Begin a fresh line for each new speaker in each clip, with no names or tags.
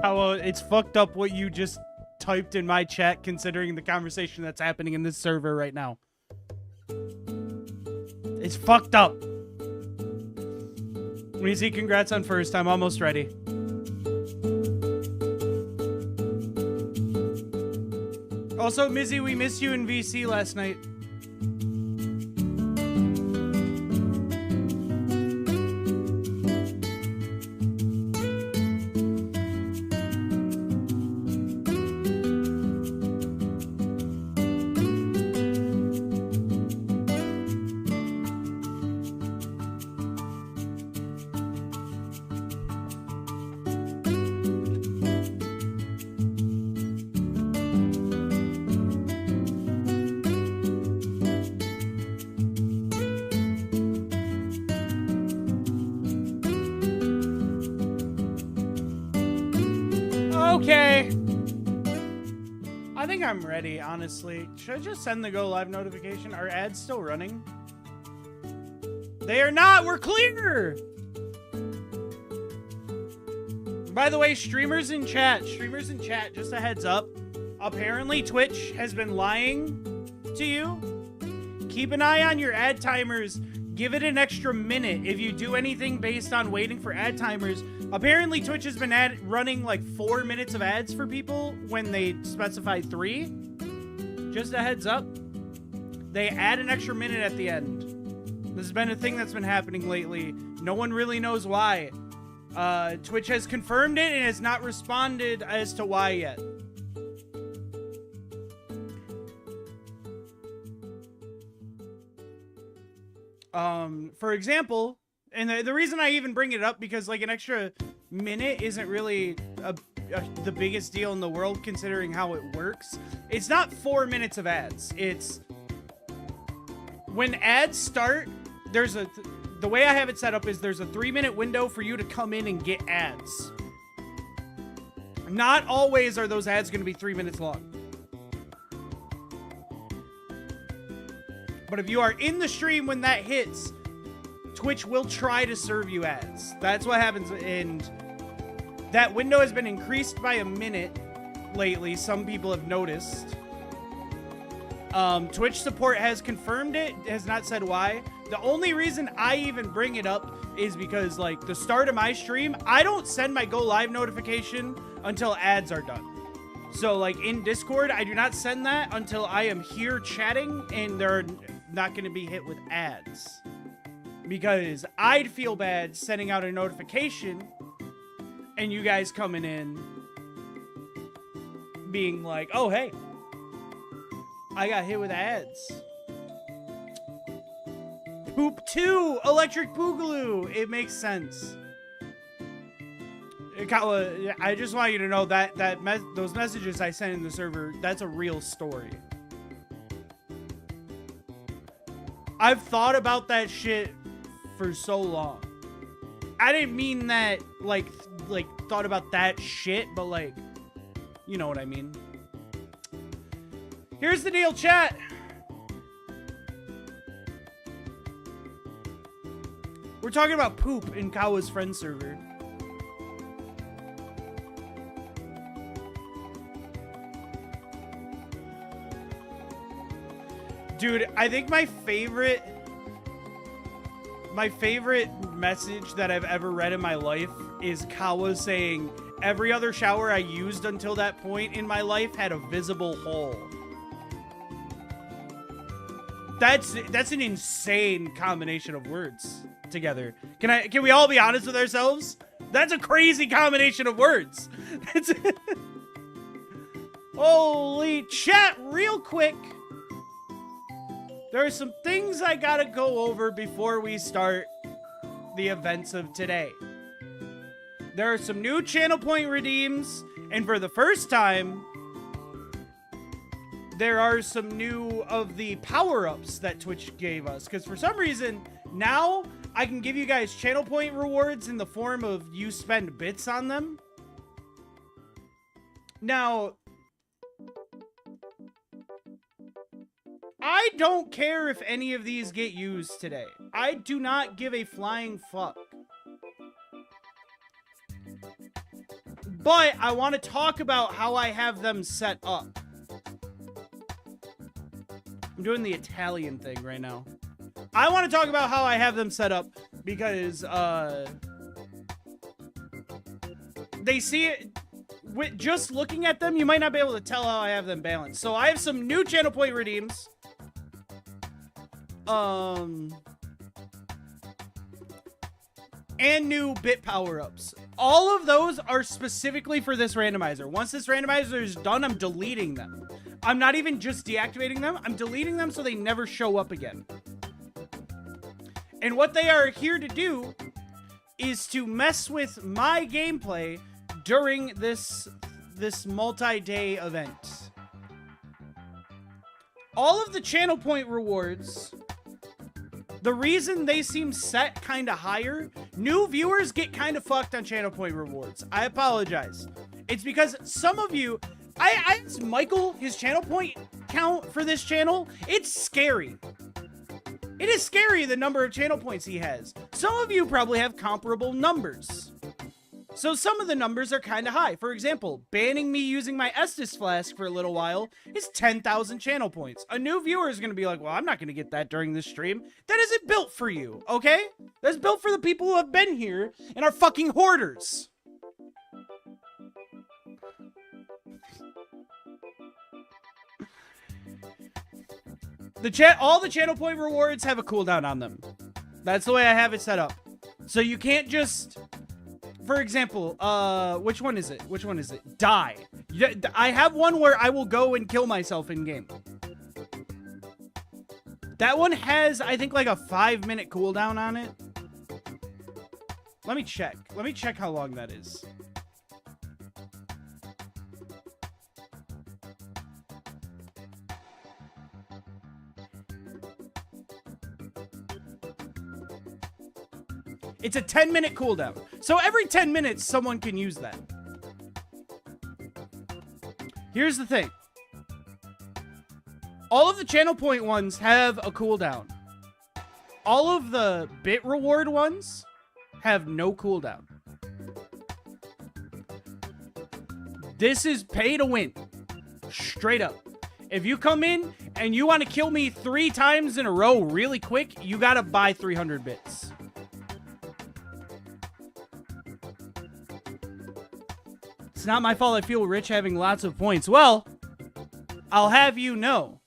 Well, it's fucked up what you just typed in my chat, considering the conversation that's happening in this server right now. It's fucked up. Mizzy, congrats on first. I'm almost ready. Also, Mizzy, we missed you in VC last night. Okay. I think I'm ready, honestly. Should I just send the go live notification? Are ads still running? They are not. We're clear. By the way, streamers in chat, just a heads up. Apparently Twitch has been lying to you. Keep an eye on your ad timers. Give it an extra minute if you do anything based on waiting for ad timers. Apparently Twitch has been running like 4 minutes of ads for people when they specify 3. Just a heads up. They add an extra minute at the end. This has been a thing that's been happening lately. No one really knows why. Twitch has confirmed it and has not responded as to why yet. For example, and the reason I even bring it up, because like an extra minute isn't really the biggest deal in the world considering how it works. It's not 4 minutes of ads. It's when ads start, there's the way I have it set up is there's a 3-minute window for you to come in and get ads. Not always are those ads going to be 3 minutes long. But if you are in the stream when that hits, Twitch will try to serve you ads. That's what happens, and that window has been increased by a minute lately. Some people have noticed. Twitch support has confirmed it, has not said why. The only reason I even bring it up is because, like, the start of my stream, I don't send my go live notification until ads are done. So, like, in Discord, I do not send that until I am here chatting and they're not going to be hit with ads. Because I'd feel bad sending out a notification and you guys coming in being like, oh, hey, I got hit with ads. Poop 2, Electric Boogaloo. It makes sense. I just want you to know that those messages I sent in the server, that's a real story. I've thought about that shit for so long. I didn't mean that like thought about that shit, but like, you know what I mean. Here's the deal, chat. We're talking about poop in Kawa's friend server. Dude, I think my favorite message that I've ever read in my life is Kawa saying, every other shower I used until that point in my life had a visible hole. That's an insane combination of words together. Can we all be honest with ourselves? That's a crazy combination of words. Holy chat, real quick. There are some things I gotta go over before we start the events of today. There are some new channel point redeems, and for the first time, there are some new of the power-ups that Twitch gave us. Because for some reason, now I can give you guys channel point rewards in the form of you spend bits on them. Now, I don't care if any of these get used today. I do not give a flying fuck. But I want to talk about how I have them set up. I'm doing the Italian thing right now. I want to talk about how I have them set up because they see it. With just looking at them, you might not be able to tell how I have them balanced. So I have some new channel point redeems. And new bit power-ups. All of those are specifically for this randomizer. Once this randomizer is done, I'm deleting them. I'm not even just deactivating them. I'm deleting them so they never show up again. And what they are here to do is to mess with my gameplay during this multi-day event. All of the channel point rewards, the reason they seem set kind of higher, new viewers get kind of fucked on channel point rewards. I apologize. It's because some of you, I asked Michael his channel point count for this channel. It's scary. It is scary the number of channel points he has. Some of you probably have comparable numbers. So some of the numbers are kind of high. For example, banning me using my Estus flask for a little while is 10,000 channel points. A new viewer is going to be like, well, I'm not going to get that during this stream. That isn't built for you, okay? That's built for the people who have been here and are fucking hoarders. All the channel point rewards have a cooldown on them. That's the way I have it set up. So you can't just... For example, which one is it? Which one is it? Die. I have one where I will go and kill myself in game. That one has, I think, like a 5-minute cooldown on it. Let me check. Let me check how long that is. It's a 10-minute cooldown. So every 10 minutes, someone can use that. Here's the thing. All of the channel point ones have a cooldown. All of the bit reward ones have no cooldown. This is pay to win. Straight up. If you come in and you want to kill me 3 times in a row really quick, you gotta buy 300 bits. It's not my fault I feel rich having lots of points. Well, I'll have you know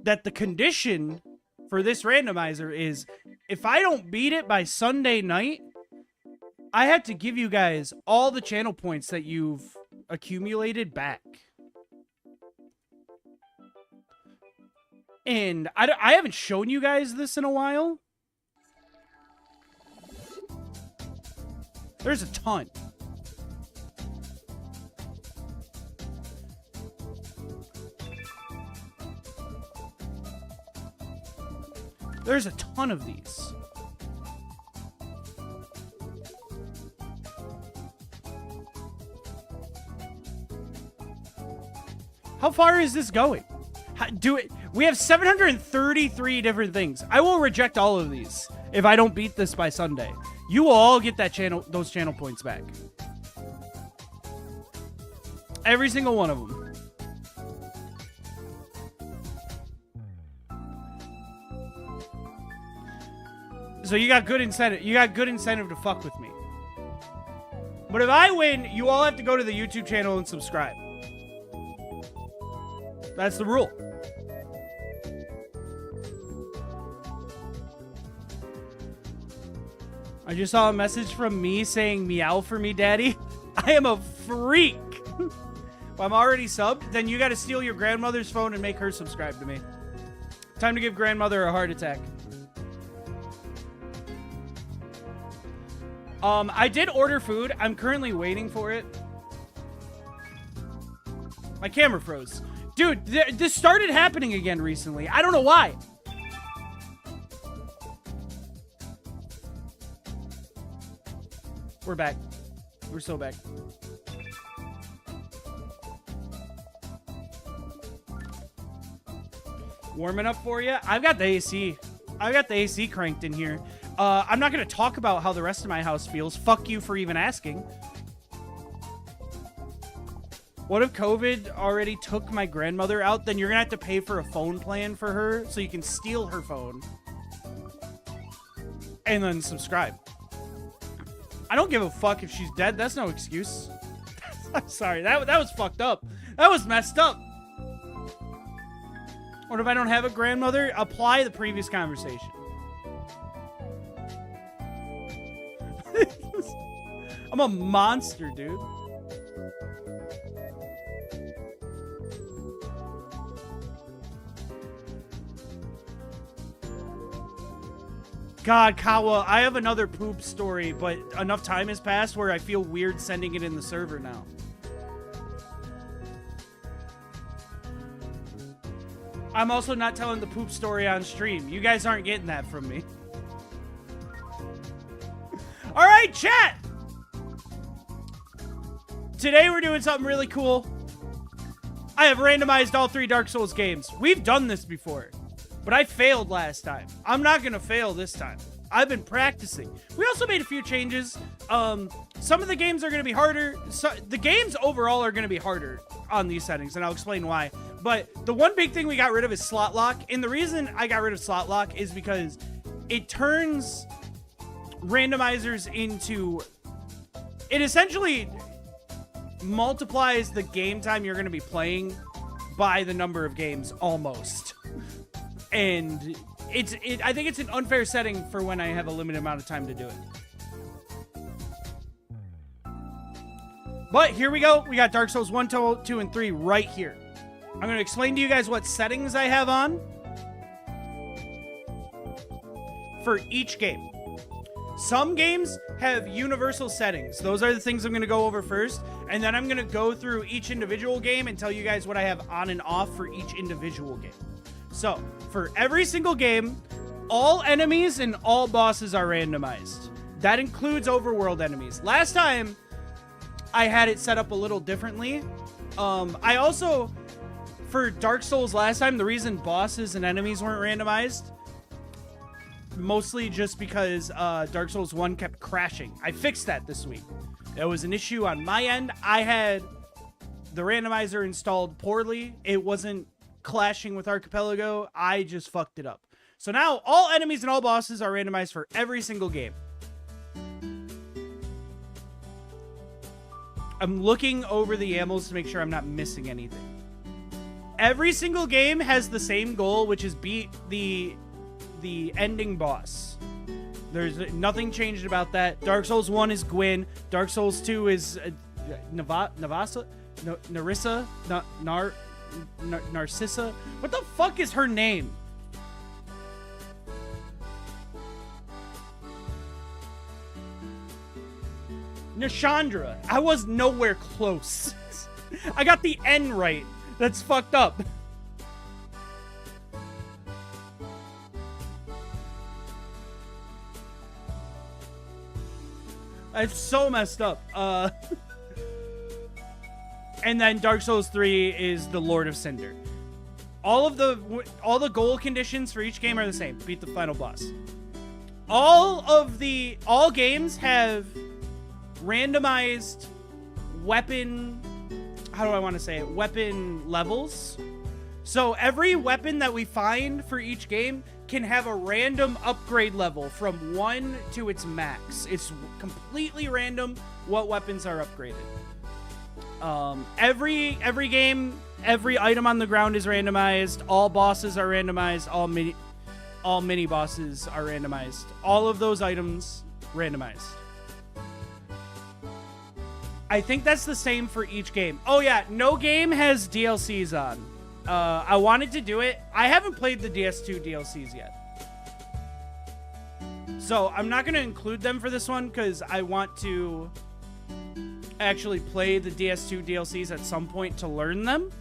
that the condition for this randomizer is if I don't beat it by Sunday night, I have to give you guys all the channel points that you've accumulated back. And I haven't shown you guys this in a while. There's a ton. There's a ton of these. How far is this going? We have 733 different things. I will reject all of these if I don't beat this by Sunday. You will all get those channel points back. Every single one of them. So you got good incentive. You got good incentive to fuck with me. But if I win, you all have to go to the YouTube channel and subscribe. That's the rule. I just saw a message from me saying meow for me, daddy. I am a freak. Well, I'm already subbed. Then you got to steal your grandmother's phone and make her subscribe to me. Time to give grandmother a heart attack. I did order food. I'm currently waiting for it. My camera froze. Dude, this started happening again recently. I don't know why. We're back. We're so back. Warming up for you. I've got the AC. I've got the AC cranked in here. I'm not going to talk about how the rest of my house feels. Fuck you for even asking. What if COVID already took my grandmother out? Then you're going to have to pay for a phone plan for her so you can steal her phone. And then subscribe. I don't give a fuck if she's dead. That's no excuse. I'm sorry. That was fucked up. That was messed up. What if I don't have a grandmother? Apply the previous conversation. I'm a monster, dude. God, Kawa, I have another poop story, but enough time has passed where I feel weird sending it in the server now. I'm also not telling the poop story on stream. You guys aren't getting that from me. All right, chat. Today we're doing something really cool. I have randomized all 3 Dark Souls games. We've done this before, but I failed last time. I'm not going to fail this time. I've been practicing. We also made a few changes. Some of the games are going to be harder. So the games overall are going to be harder on these settings, and I'll explain why. But the one big thing we got rid of is slot lock. And the reason I got rid of slot lock is because it turns randomizers into... It essentially multiplies the game time you're going to be playing by the number of games, almost. And I think it's an unfair setting for when I have a limited amount of time to do it. But here we go. We got Dark Souls 1, 2, and 3 right here. I'm going to explain to you guys what settings I have on for each game. Some games have universal settings. Those are the things I'm going to go over first. And then I'm going to go through each individual game and tell you guys what I have on and off for each individual game. So, for every single game, all enemies and all bosses are randomized. That includes overworld enemies. Last time, I had it set up a little differently. I also, for Dark Souls last time, the reason bosses and enemies weren't randomized, mostly just because Dark Souls 1 kept crashing. I fixed that this week. It was an issue on my end. I had the randomizer installed poorly. It wasn't clashing with Archipelago, I just fucked it up. So now all enemies and all bosses are randomized for every single game. I'm looking over the YAMLs to make sure I'm not missing anything. Every single game has the same goal, which is beat the ending boss. There's nothing changed about that. Dark Souls 1 is Gwyn. Dark Souls 2 is Narissa? Narcissa? What the fuck is her name? Nashandra. I was nowhere close. I got the N right. That's fucked up. It's so messed up. And then Dark Souls 3 is the Lord of Cinder. All the goal conditions for each game are the same. Beat the final boss. All games have randomized weapon, how do I want to say it? Weapon levels. So every weapon that we find for each game can have a random upgrade level from 1 to its max. It's completely random what weapons are upgraded. Every game, every item on the ground is randomized. All bosses are randomized. All mini bosses are randomized. All of those items randomized. I think that's the same for each game. Oh yeah, no game has DLCs on. I wanted to do it. I haven't played the DS2 DLCs yet. So I'm not going to include them for this one because I want to actually play the DS2 DLCs at some point to learn them.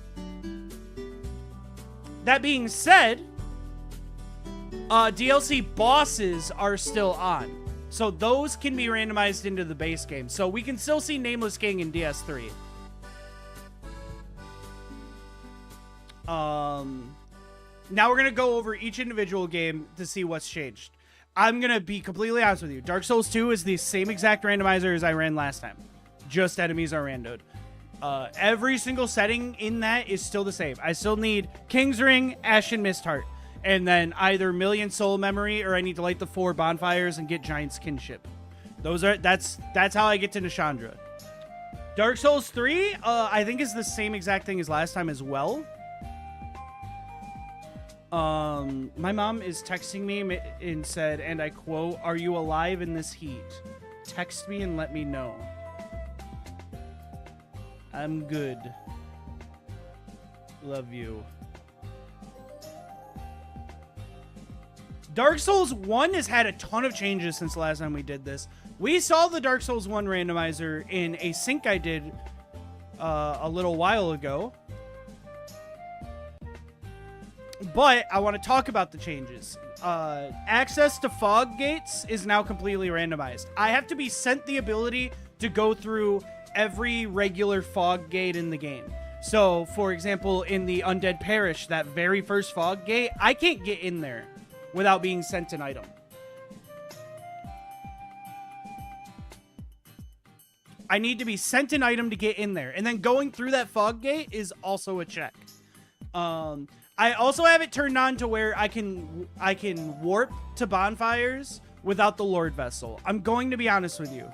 That being said, DLC bosses are still on. So those can be randomized into the base game. So we can still see Nameless King in DS3. Now we're going to go over each individual game to see what's changed. I'm going to be completely honest with you. Dark Souls 2 is the same exact randomizer as I ran last time. Just enemies are randomed. Every single setting in that is still the same. I still need King's Ring, Ashen Mistheart, and then either Million Soul Memory or I need to light the 4 bonfires and get Giant's Kinship. That's how I get to Nashandra. Dark Souls 3, I think is the same exact thing as last time as well. My mom is texting me and said, and I quote, "Are you alive in this heat? Text me and let me know." I'm good. Love you. Dark Souls 1 has had a ton of changes since the last time we did this. We saw the Dark Souls 1 randomizer in a sync I did a little while ago. But I want to talk about the changes. Access to fog gates is now completely randomized. I have to be sent the ability to go through every regular fog gate in the game. So, for example, in the Undead Parish, that very first fog gate, I can't get in there without being sent an item. I need to be sent an item to get in there. And then going through that fog gate is also a check. I also have it turned on to where I can warp to bonfires without the Lord Vessel. I'm going to be honest with you.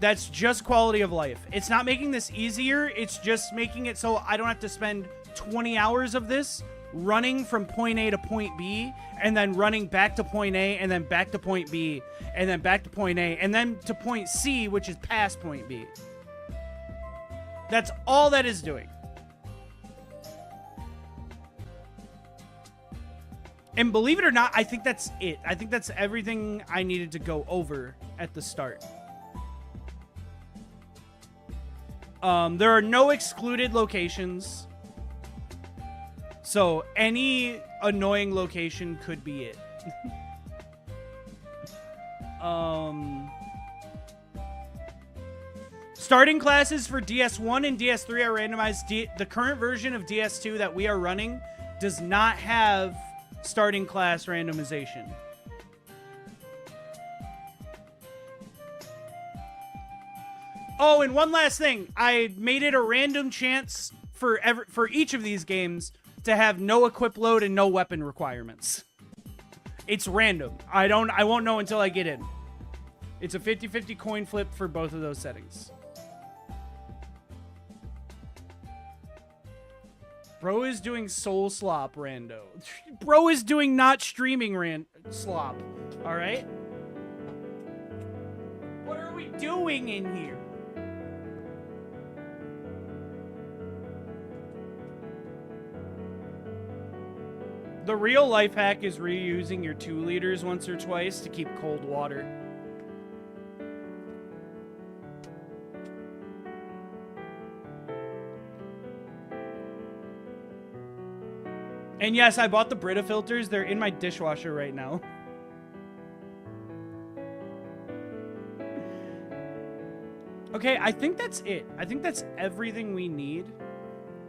That's just quality of life. It's not making this easier. It's just making it so I don't have to spend 20 hours of this running from point A to point B, and then running back to point A, and then back to point B, and then back to point A, and then to point C, which is past point B. That's all that is doing. And believe it or not, I think that's it. I think that's everything I needed to go over at the start. There are no excluded locations. So any annoying location could be it. Starting classes for DS1 and DS3 are randomized. The current version of DS2 that we are running does not have starting class randomization. Oh, and one last thing. I made it a random chance for each of these games to have no equip load and no weapon requirements. It's random. I won't know until I get in. It's a 50-50 coin flip for both of those settings. Bro is doing soul slop rando. Bro is doing not streaming slop. All right? What are we doing in here? The real life hack is reusing your 2 liters once or twice to keep cold water. And yes, I bought the Brita filters. They're in my dishwasher right now. Okay, I think that's it. I think that's everything we need.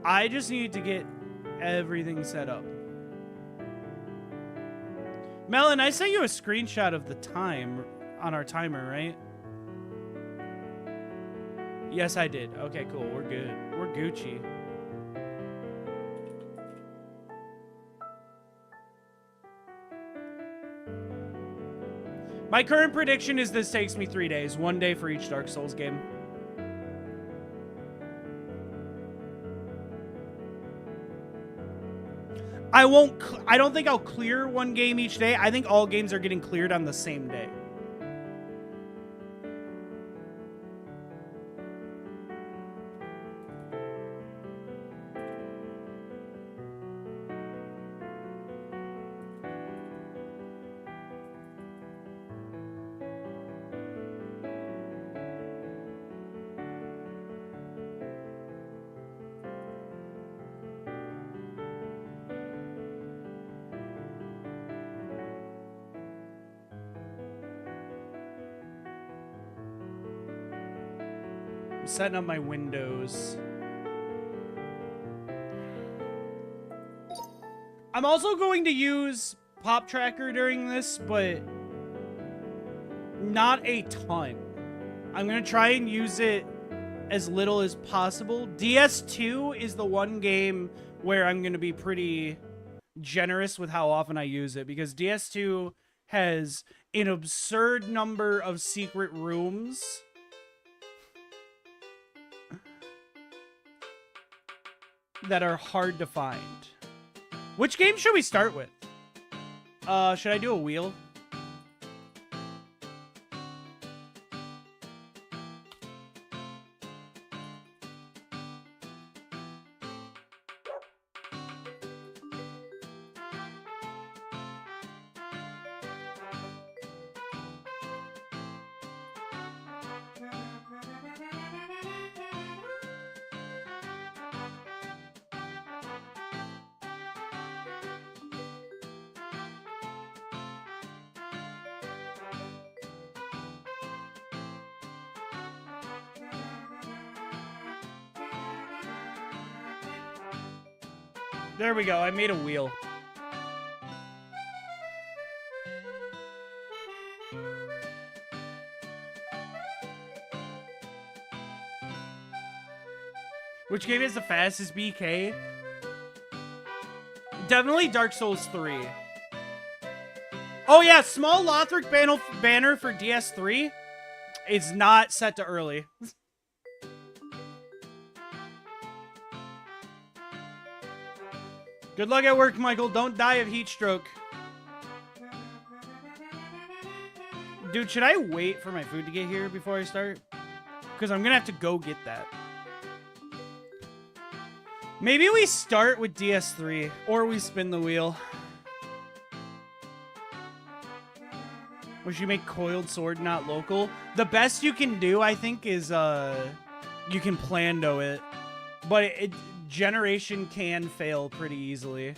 I just need to get everything set up. Melon, I sent you a screenshot of the time on our timer, right? Yes, I did. Okay, cool. We're good. We're Gucci. My current prediction is this takes me 3 days. 1 day for each Dark Souls game. I don't think I'll clear 1 game each day. I think all games are getting cleared on the same day. Setting up my windows. I'm also going to use Pop Tracker during this, but not a ton. I'm going to try and use it as little as possible. DS2 is the one game where I'm going to be pretty generous with how often I use it, because DS2 has an absurd number of secret rooms that are hard to find. Which game should we start with? Should I do a wheel? There we go. I made a wheel. Which game is the fastest BK? Definitely Dark Souls 3. Oh yeah, small Lothric banner for DS3 is not set to early. Good luck at work, Michael. Don't die of heat stroke. Dude, should I wait for my food to get here before I start? Because I'm going to have to go get that. Maybe we start with DS3, or we spin the wheel. Or should you make coiled sword not local? The best you can do, I think, is you can plando it. But generation can fail pretty easily.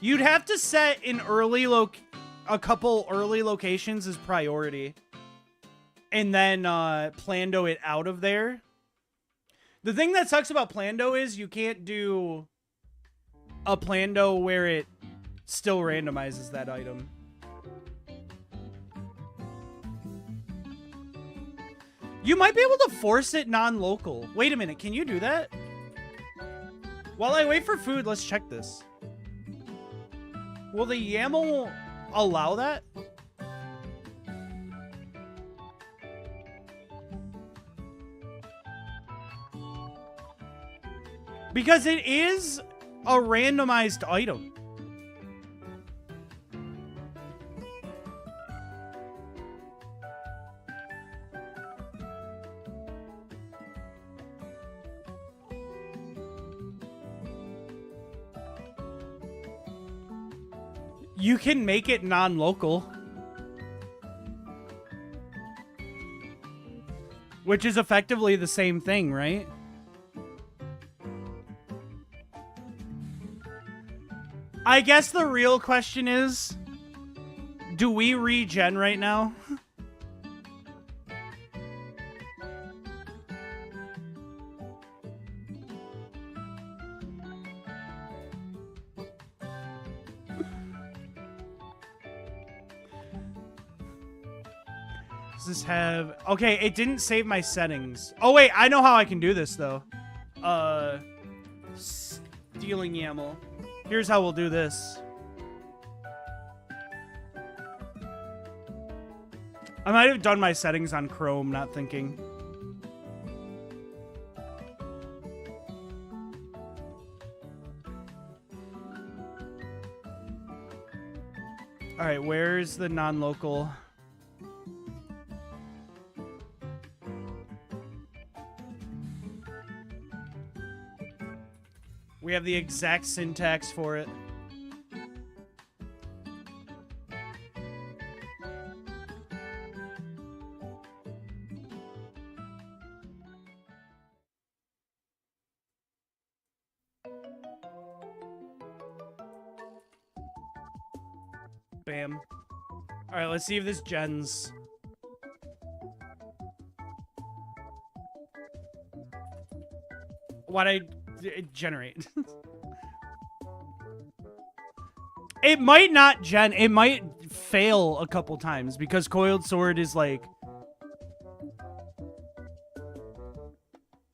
You'd have to set an a couple early locations as priority, and then plando it out of there. The thing that sucks about plando is you can't do a plando where it still randomizes that item. You might be able to force it non-local. Wait a minute, can you do that? While I wait for food, let's check this. Will the YAML allow that? Because it is a randomized item. You can make it non-local. Which is effectively the same thing, right? I guess the real question is, do we regen right now? Does this have... Okay, it didn't save my settings. Oh, wait, I know how I can do this, though. Stealing YAML. Here's how we'll do this. I might have done my settings on Chrome, not thinking. All right, where's the non-local? We have the exact syntax for it. Bam. All right, let's see if this gens. Why'd I generate? It might not gen. It might fail a couple times because Coiled Sword is like...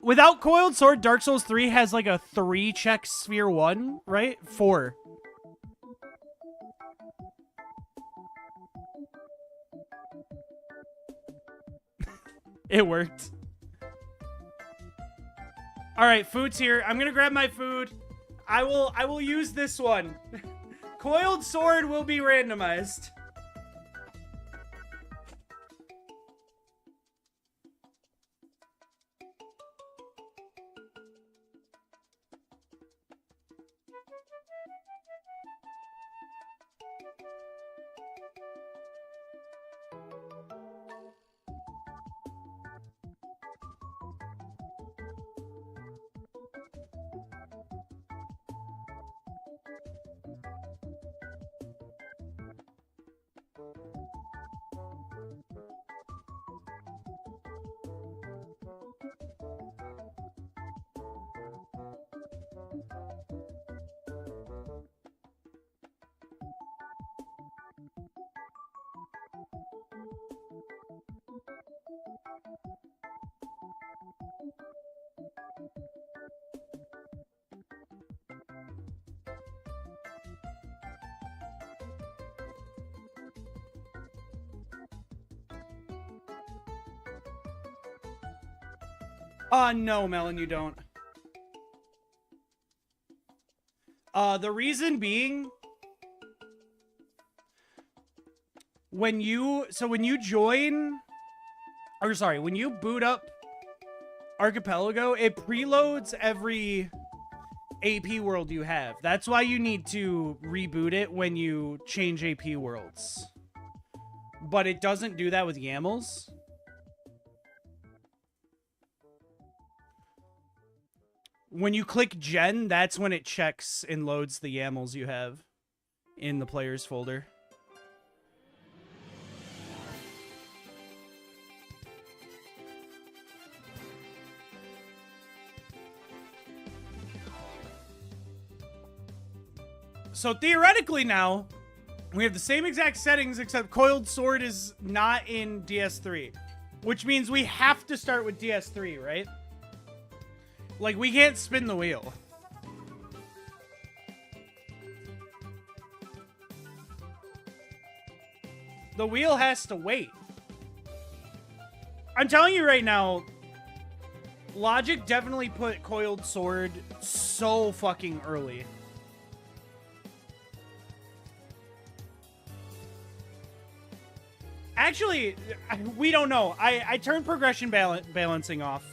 Without Coiled Sword, Dark Souls 3 has like a 3 check sphere 1, right? 4. It worked. All right, food's here. I'm gonna grab my food. I will use this one. Coiled Sword will be randomized. No, Melon, you don't. The reason being, when you join, or sorry, when you boot up Archipelago, it preloads every AP world you have. That's why you need to reboot it when you change AP worlds. But it doesn't do that with YAMLs. When you click gen, that's when it checks and loads the YAMLs you have in the players folder. So theoretically now, we have the same exact settings except Coiled Sword is not in DS3. Which means we have to start with DS3, right? Like, we can't spin the wheel. The wheel has to wait. I'm telling you right now, Logic definitely put Coiled Sword so fucking early. Actually, we don't know. I turned progression balancing off.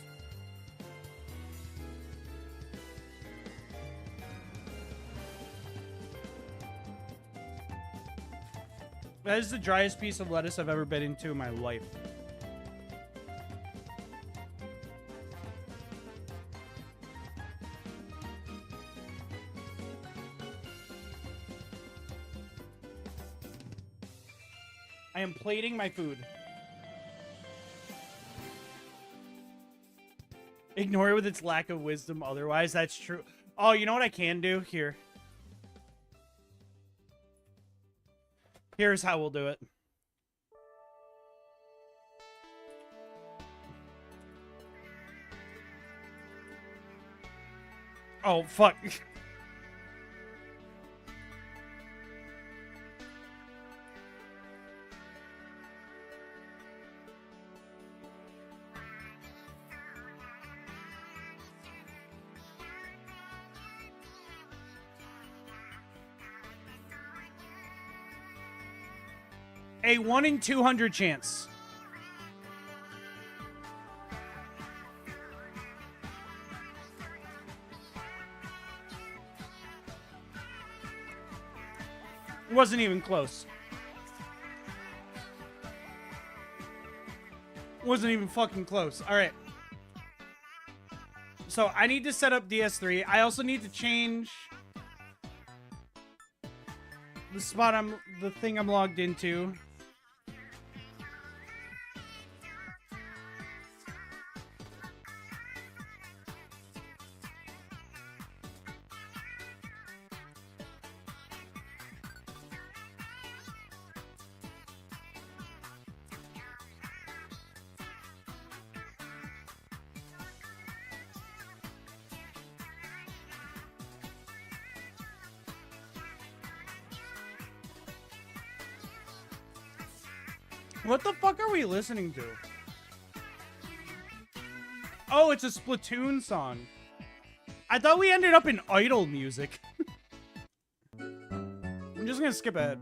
That is the driest piece of lettuce I've ever bit into in my life. I am plating my food. Ignore it with its lack of wisdom otherwise. That's true. Oh, you know what I can do? Here. Here's how we'll do it. Oh, fuck. A 1 in 200 chance. Wasn't even close. Wasn't even fucking close. All right. So I need to set up DS3. I also need to change the thing I'm logged into. What the fuck are we listening to? Oh, it's a Splatoon song. I thought we ended up in idol music. I'm just gonna skip ahead.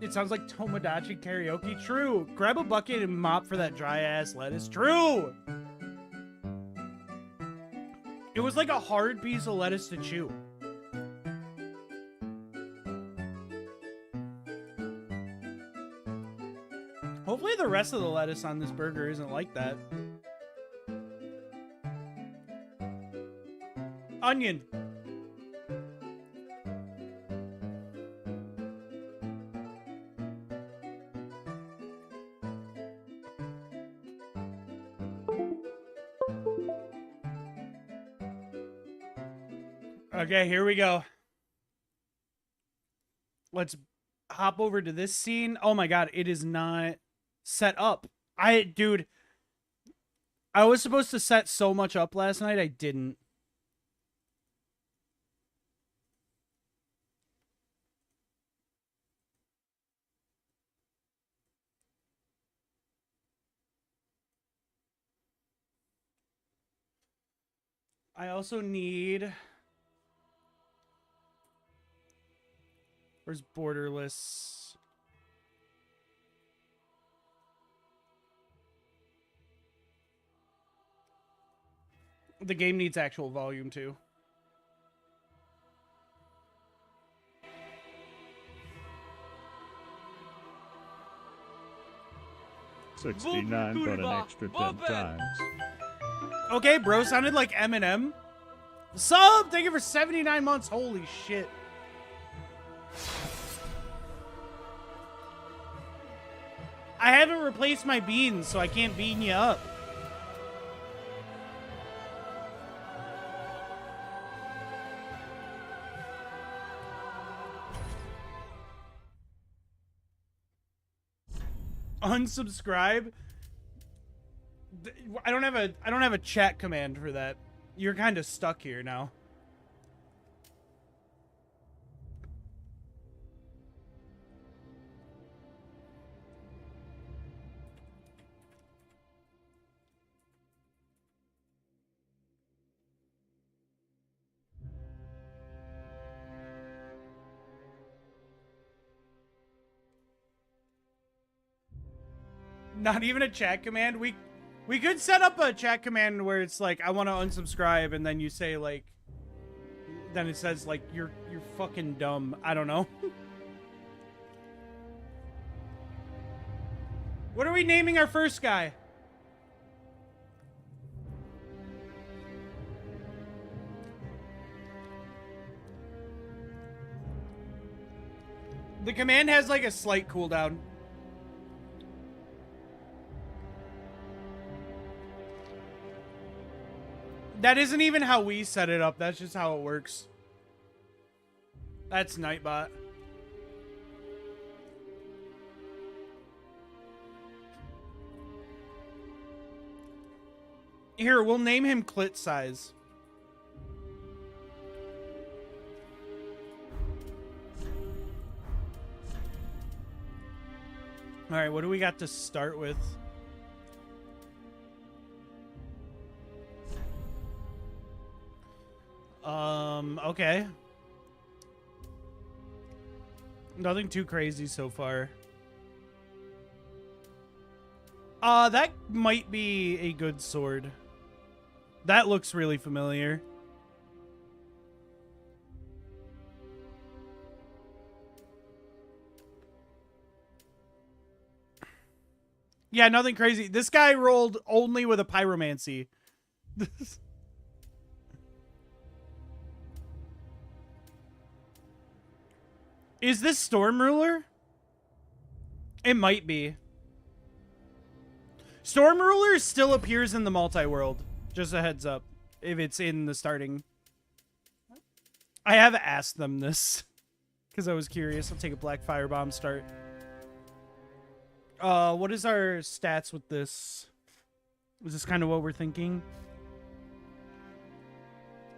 It sounds like Tomodachi karaoke. True. Grab a bucket and mop for that dry ass lettuce. True. It was like a hard piece of lettuce to chew. Hopefully the rest of the lettuce on this burger isn't like that. Onion. Okay, here we go. Let's hop over to this scene. Oh my god, it is not set up. Dude, I was supposed to set so much up last night, I didn't. I also need... Where's borderless? The game needs actual volume too.
$69 got an extra 10 times.
Okay, bro, sounded like Eminem. Sub, thank you for 79 months. Holy shit. I haven't replaced my beans, so I can't bean you up. Unsubscribe? I don't have a chat command for that. You're kind of stuck here now. Not even a chat command? We could set up a chat command where it's like, I want to unsubscribe, and then you say like, then it says like, you're fucking dumb. I don't know. What are we naming our first guy? The command has like a slight cooldown. That isn't even how we set it up. That's just how it works. That's Nightbot. Here, we'll name him Clit Size. Alright, what do we got to start with? Okay. Nothing too crazy so far. That might be a good sword. That looks really familiar. Yeah, nothing crazy. This guy rolled only with a pyromancy. Is this Storm Ruler? It might be. Storm Ruler still appears in the multi-world. Just a heads up. If it's in the starting. I have asked them this. Because I was curious. I'll take a Black Firebomb start. What is our stats with this? Is this kind of what we're thinking?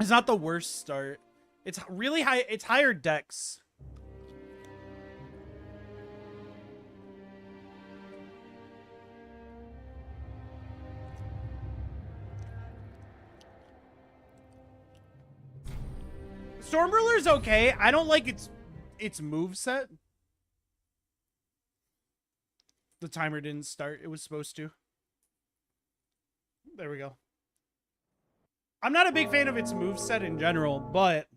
It's not the worst start. It's really high. It's higher dex. Storm Ruler's okay. I don't like its moveset. The timer didn't start. It was supposed to. There we go. I'm not a big fan of its moveset in general, but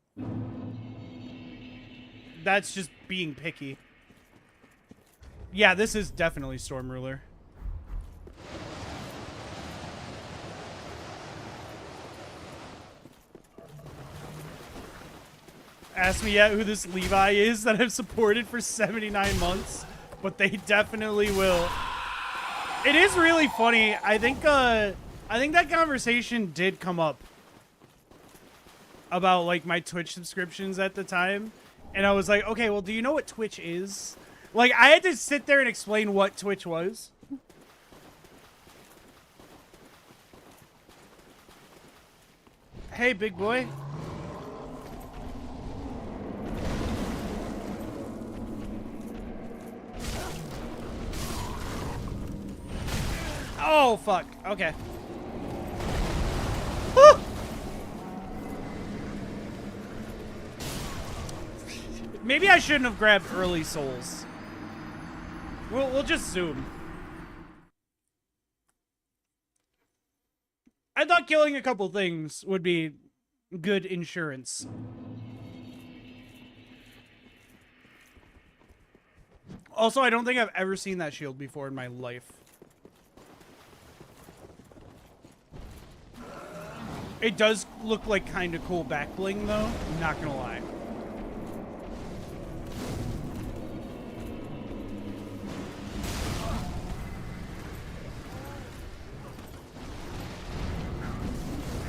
that's just being picky. Yeah, this is definitely Storm Ruler. Ask me yet who this Levi is that I've supported for 79 months, but they definitely will. It is really funny. I think that conversation did come up about like my Twitch subscriptions at the time, and I was like, okay, well, do you know what Twitch is? Like, I had to sit there and explain what Twitch was. Hey, big boy. Oh, fuck. Okay. Woo! Maybe I shouldn't have grabbed early souls. We'll just zoom. I thought killing a couple things would be good insurance. Also, I don't think I've ever seen that shield before in my life. It does look like kind of cool back bling, though. I'm not gonna lie.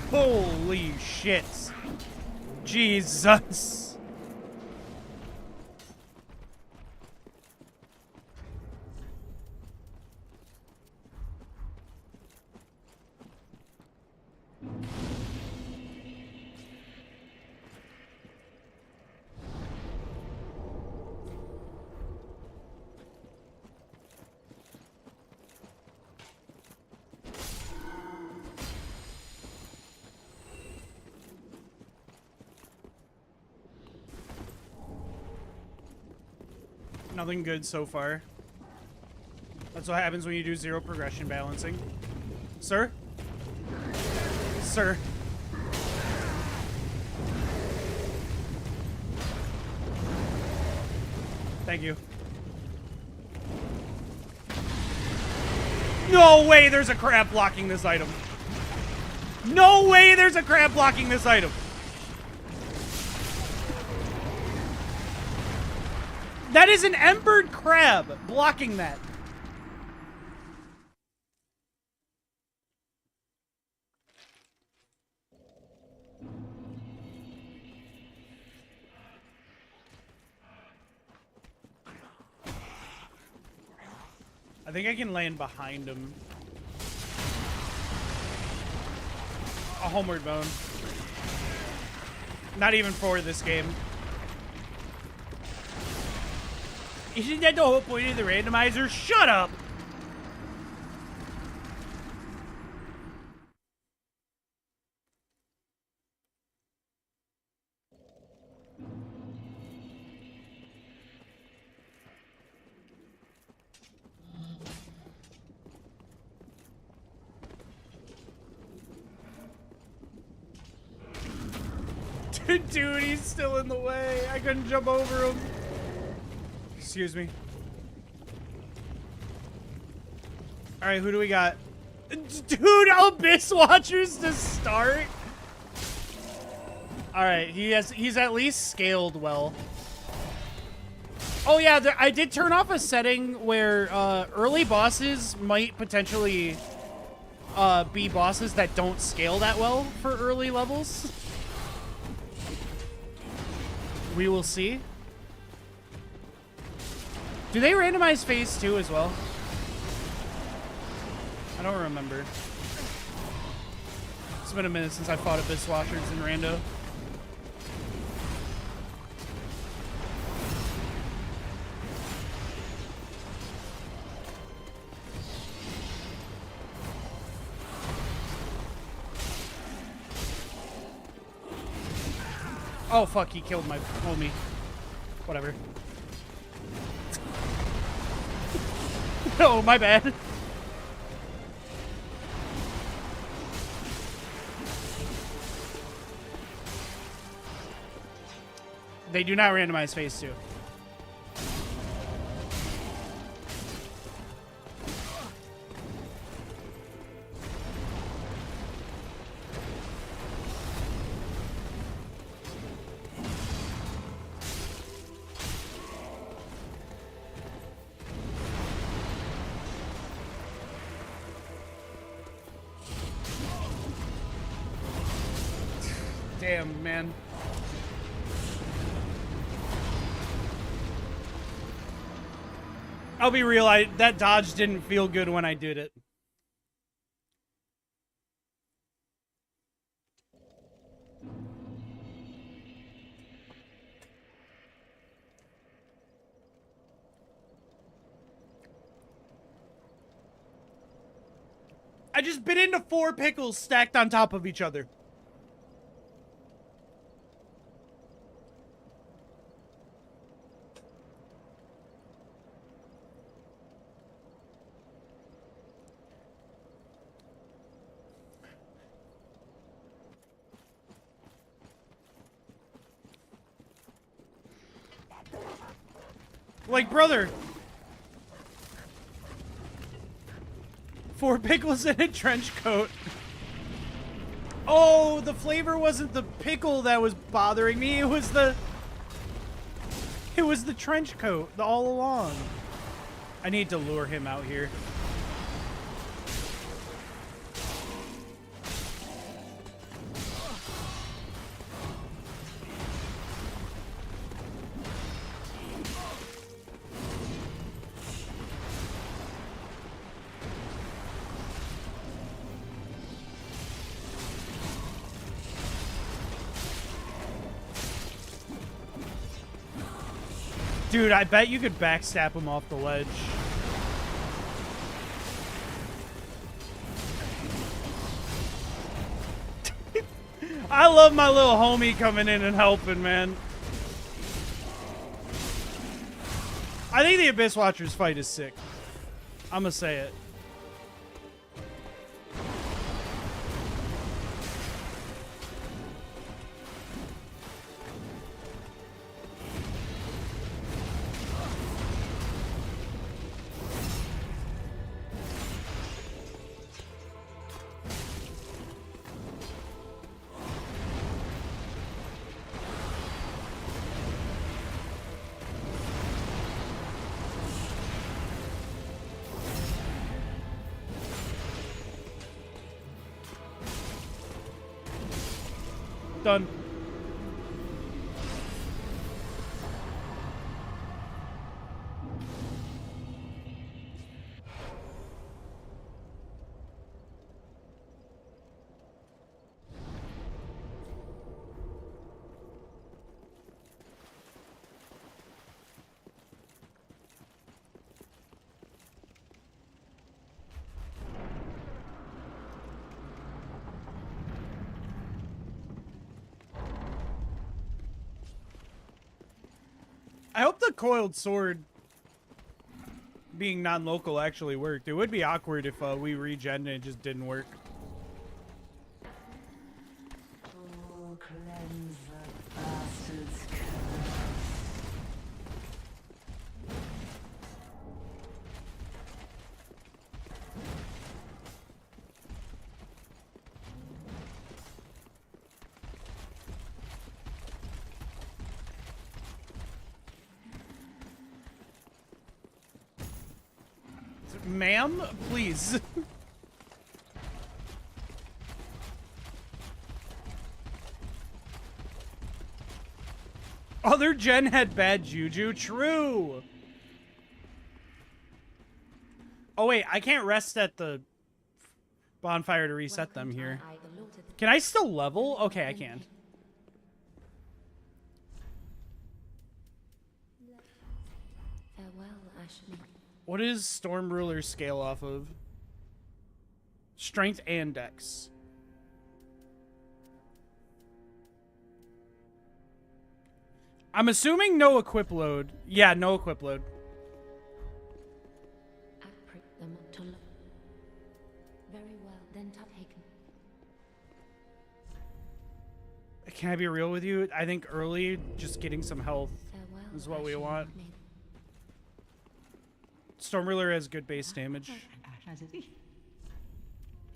Holy shit. Jesus. Nothing good so far. That's what happens when you do zero progression balancing. Sir? Sir. Thank you. No way there's a crab blocking this item. No way there's a crab blocking this item. That is an embered crab blocking that. I think I can land behind him. A homeward bone. Not even for this game. Isn't that the whole point of the randomizer? Shut up! Dude, he's still in the way. I couldn't jump over him. Excuse me. Alright, who do we got? Dude, Abyss Watchers to start? Alright, he's at least scaled well. Oh yeah, I did turn off a setting where early bosses might potentially be bosses that don't scale that well for early levels. We will see. Do they randomize phase 2 as well? I don't remember. It's been a minute since I fought Abyss Watchers in Rando. Oh fuck, he killed my homie. Whatever. Oh, my bad. They do not randomize phase 2. Damn, man. I'll be real, that dodge didn't feel good when I did it. I just bit into 4 pickles stacked on top of each other. Like, brother. 4 pickles in a trench coat. Oh, the flavor wasn't the pickle that was bothering me. It was the trench coat all along. I need to lure him out here. Dude, I bet you could backstab him off the ledge. I love my little homie coming in and helping, man. I think the Abyss Watchers fight is sick. I'm gonna say it. Done. I hope the coiled sword being non-local actually worked. It would be awkward if we regen and it just didn't work.
Oh, cleanse the bastard's curse.
Ma'am, please. Other gen had bad juju. True. Oh wait, I can't rest at the bonfire to reset them here. Can I still level? Okay, I can.
Farewell, Ashman.
What is Storm Ruler scale off of? Strength and Dex. I'm assuming no equip load. Yeah, no equip load.
Very well, then Tuphaken.
Can I be real with you? I think early, just getting some health is what we want. Storm Ruler has good base damage.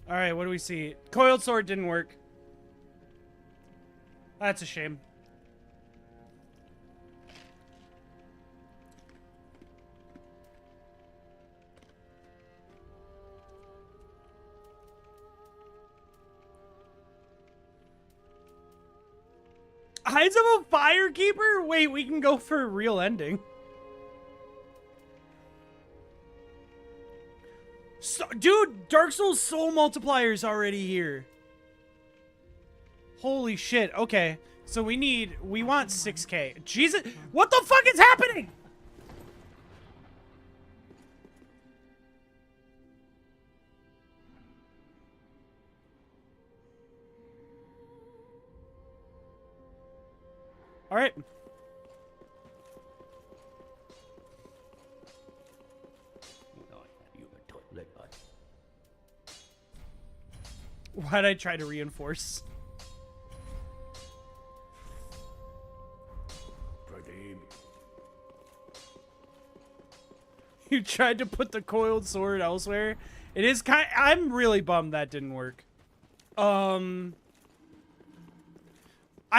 Alright, what do we see? Coiled Sword didn't work. That's a shame. Eyes of a Firekeeper? Wait, we can go for a real ending. So, dude, Dark Souls soul multipliers already here. Holy shit. Okay. So we want 6K. Jesus, what the fuck is happening? All right. Why'd I try to reinforce? You tried to put the coiled sword elsewhere. It is kind. I'm really bummed that didn't work. I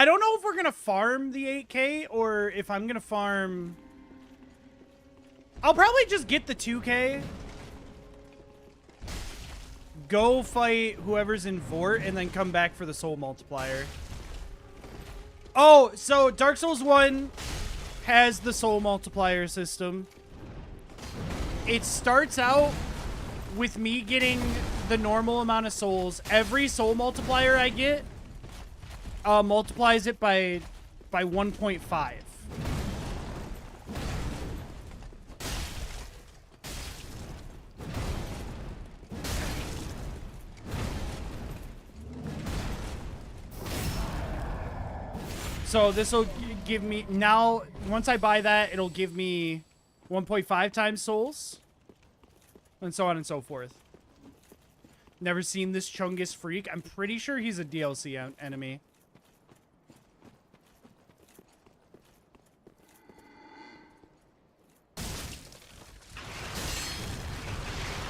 don't know if we're gonna farm the 8K or if I'm gonna farm. I'll probably just get the 2K. Go fight whoever's in Fort and then come back for the soul multiplier. Oh, so Dark Souls 1 has the soul multiplier system. It starts out with me getting the normal amount of souls. Every soul multiplier I get multiplies it by 1.5. So this will give me, now, once I buy that, it'll give me 1.5 times souls, and so on and so forth. Never seen this Chungus freak. I'm pretty sure he's a DLC enemy.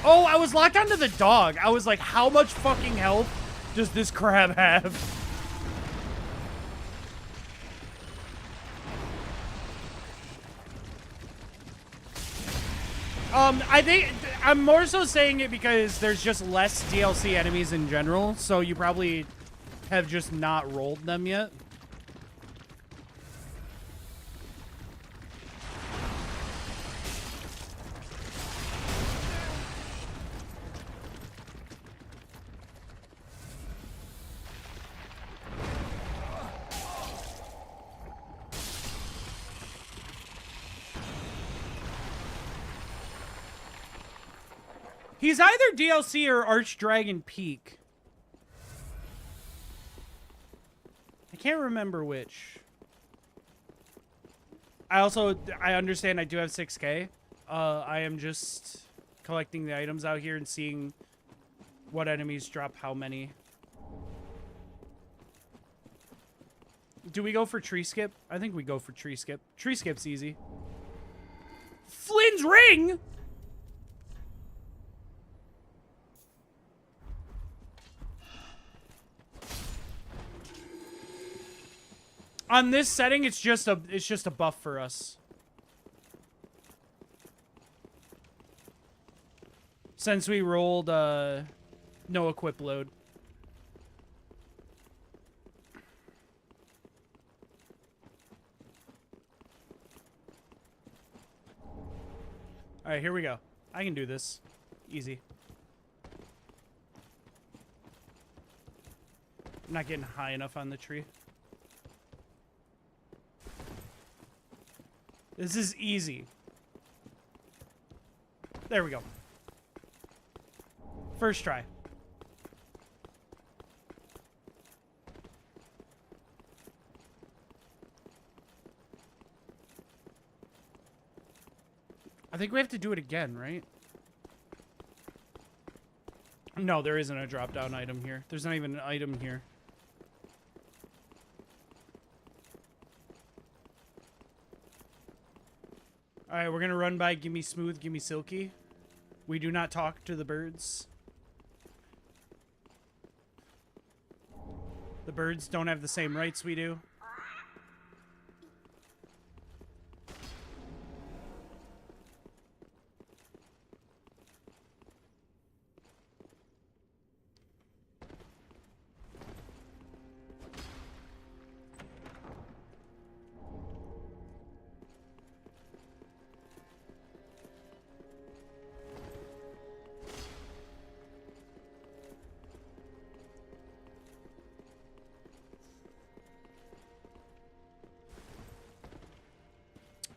Oh, I was locked onto the dog. I was like, how much fucking health does this crab have? I think I'm more so saying it because there's just less DLC enemies in general, so you probably have just not rolled them yet. He's either DLC or Archdragon Peak. I can't remember which. I understand I do have 6K. I am just collecting the items out here and seeing what enemies drop how many. Do we go for tree skip? I think we go for tree skip. Tree skip's easy. Flynn's ring? On this setting, it's just a buff for us. Since we rolled no equip load. All right, here we go. I can do this. Easy. I'm not getting high enough on the tree. This is easy. There we go. First try. I think we have to do it again, right? No, there isn't a drop-down item here. There's not even an item here. Alright, we're gonna run by Gimme Smooth, Gimme Silky. We do not talk to the birds. The birds don't have the same rights we do.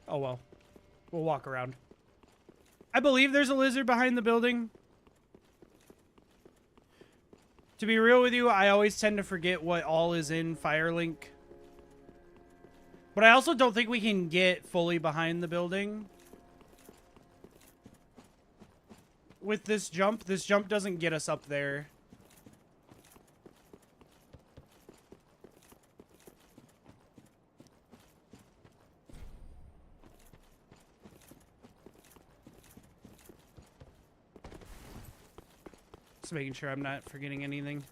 Oh well. We'll walk around. I believe there's a lizard behind the building. To be real with you, I always tend to forget what all is in Firelink. But I also don't think we can get fully behind the building. With this jump doesn't get us up there. Just making sure I'm not forgetting anything.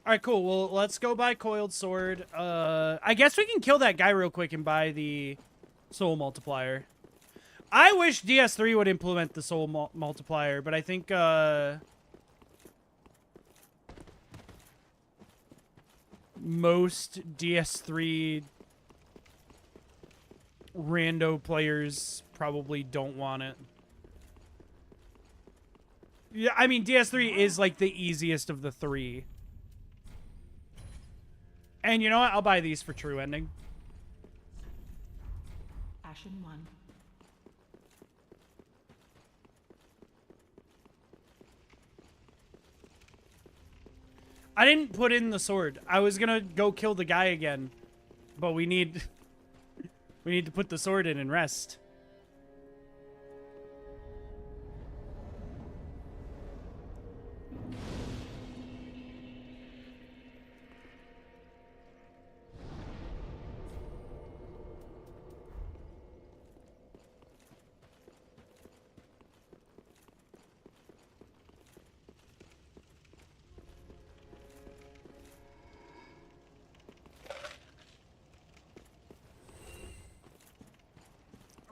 Alright, cool. Well, let's go buy Coiled Sword. I guess we can kill that guy real quick and buy the Soul Multiplier. I wish DS3 would implement the Soul Multiplier, but I think, most DS3 rando players probably don't want it. Yeah, I mean, DS3 is like the easiest of the three. And you know what? I'll buy these for true ending.
Ashen 1.
I didn't put in the sword. I was gonna go kill the guy again, but we need to put the sword in and rest.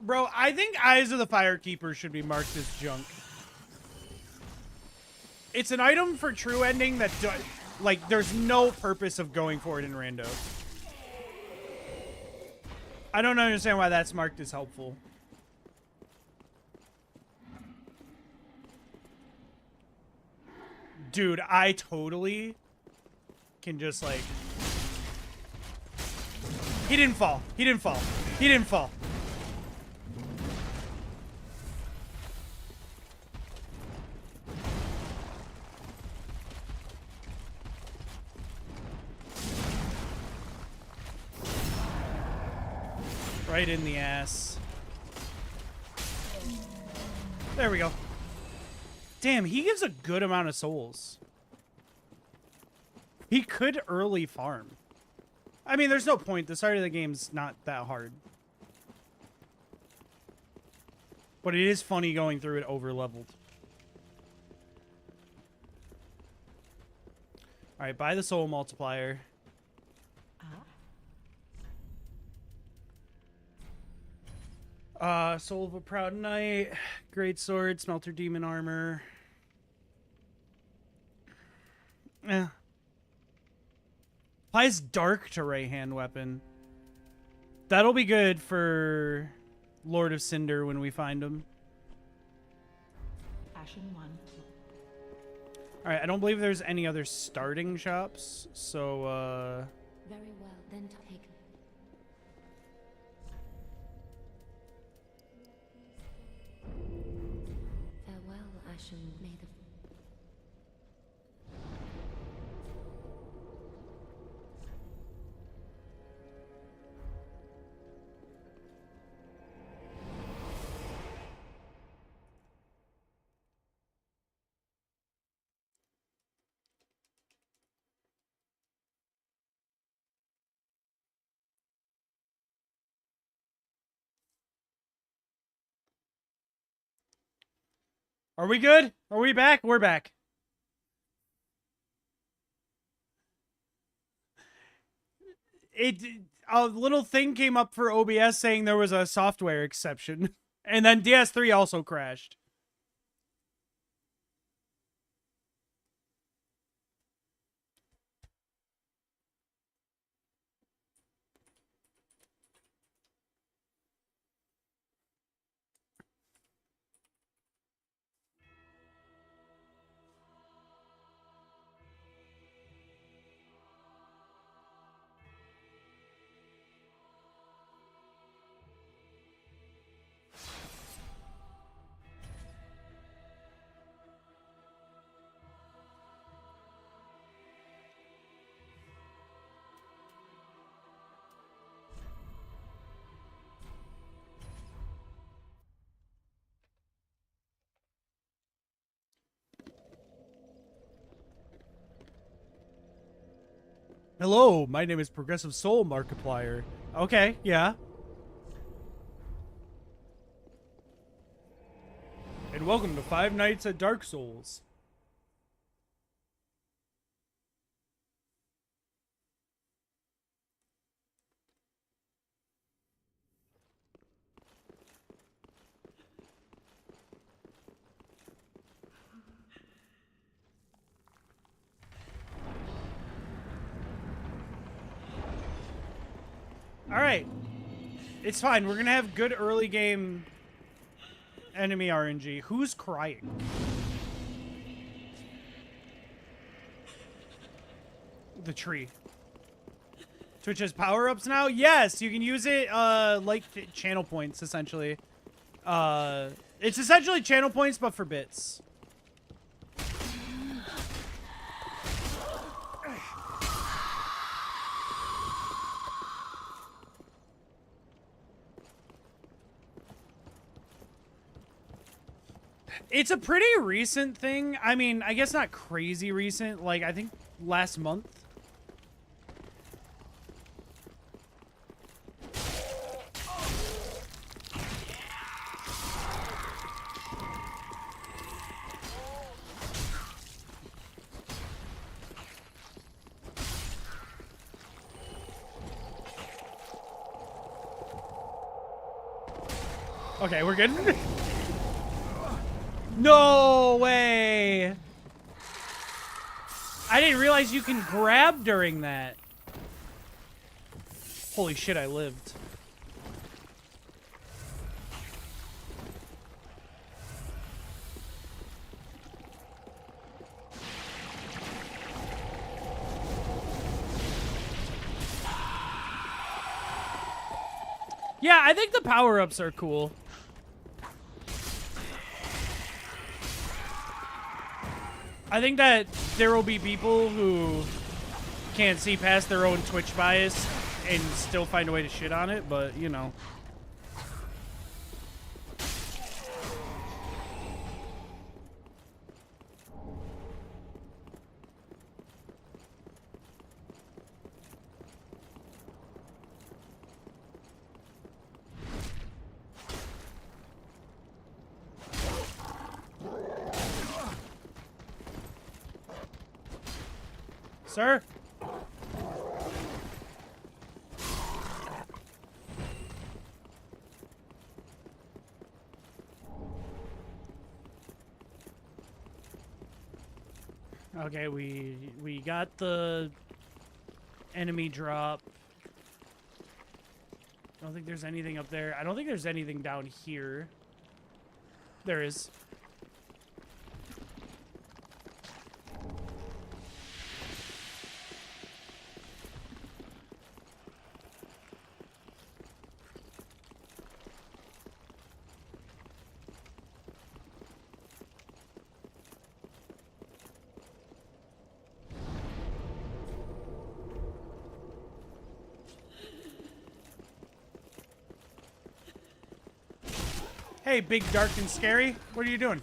Bro, I think Eyes of the Firekeeper should be marked as junk. It's an item for true ending that, like, there's no purpose of going for it in rando. I don't understand why that's marked as helpful. Dude, I totally can just, like... He didn't fall. He didn't fall. He didn't fall. Right in the ass. There we go. Damn, he gives a good amount of souls. He could early farm. I mean, there's no point. The start of the game's not that hard. But it is funny going through it over-leveled. Alright, buy the soul multiplier. Soul of a Proud Knight, Great Sword, Smelter Demon Armor. Applies Dark to right hand weapon. That'll be good for Lord of Cinder when we find him.
Ashen one.
Alright, I don't believe there's any other starting shops, so,
Very well, then take. Farewell, Ashen. May the
Are we good? Are we back? We're back. A little thing came up for OBS saying there was a software exception. And then DS3 also crashed. Hello, my name is Progressive Soul Markiplier. Okay, yeah. And welcome to Five Nights at Dark Souls. Alright. It's fine. We're gonna have good early game enemy RNG. Who's crying? The tree. Twitch has power-ups now? Yes! You can use it, like channel points, essentially. It's essentially channel points, but for bits. It's a pretty recent thing. I mean, I guess not crazy recent. Like, I think last month. Okay, we're good. No way! I didn't realize you can grab during that. Holy shit, I lived. Yeah, I think the power-ups are cool. I think that there will be people who can't see past their own Twitch bias and still find a way to shit on it, but, you know. Sir? Okay, we got the enemy drop. I don't think there's anything up there. I don't think there's anything down here. There is. Hey, big, dark, and scary. What are you doing?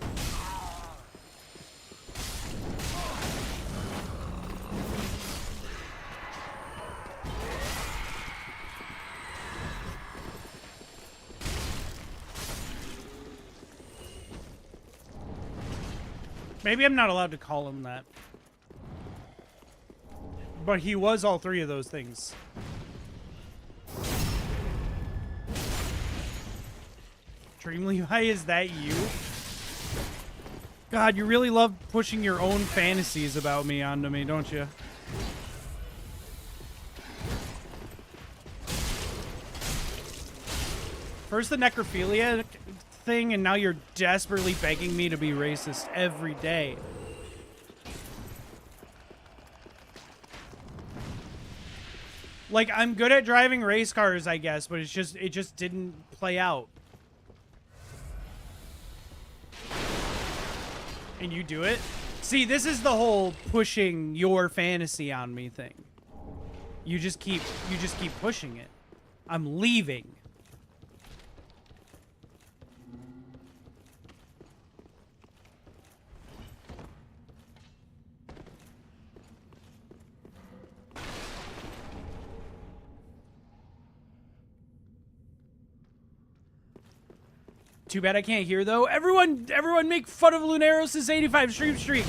Maybe I'm not allowed to call him that. But he was all three of those things. Dream Levi, is that you? God, you really love pushing your own fantasies about me onto me, don't you? First the necrophilia thing, and now you're desperately begging me to be racist every day. Like, I'm good at driving race cars, I guess, but it just didn't play out. And you do it? See, this is the whole pushing your fantasy on me thing. You just keep pushing it. I'm leaving. Too bad I can't hear, though. Everyone make fun of Lunaros' 85 stream streak.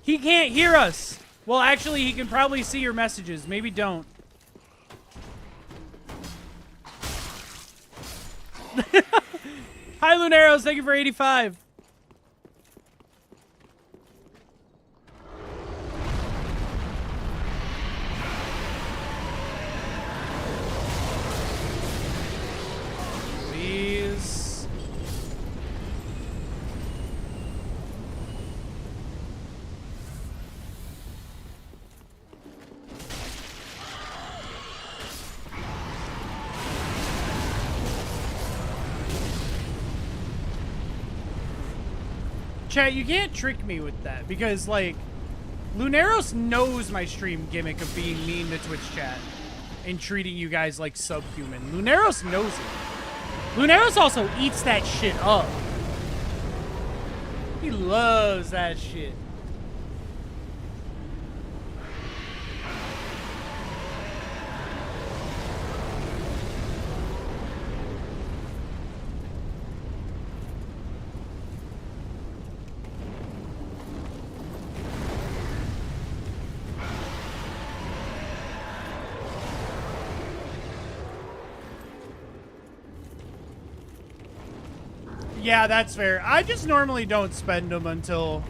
He can't hear us. Well, actually, he can probably see your messages. Maybe don't. Hi, Lunaros. Thank you for 85. Chat, you can't trick me with that because, like, Lunaros knows my stream gimmick of being mean to Twitch chat and treating you guys like subhuman. Lunaros knows it. Lunaros also eats that shit up. He loves that shit. Yeah, that's fair. I just normally don't spend them until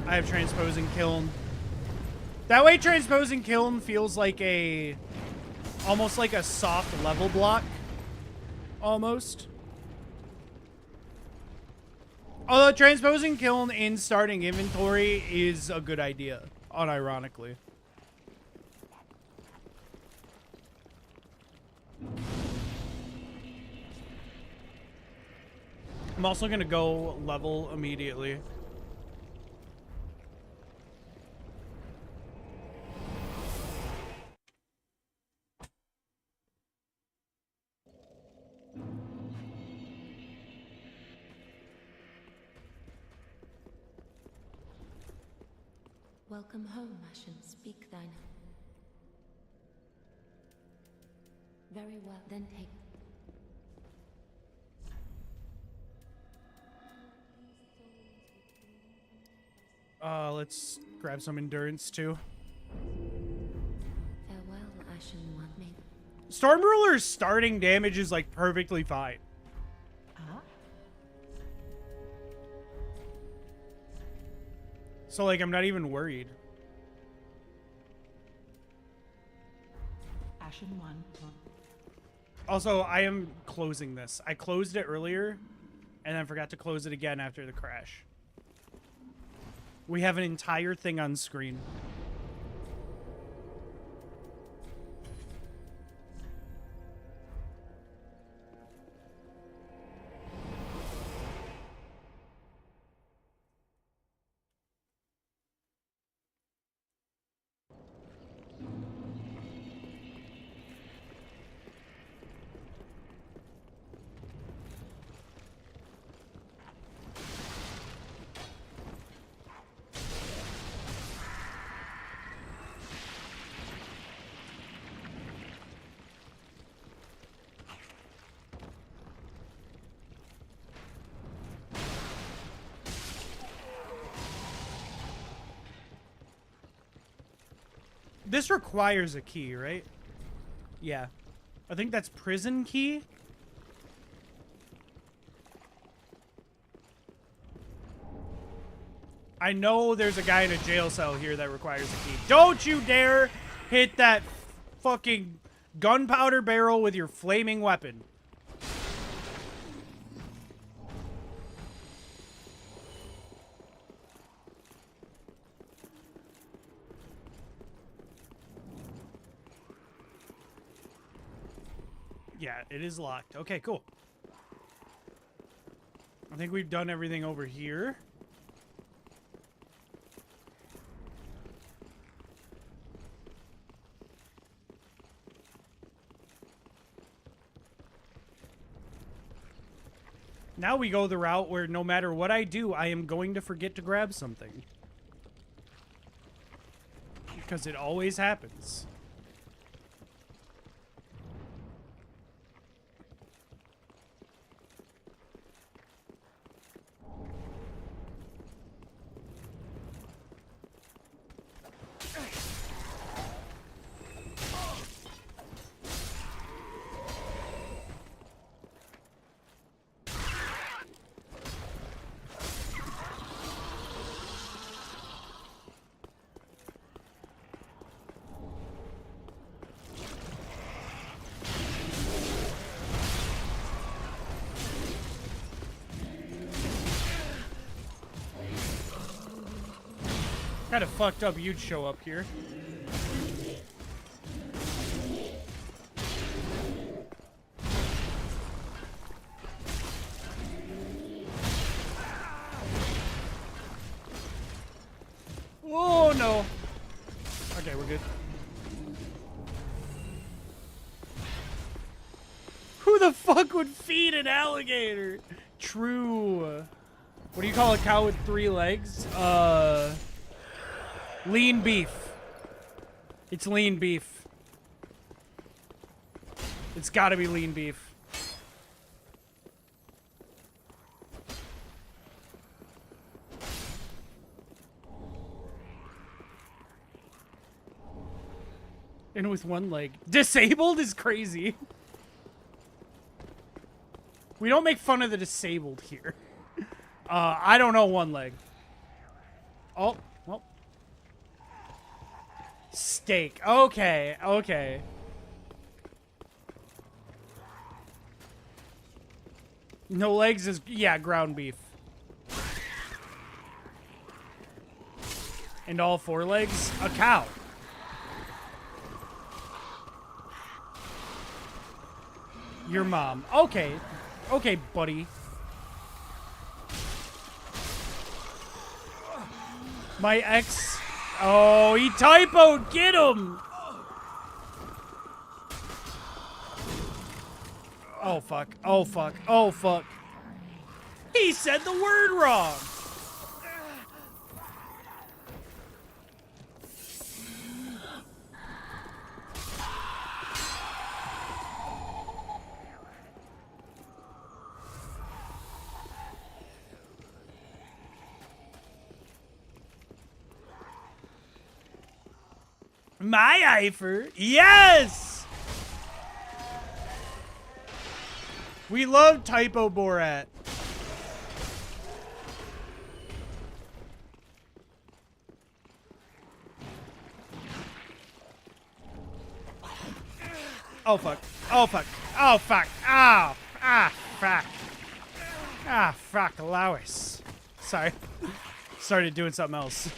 I have Transposing Kiln. That way Transposing Kiln feels like almost like a soft level block. Almost. Although Transposing Kiln in starting inventory is a good idea, unironically. I'm also gonna go level immediately.
Welcome home, Ashen. Speak thine. Very well, then take.
Let's grab some endurance too.
Farewell, Ashen One. May
Storm Ruler's starting damage is like perfectly fine. So like I'm not even worried.
Ashen One.
Also, I am closing this. I closed it earlier and then forgot to close it again after the crash. We have an entire thing on screen. This requires a key, right? Yeah. I think that's prison key. I know there's a guy in a jail cell here that requires a key. Don't you dare hit that fucking gunpowder barrel with your flaming weapon. Yeah, it is locked. Okay, cool. I think we've done everything over here. Now we go the route where no matter what I do, I am going to forget to grab something. Because it always happens. Kind of fucked up you'd show up here. Oh no. Okay, we're good. Who the fuck would feed an alligator? True. What do you call a cow with 3 legs? Lean beef. It's lean beef. It's gotta be lean beef. And with 1 leg. Disabled is crazy. We don't make fun of the disabled here. I don't know 1 leg. Oh, well. Steak. Okay, okay. No legs is, yeah, ground beef. And all 4 legs? A cow. Your mom. Okay. Okay, buddy. My ex. Oh, he typoed. Get him. Oh, fuck. Oh, fuck. Oh, fuck. He said the word wrong. My Eifer. Yes! We love Typo Borat. Oh, fuck. Oh, fuck. Oh, fuck. Oh, fuck. Fuck, Lois. Sorry. Started doing something else.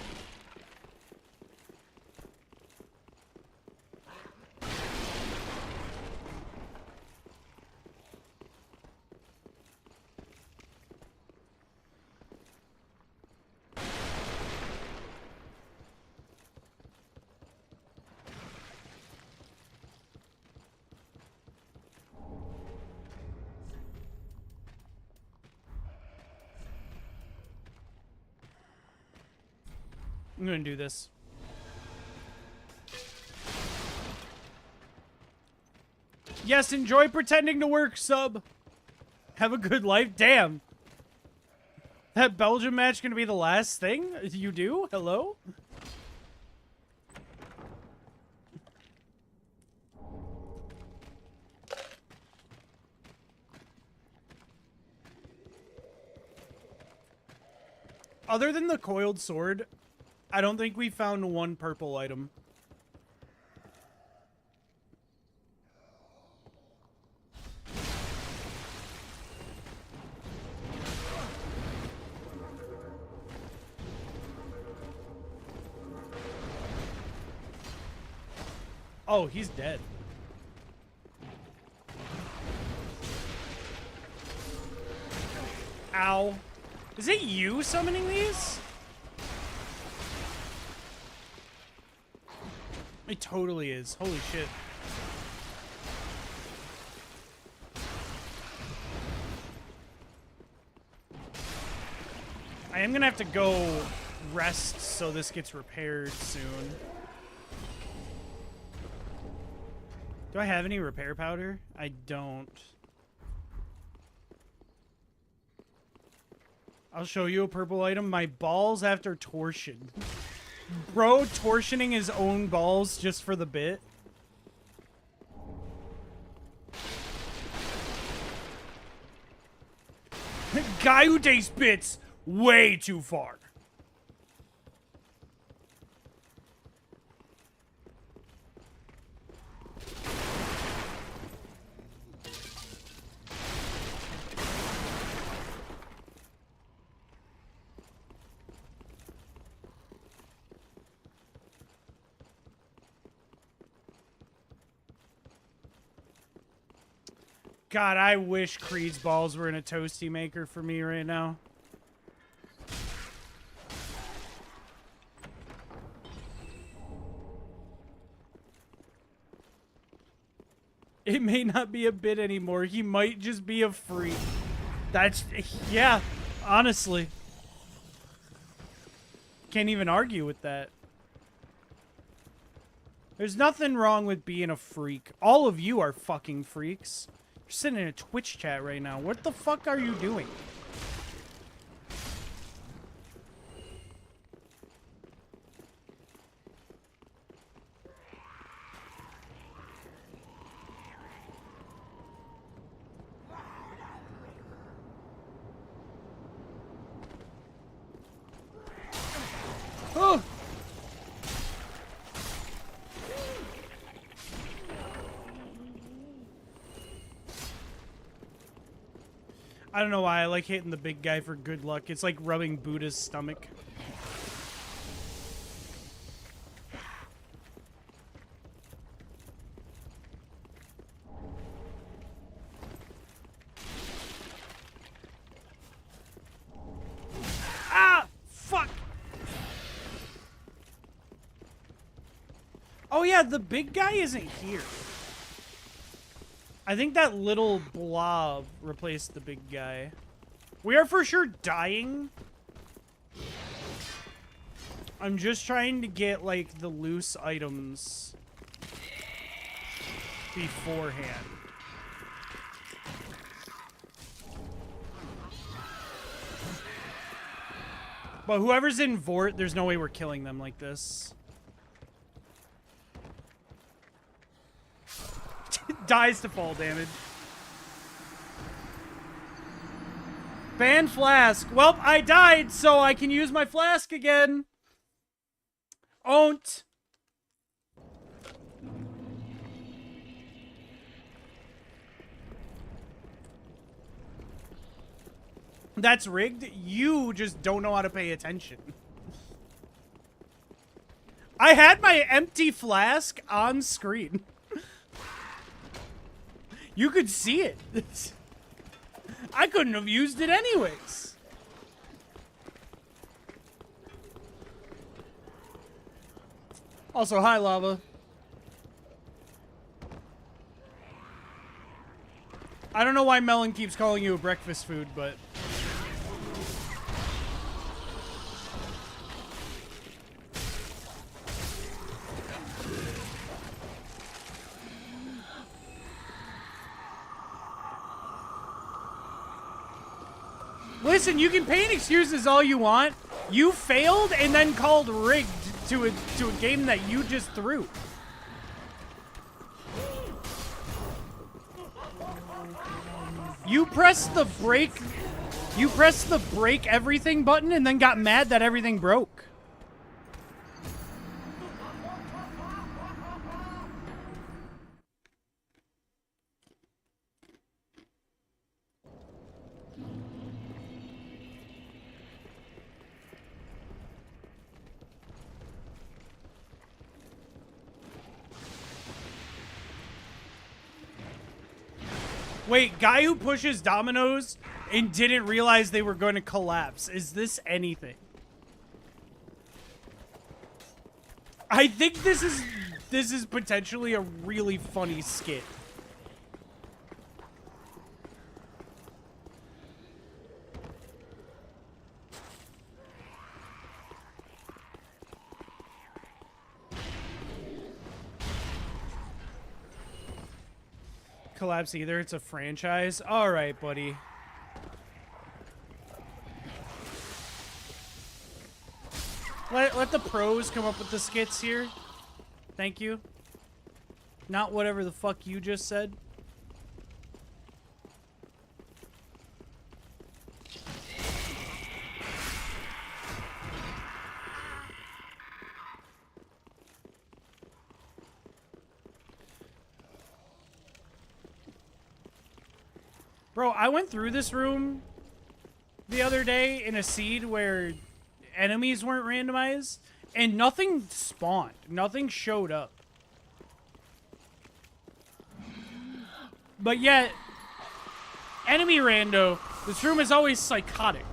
I'm gonna do this. Yes, enjoy pretending to work, sub. Have a good life. Damn. That Belgium match gonna be the last thing you do? Hello? Other than the coiled sword, I don't think we found 1 purple item. Oh, he's dead. Ow. Is it you summoning these? It totally is. Holy shit. I am gonna have to go rest so this gets repaired soon. Do I have any repair powder? I don't. I'll show you a purple item. My balls after torsion. Bro torsioning his own balls just for the bit. Guy who takes bits way too far. God, I wish Creed's balls were in a toasty maker for me right now. It may not be a bit anymore. He might just be a freak. That's, yeah, honestly. can't even argue with that. There's nothing wrong with being a freak. All of you are fucking freaks. You're sitting in a Twitch chat right now. What the fuck are you doing? Oh! I don't know why I like hitting the big guy for good luck. It's like rubbing Buddha's stomach. Ah! Fuck! Oh yeah, the big guy isn't here. I think that little blob replaced the big guy. We are for sure dying. I'm just trying to get, like, the loose items beforehand. But whoever's in Vort, there's no way we're killing them like this. Dies to fall damage. Ban flask. Well, I died, so I can use my flask again. Own't. That's rigged. You just don't know how to pay attention. I had my empty flask on screen. You could see it. I couldn't have used it anyways. Also, hi, Lava. I don't know why Melon keeps calling you a breakfast food, but... Listen, you can paint excuses all you want. You failed and then called rigged to a game that you just threw. You pressed the break everything button and then got mad that everything broke. Wait, guy who pushes dominoes and didn't realize they were going to collapse. Is this anything? I think this is potentially a really funny skit. Collapse either. It's a franchise. All right, buddy. Let the pros come up with the skits here. Thank you. Not whatever the fuck you just said. Bro, I went through this room the other day in a seed where enemies weren't randomized, and nothing spawned. Nothing showed up. But yet, enemy rando, this room is always psychotic.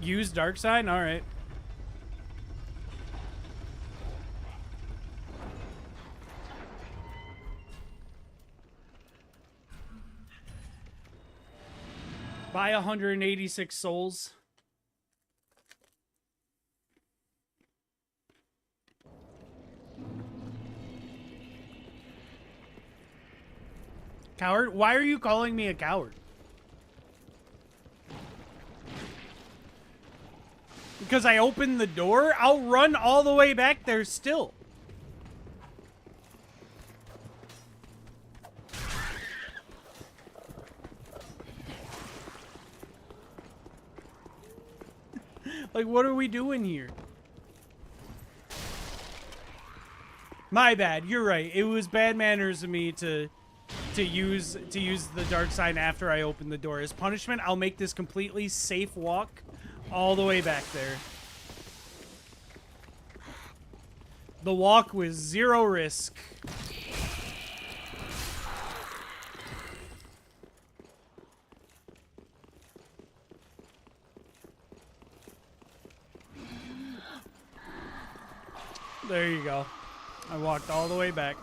Use dark side? Alright. Buy 186 souls. coward? Why are you calling me a coward? Because I opened the door? I'll run all the way back there still. Like, what are we doing here? My bad. You're right. It was bad manners of me to use the dark sign after I opened the door. As punishment, I'll make this completely safe walk all the way back there. The walk was 0 risk. There you go. I walked all the way back.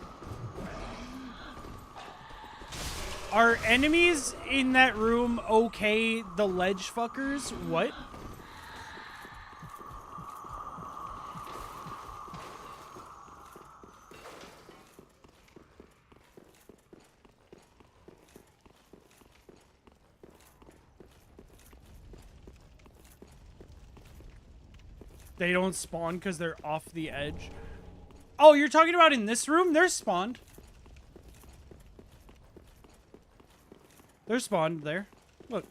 Are enemies in that room okay, the ledge fuckers? What? They don't spawn because they're off the edge. Oh, you're talking about in this room? They're spawned. They're spawned there. Look.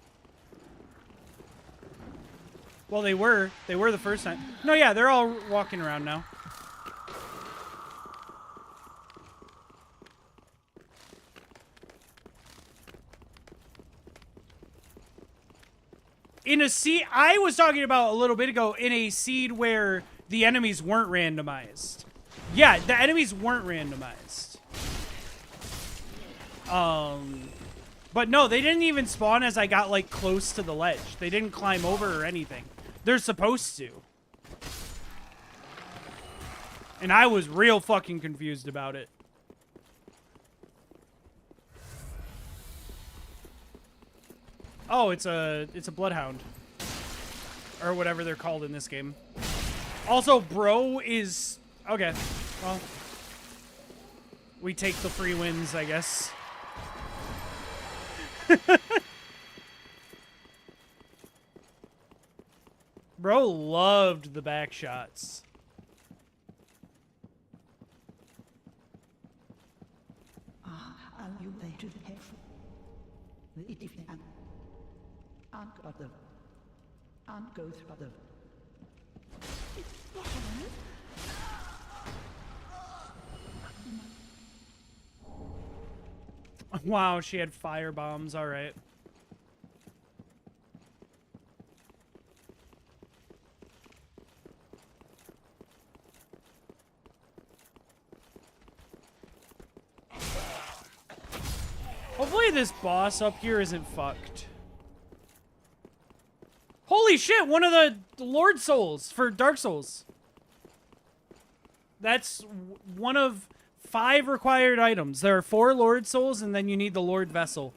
Well, they were. They were the first time. No, yeah, they're all walking around now. In a seed, I was talking about a little bit ago, in a seed where the enemies weren't randomized. Yeah, the enemies weren't randomized. But no, they didn't even spawn as I got, like, close to the ledge. They didn't climb over or anything. They're supposed to. And I was real fucking confused about it. Oh, it's a bloodhound. Or whatever they're called in this game. Also, bro is... Okay, well... We take the free wins, I guess. Bro loved the back shots. Wow, she had fire bombs. All right. Hopefully this boss up here isn't fucked. Holy shit, one of the Lord Souls for Dark Souls. That's one of 5 required items. There are 4 Lord Souls, and then you need the Lord Vessel.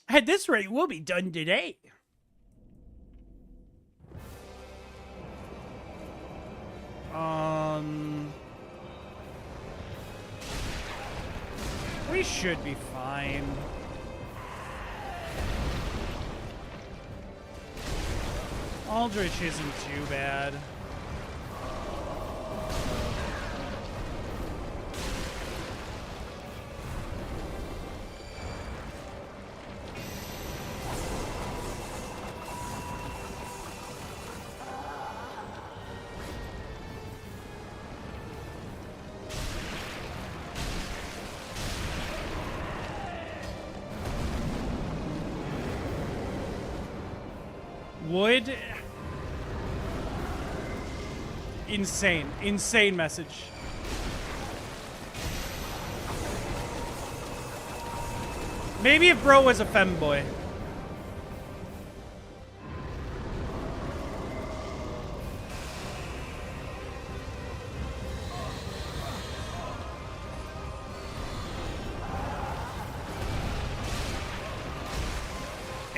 At this rate, we'll be done today. We should be fine. Aldrich isn't too bad. Would... Insane. Insane message. Maybe if bro was a femboy.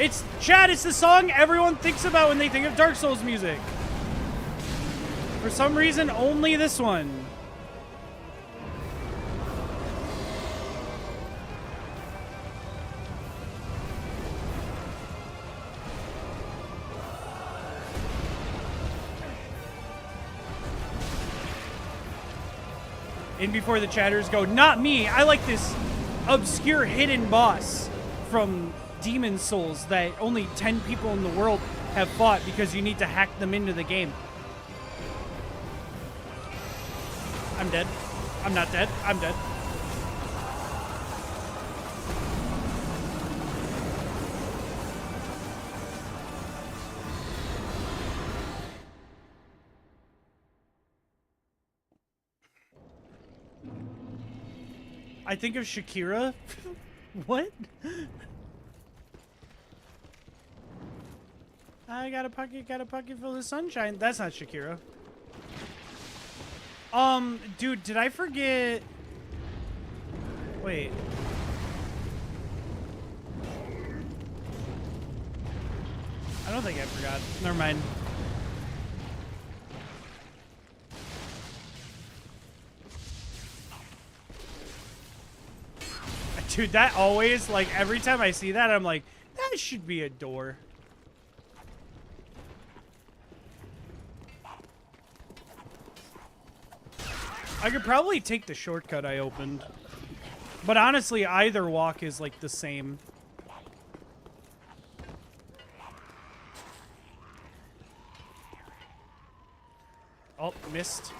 It's, Chad, it's the song everyone thinks about when they think of Dark Souls music. For some reason, only this one. And before the chatters go, not me, I like this obscure hidden boss from Demon Souls that only 10 people in the world have fought because you need to hack them into the game. I'm dead. I'm not dead. I'm dead. I think of Shakira. What? I got a pocket full of sunshine. That's not Shakira. Dude, did I forget? Wait. I don't think I forgot. Never mind. Dude, that always, like, every time I see that, I'm like, that should be a door. I could probably take the shortcut I opened. But honestly, either walk is, like, the same. Oh, missed.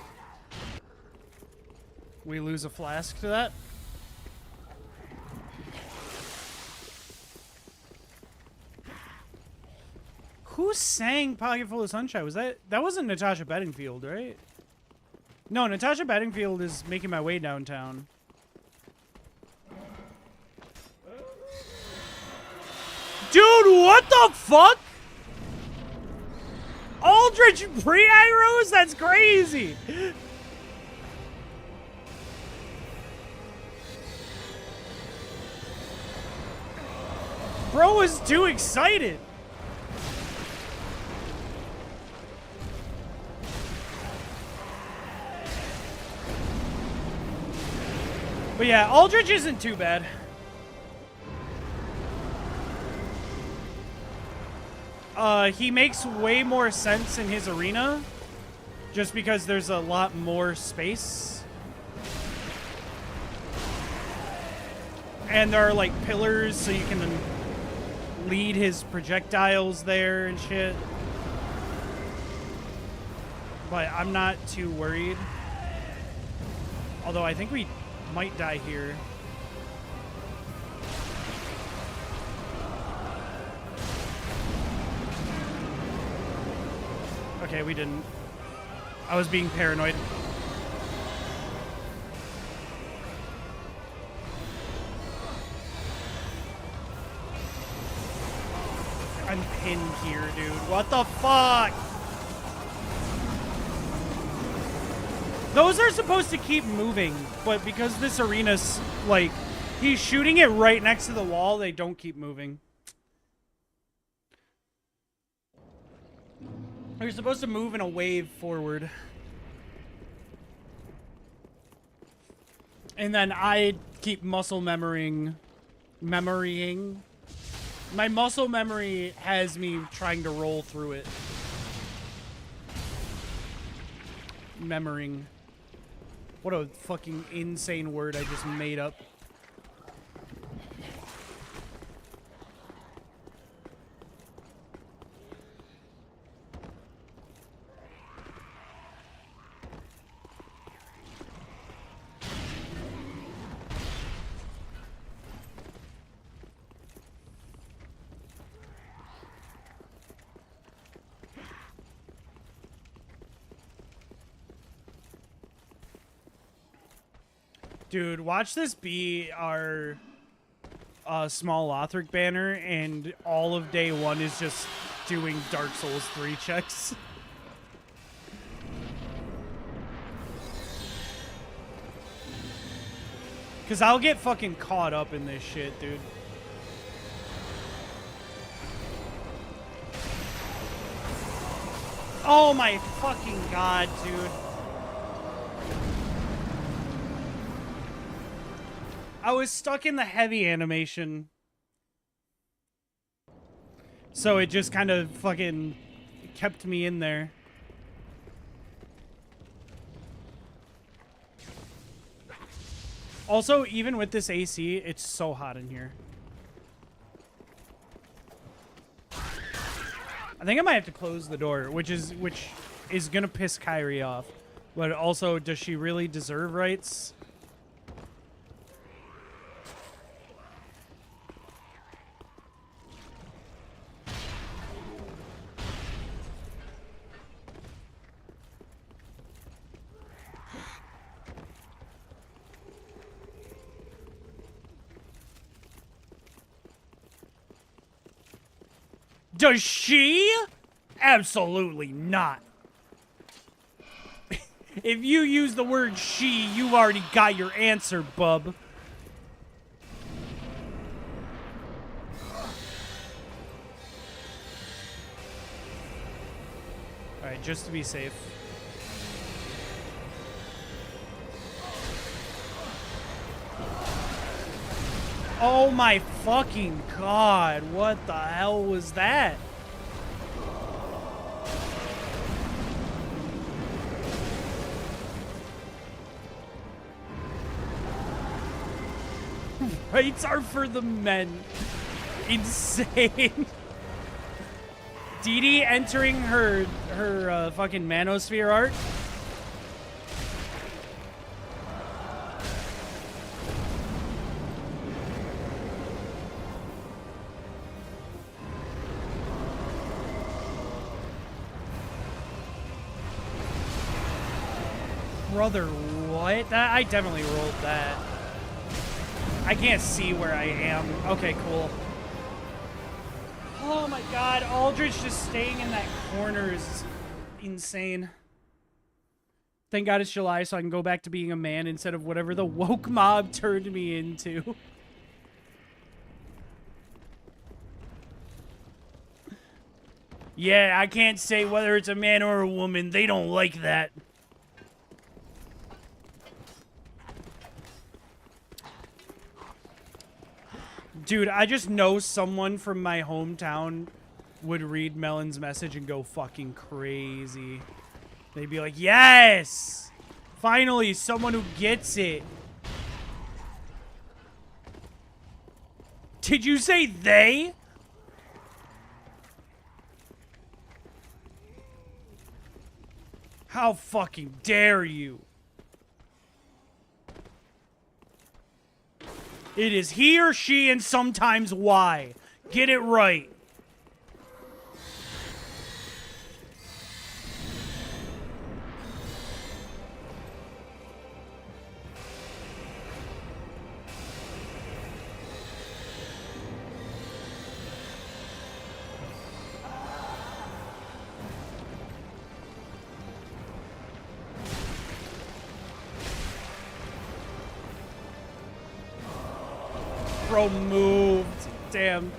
We lose a flask to that. Who sang Pocket Full of Sunshine? Was that wasn't Natasha Bedingfield, right? No, Natasha Bedingfield is Making My Way Downtown. Dude, what the fuck? Aldrich pre-aggroes? That's crazy. Bro was too excited. But yeah, Aldrich isn't too bad. He makes way more sense in his arena, just because there's a lot more space. And there are like pillars, so you can lead his projectiles there and shit. But I'm not too worried. Although I think we might die here. Okay, we didn't. I was being paranoid. I'm pinned here, dude. What the fuck? Those are supposed to keep moving, but because this arena's, like, he's shooting it right next to the wall, they don't keep moving. You're supposed to move in a wave forward. And then I keep muscle memorying. My muscle memory has me trying to roll through it. Memorying. What a fucking insane word I just made up. Dude, watch this be our small Lothric banner, and all of day one is just doing Dark Souls 3 checks. Because I'll get fucking caught up in this shit, dude. Oh my fucking god, dude. I was stuck in the heavy animation. So it just kind of fucking kept me in there. Also, even with this AC, it's so hot in here. I think I might have to close the door, which is gonna piss Kyrie off. But also, does she really deserve rights? Does she? Absolutely not. If you use the word she, you've already got your answer, bub. Alright, just to be safe. Oh my fucking god, what the hell was that? Rights are for the men. Insane. Dee Dee entering her fucking manosphere art. Brother, what? I definitely rolled that. I can't see where I am. Okay, cool. Oh my god, Aldrich just staying in that corner is insane. Thank God it's July so I can go back to being a man instead of whatever the woke mob turned me into. Yeah, I can't say whether it's a man or a woman. They don't like that. Dude, I just know someone from my hometown would read Melon's message and go fucking crazy. They'd be like, yes! Finally, someone who gets it. Did you say they? How fucking dare you? It is he or she and sometimes why. Get it right. Bro moved. Damn.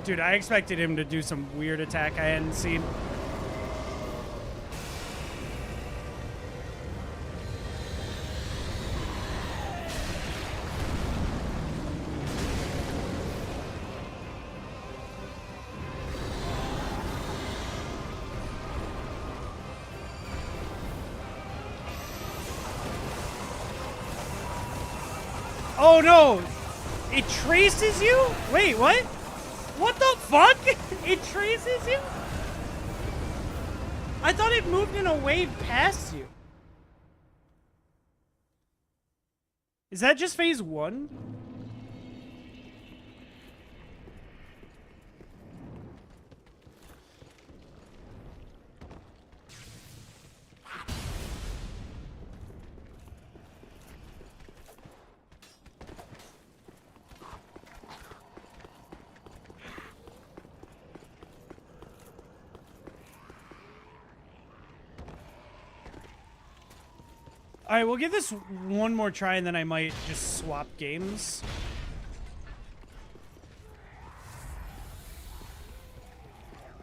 Dude, I expected him to do some weird attack I hadn't seen. Oh no! It traces you? Wait, what? What the fuck? It traces you? I thought it moved in a wave past you. Is that just phase 1? All right, we'll give this one more try, and then I might just swap games.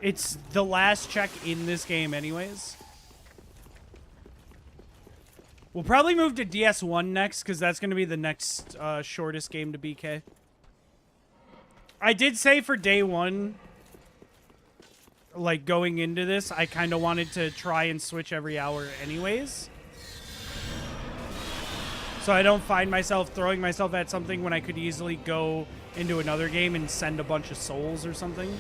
It's the last check in this game anyways. We'll probably move to DS1 next, because that's going to be the next shortest game to BK. I did say for day one, like going into this, I kind of wanted to try and switch every hour anyways. So I don't find myself throwing myself at something when I could easily go into another game and send a bunch of souls or something.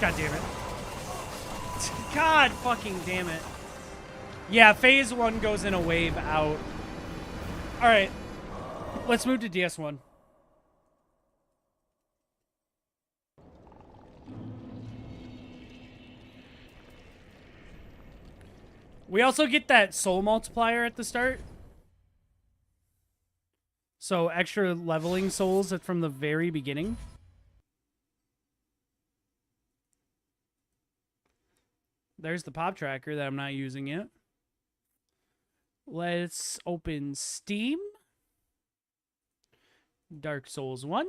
God damn it. God fucking damn it. Yeah, phase 1 goes in a wave out. Alright. Let's move to DS1. We also get that soul multiplier at the start. So extra leveling souls from the very beginning. There's the pop tracker that I'm not using yet. Let's open Steam. Dark Souls 1.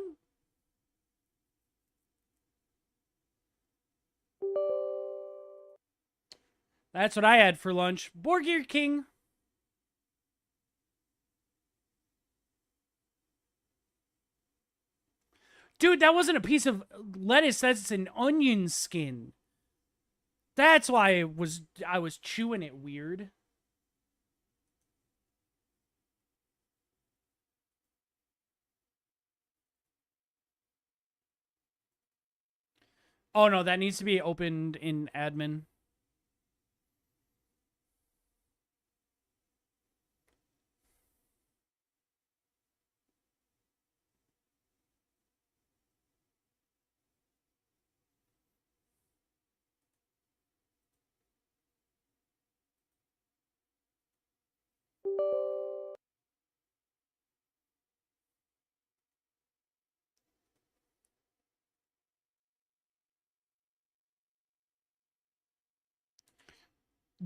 That's what I had for lunch. Borgir King. Dude, that wasn't a piece of lettuce. That's an onion skin. That's why I was chewing it weird. Oh no, that needs to be opened in admin.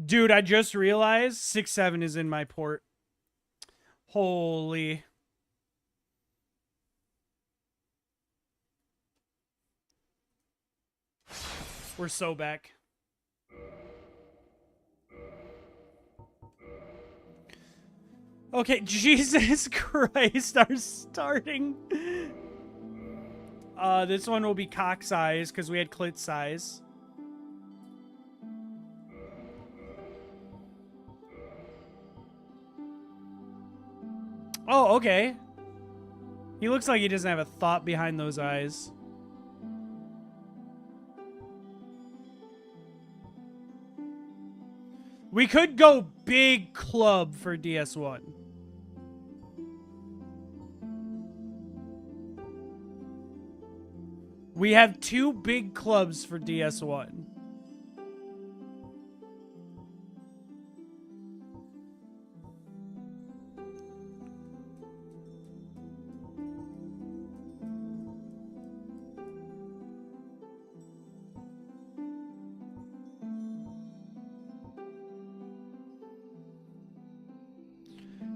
Dude, I just realized 6-7 is in my port. Holy. We're so back. Okay, Jesus Christ, our starting. This one will be cock size because we had clit size. Oh, okay. He looks like he doesn't have a thought behind those eyes. We could go big club for DS1. We have 2 big clubs for DS1.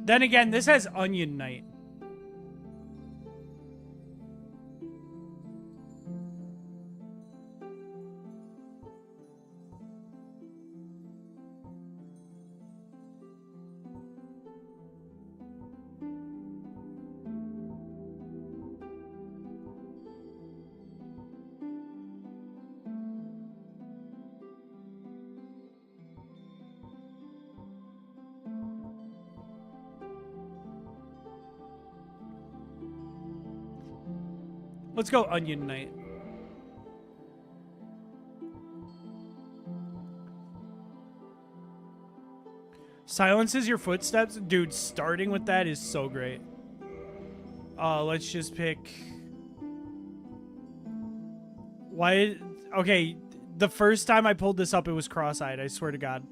Then again, this has Onion Knight. Let's go Onion Knight. Silences your footsteps? Dude, starting with that is so great. Let's just pick... Why? Okay, the first time I pulled this up, it was cross-eyed, I swear to God.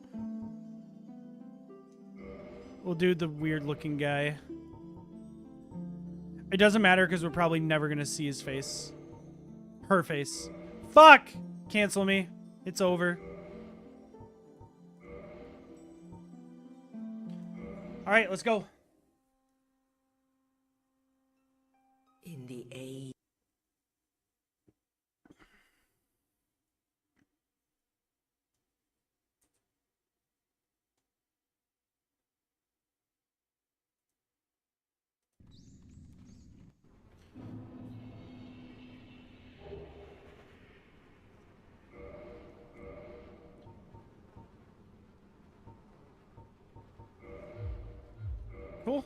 We'll do the weird looking guy. It doesn't matter because we're probably never going to see his face. Her face. Fuck! Cancel me. It's over. Alright, let's go.
In the age.
Cool.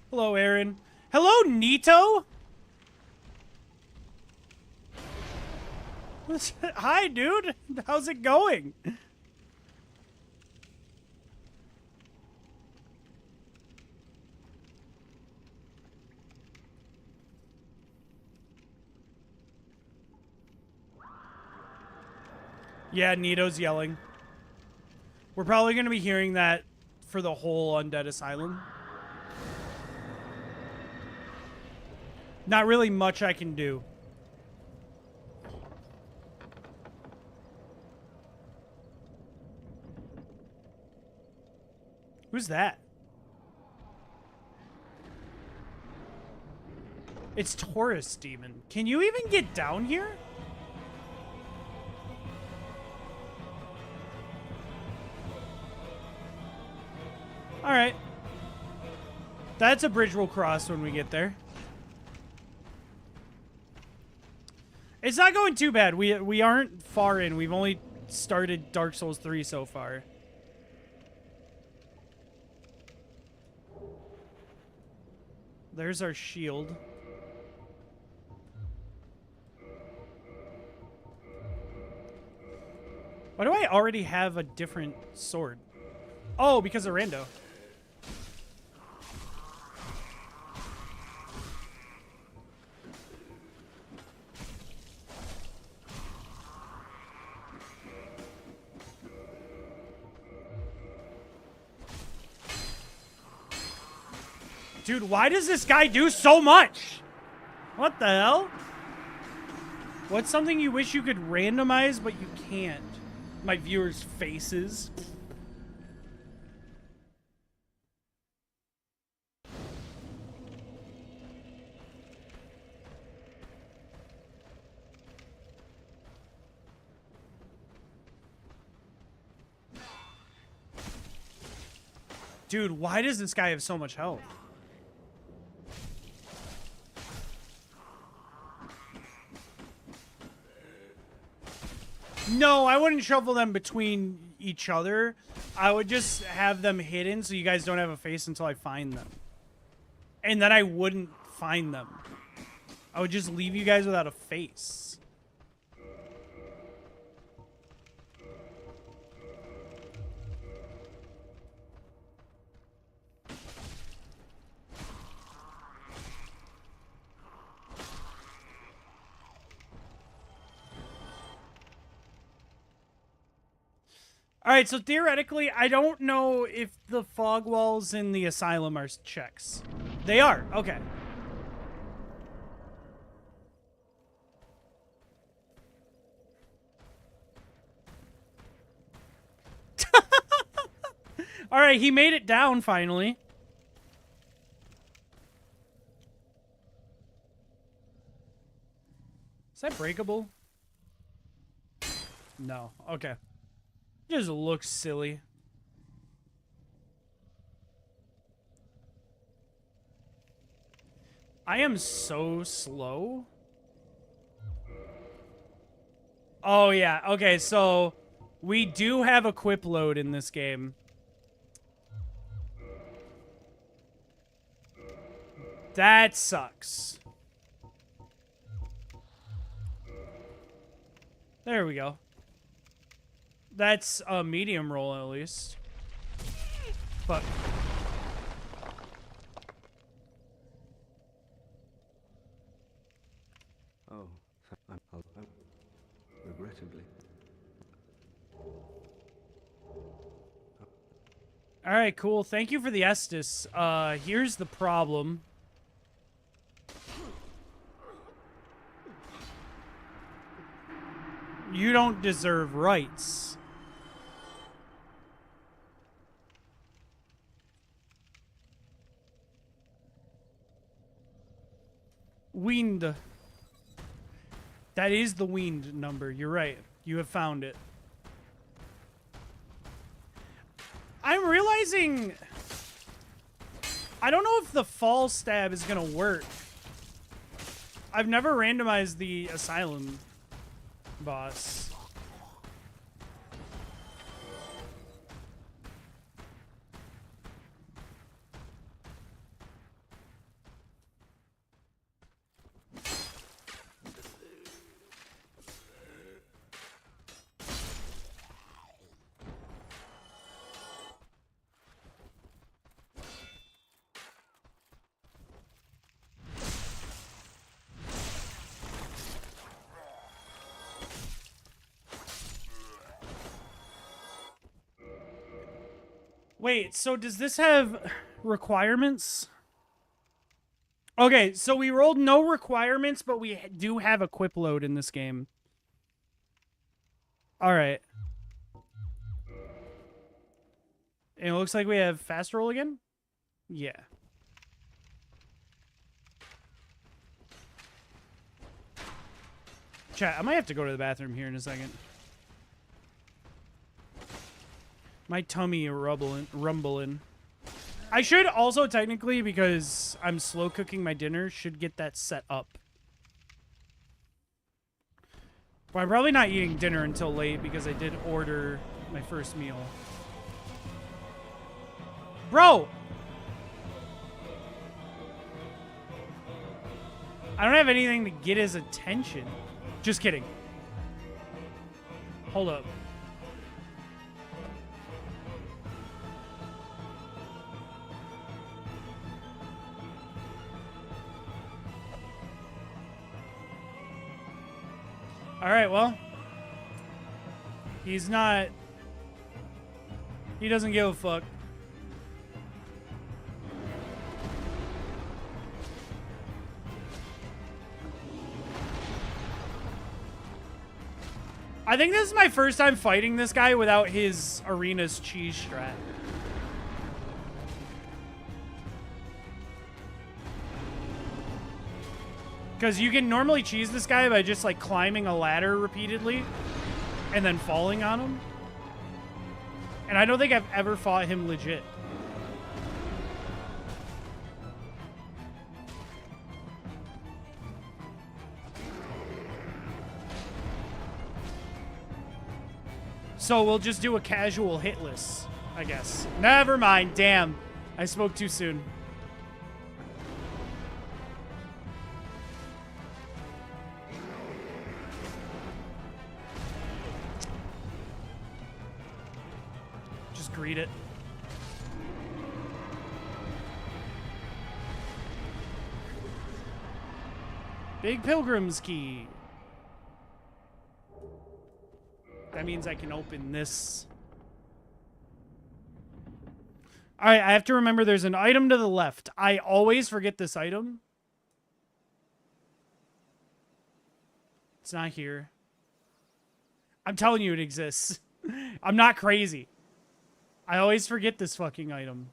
Hello, Aaron. Hello, Nito. Hi, dude. How's it going? Yeah, Nito's yelling. We're probably going to be hearing that for the whole Undead Asylum. Not really much I can do. Who's that? It's Taurus Demon. Can you even get down here? Alright. That's a bridge we'll cross when we get there. It's not going too bad. We aren't far in. We've only started Dark Souls 3 so far. There's our shield. Why do I already have a different sword? Oh, because of Rando. Dude, why does this guy do so much? What the hell? What's something you wish you could randomize, but you can't? My viewers' faces. Dude, why does this guy have so much health? No, I wouldn't shuffle them between each other. I would just have them hidden so you guys don't have a face until I find them. And then I wouldn't find them. I would just leave you guys without a face. All right, so theoretically, I don't know if the fog walls in the asylum are checks. They are. Okay. All right, he made it down finally. Is that breakable? No. Okay. Just looks silly. I am so slow. Oh, yeah. Okay, so we do have equip load in this game. That sucks. There we go. That's a medium roll, at least. But...
Oh,
All right, cool. Thank you for the Estus. Here's the problem. You don't deserve rights. Wind. That is the wind number. You're right. You have found it. I'm realizing... I don't know if the fall stab is going to work. I've never randomized the asylum boss. Wait, so does this have requirements? Okay, so we rolled no requirements, but we do have equip load in this game. All right. And it looks like we have fast roll again? Yeah. Chat, I might have to go to the bathroom here in a second. My tummy rumbling. I should also technically, because I'm slow cooking my dinner, should get that set up. But I'm probably not eating dinner until late because I did order my first meal. Bro! I don't have anything to get his attention. Just kidding. Hold up. Alright, well. He's not... He doesn't give a fuck. I think this is my first time fighting this guy without his arena's cheese strat. Because you can normally cheese this guy by just, like, climbing a ladder repeatedly and then falling on him. And I don't think I've ever fought him legit. So we'll just do a casual hitless, I guess. Never mind. Damn. I spoke too soon. Just greet it. Big Pilgrim's Key. That means I can open this. Alright, I have to remember there's an item to the left. I always forget this item. It's not here. I'm telling you it exists. I'm not crazy. I always forget this fucking item.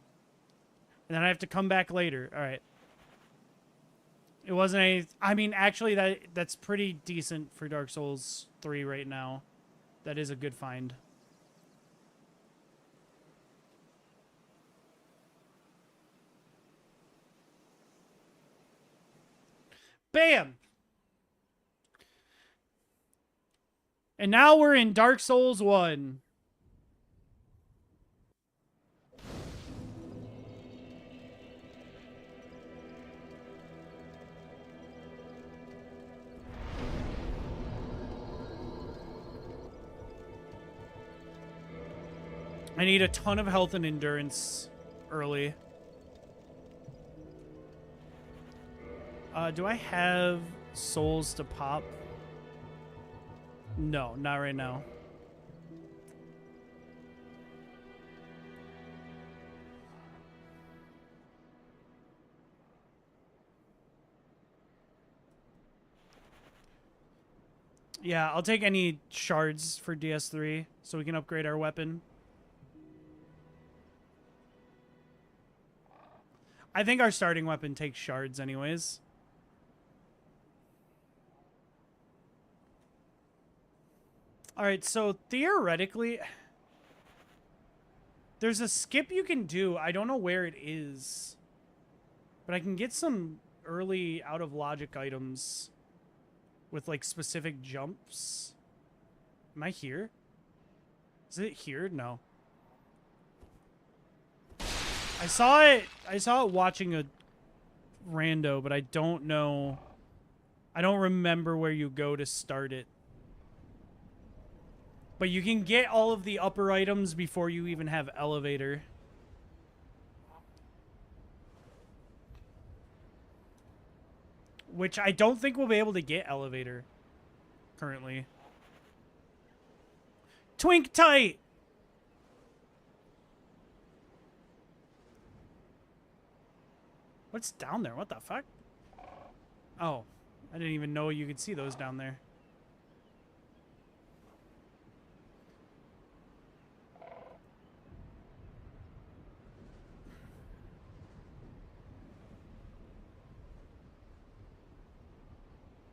And then I have to come back later. Alright. It wasn't any... I mean, actually, that's pretty decent for Dark Souls 3 right now. That is a good find. Bam! And now we're in Dark Souls 1. I need a ton of health and endurance early. Do I have souls to pop? No, not right now. Yeah, I'll take any shards for DS3 so we can upgrade our weapon. I think our starting weapon takes shards anyways. Alright, so theoretically, there's a skip you can do. I don't know where it is. But I can get some early out of logic items with like specific jumps. Am I here? Is it here? No. I saw it watching a rando, but I don't know. I don't remember where you go to start it. But you can get all of the upper items before you even have elevator. Which I don't think we'll be able to get elevator currently. Twink tight! What's down there? What the fuck? Oh, I didn't even know you could see those down there.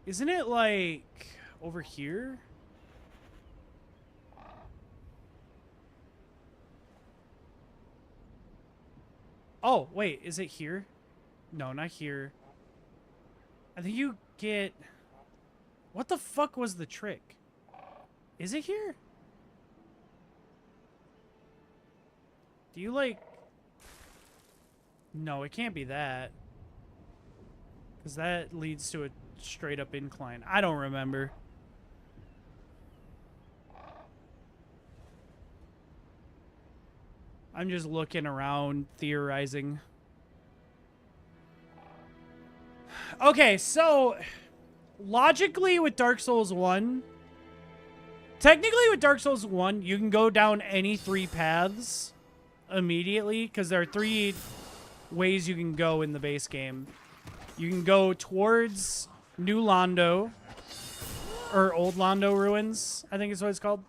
Isn't it like over here? Oh, wait, is it here? No, not here. I think you get... What the fuck was the trick? Is it here? Do you like... No, it can't be that. Because that leads to a straight up incline. I don't remember. I'm just looking around, theorizing. Okay, so logically with Dark Souls 1, technically with Dark Souls 1, you can go down any 3 paths immediately because there are 3 ways you can go in the base game. You can go towards New Londo, or Old Londo Ruins, I think is what it's called.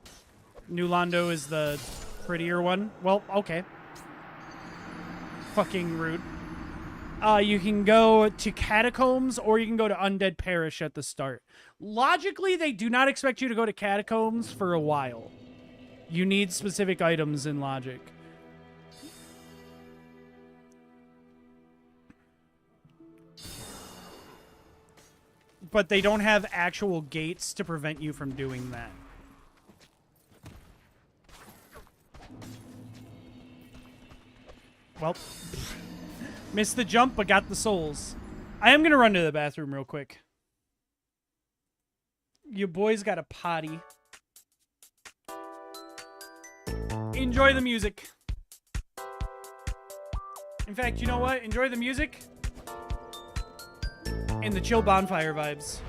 New Londo is the prettier one. Well, okay. Fucking rude. You can go to Catacombs, or you can go to Undead Parish at the start. Logically, they do not expect you to go to Catacombs for a while. You need specific items in logic. But they don't have actual gates to prevent you from doing that. Well, missed the jump, but got the souls. I am going to run to the bathroom real quick. You boys got a potty. Enjoy the music. In fact, you know what? Enjoy the music. And the chill bonfire vibes.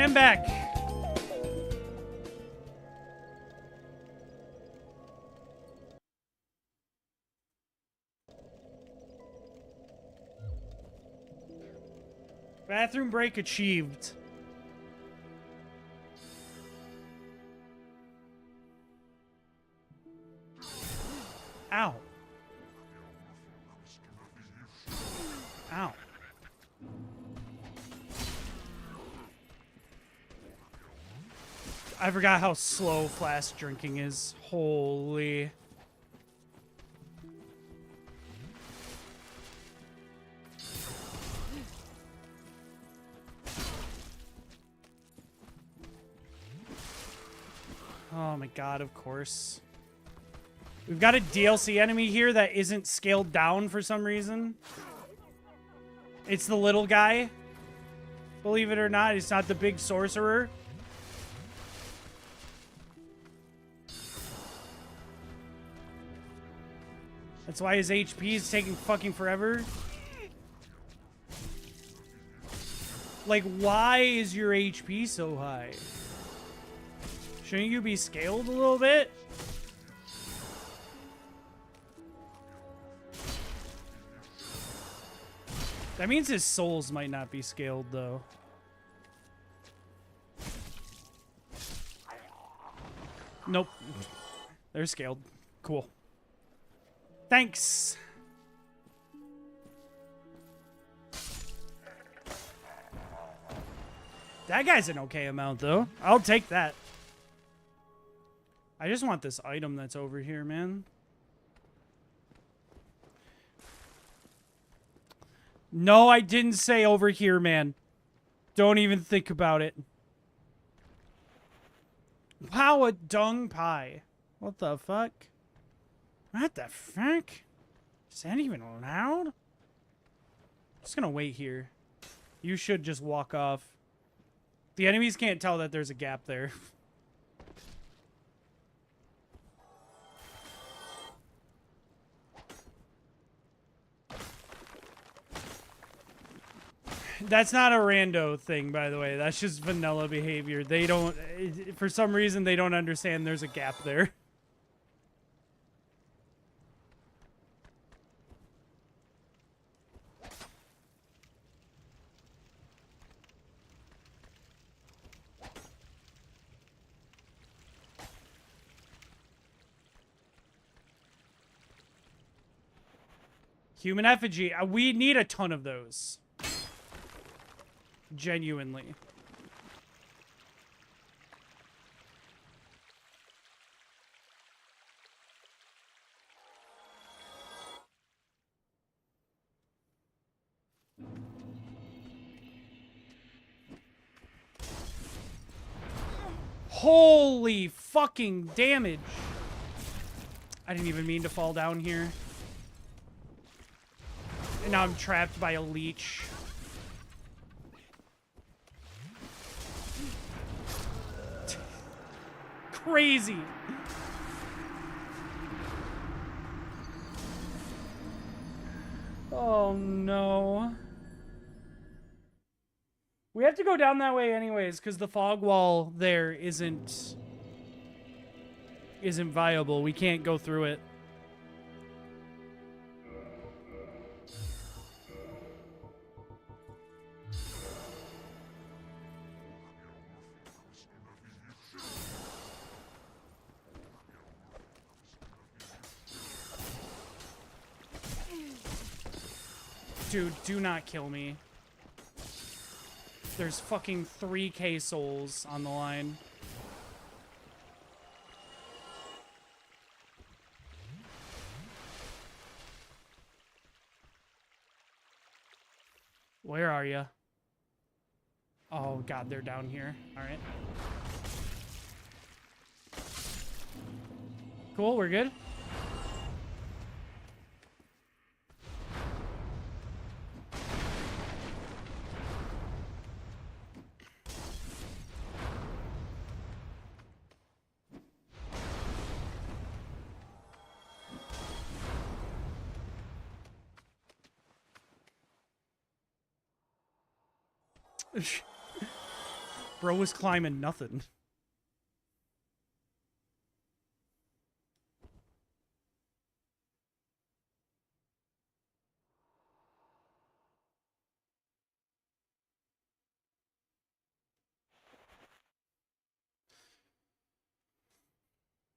am back. Bathroom break achieved. Ow. Ow. I forgot how slow flask drinking is. Holy. Oh my god, of course. We've got a DLC enemy here that isn't scaled down for some reason. It's the little guy. Believe it or not, it's not the big sorcerer. That's why his HP is taking fucking forever. Like, why is your HP so high? Shouldn't you be scaled a little bit? That means his souls might not be scaled, though. Nope. They're scaled. Cool. Thanks. That guy's an okay amount, though. I'll take that. I just want this item that's over here, man. No, I didn't say over here, man. Don't even think about it. Wow, a dung pie. What the fuck? What the fuck? Is that even allowed? I'm just gonna wait here. You should just walk off. The enemies can't tell that there's a gap there. That's not a rando thing, by the way. That's just vanilla behavior. They don't... For some reason, they don't understand there's a gap there. Human effigy. We need a ton of those. Genuinely. Holy fucking damage. I didn't even mean to fall down here. And now I'm trapped by a leech. Crazy. Oh no. We have to go down that way anyways, because the fog wall there isn't viable. We can't go through it. Dude, do not kill me. There's fucking 3k souls on the line. Where are you? Oh god, they're down here. Alright. Cool, we're good. Bro was climbing nothing.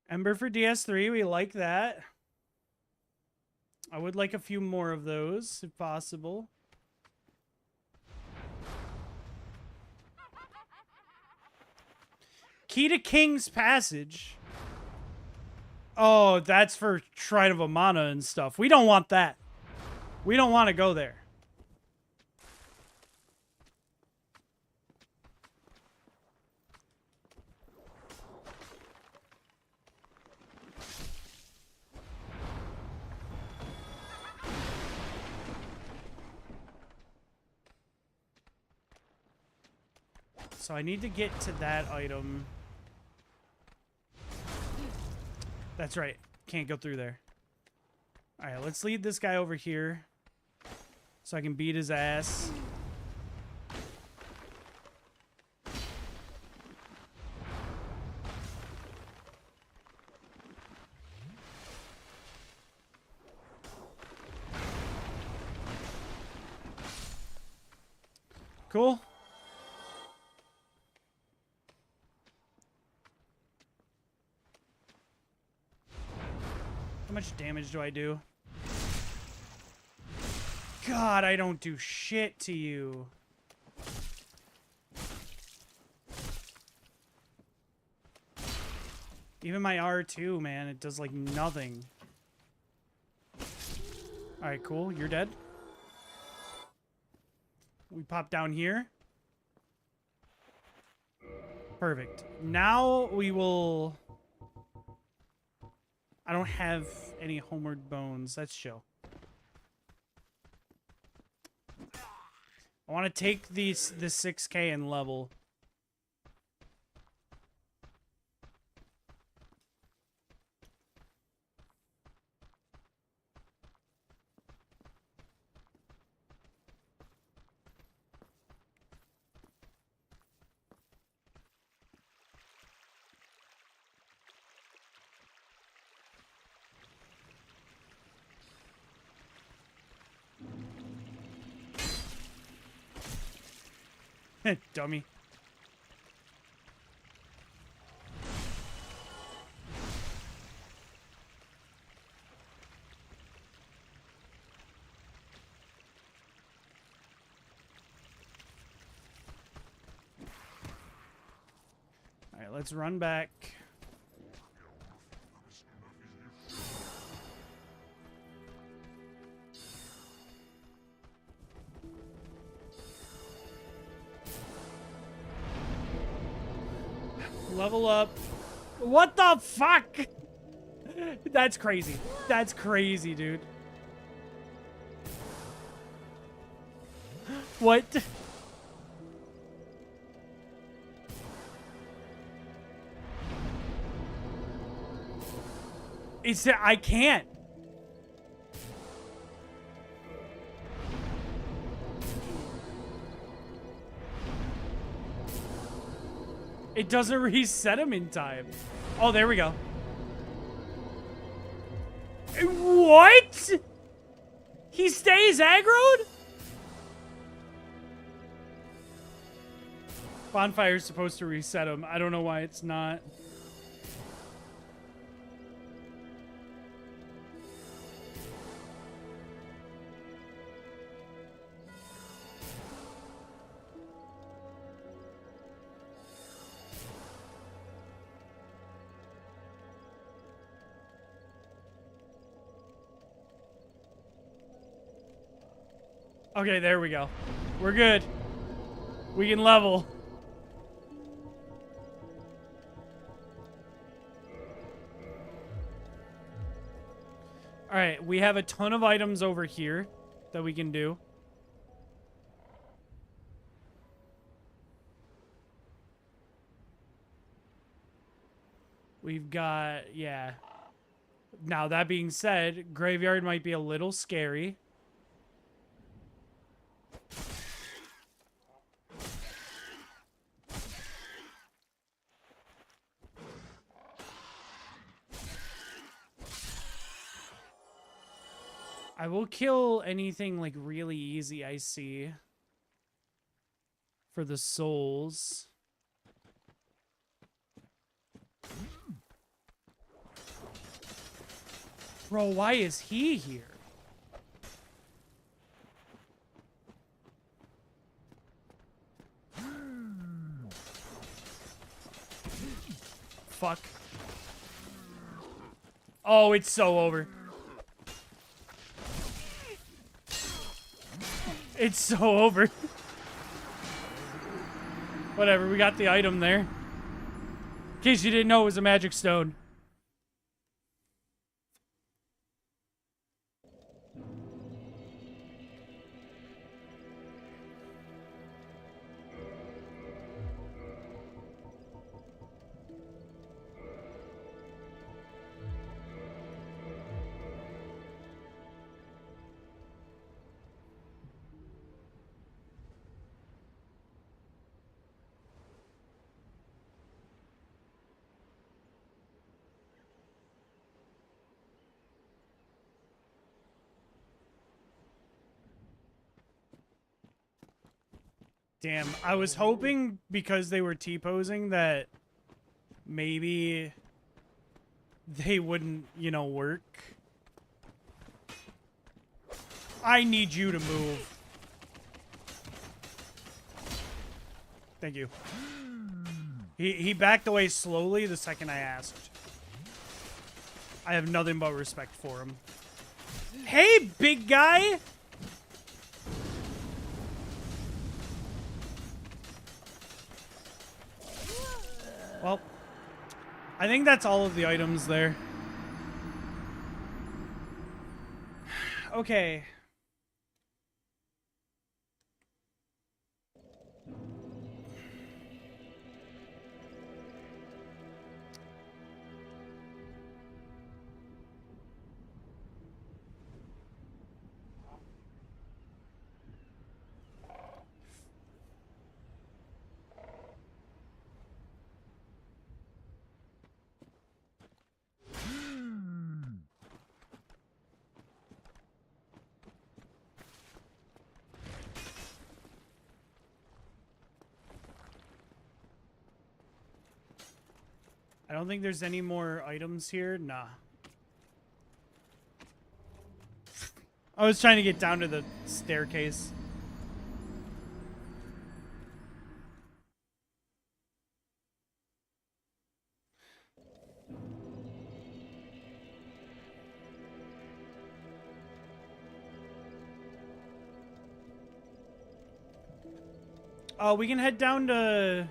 Ember for DS3, we like that. I would like a few more of those, if possible. Key to King's Passage. Oh, that's for Shrine of Amana and stuff. We don't want that. We don't want to go there. So I need to get to that item. That's right. Can't go through there. Alright, let's lead this guy over here. So I can beat his ass. Cool. How much damage do I do? God, I don't do shit to you. Even my R2, man, it does like nothing. Alright, cool. You're dead. We pop down here. Perfect. Now we will... I don't have any homeward bones. That's chill. I want to take the 6K and level. Dummy. All right, let's run back. Level up. What the fuck? That's crazy. That's crazy, dude. What? It's I can't. It doesn't reset him in time. Oh, there we go. What? He stays aggroed? Bonfire's supposed to reset him. I don't know why it's not. Okay, there we go. We're good. We can level. Alright, we have a ton of items over here that we can do. We've got, yeah. Now, that being said, Graveyard might be a little scary. I will kill anything like really easy I see for the souls. Bro, why is he here? Fuck. Oh, it's so over. It's so over. Whatever, we got the item there. In case you didn't know, it was a magic stone. Damn, I was hoping because they were T-posing that maybe they wouldn't, you know, work. I need you to move. Thank you. He backed away slowly the second I asked. I have nothing but respect for him. Hey, big guy! Well, I think that's all of the items there. Okay. I don't think there's any more items here. Nah. I was trying to get down to the staircase. We can head down to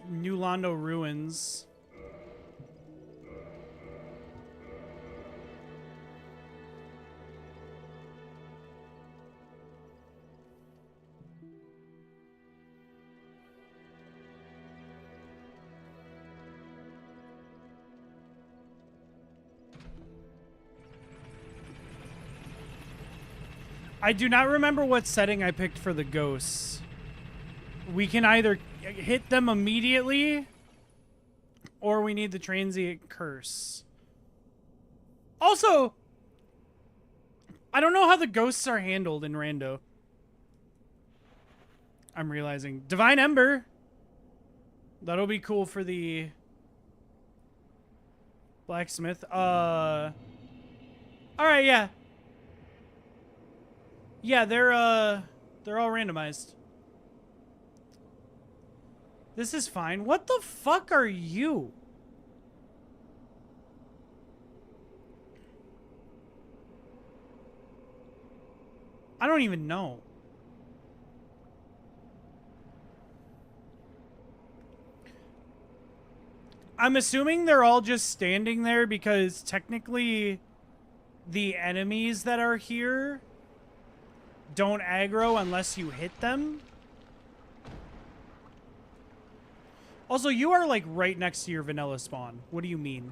New Londo Ruins. I do not remember what setting I picked for the ghosts. We can either hit them immediately, or we need the transient curse. Also, I don't know how the ghosts are handled in Rando. I'm realizing. Divine Ember. That'll be cool for the blacksmith. Alright, yeah. Yeah, they're all randomized. This is fine. What the fuck are you? I don't even know. I'm assuming they're all just standing there because technically the enemies that are here don't aggro unless you hit them. Also, you are like right next to your vanilla spawn. What do you mean?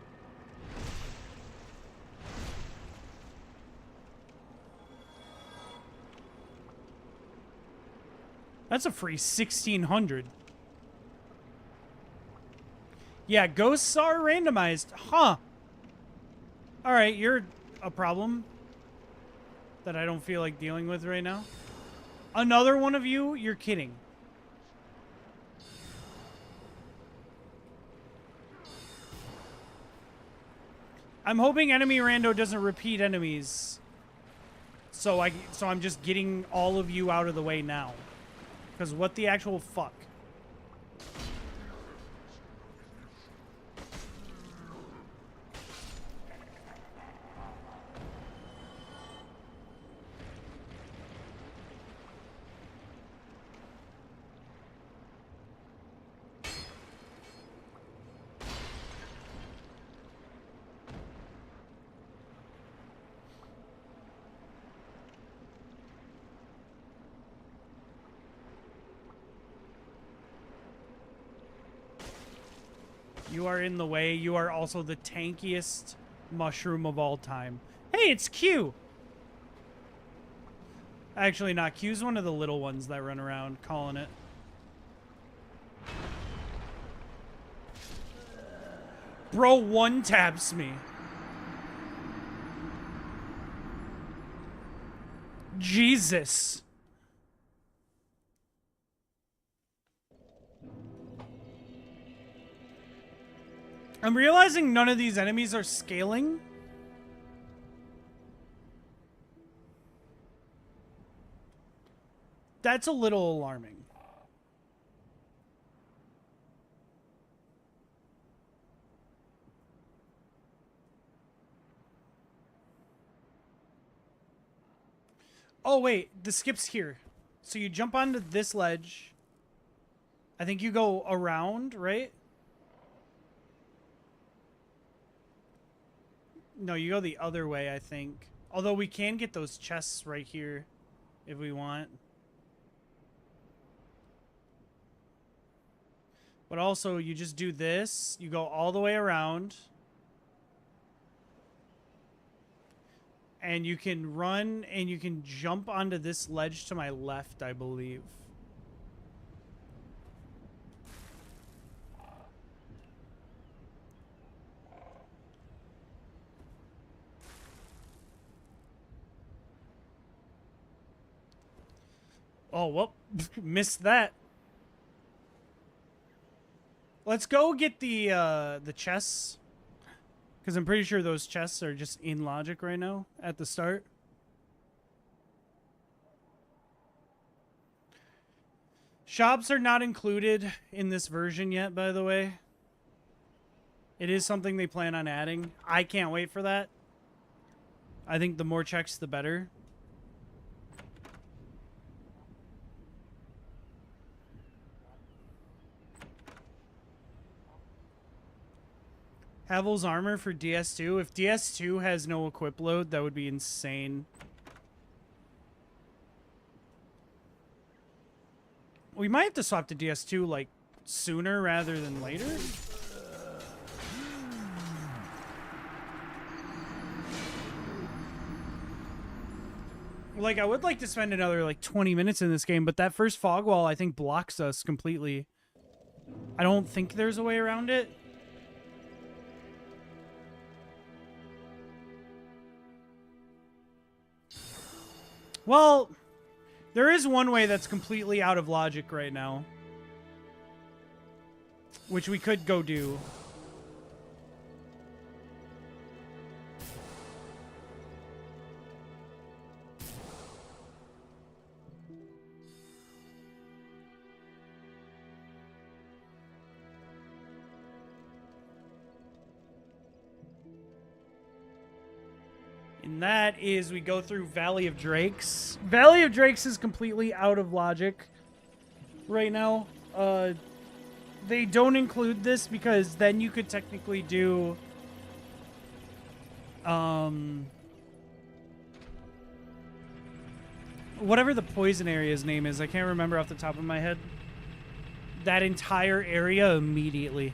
That's a free 1600. Yeah, ghosts are randomized. Huh. All right, you're a problem that I don't feel like dealing with right now. Another one of you? You're kidding. I'm hoping enemy rando doesn't repeat enemies. So I'm just getting all of you out of the way now. Because what the actual fuck? You are in the way. You are also the tankiest mushroom of all time. Hey, it's Q! Actually, not. Q's one of the little ones that run around, calling it. Bro one-taps me. Jesus. I'm realizing none of these enemies are scaling. That's a little alarming. Oh, wait. The skip's here. So you jump onto this ledge. I think you go around, right? No, you go the other way, I think. Although we can get those chests right here if we want. But also, you just do this. You go all the way around. And you can run and you can jump onto this ledge to my left, I believe. Oh, well, missed that. Let's go get the chests. Because I'm pretty sure those chests are just in logic right now at the start. Shops are not included in this version yet, by the way. It is something they plan on adding. I can't wait for that. I think the more checks, the better. Havel's armor for DS2. If DS2 has no equip load, that would be insane. We might have to swap to DS2, like, sooner rather than later. Like, I would like to spend another, like, 20 minutes in this game, but that first fog wall, I think, blocks us completely. I don't think there's a way around it. Well, there is one way that's completely out of logic right now. Which we could go do. And that is we go through Valley of Drakes. Valley of Drakes is completely out of logic right now. They don't include this because then you could technically do whatever the poison area's name is. I can't remember off the top of my head. That entire area immediately.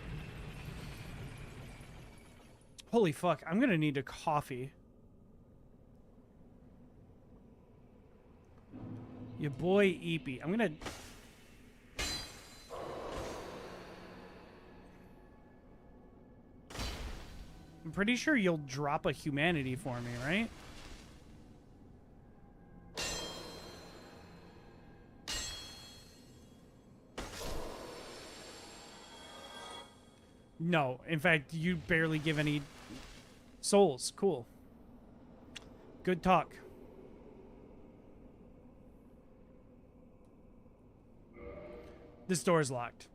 Holy fuck, I'm gonna need a coffee. Your boy Eepy. I'm gonna... I'm pretty sure you'll drop a humanity for me, right? No, in fact, you barely give any souls. Cool. Good talk. This door is locked.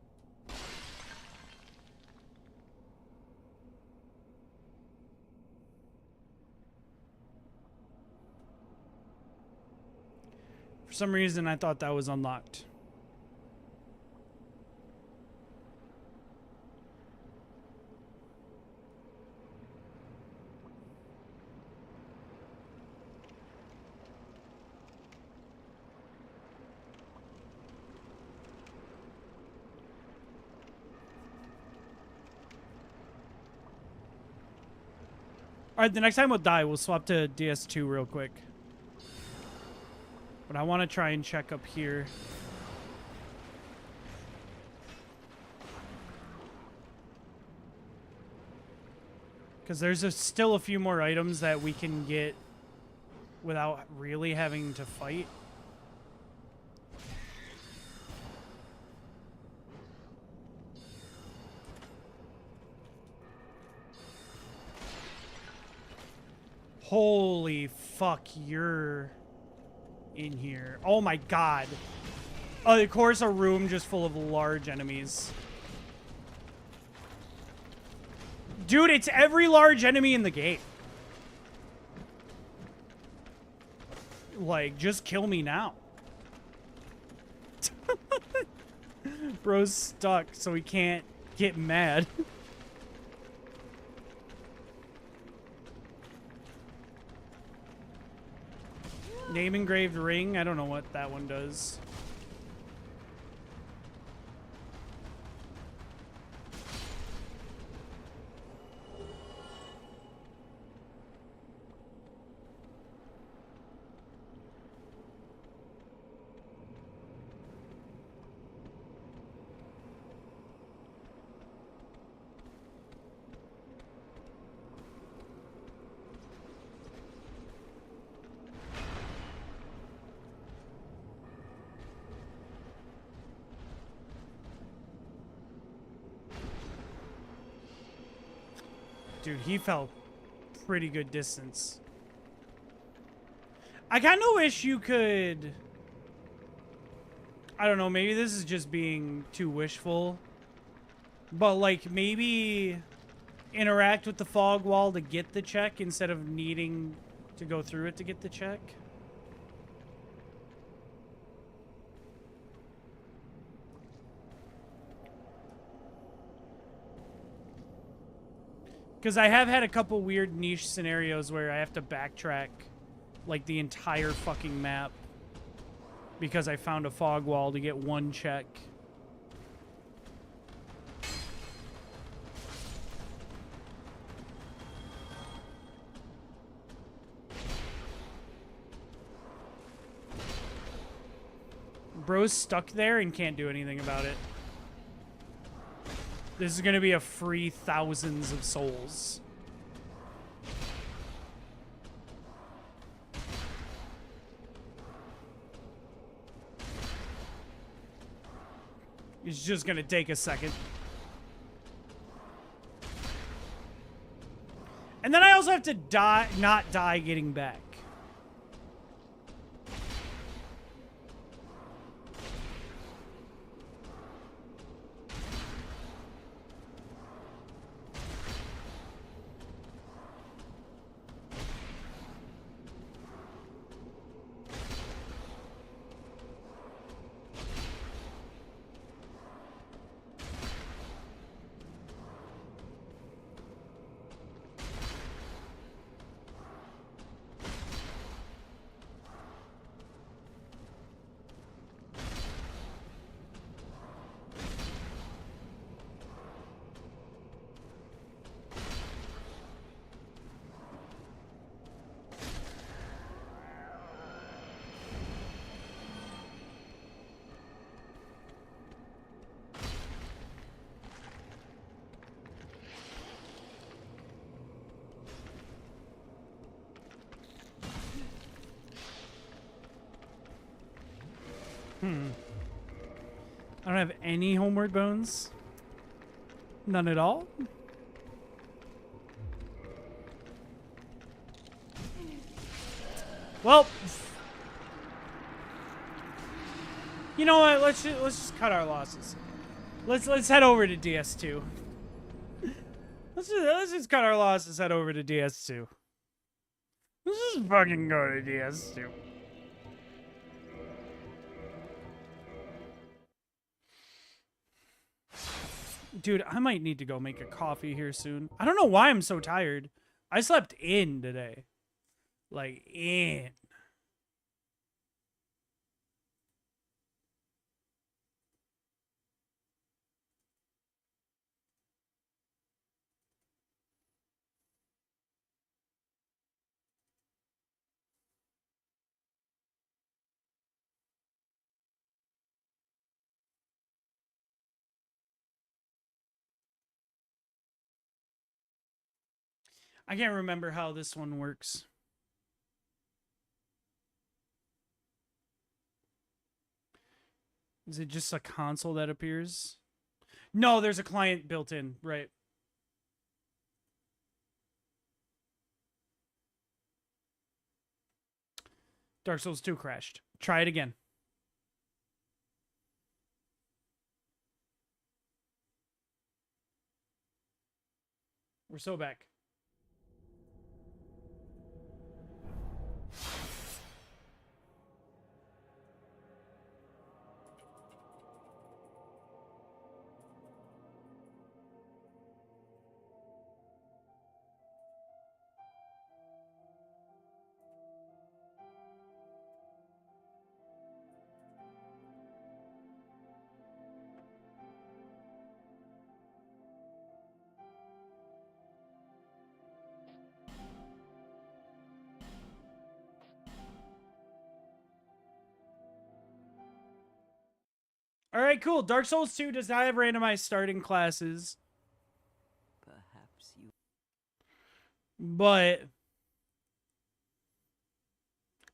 For some reason, I thought that was unlocked. Alright, the next time we'll die, we'll swap to DS2 real quick. But I want to try and check up here. Because there's still a few more items that we can get without really having to fight. Holy fuck, you're in here. Oh my god. Of course, a room just full of large enemies. Dude, it's every large enemy in the game. Like, just kill me now. Bro's stuck, so he can't get mad. Name engraved ring. I don't know what that one does. Dude, he fell pretty good distance. I kind of wish you could... I don't know, maybe this is just being too wishful. But, like, maybe interact with the fog wall to get the check instead of needing to go through it to get the check. Because I have had a couple weird niche scenarios where I have to backtrack, like, the entire fucking map because I found a fog wall to get one check. Bro's stuck there and can't do anything about it. This is going to be a free thousands of souls. It's just going to take a second. And then I also have to die, not die getting back. I don't have any homeward bones. None at all. Well, you know what? Let's just cut our losses. Let's head over to DS2. Let's just cut our losses. Head over to DS2. Let's just fucking go to DS2. Dude, I might need to go make a coffee here soon. I don't know why I'm so tired. I slept in today. Like, in. I can't remember how this one works. Is it just a console that appears? No, there's a client built in, right? Dark Souls 2 crashed. Try it again. We're so back. All right, cool. Dark Souls 2 does not have randomized starting classes.
Perhaps you.
But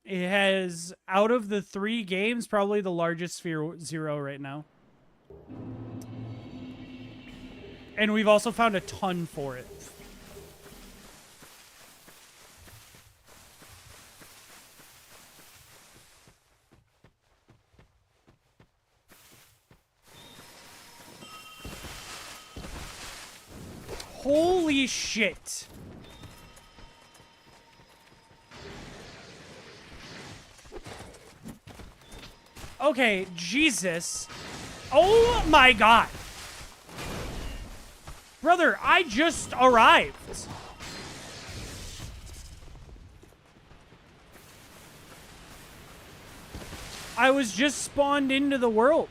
it has, out of the 3 games, probably the largest Sphere Zero right now. And we've also found a ton for it. Holy shit. Okay, Jesus. Oh my god. Brother, I just arrived. I was just spawned into the world.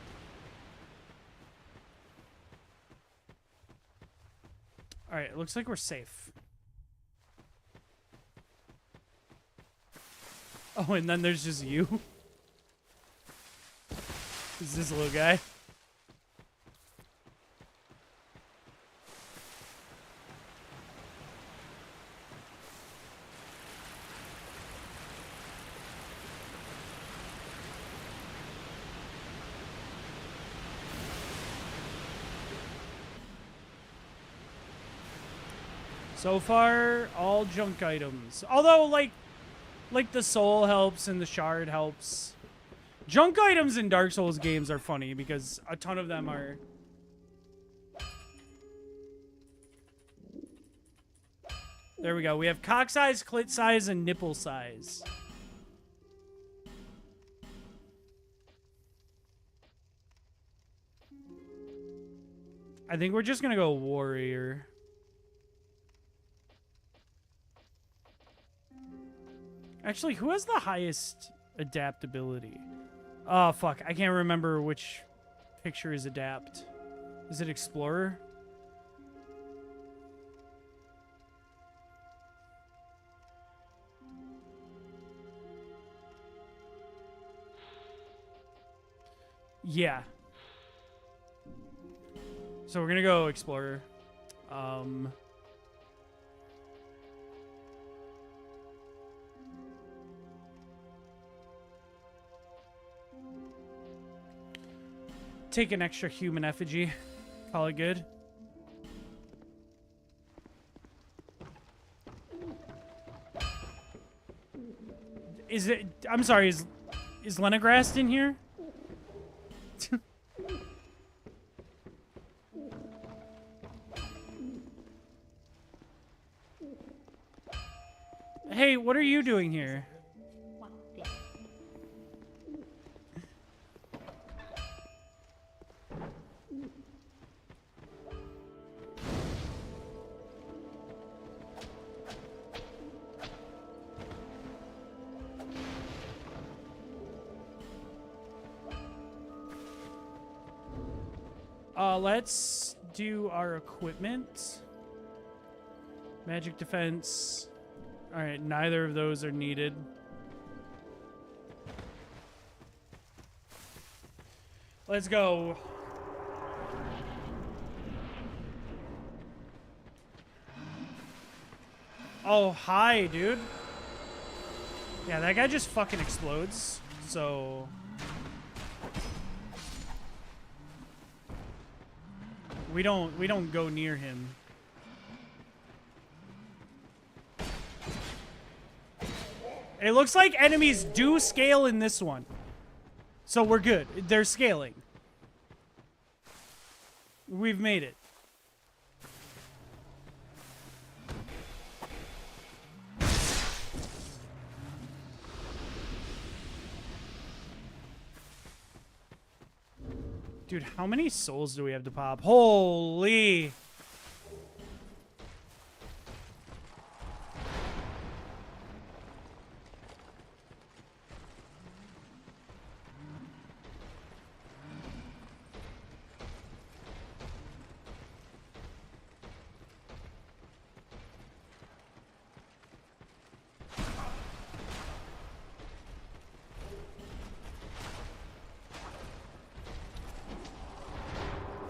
Alright, it looks like we're safe. Oh, and then there's just you. Is this little guy? So far, all junk items. Although, like the soul helps and the shard helps. Junk items in Dark Souls games are funny because a ton of them are... There we go. We have cock size, clit size, and nipple size. I think we're just gonna go warrior. Actually, who has the highest adaptability? Oh, fuck. I can't remember which picture is adapt. Is it explorer? Yeah. So we're gonna go explorer. take an extra human effigy. Call it good. Is it? I'm sorry. Is Lenegrast in here? Hey, what are you doing here? Let's do our equipment. Magic defense. All right, neither of those are needed. Let's go. Oh, hi, dude. Yeah, that guy just fucking explodes. So we don't go near him. It looks like enemies do scale in this one. So we're good. They're scaling. We've made it. Dude, how many souls do we have to pop? Holy!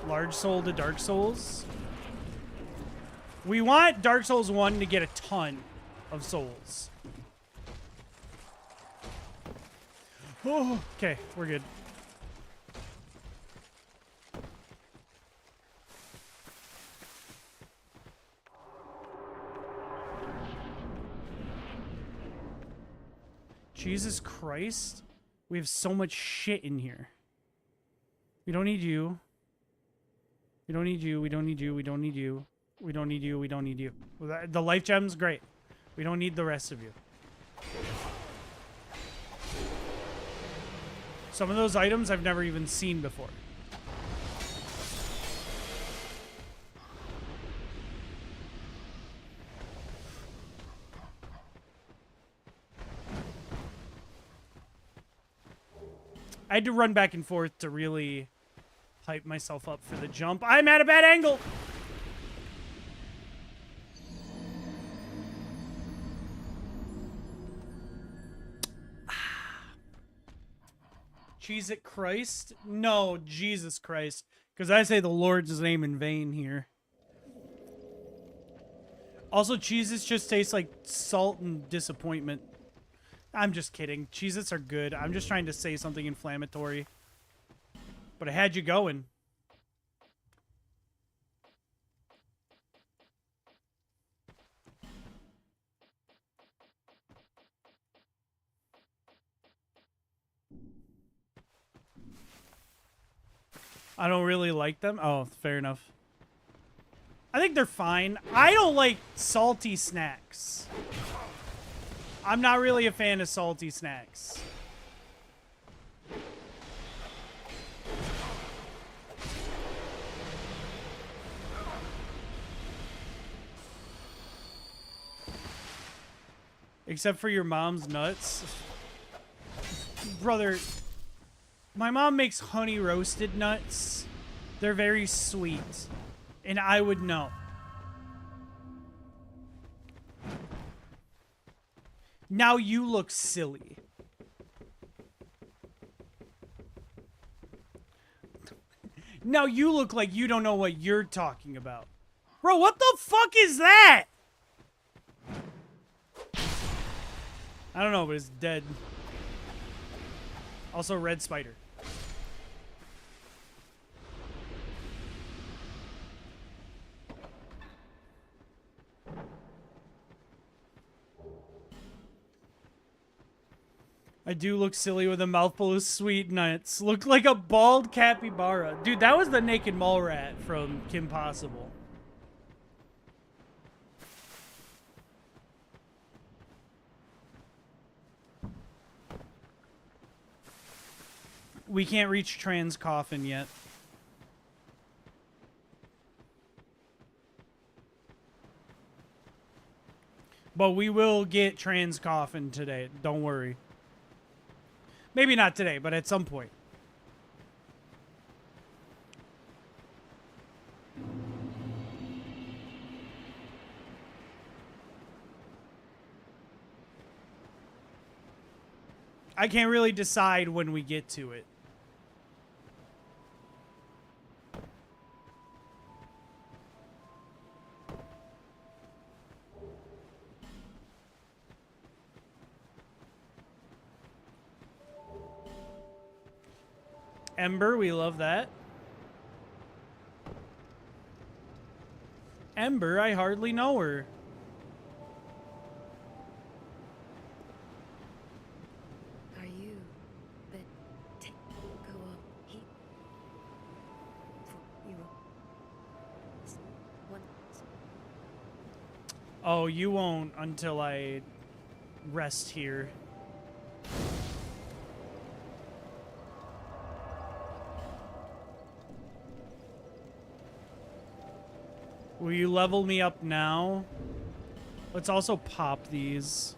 Large soul to Dark Souls. We want Dark Souls 1 to get a ton of souls. Oh, okay, we're good. Jesus Christ. We have so much shit in here. We don't need you. We don't need you. We don't need you. We don't need you. We don't need you. We don't need you. The life gem's great. We don't need the rest of you. Some of those items I've never even seen before. I had to run back and forth to really hype myself up for the jump. I'm at a bad angle. Jesus Christ? No, Jesus Christ. Because I say the Lord's name in vain here. Also, Cheez-Its just tastes like salt and disappointment. I'm just kidding. Cheez-Its are good. I'm just trying to say something inflammatory. But I had you going. I don't really like them. Oh, fair enough. I think they're fine. I don't like salty snacks. I'm not really a fan of salty snacks. Except for your mom's nuts. Brother, my mom makes honey roasted nuts. They're very sweet. And I would know. Now you look silly. Now you look like you don't know what you're talking about. Bro, what the fuck is that? I don't know, but it's dead. Also, red spider. I do look silly with a mouthful of sweet nuts. Look like a bald capybara. Dude, that was the naked mole rat from Kim Possible. We can't reach Trans Coffin yet. But we will get Trans Coffin today. Don't worry. Maybe not today, but at some point. I can't really decide when we get to it. Ember, we love that. Ember, I hardly know her.
Are you? But go up. He. For you. Once.
Oh, you won't until I rest here. Will you level me up now? Let's also pop these.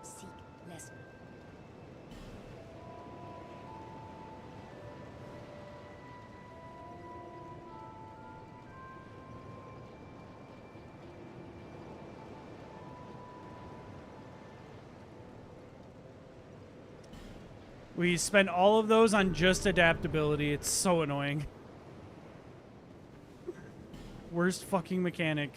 Seek lesson.
We spent all of those on just adaptability. It's so annoying. Worst fucking mechanic.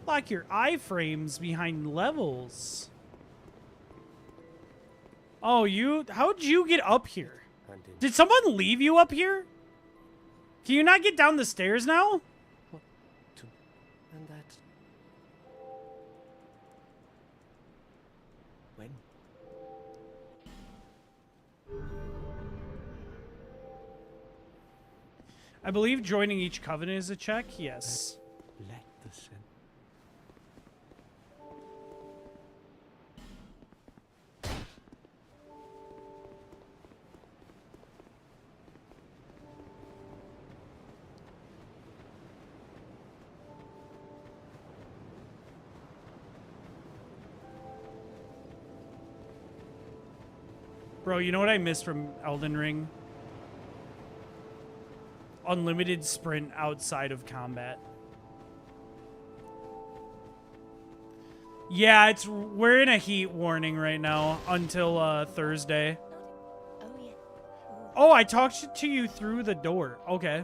Lock your iframes behind levels. Oh, how'd you get up here? Did someone leave you up here? Can you not get down the stairs now?
And that. When?
I believe joining each covenant is a check. Yes.
Let the sin.
Bro, you know what I miss from Elden Ring? Unlimited sprint outside of combat. Yeah, we're in a heat warning right now until Thursday.
Oh yeah.
Oh, I talked to you through the door. Okay.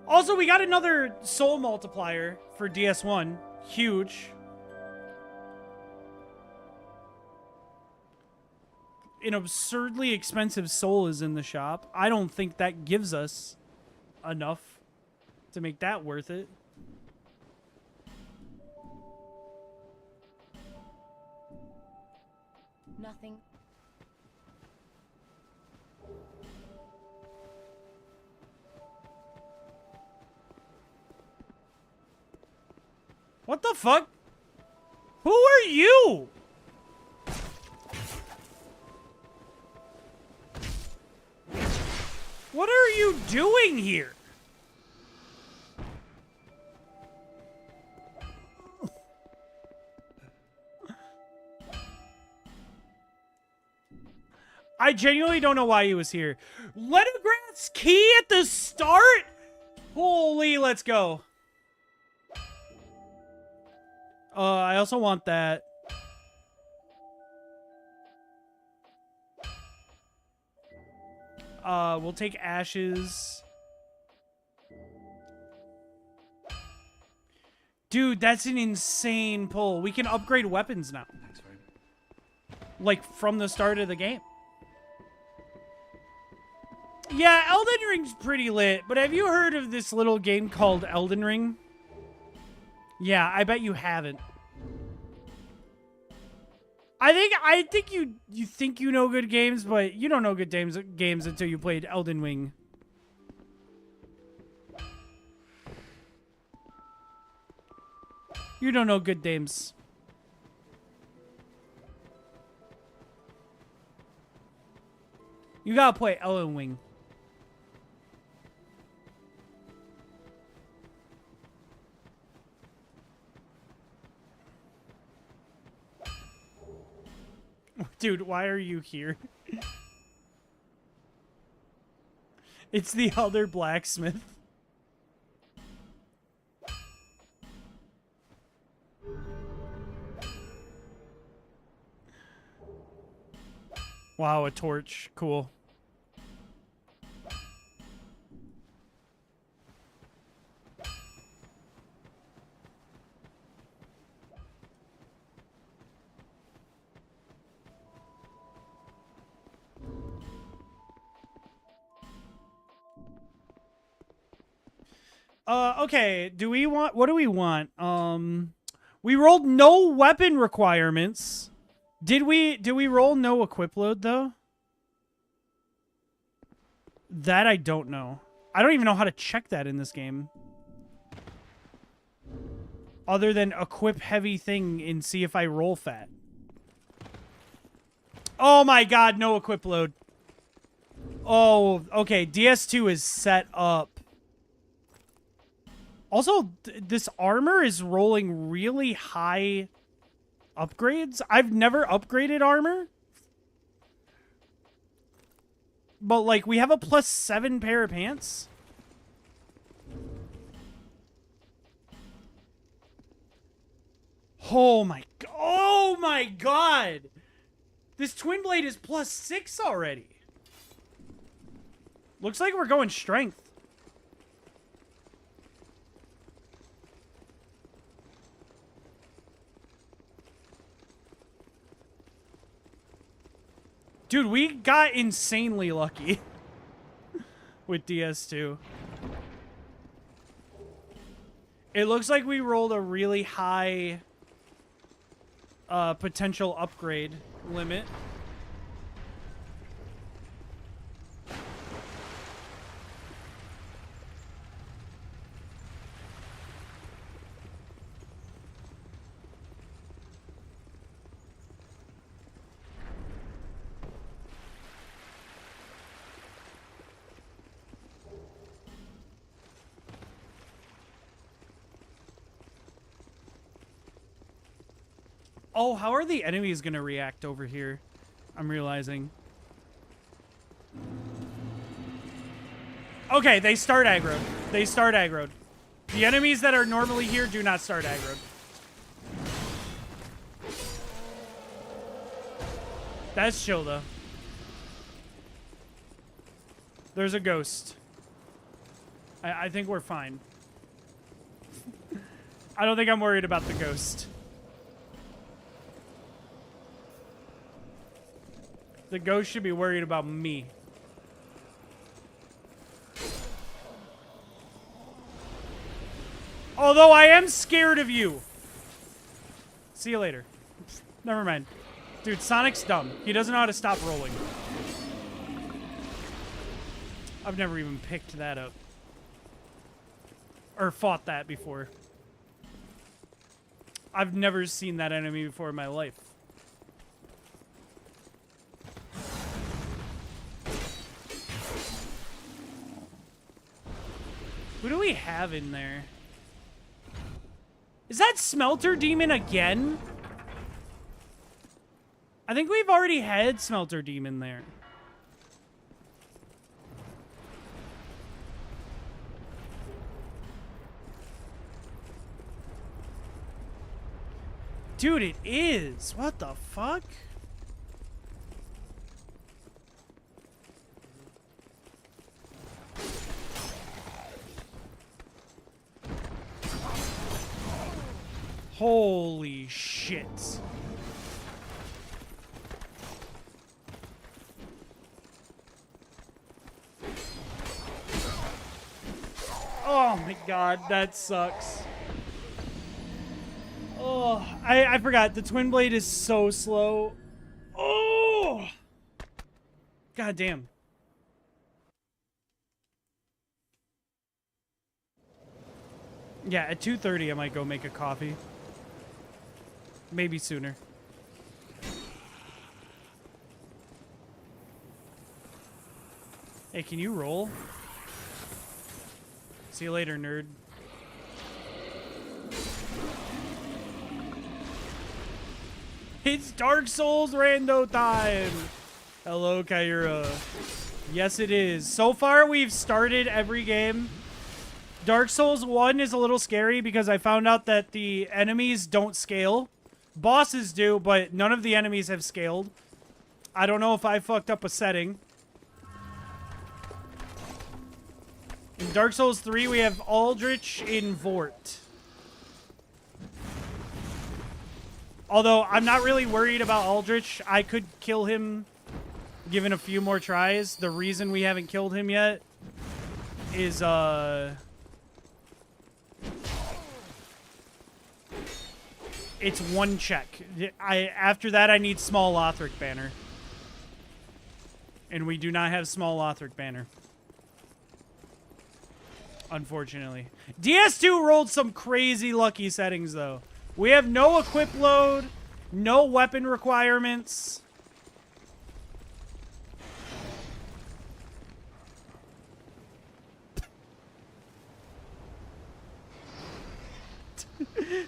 Also, we got another soul multiplier for DS1. Huge. An absurdly expensive soul is in the shop. I don't think that gives us enough to make that worth it.
Nothing.
What the fuck? Who are you? What are you doing here? I genuinely don't know why he was here. Lenograd's key at the start? Holy, let's go. I also want that. We'll take ashes. Dude, that's an insane pull. We can upgrade weapons now.
Thanks very much.
Like, from the start of the game. Yeah, Elden Ring's pretty lit, but have you heard of this little game called Elden Ring? Yeah, I bet you haven't. I think you think you know good games, but you don't know good games until you played Elden Ring. You don't know good games. You gotta play Elden Ring. Dude, why are you here? It's the other blacksmith. Wow, a torch. Cool. Okay, what do we want? We rolled no weapon requirements. Did we roll no equip load though? That I don't know. I don't even know how to check that in this game. Other than equip heavy thing and see if I roll fat. Oh my god, no equip load. Oh, okay, DS2 is set up. Also, this armor is rolling really high upgrades. I've never upgraded armor. But, like, we have a +7 pair of pants. Oh my god! This twin blade is +6 already. Looks like we're going strength. Dude, we got insanely lucky with DS2. It looks like we rolled a really high potential upgrade limit. Oh, how are the enemies gonna react over here? I'm realizing. Okay, they start aggroed. They start aggroed. The enemies that are normally here do not start aggroed. That's chill, though. There's a ghost. I think we're fine. I don't think I'm worried about the ghost. The ghost should be worried about me. Although I am scared of you. See you later. Never mind. Dude, Sonic's dumb. He doesn't know how to stop rolling. I've never even picked that up. Or fought that before. I've never seen that enemy before in my life. Who do we have in there? Is that Smelter Demon again? I think we've already had Smelter Demon there. Dude, it is. What the fuck? Holy shit. Oh my god, that sucks. Oh, I forgot. The twin blade is so slow. Oh! God damn. Yeah, at 2:30 I might go make a coffee. Maybe sooner. Hey, can you roll? See you later, nerd. It's Dark Souls rando time! Hello, Kyra. Yes, it is. So far, we've started every game. Dark Souls 1 is a little scary because I found out that the enemies don't scale. Bosses do, but none of the enemies have scaled. I don't know if I fucked up a setting. In Dark Souls 3, we have Aldrich in Vort. Although, I'm not really worried about Aldrich. I could kill him given a few more tries. The reason we haven't killed him yet is, it's one check. After that, I need Small Lothric Banner. And we do not have Small Lothric Banner. Unfortunately. DS2 rolled some crazy lucky settings, though. We have no equip load, no weapon requirements.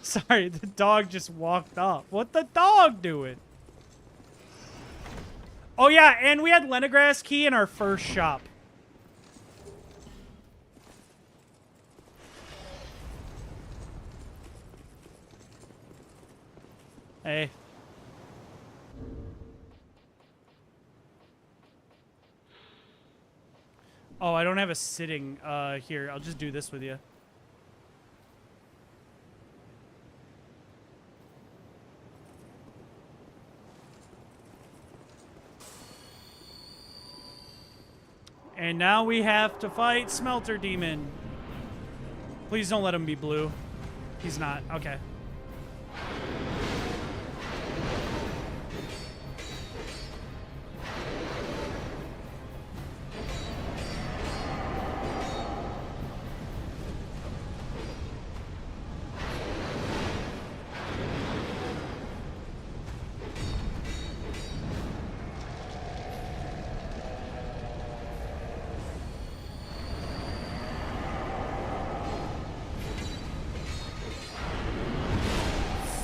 Sorry, the dog just walked off. What the dog doing? Oh yeah, and we had Leningrass key in our first shop. Hey. Oh, I don't have a sitting here. I'll just do this with you. And now we have to fight Smelter Demon. Please don't let him be blue. He's not. Okay.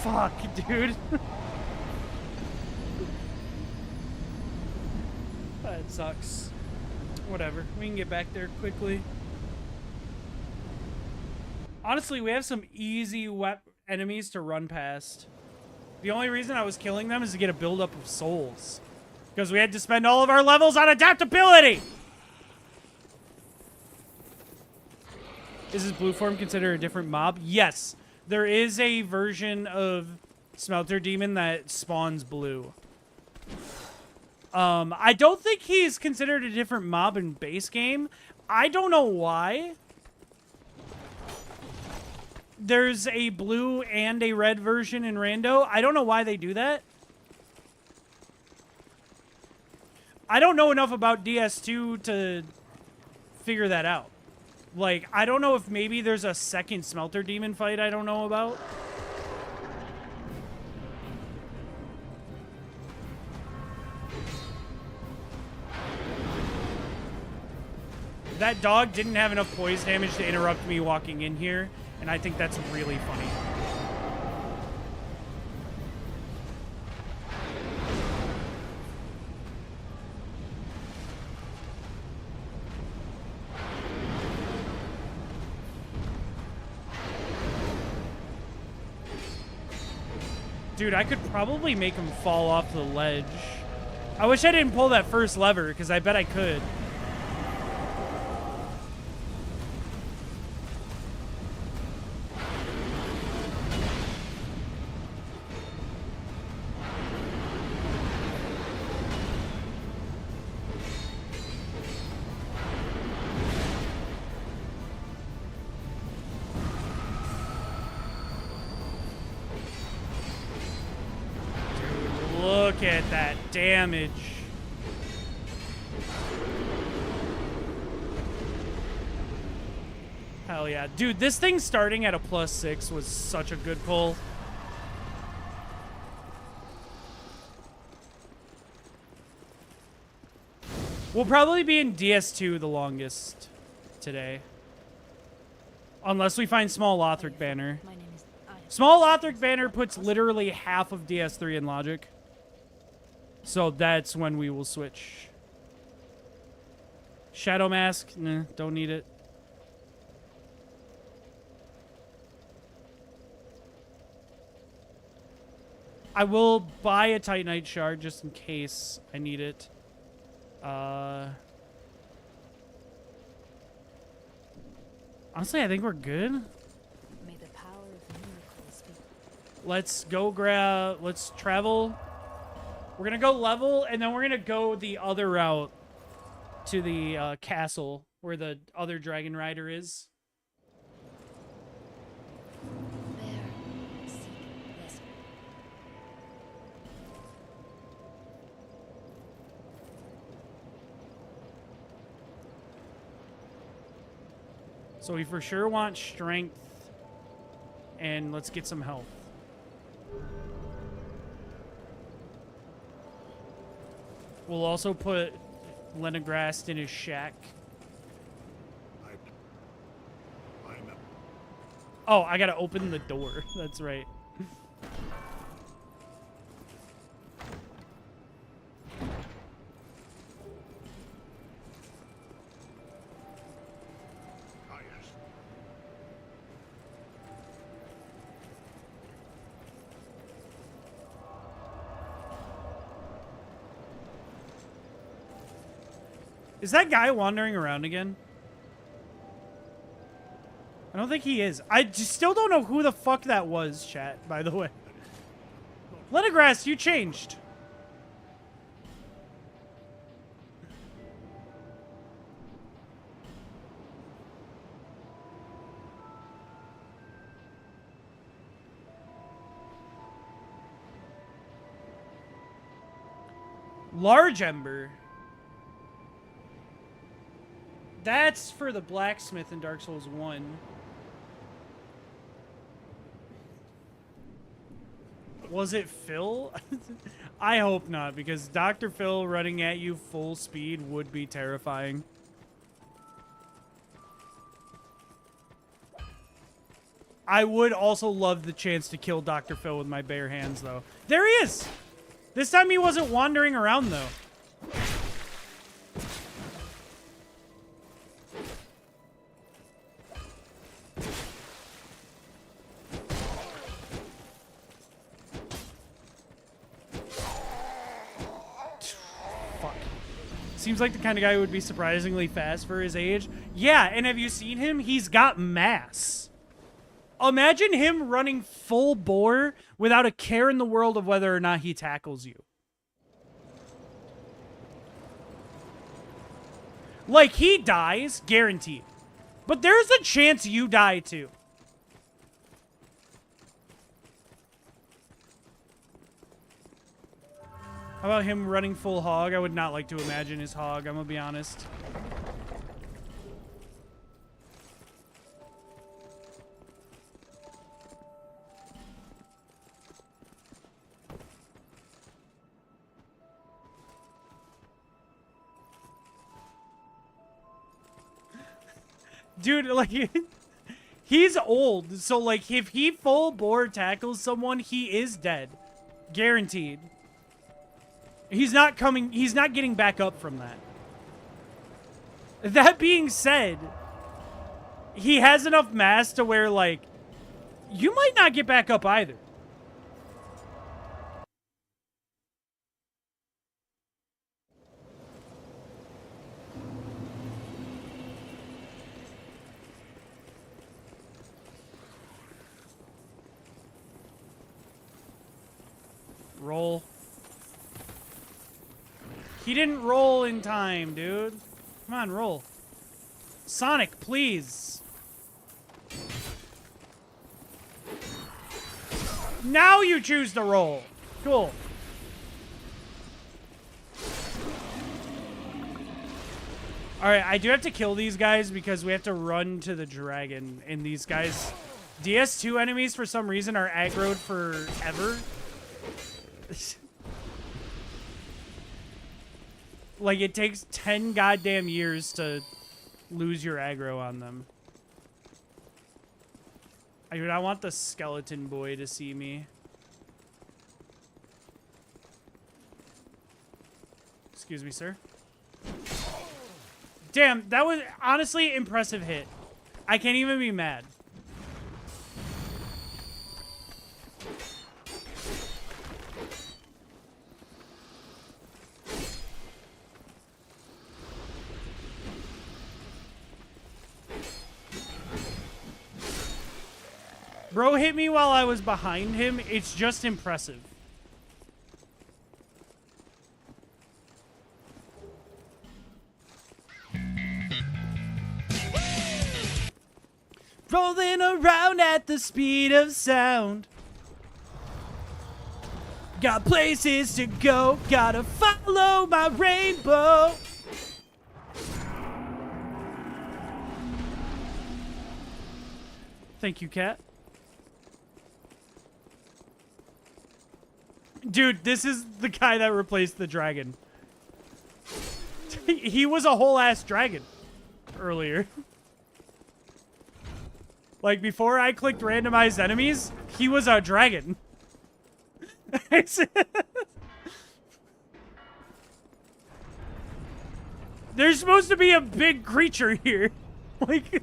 Fuck, dude. That sucks. Whatever. We can get back there quickly. Honestly, we have some easy enemies to run past. The only reason I was killing them is to get a buildup of souls. Because we had to spend all of our levels on adaptability! Is this blue form considered a different mob? Yes. There is a version of Smelter Demon that spawns blue. I don't think he's considered a different mob in base game. I don't know why. There's a blue and a red version in Rando. I don't know why they do that. I don't know enough about DS2 to figure that out. Like, I don't know if maybe there's a second Smelter Demon fight I don't know about. That dog didn't have enough poise damage to interrupt me walking in here, and I think that's really funny. Dude, I could probably make him fall off the ledge. I wish I didn't pull that first lever, because I bet I could. Look at that damage. Hell yeah. Dude, this thing starting at a +6 was such a good pull. We'll probably be in DS2 the longest today. Unless we find Small Lothric Banner.
My name is
Small Lothric Banner puts literally half of DS3 in logic. So that's when we will switch. Shadow Mask? Nah, don't need it. I will buy a Titanite Shard just in case I need it. Honestly, I think we're good.
May the power of miracles be.
Let's go grab... Let's travel. We're gonna go level, and then we're gonna go the other route to the castle where the other Dragon Rider is.
Bear, seek, lesser.
So we for sure want strength, and let's get some health. We'll also put Lenegrast in his shack. Oh, I gotta open the door. That's right. Is that guy wandering around again? I don't think he is. I just still don't know who the fuck that was, chat, by the way. Lenegrast, you changed. Large Ember. That's for the blacksmith in Dark Souls 1. Was it Phil? I hope not, because Dr. Phil running at you full speed would be terrifying. I would also love the chance to kill Dr. Phil with my bare hands, though. There he is! This time he wasn't wandering around, though. Seems like the kind of guy who would be surprisingly fast for his age. Yeah, and have you seen him? He's got mass. Imagine him running full bore without a care in the world of whether or not he tackles you. Like, he dies, guaranteed. But there's a chance you die too. How about him running full hog? I would not like to imagine his hog, I'm gonna be honest. Dude, like, he's old, so, like, if he full bore tackles someone, he is dead. Guaranteed. He's not getting back up from that. That being said, he has enough mass to where, like, you might not get back up either. Roll. He didn't roll in time, dude. Come on, roll. Sonic, please. Now you choose to roll. Cool. Alright, I do have to kill these guys because we have to run to the dragon. And these guys... DS2 enemies, for some reason, are aggroed forever. Like, it takes 10 goddamn years to lose your aggro on them. I want the skeleton boy to see me. Excuse me, sir. Damn, that was honestly impressive hit. I can't even be mad. Bro hit me while I was behind him. It's just impressive. Rolling around at the speed of sound. Got places to go. Gotta follow my rainbow. Thank you, cat. Dude, this is the guy that replaced the dragon. He was a whole ass dragon earlier. Like, before I clicked randomized enemies, he was a dragon. There's supposed to be a big creature here. Like...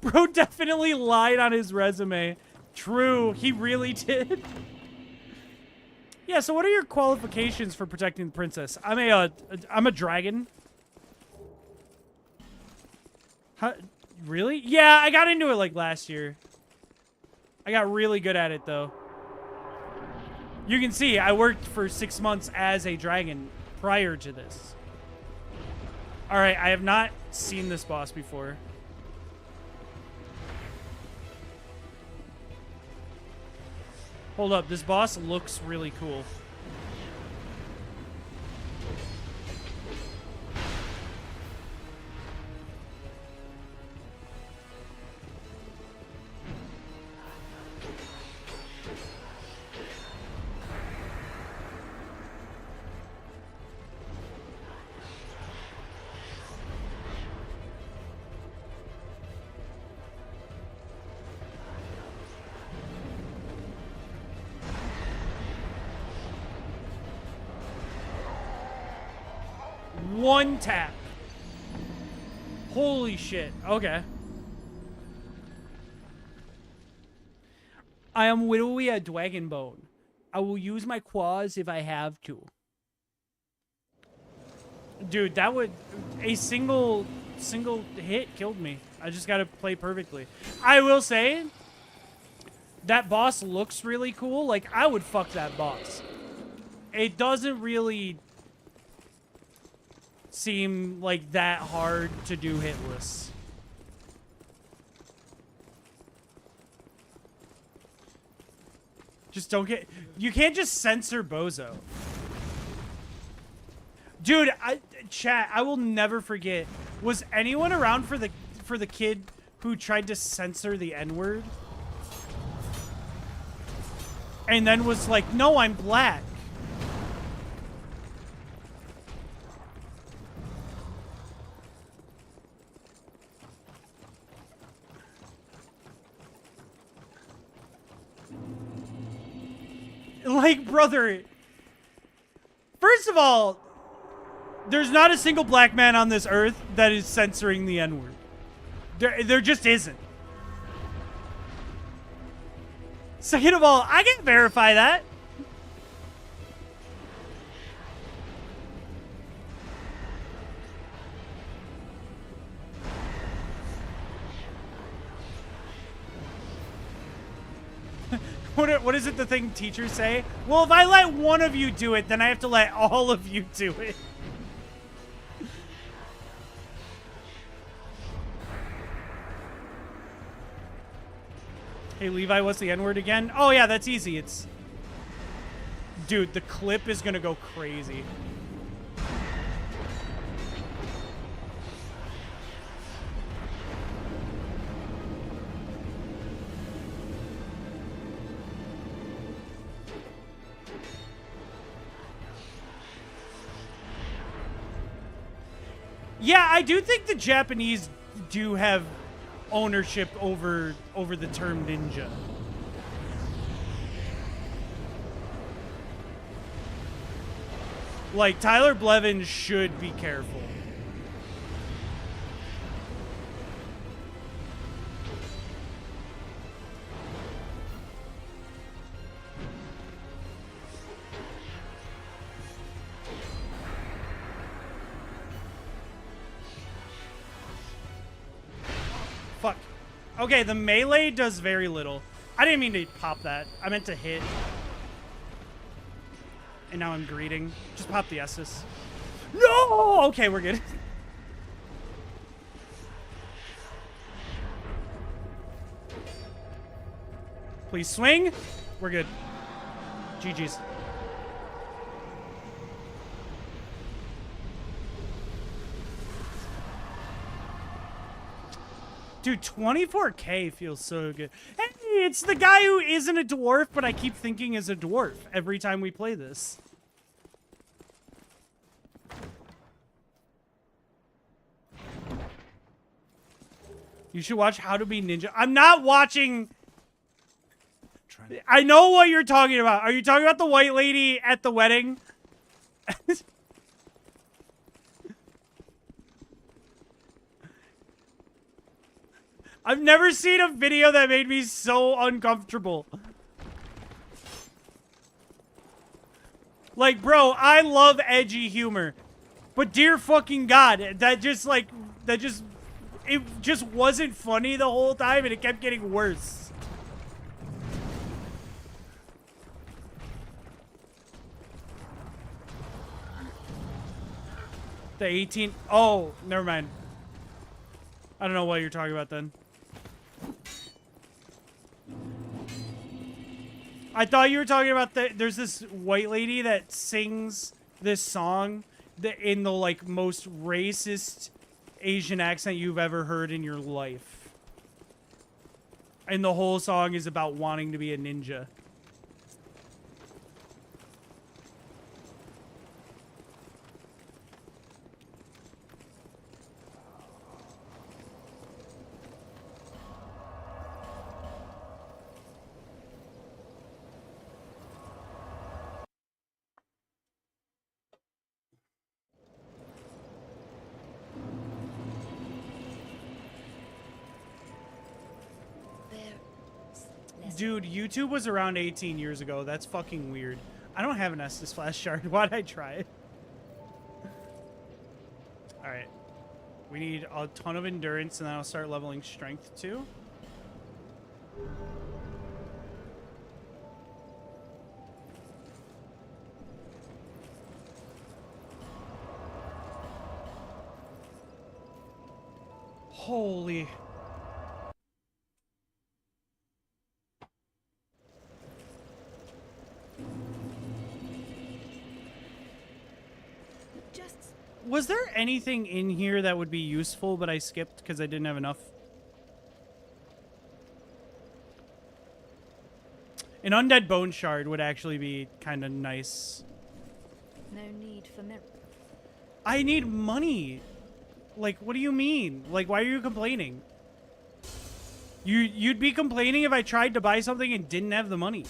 Bro definitely lied on his resume. True, he really did. Yeah, so what are your qualifications for protecting the princess? I'm a dragon. How, really? Yeah, I got into it like last year. I got really good at it though. You can see I worked for 6 months as a dragon prior to this. All right, I have not seen this boss before. Hold up, this boss looks really cool. One tap. Holy shit. Okay. I am literally a dragon bone. I will use my claws if I have to. Dude, that would... A single hit killed me. I just gotta play perfectly. I will say... That boss looks really cool. Like, I would fuck that boss. It doesn't really... seem like that hard to do hitless. Just don't get... You can't just censor Bozo. Dude, chat, I will never forget. Was anyone around for the kid who tried to censor the N-word? And then was like, no, I'm black. Like, brother, first of all, there's not a single black man on this earth that is censoring the N-word. There just isn't. Second of all, I can verify that. What is it the thing teachers say? Well, if I let one of you do it, then I have to let all of you do it. Hey, Levi, what's the N-word again? Oh, yeah, that's easy. It's Dude, the clip is gonna go crazy. Yeah, I do think the Japanese do have ownership over the term ninja. Like, Tyler Blevins should be careful. Fuck. Okay, the melee does very little. I didn't mean to pop that. I meant to hit. And now I'm greeting. Just pop the S's. No! Okay, we're good. Please swing. We're good. GG's. Dude, 24K feels so good. Hey, it's the guy who isn't a dwarf, but I keep thinking is a dwarf every time we play this. You should watch How to Be Ninja. I'm not watching. I know what you're talking about. Are you talking about the white lady at the wedding? I've never seen a video that made me so uncomfortable. Like, bro, I love edgy humor. But dear fucking God, it just wasn't funny the whole time and it kept getting worse. The 18, oh, never mind. I don't know what you're talking about then. I thought you were talking about there's this white lady that sings this song in the like most racist Asian accent you've ever heard in your life. And the whole song is about wanting to be a ninja. Dude, YouTube was around 18 years ago. That's fucking weird. I don't have an Estus Flash Shard. Why'd I try it? Alright. We need a ton of endurance, and then I'll start leveling strength, too. Holy... Was there anything in here that would be useful, but I skipped because I didn't have enough? An undead bone shard would actually be kind of nice.
No need for mirror.
I need money. Like, what do you mean? Like, why are you complaining? You'd be complaining if I tried to buy something and didn't have the money.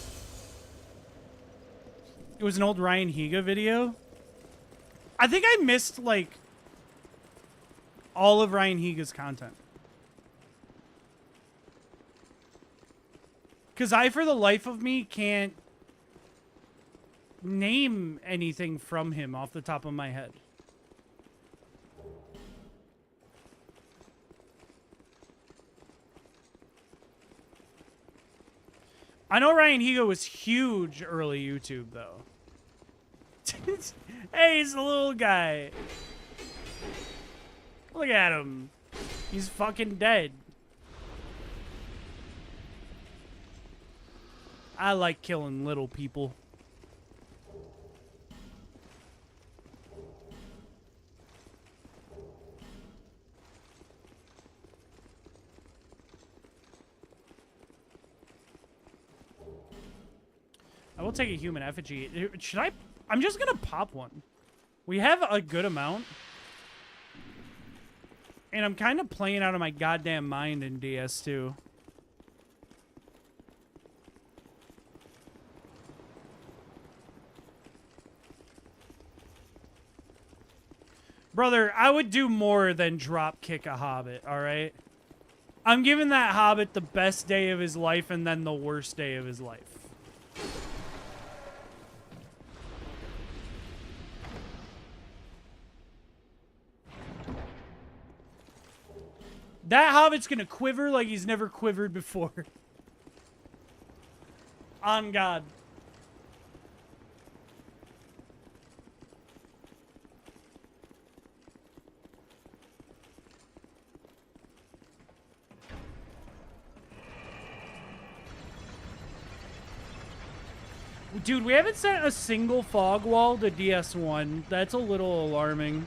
It was an old Ryan Higa video. I think I missed, like, all of Ryan Higa's content. Because I, for the life of me, can't name anything from him off the top of my head. I know Ryan Higa was huge early YouTube, though. Hey, he's a little guy. Look at him. He's fucking dead. I like killing little people. will take a human effigy. Should I? I'm just gonna pop one. We have a good amount. And I'm kind of playing out of my goddamn mind in DS2. Brother, I would do more than drop kick a hobbit, alright? I'm giving that hobbit the best day of his life and then the worst day of his life. That hobbit's gonna quiver like he's never quivered before. On God. Dude, we haven't sent a single fog wall to DS1. That's a little alarming.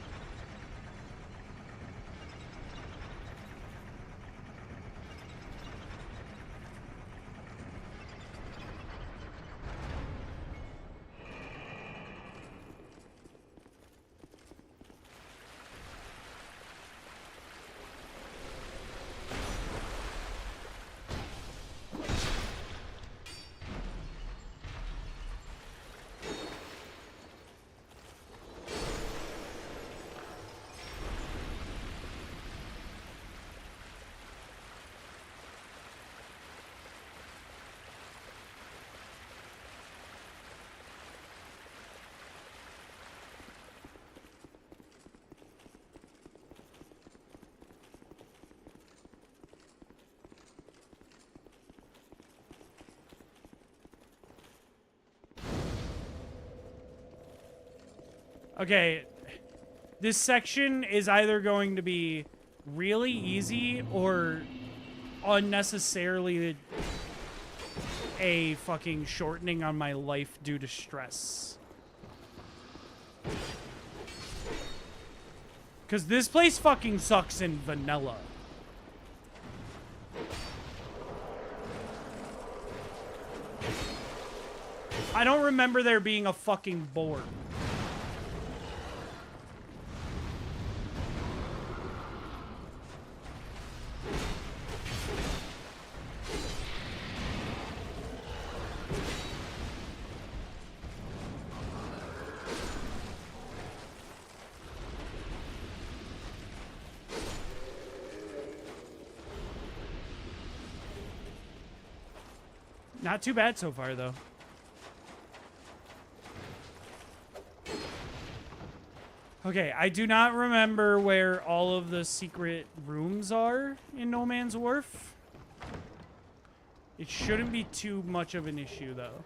Okay, this section is either going to be really easy or unnecessarily a fucking shortening on my life due to stress. Because this place fucking sucks in vanilla. I don't remember there being a fucking board. Not too bad so far, though. Okay, I do not remember where all of the secret rooms are in No Man's Wharf. It shouldn't be too much of an issue, though.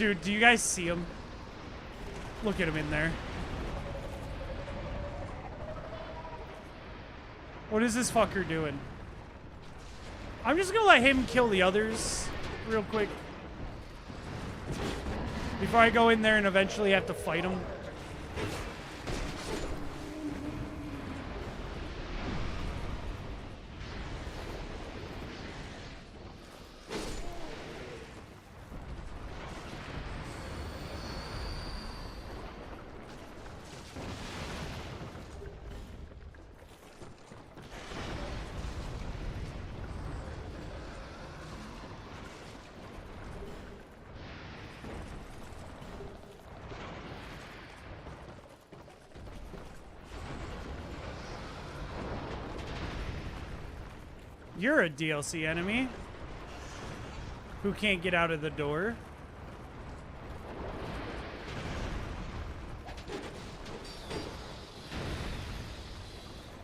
Dude, do you guys see him? Look at him in there. What is this fucker doing? I'm just gonna let him kill the others real quick. Before I go in there and eventually have to fight him. You're a DLC enemy who can't get out of the door.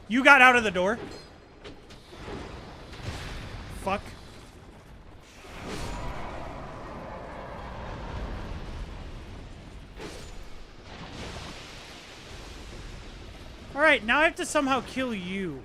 You got out of the door. Fuck. Alright, now I have to somehow kill you.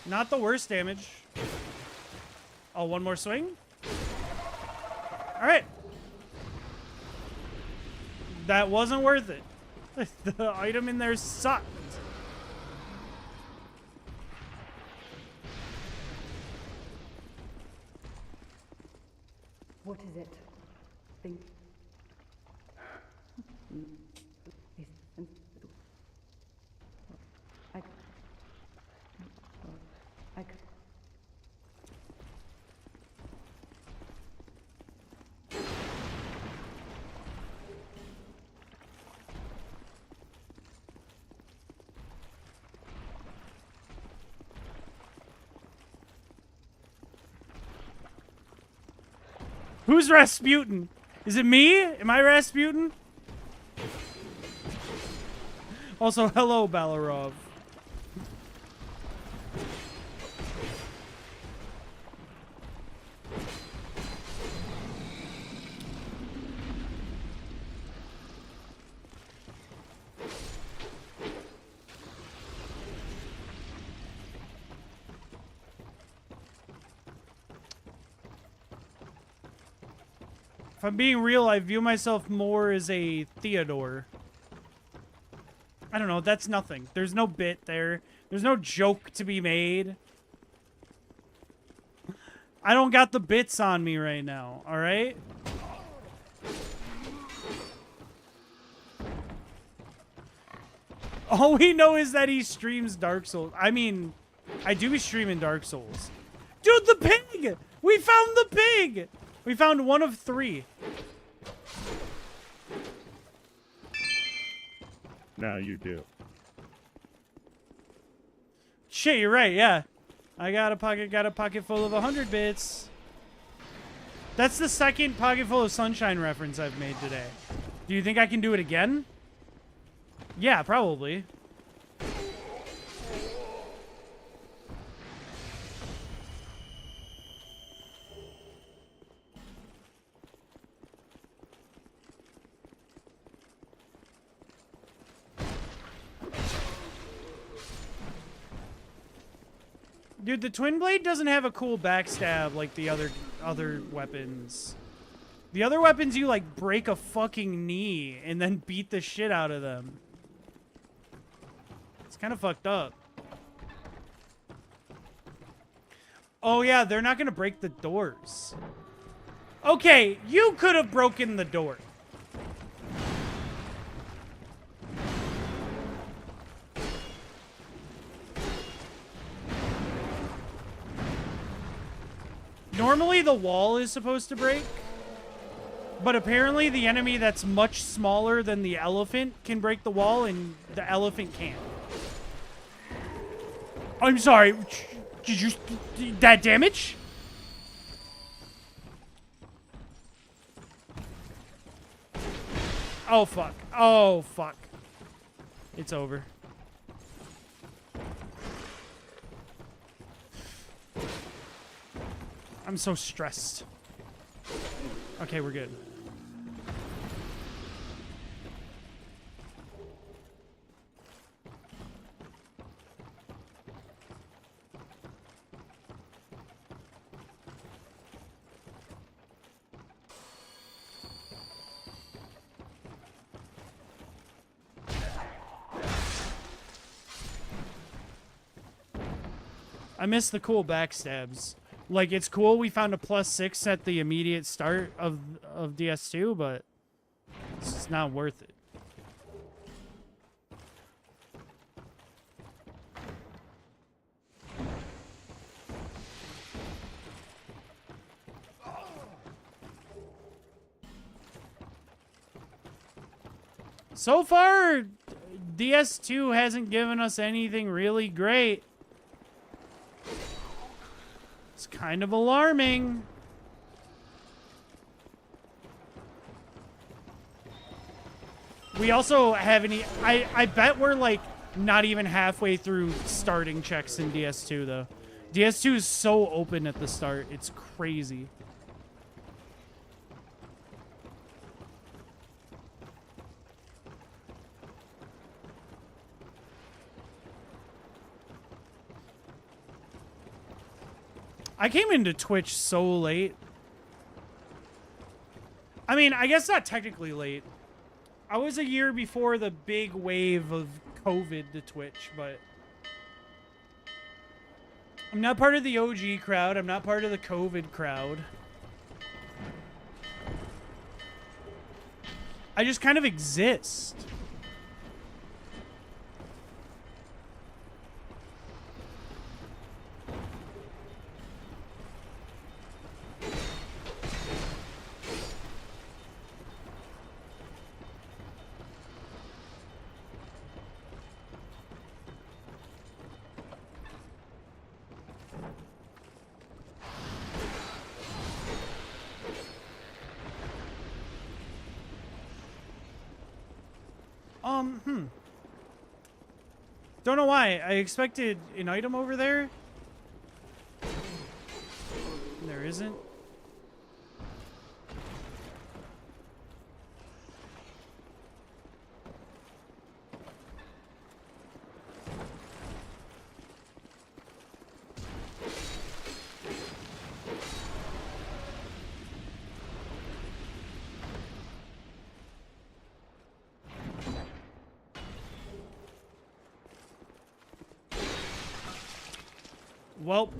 Not the worst damage. Oh, one more swing? Alright. That wasn't worth it. The item in there sucked.
What is it? Think. I.
Who's Rasputin? Is it me? Am I Rasputin? Also, hello, Balarov. If I'm being real, I view myself more as a Theodore. I don't know, that's nothing. There's no bit there. There's no joke to be made. I don't got the bits on me right now, alright? All we know is that he streams Dark Souls. I mean, I do be streaming Dark Souls. Dude, the pig! We found the pig! We found one of 3.
Now you do.
Shit, you're right, yeah. I got a pocket full of 100 bits. That's the second pocket full of sunshine reference I've made today. Do you think I can do it again? Yeah, probably. Dude, the Twin Blade doesn't have a cool backstab like the other weapons. The other weapons, you, like, break a fucking knee and then beat the shit out of them. It's kind of fucked up. Oh, yeah, they're not gonna break the doors. Okay, you could have broken the door. Normally the wall is supposed to break, but apparently the enemy that's much smaller than the elephant can break the wall and the elephant can't. I'm sorry, did you, that damage? Oh fuck, oh fuck. It's over. I'm so stressed. Okay, we're good. I miss the cool backstabs. Like, it's cool we found a +6 at the immediate start of DS2, but it's just not worth it. So far, DS2 hasn't given us anything really great. It's kind of alarming. We also have any... I bet we're, like, not even halfway through starting checks in DS2, though. DS2 is so open at the start. It's crazy. I came into Twitch so late. I mean, I guess not technically late. I was a year before the big wave of COVID to Twitch, but I'm not part of the OG crowd. I'm not part of the COVID crowd. I just kind of exist. Don't know why. I expected an item over there. There isn't. Well.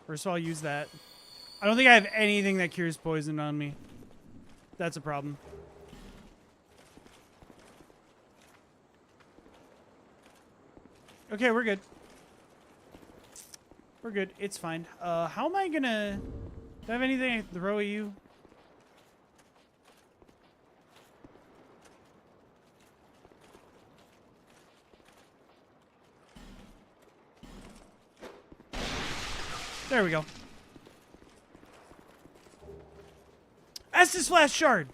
First of all, I'll use that. I don't think I have anything that cures poison on me. That's a problem. Okay, we're good. We're good. It's fine. How am I gonna... Do I have anything I can throw at you? There we go. Estus Flash Shard.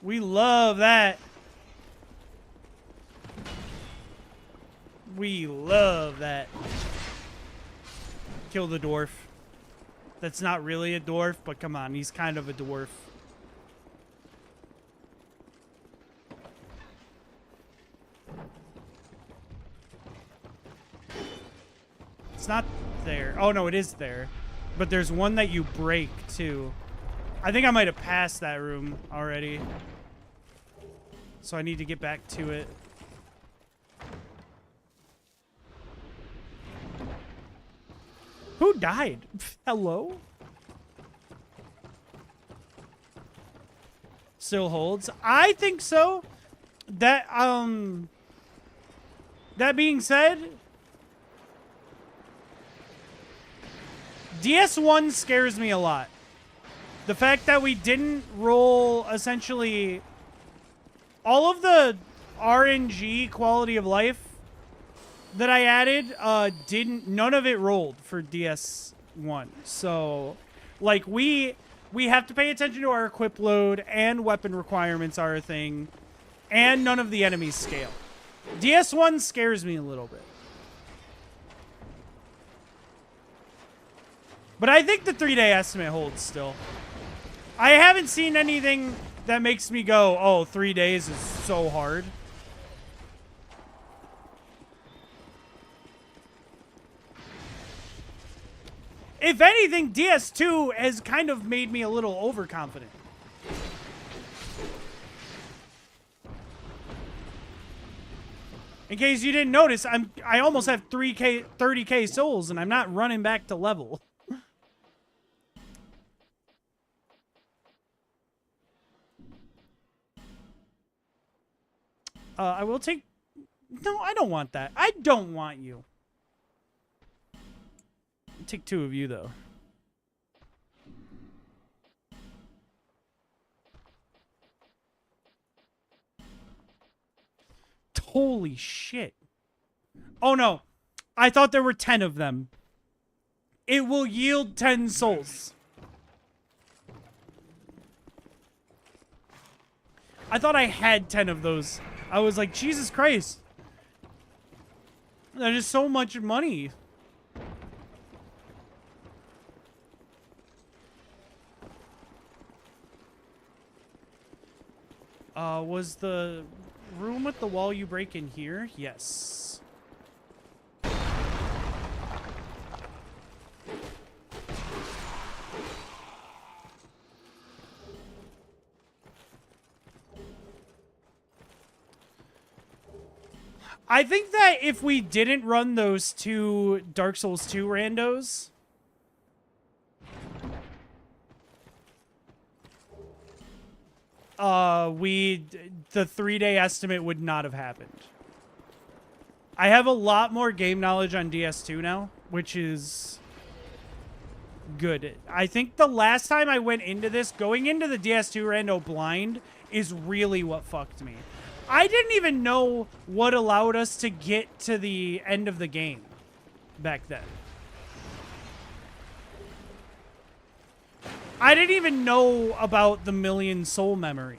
We love that. We love that. Kill the dwarf. That's not really a dwarf, but come on, he's kind of a dwarf. It's not there. Oh, no, it is there. But there's one that you break, too. I think I might have passed that room already. So I need to get back to it. Who died? Hello? Still holds. I think so. That being said, DS1 scares me a lot. The fact that we didn't roll essentially all of the RNG quality of life that I added, none of it rolled for DS1. So, like, we have to pay attention to our equip load, and weapon requirements are a thing, and none of the enemies scale. DS1 scares me a little bit. But I think the 3-day estimate holds still. I haven't seen anything that makes me go, oh, 3 days is so hard. If anything, DS2 has kind of made me a little overconfident. In case you didn't notice, I almost have 30k souls, and I'm not running back to level. I will take... No, I don't want that. I don't want you. I'll take 2 of you, though. Holy shit. Oh, no. I thought there were 10 of them. It will yield 10 souls. I thought I had 10 of those. I was like, Jesus Christ. That is so much money. Was the room with the wall you break in here? Yes. I think that if we didn't run those two Dark Souls 2 randos, the 3-day estimate would not have happened. I have a lot more game knowledge on DS2 now, which is good. I think the last time I went into this, going into the DS2 rando blind is really what fucked me. I didn't even know what allowed us to get to the end of the game back then. I didn't even know about the million soul memory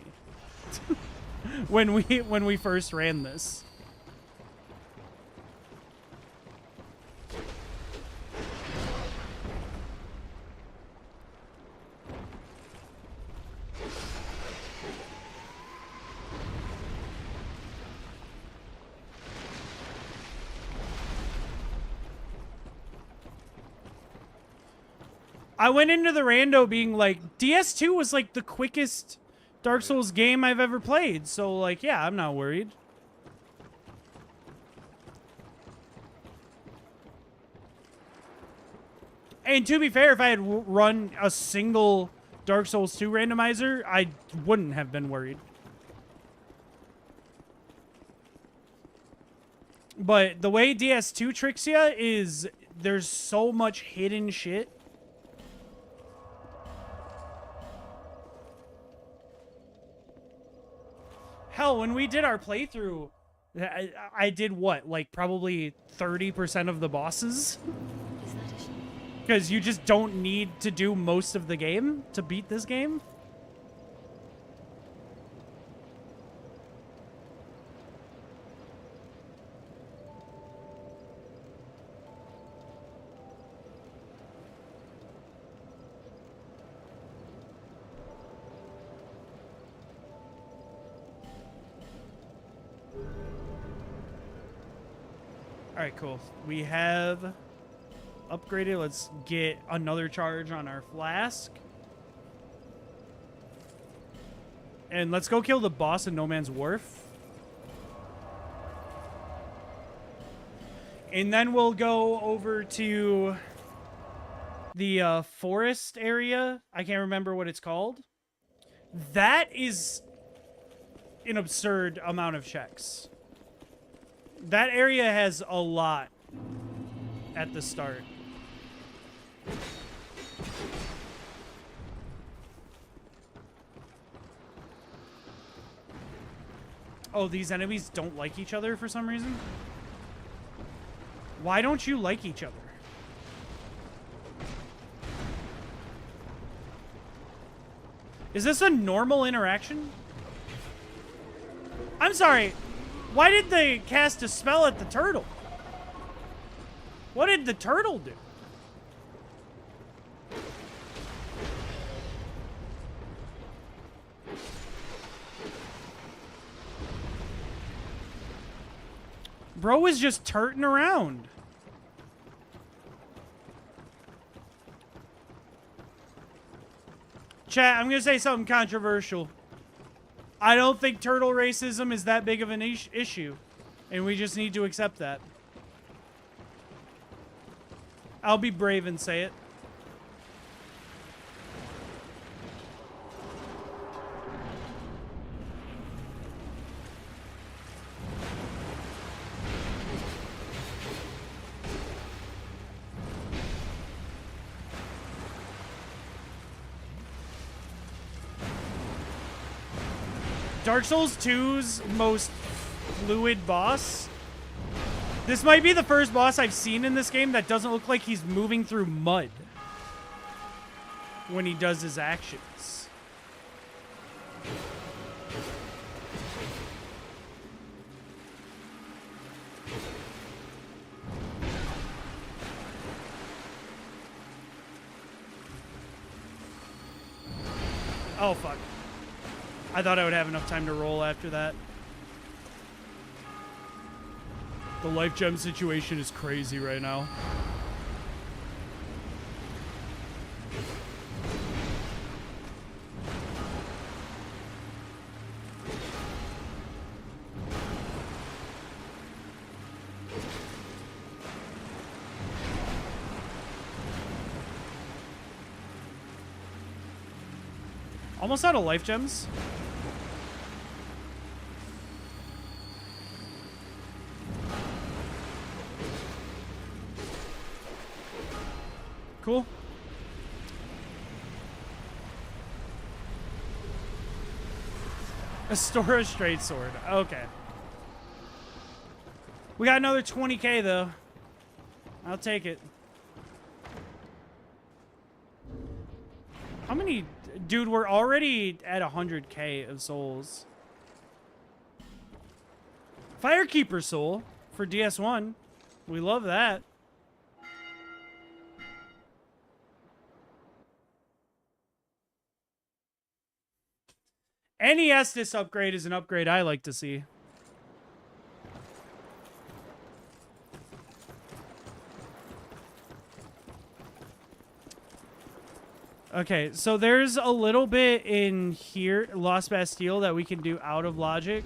when we first ran this. I went into the rando being like, DS2 was like the quickest Dark Souls game I've ever played. So like, yeah, I'm not worried. And to be fair, if I had run a single Dark Souls 2 randomizer, I wouldn't have been worried. But the way DS2 tricks you is there's so much hidden shit. Hell, when we did our playthrough, I did what? Like probably 30% of the bosses? Because you just don't need to do most of the game to beat this game? All right, cool. We have upgraded. Let's get another charge on our flask. And let's go kill the boss in No Man's Wharf. And then we'll go over to the forest area. I can't remember what it's called. That is an absurd amount of checks. That area has a lot at the start. Oh, these enemies don't like each other for some reason? Why don't you like each other? Is this a normal interaction? I'm sorry. Why did they cast a spell at the turtle? What did the turtle do? Bro was just turting around. Chat, I'm going to say something controversial. I don't think turtle racism is that big of an issue, and we just need to accept that. I'll be brave and say it. Dark Souls 2's most fluid boss. This might be the first boss I've seen in this game that doesn't look like he's moving through mud when he does his actions. Oh, fuck. I thought I would have enough time to roll after that. The life gem situation is crazy right now. Almost out of life gems. Cool. A Stora straight sword. Okay. We got another 20k though. I'll take it. How many? Dude, we're already at 100k of souls. Firekeeper soul for DS1. We love that. Any Estus upgrade is an upgrade I like to see. Okay, so there's a little bit in here, Lost Bastille, that we can do out of logic.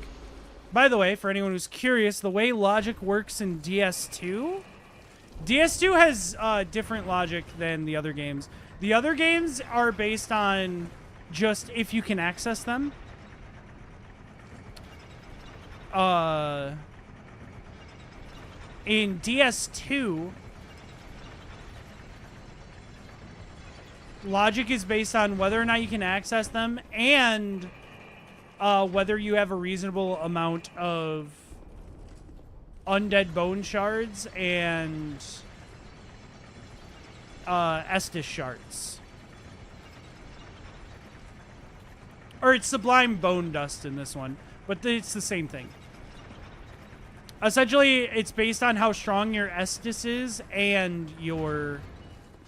By the way, for anyone who's curious, the way logic works in DS2... DS2 has different logic than the other games. The other games are based on just if you can access them. In DS2... logic is based on whether or not you can access them and whether you have a reasonable amount of undead bone shards and Estus shards. Or it's sublime bone dust in this one, but it's the same thing. Essentially, it's based on how strong your Estus is and your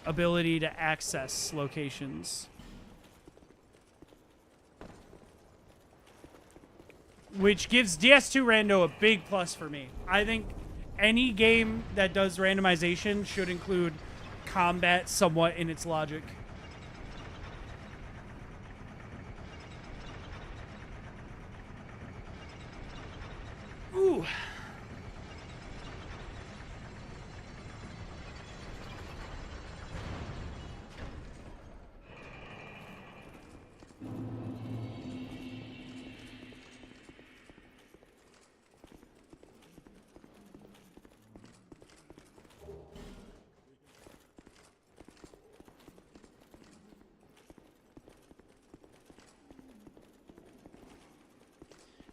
ability to access locations. Which gives DS2 Rando a big plus for me. I think any game that does randomization should include combat somewhat in its logic. Ooh.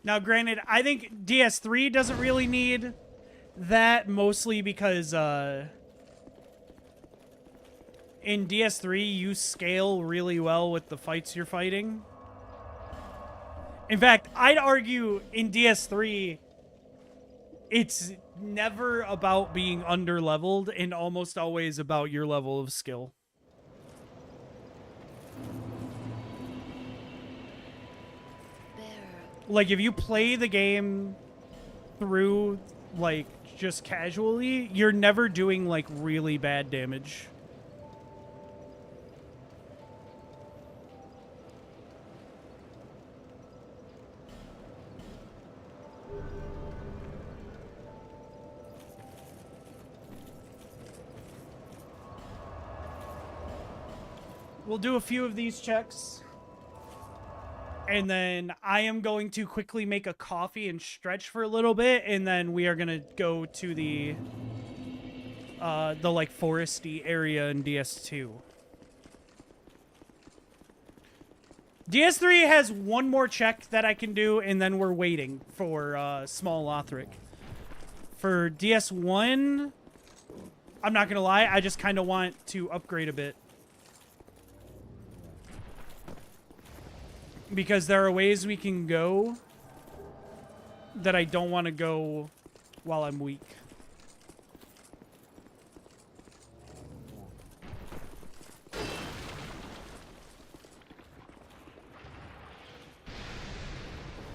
Now, granted, I think DS3 doesn't really need that, mostly because in DS3 you scale really well with the fights you're fighting. In fact, I'd argue in DS3 it's never about being under-leveled and almost always about your level of skill. Like, if you play the game through, like, just casually, you're never doing, like, really bad damage. We'll do a few of these checks. And then I am going to quickly make a coffee and stretch for a little bit, and then we are gonna go to the like foresty area in DS2. DS3 has one more check that I can do, and then we're waiting for Small Lothric. For DS1, I'm not gonna lie, I just kind of want to upgrade a bit. Because there are ways we can go that I don't want to go while I'm weak.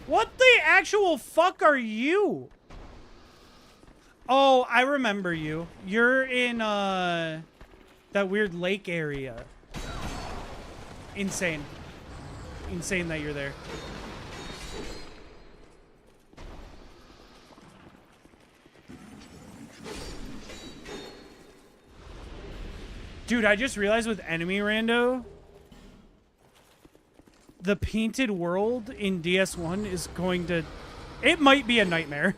What the actual fuck are you? Oh, I remember you. You're in, that weird lake area. Insane. Insane that you're there. Dude, I just realized with enemy rando, the painted world in DS1 is going to... It might be a nightmare.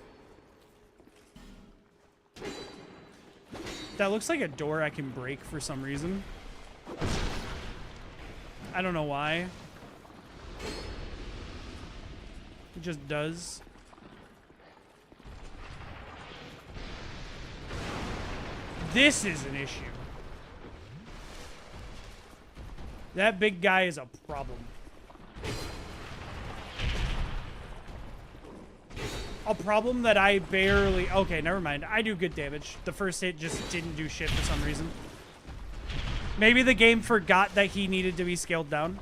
That looks like a door I can break for some reason. I don't know why. It just does. This is an issue. That big guy is a problem. A problem that I barely... Okay, never mind. I do good damage. The first hit just didn't do shit for some reason. Maybe the game forgot that he needed to be scaled down.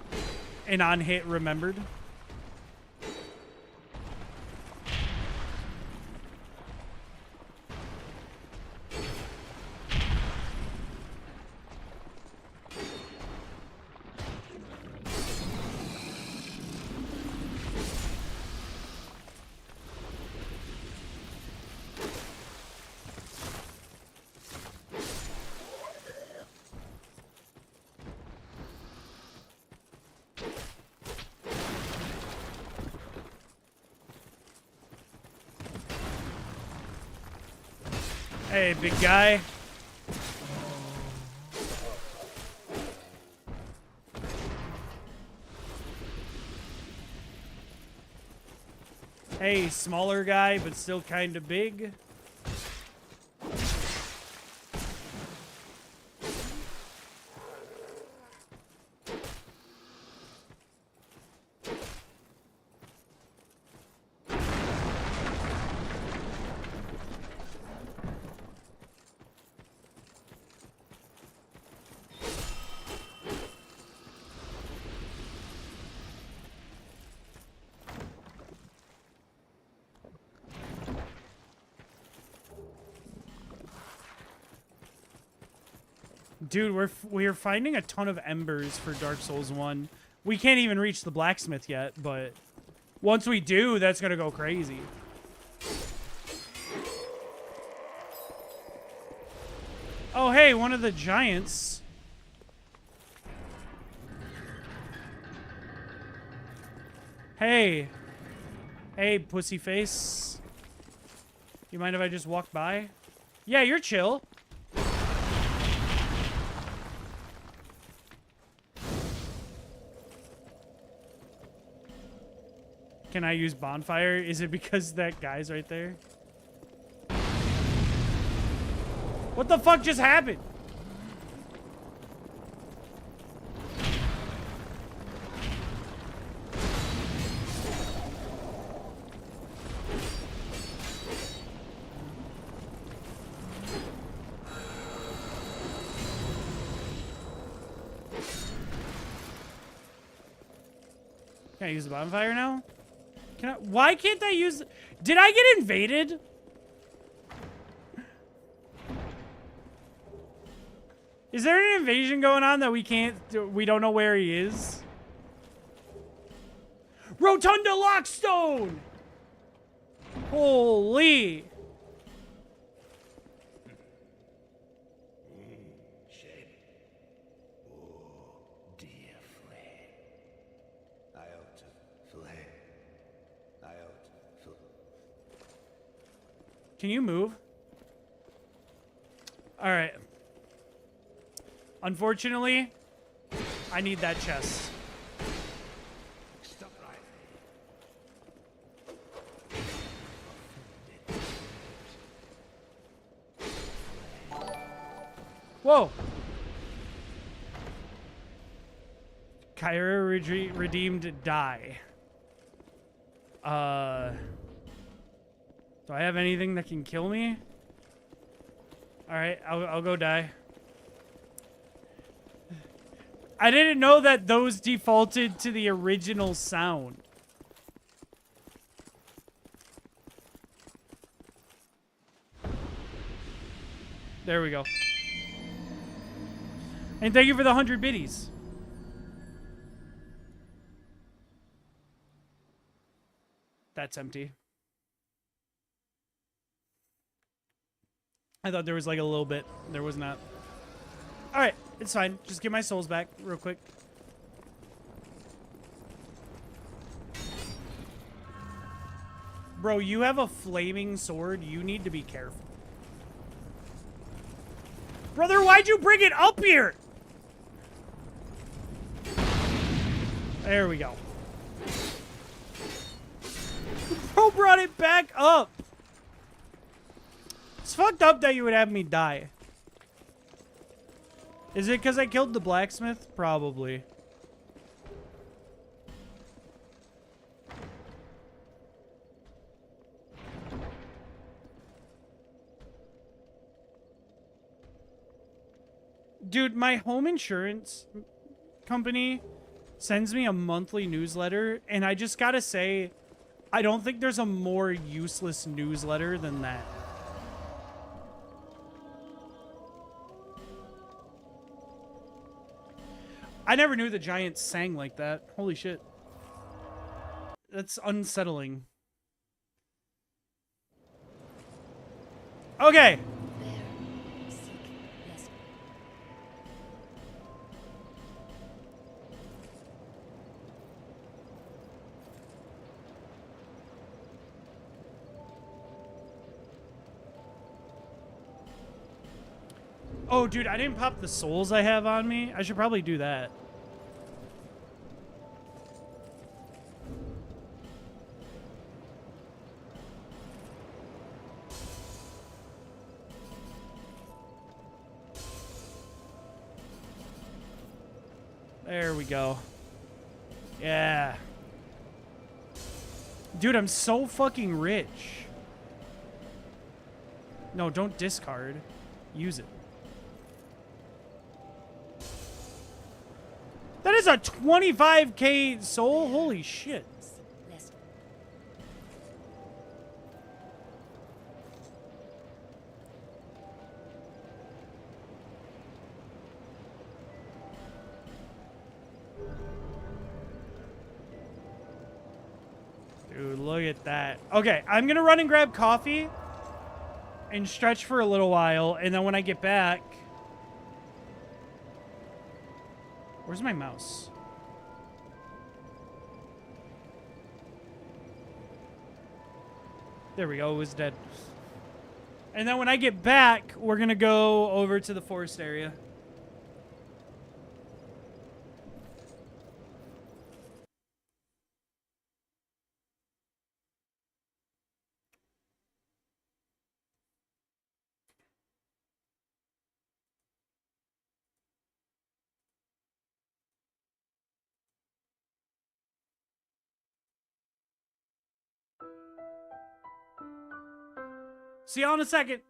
And on hit remembered. Hey, big guy. Hey, smaller guy, but still kind of big. Dude, we're finding a ton of embers for Dark Souls 1. We can't even reach the blacksmith yet, but once we do, that's gonna go crazy. Oh, hey, one of the giants. Hey. Hey, pussy face. You mind if I just walk by? Yeah, you're chill. Can I use bonfire? Is it because that guy's right there? What the fuck just happened? Can I use the bonfire now? Can I? Why can't I use... Did I get invaded? Is there an invasion going on that we can't... We don't know where he is? Rotunda Lockstone! Holy... Can you move? All right. Unfortunately, I need that chest. Whoa. Kyra redeemed die. Do I have anything that can kill me? Alright, I'll go die. I didn't know that those defaulted to the original sound. There we go. And thank you for the 100 biddies. That's empty. I thought there was like a little bit. There was not. Alright, it's fine. Just get my souls back real quick. Bro, you have a flaming sword. You need to be careful. Brother, why'd you bring it up here? There we go. Bro brought it back up. It's fucked up that you would have me die. Is it because I killed the blacksmith? Probably. Dude, my home insurance company sends me a monthly newsletter, and I just gotta say, I don't think there's a more useless newsletter than that. I never knew the Giants sang like that. Holy shit. That's unsettling. Okay. Oh, dude, I didn't pop the souls I have on me. I should probably do that. There we go. Yeah. Dude, I'm so fucking rich. No, don't discard. Use it. That is a 25k soul? Holy shit. Dude, look at that. Okay, I'm gonna run and grab coffee and stretch for a little while, and then when I get back... Where's my mouse? There we go, it was dead. And then when I get back, we're gonna go over to the forest area. See y'all in a second.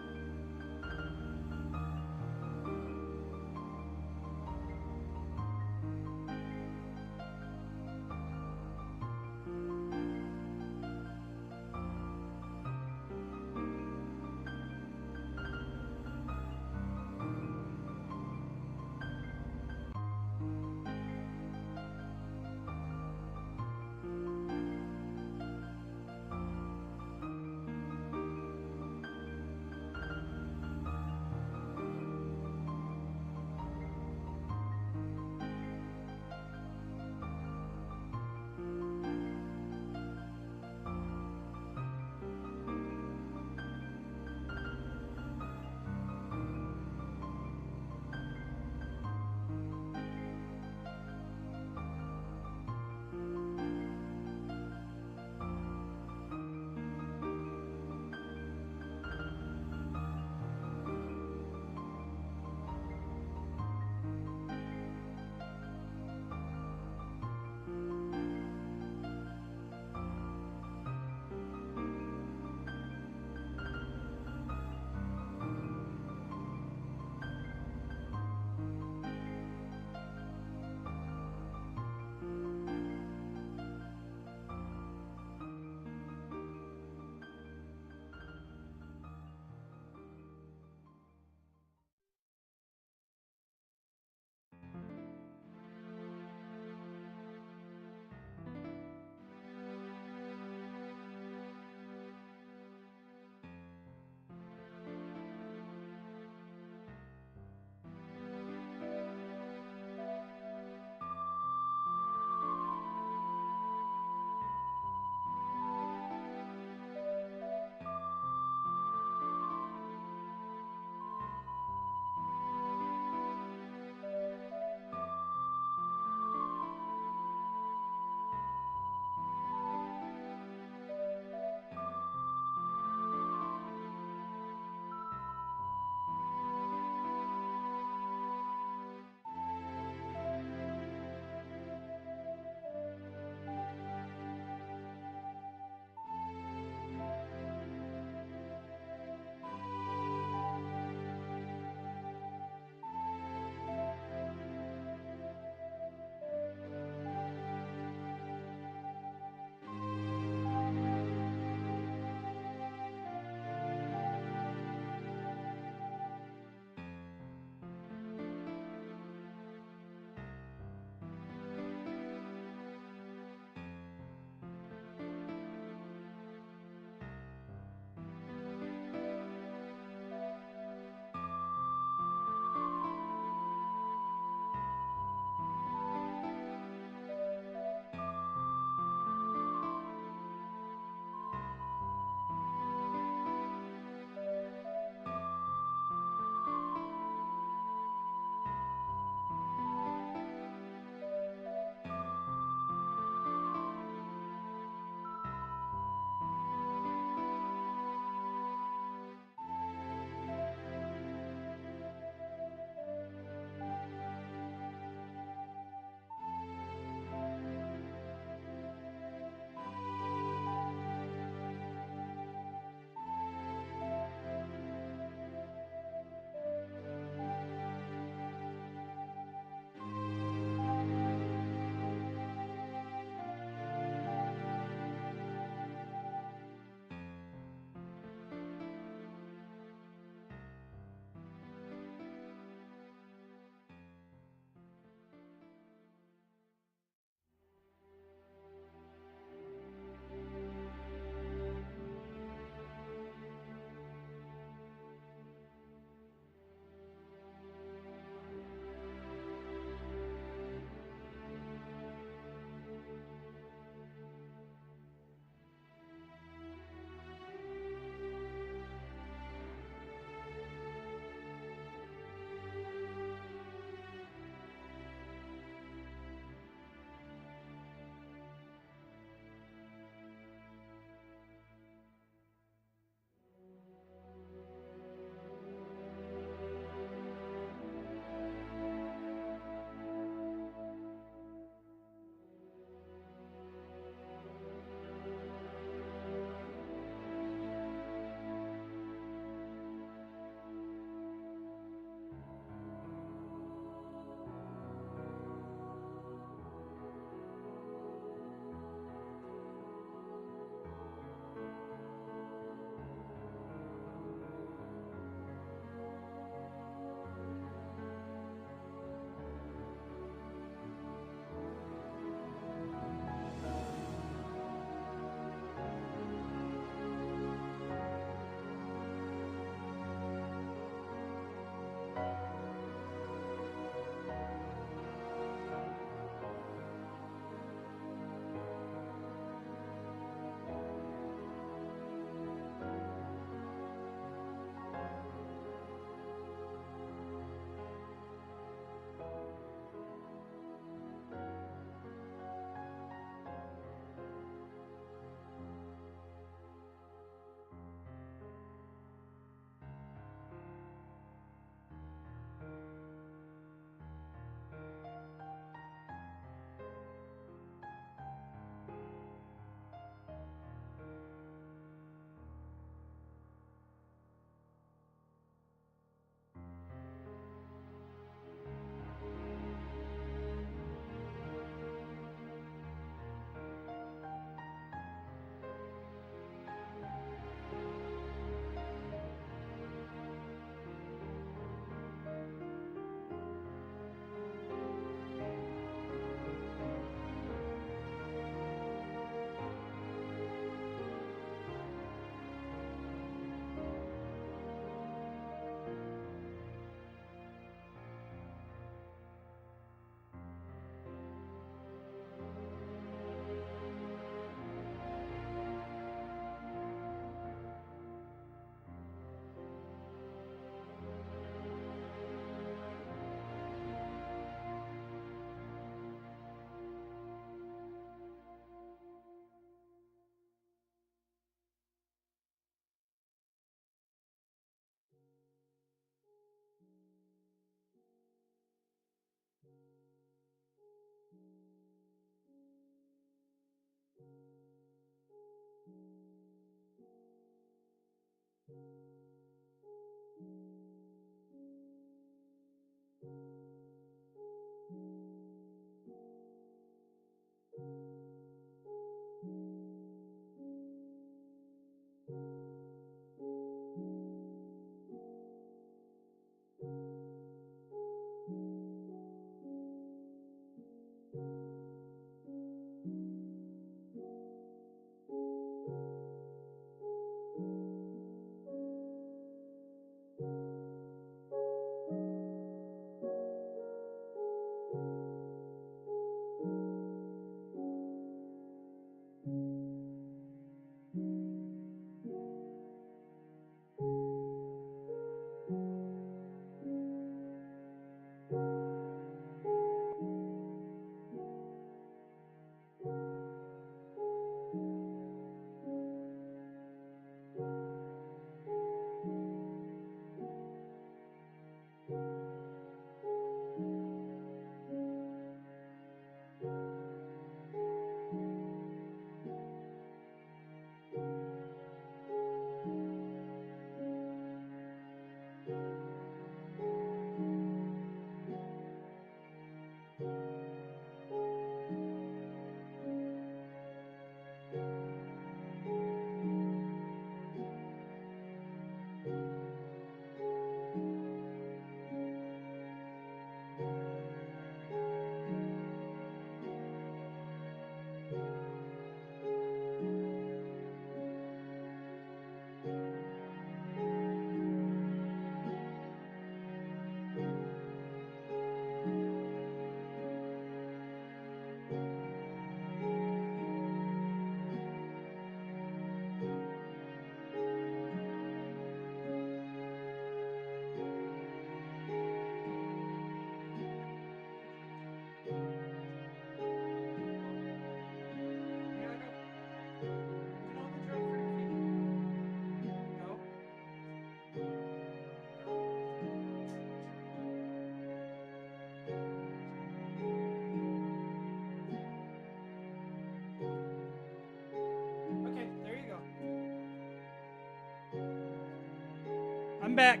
I'm back.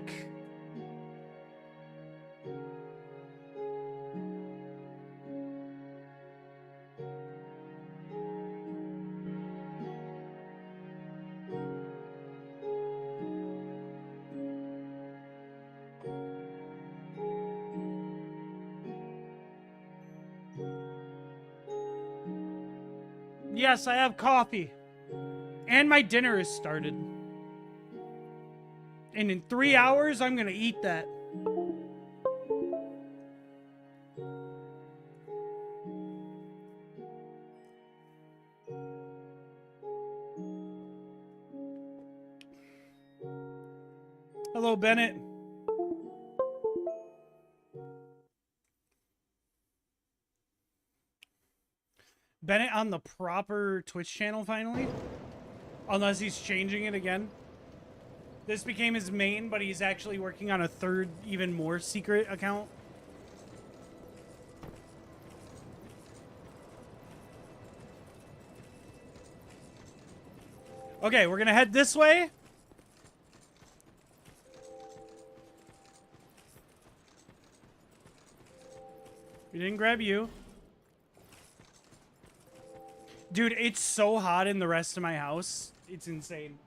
Yes, I have coffee. And my dinner is started. And in 3 hours, I'm gonna eat that. Hello, Bennett. Bennett on the proper Twitch channel finally. Unless he's changing it again. This became his main, but he's actually working on a third, even more secret account. Okay, we're gonna head this way. We didn't grab you. Dude, it's so hot in the rest of my house. It's insane.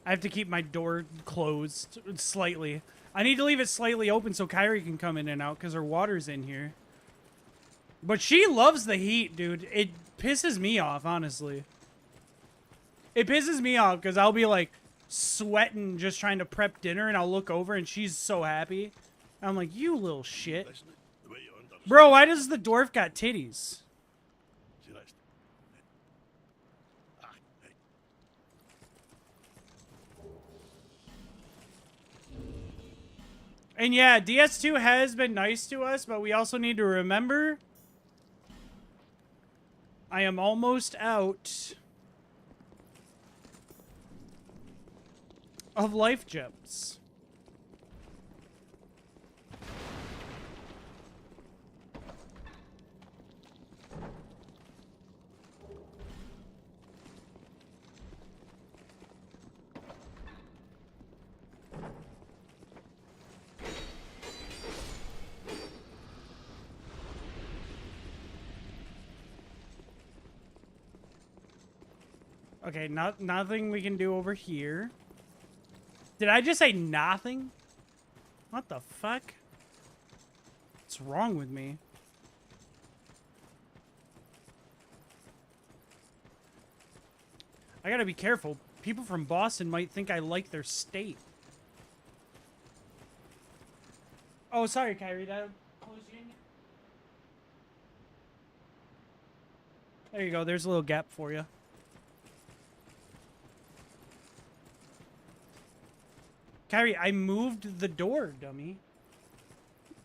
I have to keep my door closed slightly. I need to leave it slightly open so Kyrie can come in and out because her water's in here. But she loves the heat, dude. It pisses me off, honestly. It pisses me off because I'll be like sweating just trying to prep dinner and I'll look over and she's so happy. I'm like, you little shit. Bro, why does the dwarf got titties? And yeah, DS2 has been nice to us, but we also need to remember I am almost out of life gems. Okay, nothing we can do over here. Did I just say nothing? What the fuck? What's wrong with me? I gotta be careful. People from Boston might think I like their state. Oh, sorry, Kyrie. Did I close you in? There you go. There's a little gap for you. Kyrie, I moved the door, dummy.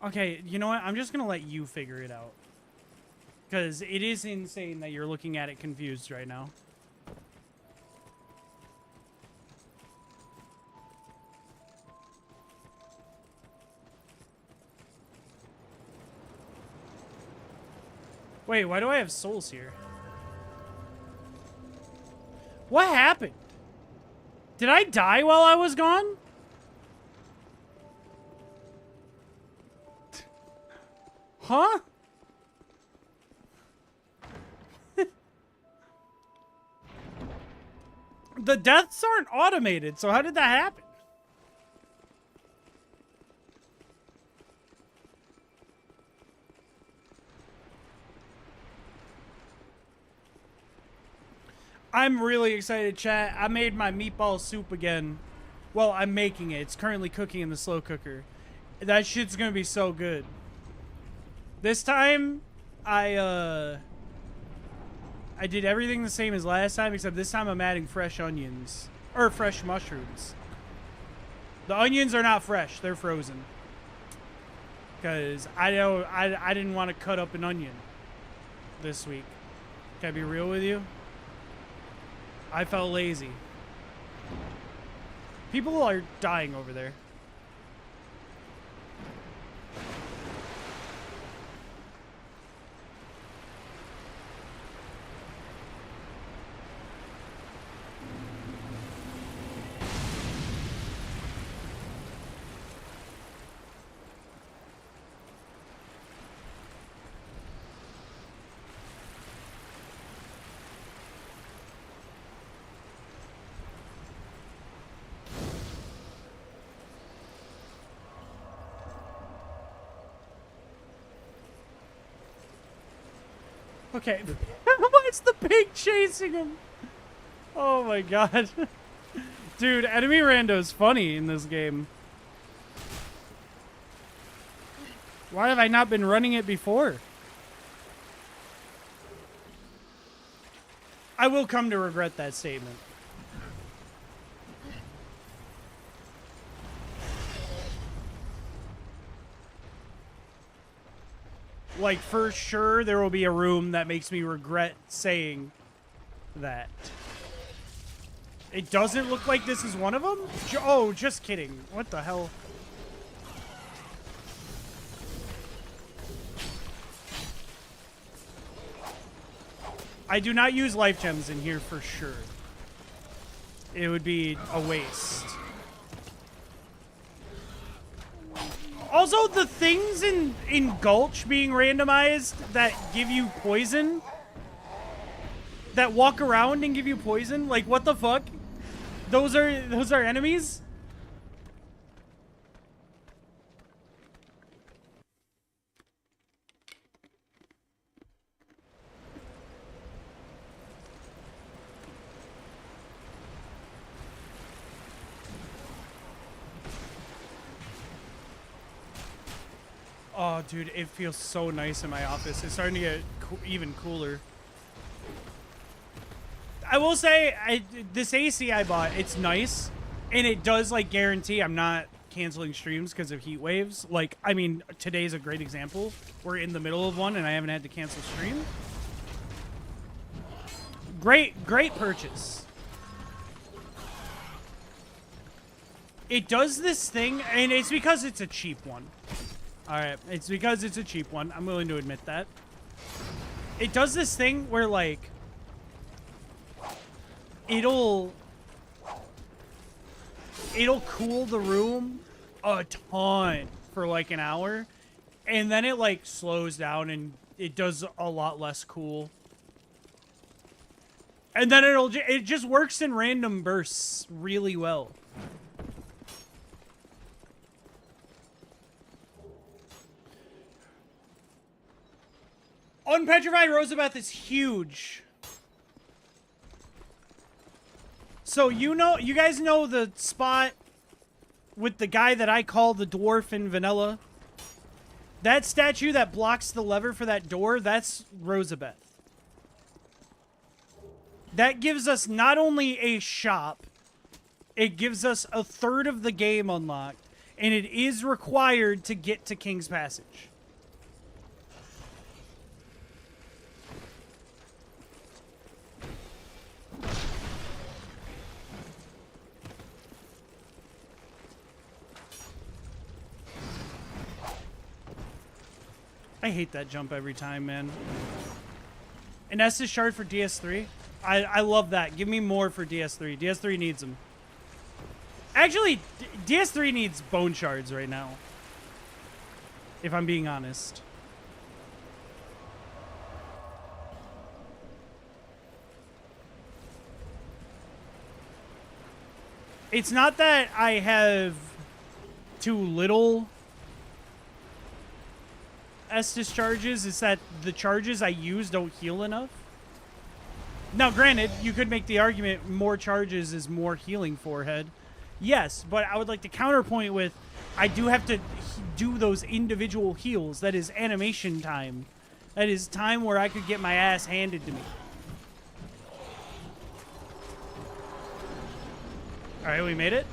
Okay, you know what? I'm just gonna let you figure it out. Because it is insane that you're looking at it confused right now. Wait, why do I have souls here? What happened? Did I die while I was gone? Huh? The deaths aren't automated, so how did that happen? I'm really excited, chat. I made my meatball soup again. Well, I'm making it. It's currently cooking in the slow cooker. That shit's gonna be so good. This time, I did everything the same as last time, except this time I'm adding fresh onions. Or fresh mushrooms. The onions are not fresh, they're frozen. Because I didn't want to cut up an onion this week. Can I be real with you? I felt lazy. People are dying over there. Okay. Why's the pig chasing him? Oh my god. Dude, enemy rando's funny in this game. Why have I not been running it before? I will come to regret that statement. Like, for sure, there will be a room that makes me regret saying that. It doesn't look like this is one of them? Oh, just kidding. What the hell? I do not use life gems in here for sure. It would be a waste. Also, the things in Gulch being randomized that give you poison, that walk around and give you poison, like what the fuck? Those are enemies? Oh, dude, it feels so nice in my office. It's starting to get even cooler. I will say, this AC I bought, it's nice. And it does, like, guarantee I'm not canceling streams because of heat waves. Like, I mean, today's a great example. We're in the middle of one and I haven't had to cancel stream. Great purchase. It does this thing, and it's because it's a cheap one. Alright, it's because it's a cheap one. I'm willing to admit that. It does this thing where, like, it'll cool the room a ton for, like, an hour. And then it, like, slows down and it does a lot less cool. And then it just works in random bursts really well. Unpetrified Rosabeth is huge. So you guys know the spot with the guy that I call the dwarf in vanilla? That statue that blocks the lever for that door, that's Rosabeth. That gives us not only a shop, it gives us a third of the game unlocked, and it is required to get to King's Passage. I hate that jump every time, man. An Estus shard for DS3? I love that. Give me more for DS3. DS3 needs them. Actually, DS3 needs bone shards right now. If I'm being honest. It's not that I have too little Estus charges, it's that the charges I use don't heal enough. Now, granted, you could make the argument more charges is more healing forehead. Yes, but I would like to counterpoint with, I do have to do those individual heals. That is animation time. That is time where I could get my ass handed to me. Alright, we made it.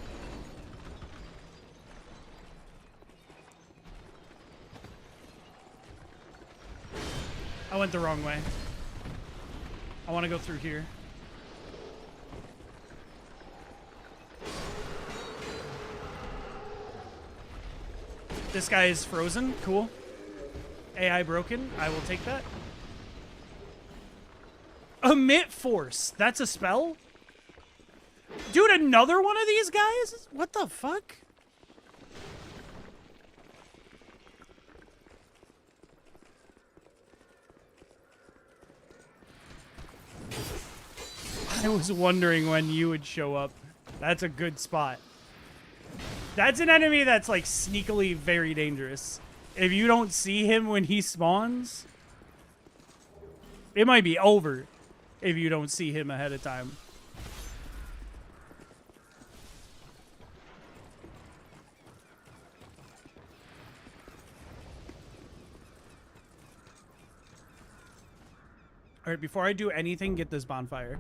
I went the wrong way. I want to go through here. This guy is frozen. Cool. AI broken. I will take that. Emit Force. That's a spell? Dude, another one of these guys? What the fuck? I was wondering when you would show up. That's a good spot. That's an enemy that's, like, sneakily very dangerous. If you don't see him when he spawns, It might be over if you don't see him ahead of time. All right, before I do anything, get this bonfire.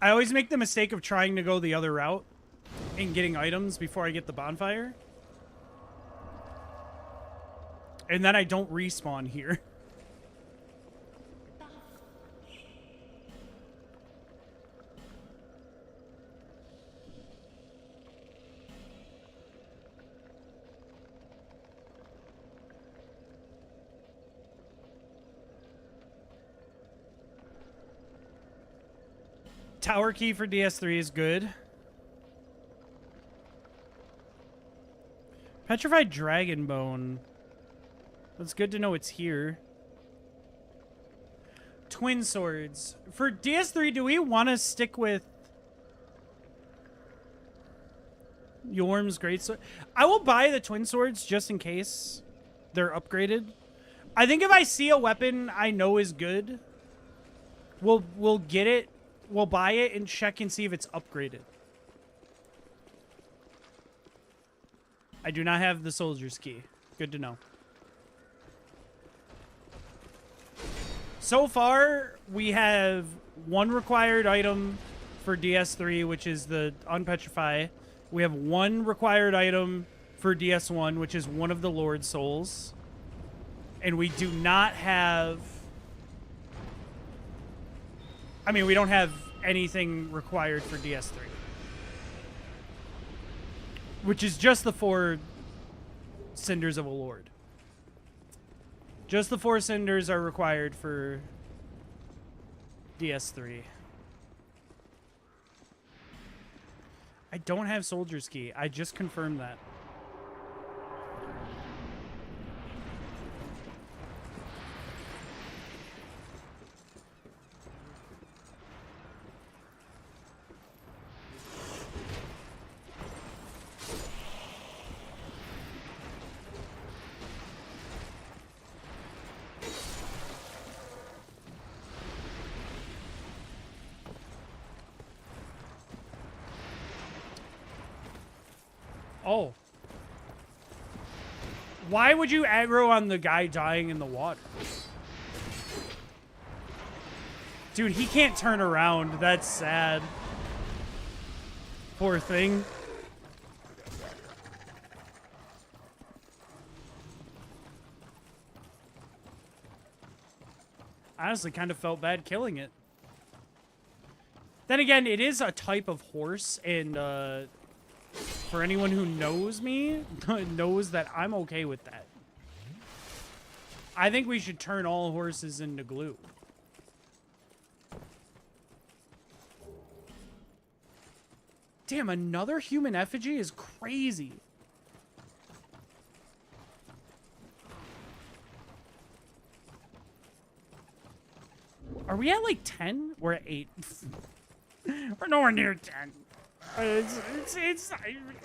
I always make the mistake of trying to go the other route and getting items before I get the bonfire. And then I don't respawn here. Tower key for DS3 is good. Petrified Dragon Bone. That's good to know it's here. Twin Swords. For DS3, do we want to stick with Yorm's Greatsword? I will buy the Twin Swords just in case they're upgraded. I think if I see a weapon I know is good, we'll get it. We'll buy it and check and see if it's upgraded. I do not have the soldier's key. Good to know. So far, we have one required item for DS3, which is the Unpetrify. We have one required item for DS1, which is one of the Lord Souls. And we do not have... I mean, we don't have anything required for DS3. Which is just the 4 Cinders of a Lord. Just the 4 Cinders are required for DS3. I don't have Soldier's Key. I just confirmed that. Oh. Why would you aggro on the guy dying in the water? Dude, he can't turn around. That's sad. Poor thing. I honestly kind of felt bad killing it. Then again, it is a type of horse, and for anyone who knows me, knows that I'm okay with that. I think we should turn all horses into glue. Damn, another human effigy is crazy. Are we at like 10? We're at 8. We're nowhere near 10.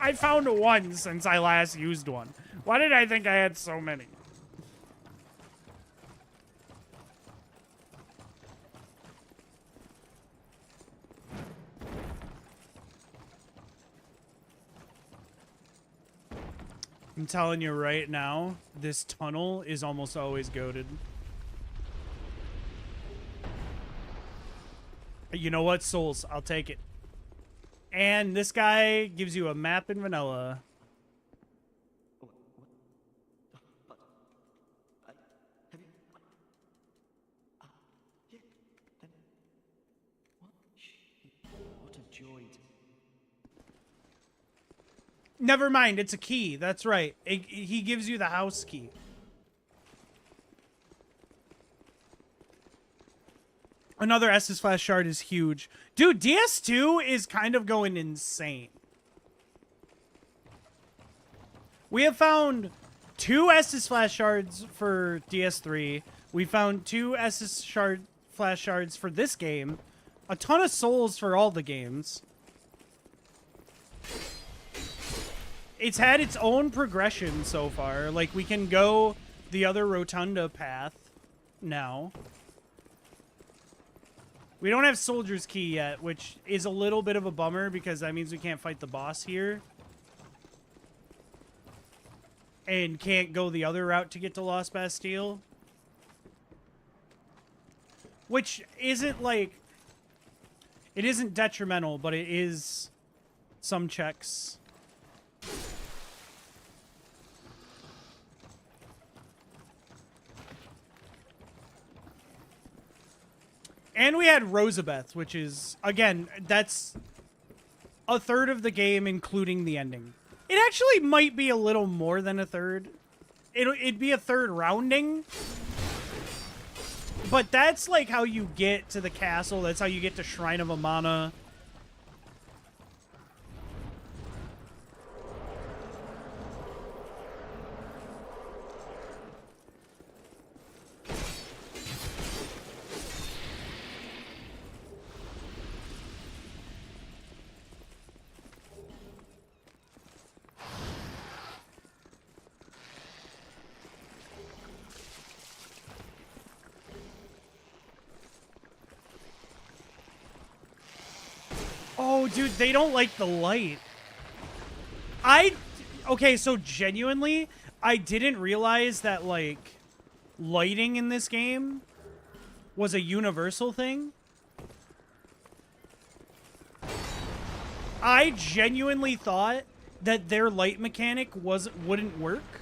I found one since I last used one. Why did I think I had so many? I'm telling you right now, this tunnel is almost always goated. You know what? Souls. I'll take it. And this guy gives you a map in vanilla.
What a joy.
Never mind, it's a key. That's right. He gives you the house key. Another Estus Flash shard is huge. Dude, DS2 is kind of going insane. We have found 2 Estus Flash shards for DS3. We found 2 Estus Flash shards for this game. A ton of souls for all the games. It's had its own progression so far. Like, we can go the other Rotunda path now. We don't have Soldier's Key yet, which is a little bit of a bummer because that means we can't fight the boss here. And can't go the other route to get to Lost Bastille. Which isn't like... It isn't detrimental, but it is some checks. And we had Rosabeth, which is, again, that's a third of the game, including the ending. It actually might be a little more than a third. It'd be a third rounding. But that's like how you get to the castle. That's how you get to Shrine of Amana. Oh, dude, they don't like the light. Okay, so genuinely, I didn't realize that, like, lighting in this game was a universal thing. I genuinely thought that their light mechanic wouldn't work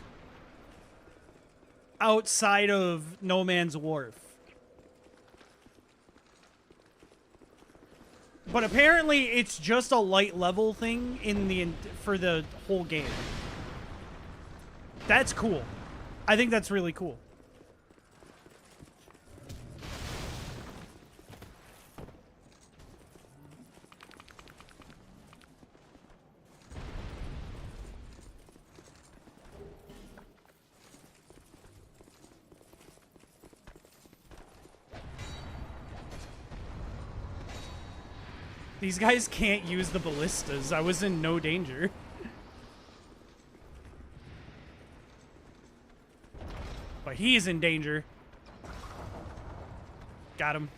outside of No Man's Wharf. But apparently, it's just a light level thing for the whole game. That's cool. I think that's really cool. These guys can't use the ballistas. I was in no danger. But he's in danger. Got him.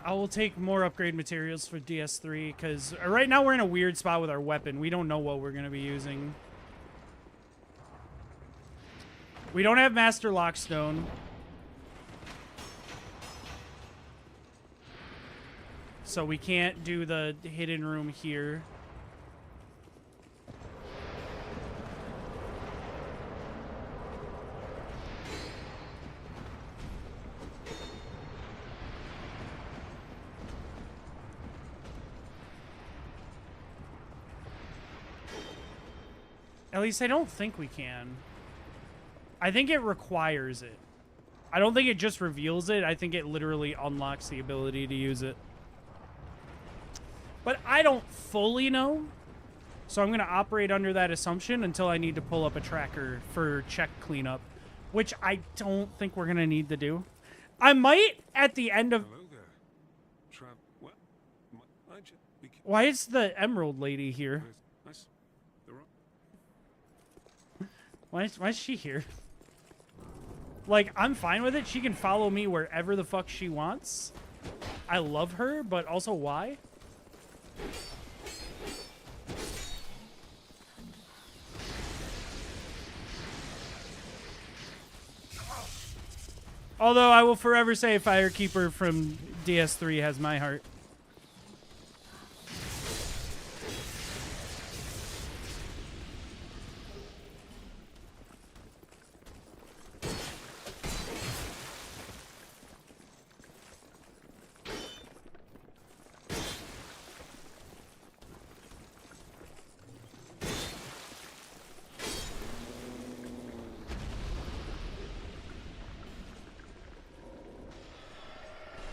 I will take more upgrade materials for DS3 because right now we're in a weird spot with our weapon. We don't know what we're going to be using. We don't have Master Lockstone. So we can't do the hidden room here. At least I don't think we can. I think it requires it. I don't think it just reveals it. I think it literally unlocks the ability to use it. But I don't fully know. So I'm going to operate under that assumption until I need to pull up a tracker for check cleanup, which I don't think we're going to need to do. I might at the end of...
Hello there.
Why is the Emerald Lady here? Why is she here? Like, I'm fine with it. She can follow me wherever the fuck she wants. I love her, but also why? Although I will forever say Firekeeper from DS3 has my heart.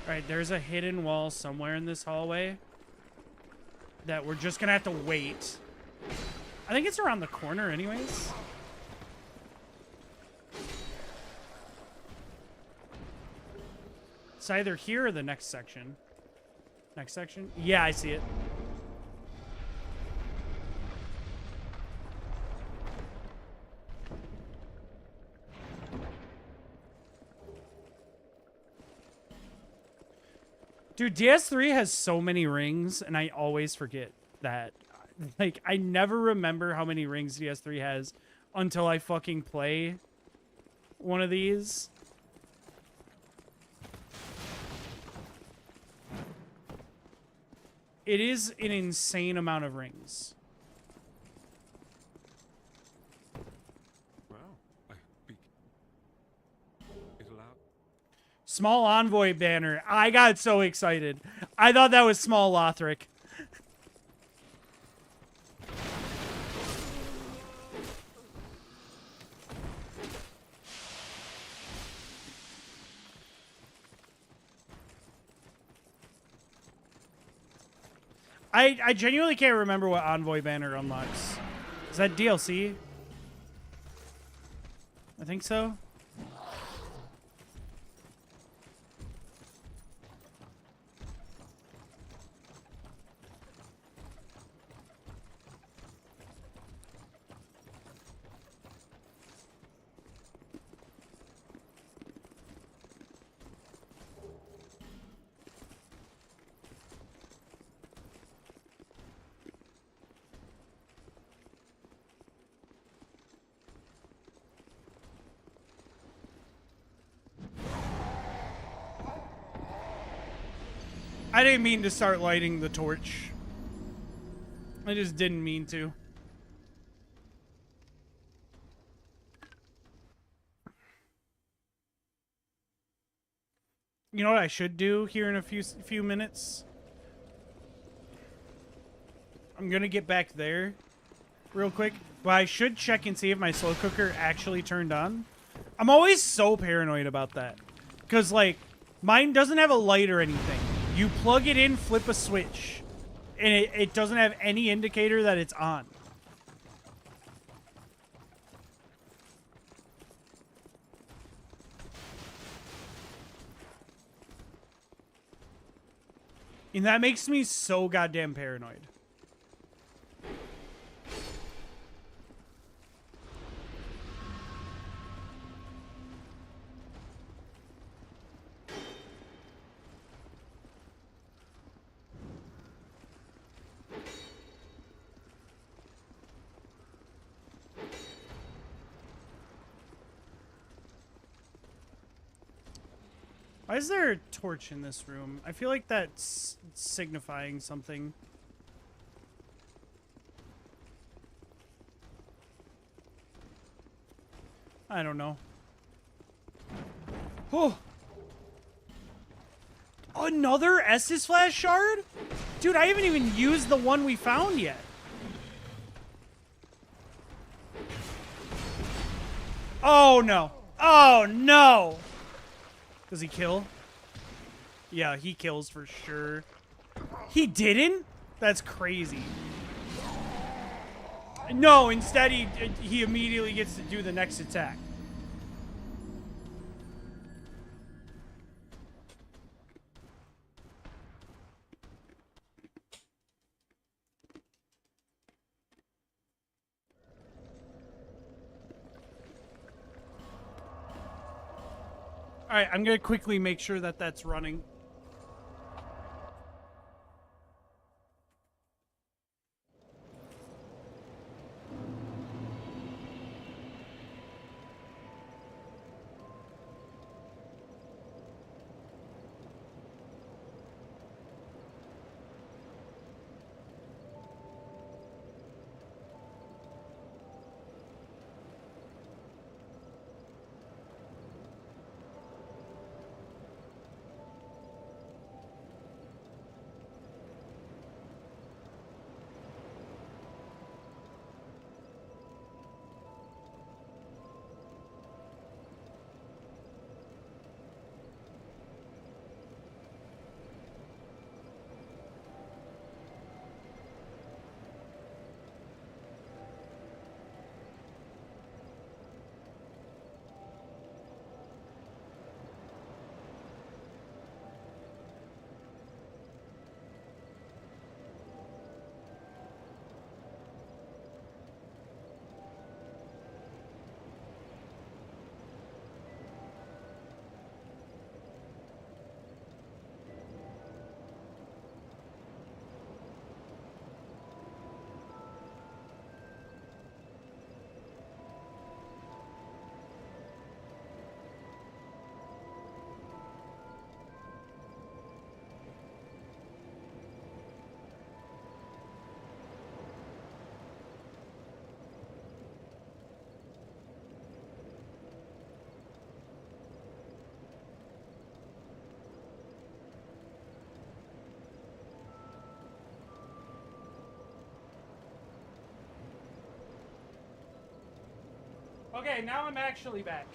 Alright, there's a hidden wall somewhere in this hallway that we're just gonna have to wait. I think it's around the corner anyways. It's either here or the next section. Next section. Yeah, I see it. Dude, DS3 has so many rings, and I always forget that. Like, I never remember how many rings DS3 has until I fucking play one of these. It is an insane amount of rings.
Well, it'll out.
Small Envoy banner. I got so excited. I thought that was Small Lothric. I genuinely can't remember what Envoy banner unlocks. Is that DLC? I think so. I didn't mean to start lighting the torch. I just didn't mean to. You know what I should do here in a few minutes? I'm gonna get back there real quick, but I should check and see if my slow cooker actually turned on. I'm always so paranoid about that. Because, like, mine doesn't have a light or anything. You plug it in, flip a switch, and it doesn't have any indicator that it's on. And that makes me so goddamn paranoid. Why is there a torch in this room? I feel like that's signifying something. I don't know. Oh! Another Estus Flash shard? Dude, I haven't even used the one we found yet. Oh, no. Oh, no! Does he kill? Yeah, he kills for sure. He didn't? That's crazy. No, instead he immediately gets to do the next attack. All right, I'm going to quickly make sure that that's running. Okay, now I'm actually back.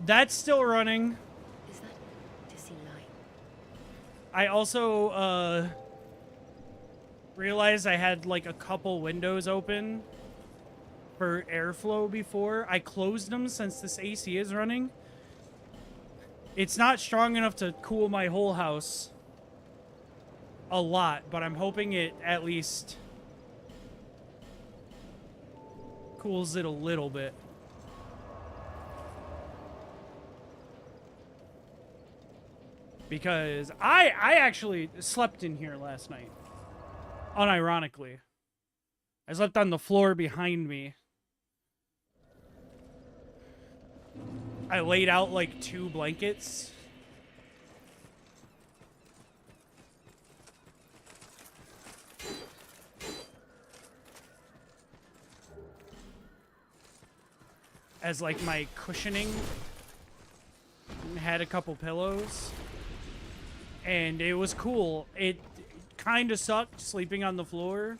That's still running.
Is that to see light?
I also, realized I had, like, a couple windows open for airflow before. I closed them since this AC is running. It's not strong enough to cool my whole house a lot, but I'm hoping it at least cools it a little bit. Because I actually slept in here last night. Unironically. I slept on the floor behind me. I laid out like 2 blankets. As like my cushioning. Had a couple pillows. And it was cool. It kind of sucked sleeping on the floor.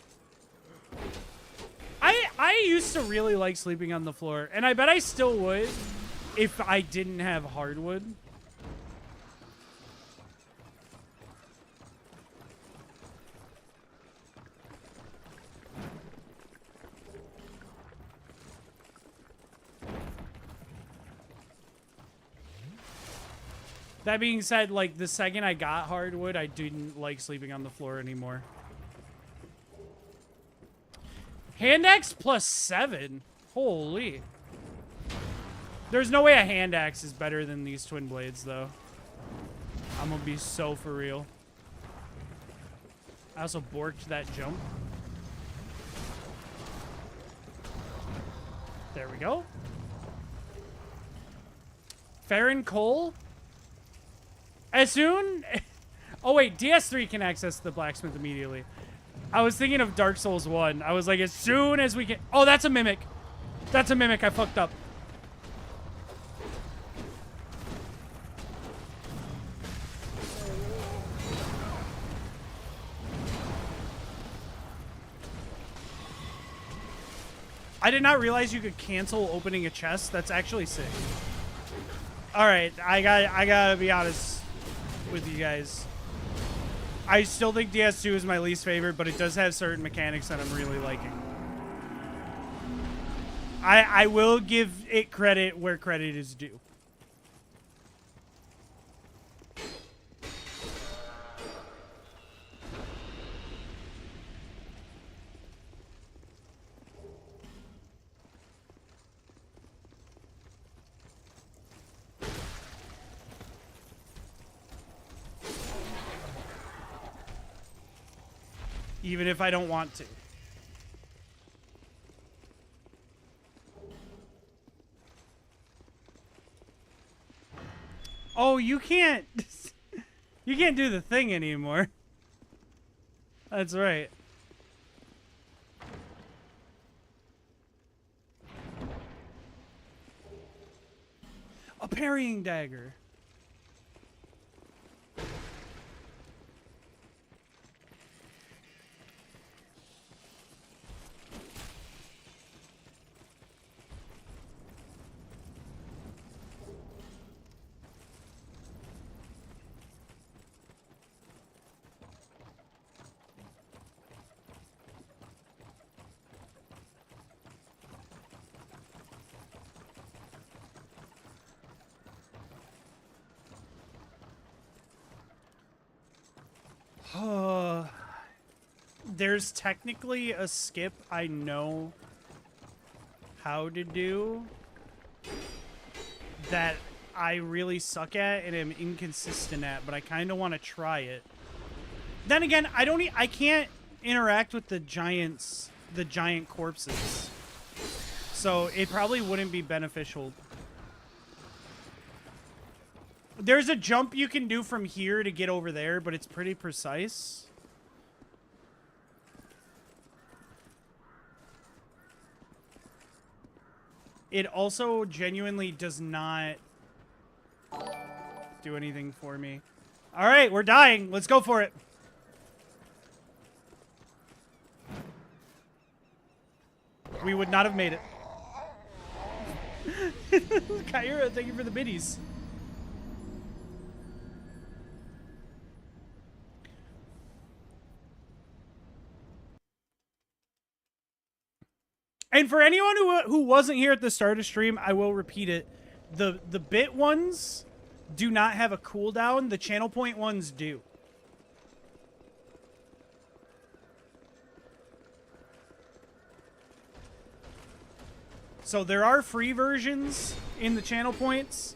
I used to really like sleeping on the floor. And I bet I still would if I didn't have hardwood. That being said, like, the second I got hardwood, I didn't like sleeping on the floor anymore. Hand axe +7? Holy. There's no way a hand axe is better than these twin blades, though. I'm gonna be so for real. I also borked that jump. There we go. Farron Cole? As soon... Oh, wait. DS3 can access the blacksmith immediately. I was thinking of Dark Souls 1. I was like, as soon as we can... Oh, that's a mimic. That's a mimic. I fucked up. I did not realize you could cancel opening a chest. That's actually sick. All right. I gotta be honest with you guys. I still think DS2 is my least favorite, but it does have certain mechanics that I'm really liking. I will give it credit where credit is due. Even if I don't want to. Oh, you can't... You can't do the thing anymore. That's right. A parrying dagger. There's technically a skip I know how to do that I really suck at and am inconsistent at, but I kind of want to try it. Then again, I can't interact with the giant corpses. So it probably wouldn't be beneficial. There's a jump you can do from here to get over there, but it's pretty precise. It also genuinely does not do anything for me. All right, we're dying. Let's go for it. We would not have made it. Kyra, thank you for the biddies. And for anyone who wasn't here at the start of stream, I will repeat it. The bit ones do not have a cooldown. The channel point ones do. So there are free versions in the channel points,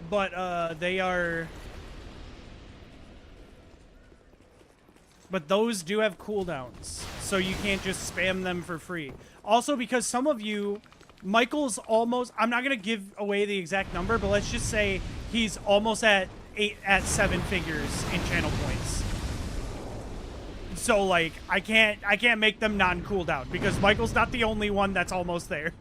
but they are... But those do have cooldowns, so you can't just spam them for free. Also, because some of you, Michael's almost... I'm not going to give away the exact number, but let's just say he's almost at 7 figures in channel points. So, like, I can't make them non-cooldown, because Michael's not the only one that's almost there.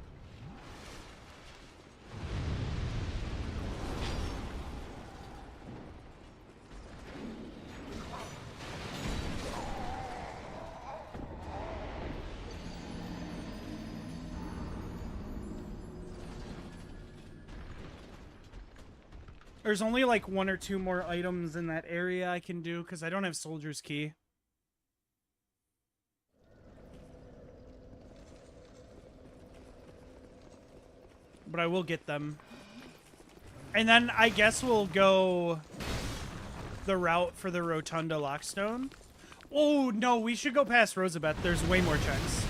There's only like 1 or 2 more items in that area I can do because I don't have Soldier's Key. But I will get them. And then I guess we'll go the route for the Rotunda Lockstone. Oh, no, we should go past Rosabeth. There's way more checks.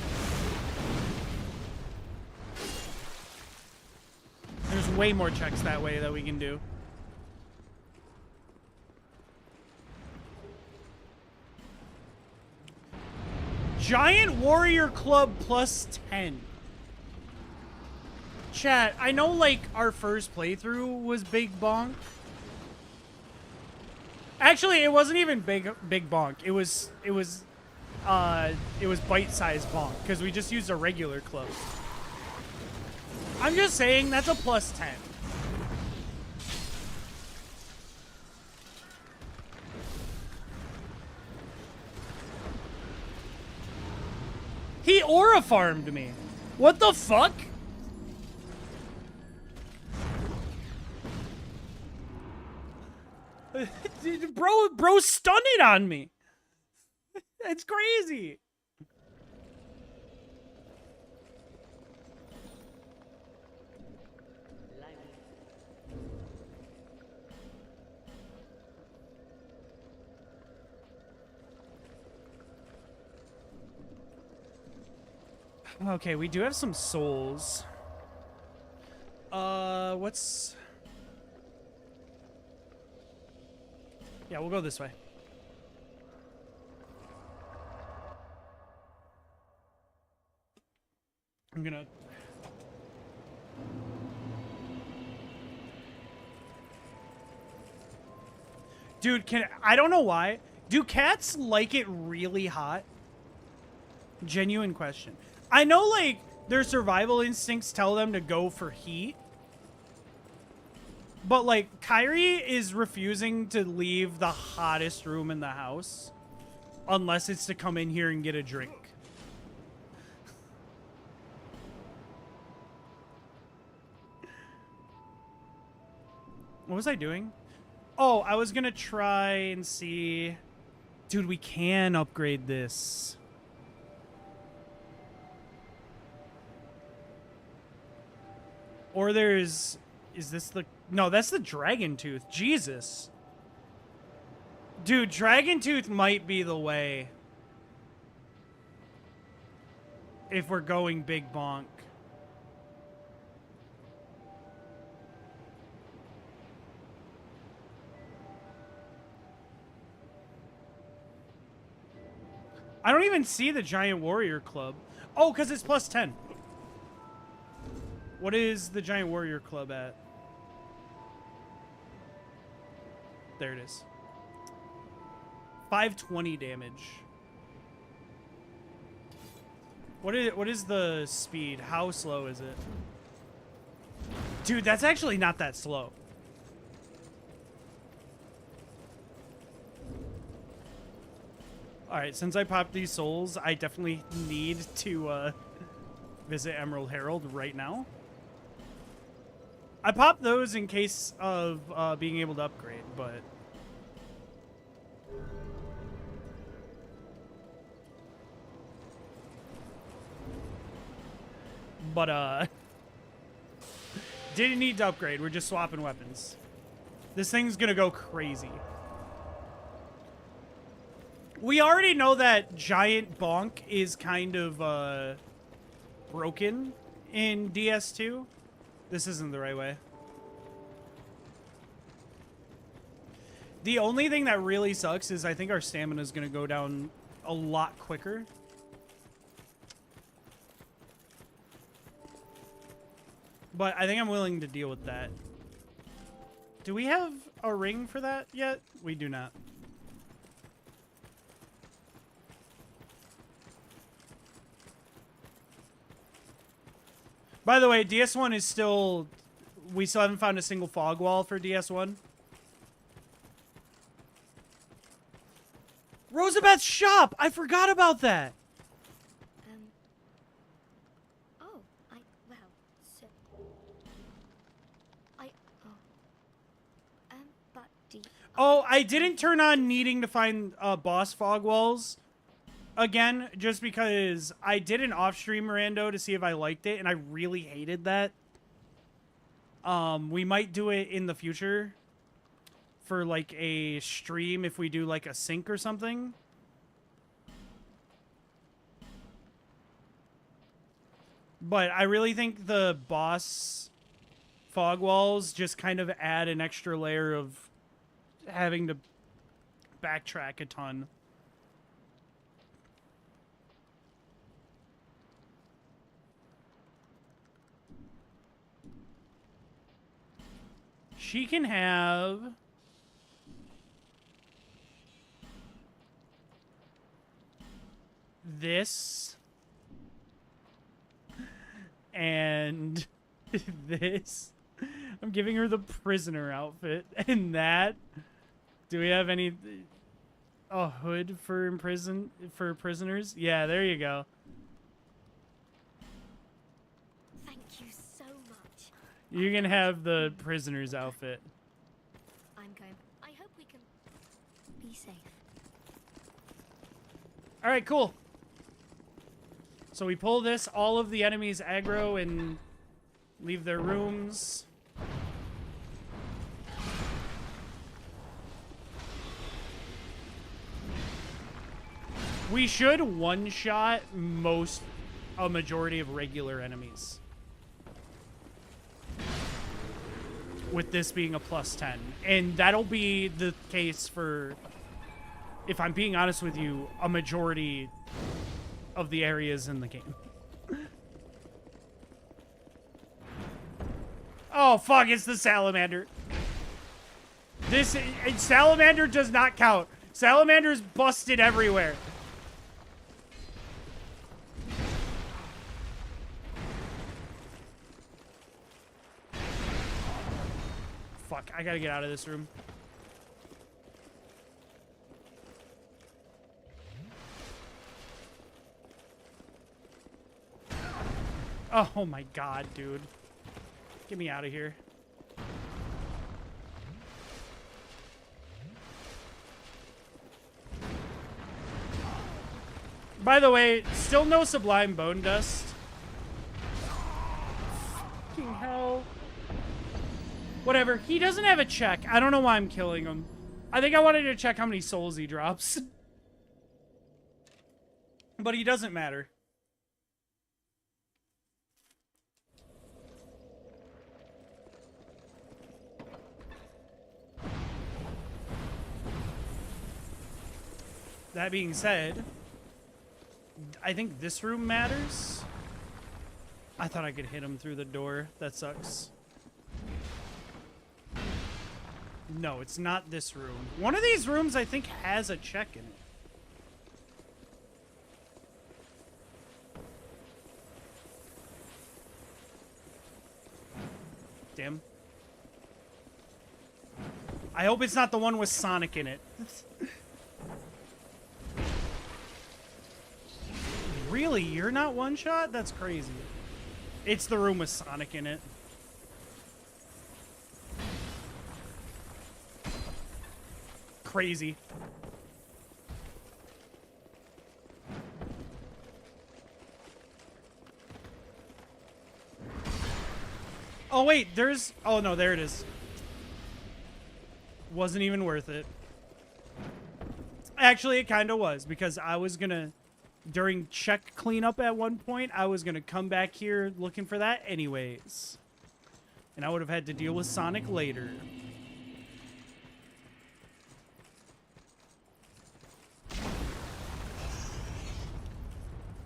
There's way more checks that way that we can do. Giant Warrior Club plus 10. Chat, I know like our first playthrough was Big Bonk. Actually, it wasn't even Big Bonk. It was bite-sized bonk because we just used a regular club. I'm just saying that's a plus 10. He aura farmed me. What the fuck? Bro stunned it on me. It's crazy. Okay, we do have some souls. What's... Yeah, we'll go this way. I'm gonna... Dude, I don't know why. Do cats like it really hot? Genuine question. I know, like, their survival instincts tell them to go for heat. But, like, Kyrie is refusing to leave the hottest room in the house. Unless it's to come in here and get a drink. What was I doing? Oh, I was gonna try and see... Dude, we can upgrade this. Or there's... Is this the... No, that's the Dragon Tooth. Jesus. Dude, Dragon Tooth might be the way. If we're going Big Bonk. I don't even see the Giant Warrior Club. Oh, because it's plus 10. What is the Giant Warrior Club at? There it is. 520 damage. What is the speed? How slow is it? Dude, that's actually not that slow. Alright, since I popped these souls, I definitely need to visit Emerald Herald right now. I popped those in case of being able to upgrade, but... didn't need to upgrade. We're just swapping weapons. This thing's gonna go crazy. We already know that Giant Bonk is kind of broken in DS2. This isn't the right way. The only thing that really sucks is I think our stamina is going to go down a lot quicker. But I think I'm willing to deal with that. Do we have a ring for that yet? We do not. By the way, DS1 is still... We still haven't found a single fog wall for DS1. Rosabeth's shop! I forgot about that!
Oh, well, so... but
Oh, I didn't turn on needing to find boss fog walls again, just because I did an off-stream rando to see if I liked it, and I really hated that. We might do it in the future for, like, a stream if we do, like, a sync or something. But I really think the boss fog walls just kind of add an extra layer of having to backtrack a ton. She can have... this. And this. I'm giving her the prisoner outfit. And that. Do we have any... a hood for prisoners? Yeah, there you go.
Thank you so much.
You can have the prisoner's outfit.
I'm going. I hope we can be safe.
All right, cool. So we pull this, all of the enemies aggro and leave their rooms. We should one-shot a majority of regular enemies. With this being a +10. And that'll be the case for, if I'm being honest with you, a majority of the areas in the game. Oh, fuck, it's the salamander. Salamander does not count. Salamander's busted everywhere. Fuck, I gotta get out of this room. Oh my god, dude. Get me out of here. By the way, still no Sublime Bone Dust. Fucking hell. Whatever. He doesn't have a check. I don't know why I'm killing him. I think I wanted to check how many souls he drops. But he doesn't matter. That being said, I think this room matters. I thought I could hit him through the door. That sucks. No, it's not this room. One of these rooms, I think, has a check in it. Damn. I hope it's not the one with Sonic in it. Really? You're not one shot? That's crazy. It's the room with Sonic in it. Crazy. Oh wait, there's... Oh no, there it is. Wasn't even worth it. Actually, it kind of was, because I was gonna... During check cleanup at one point, I was gonna come back here looking for that anyways. And I would have had to deal with Sonic later.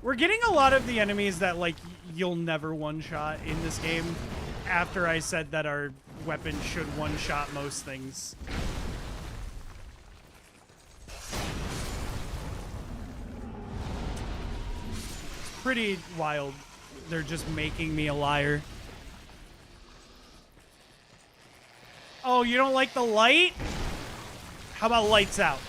We're getting a lot of the enemies that, like, you'll never one-shot in this game after I said that our weapon should one-shot most things. It's pretty wild. They're just making me a liar. Oh, you don't like the light? How about lights out?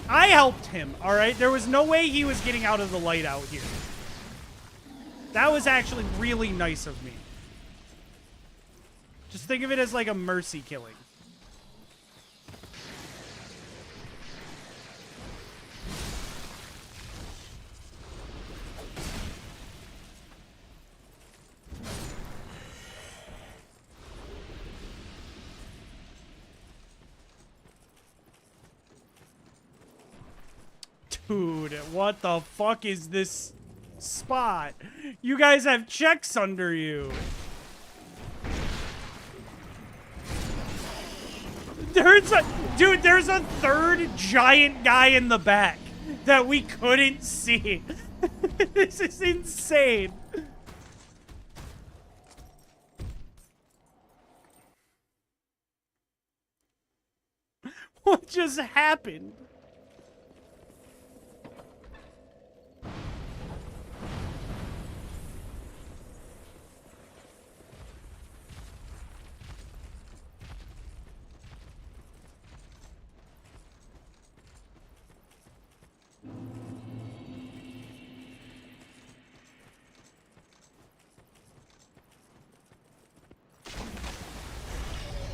I helped him, all right? There was no way he was getting out of the light out here. That was actually really nice of me. Just think of it as like a mercy killing. Dude, what the fuck is this spot? You guys have checks under you. There's a third giant guy in the back that we couldn't see. This is insane. What just happened?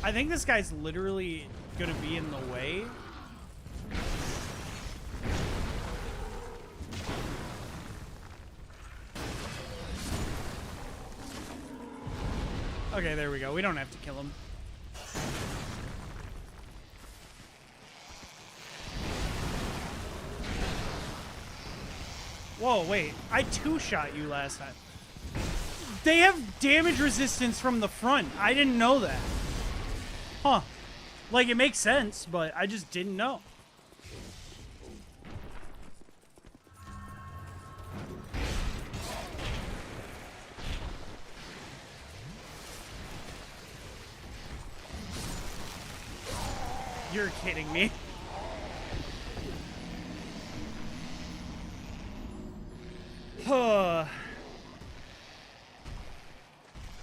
I think this guy's literally gonna be in the way. Okay, there we go. We don't have to kill him. Whoa, wait. I two-shot you last time. They have damage resistance from the front. I didn't know that. Huh. Like, it makes sense, but I just didn't know. You're kidding me.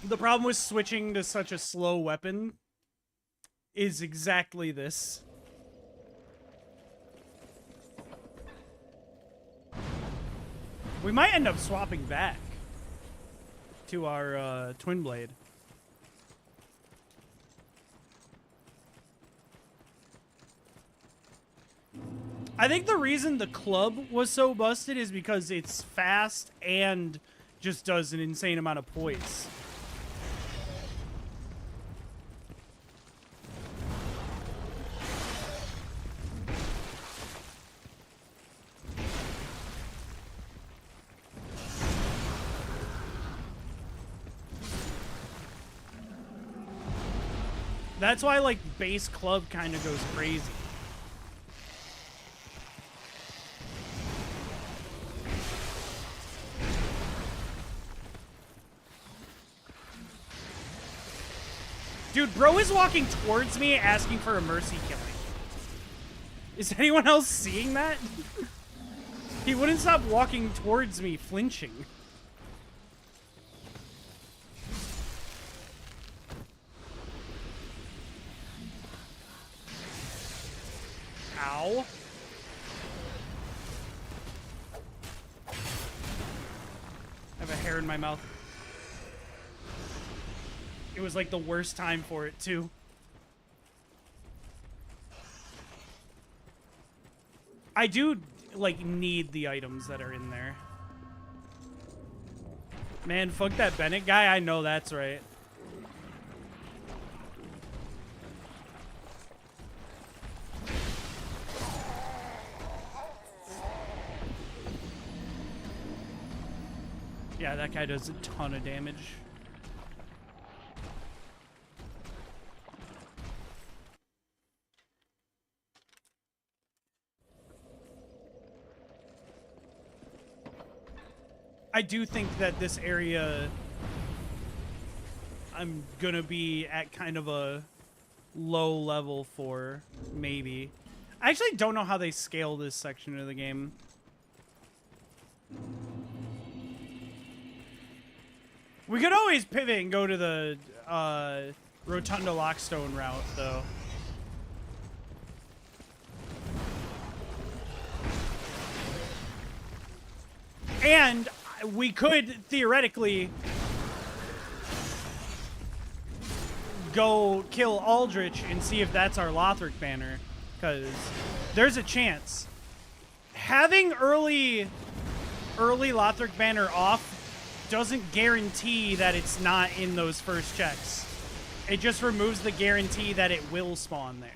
The problem with switching to such a slow weapon is exactly this. We might end up swapping back to our twin blade. I think the reason the club was so busted is because it's fast and just does an insane amount of poise. That's why, like, base club kind of goes crazy. Dude, bro is walking towards me asking for a mercy killing. Is anyone else seeing that? He wouldn't stop walking towards me, flinching. Ow. water in my mouth. It was like the worst time for it, too. I do, like, need the items that are in there. Man, fuck that Bennett guy. I know that's right. Yeah, that guy does a ton of damage. I do think that this area, I'm gonna be at kind of a low level for, maybe. I actually don't know how they scale this section of the game. We could always pivot and go to the Rotunda Lockstone route, though. And we could theoretically go kill Aldrich and see if that's our Lothric banner, because there's a chance. Having early Lothric banner off doesn't guarantee that it's not in those first checks. It just removes the guarantee that it will spawn there.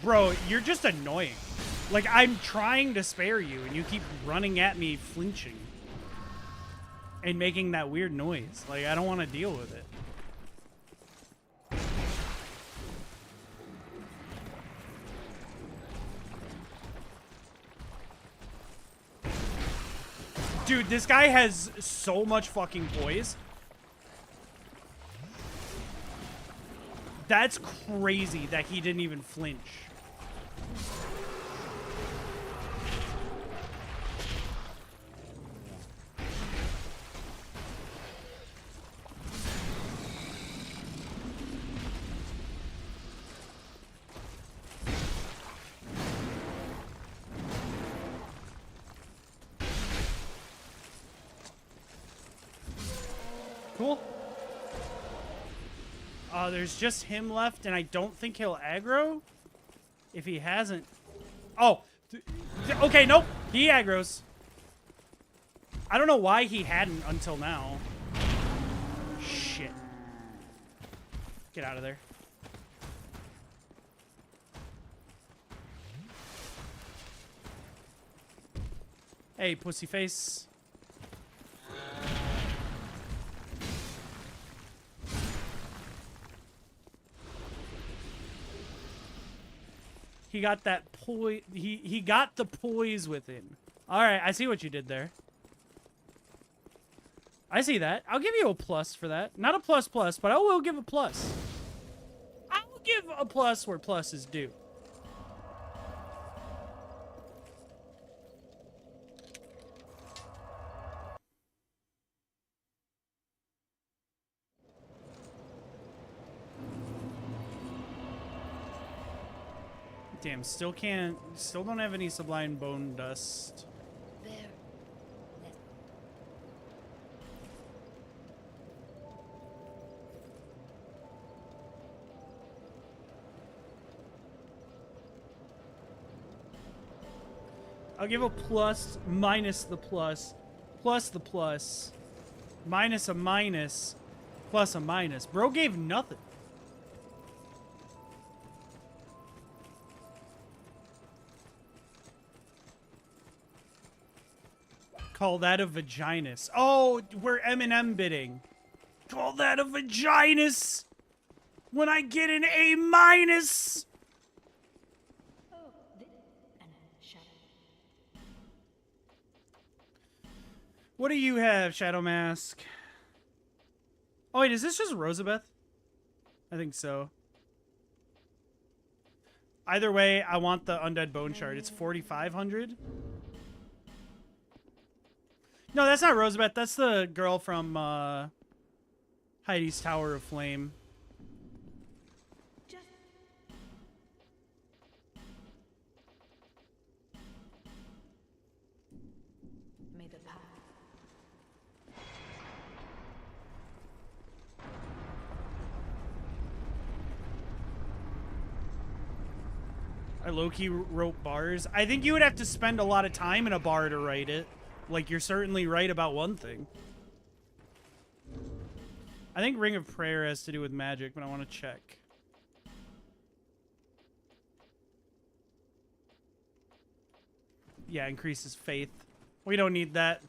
Bro, you're just annoying. Like, I'm trying to spare you, and you keep running at me, flinching. And making that weird noise. Like, I don't want to deal with it. Dude, this guy has so much fucking poise. That's crazy that he didn't even flinch. Cool. There's just him left, and I don't think he'll aggro. If he hasn't... Oh! Okay, nope. He aggroes. I don't know why he hadn't until now. Shit. Get out of there. Hey, pussy face. He got that poise. He got the poise with him. All right, I see what you did there. I see that. I'll give you a plus for that. Not a plus plus, but I will give a plus. I will give a plus where plus is due. Damn, still don't have any Sublime Bone Dust.
There.
I'll give a plus, minus the plus, plus the plus, minus a minus, plus a minus. Bro gave nothing. Call that a vaginus. Oh, we're M&M bidding. Call that a vaginus when I get an A minus. What do you have, Shadow Mask? Oh, wait, is this just Rosabeth? I think so. Either way, I want the Undead Bone Shard. It's 4,500. No, that's not Rosabeth. That's the girl from Heidi's Tower of Flame.
Just
May the path.
I low-key wrote bars. I think you would have to spend a lot of time in a bar to write it. Like, you're certainly right about one thing. I think Ring of Prayer has to do with magic, but I want to check. Yeah, increases faith. We don't need that.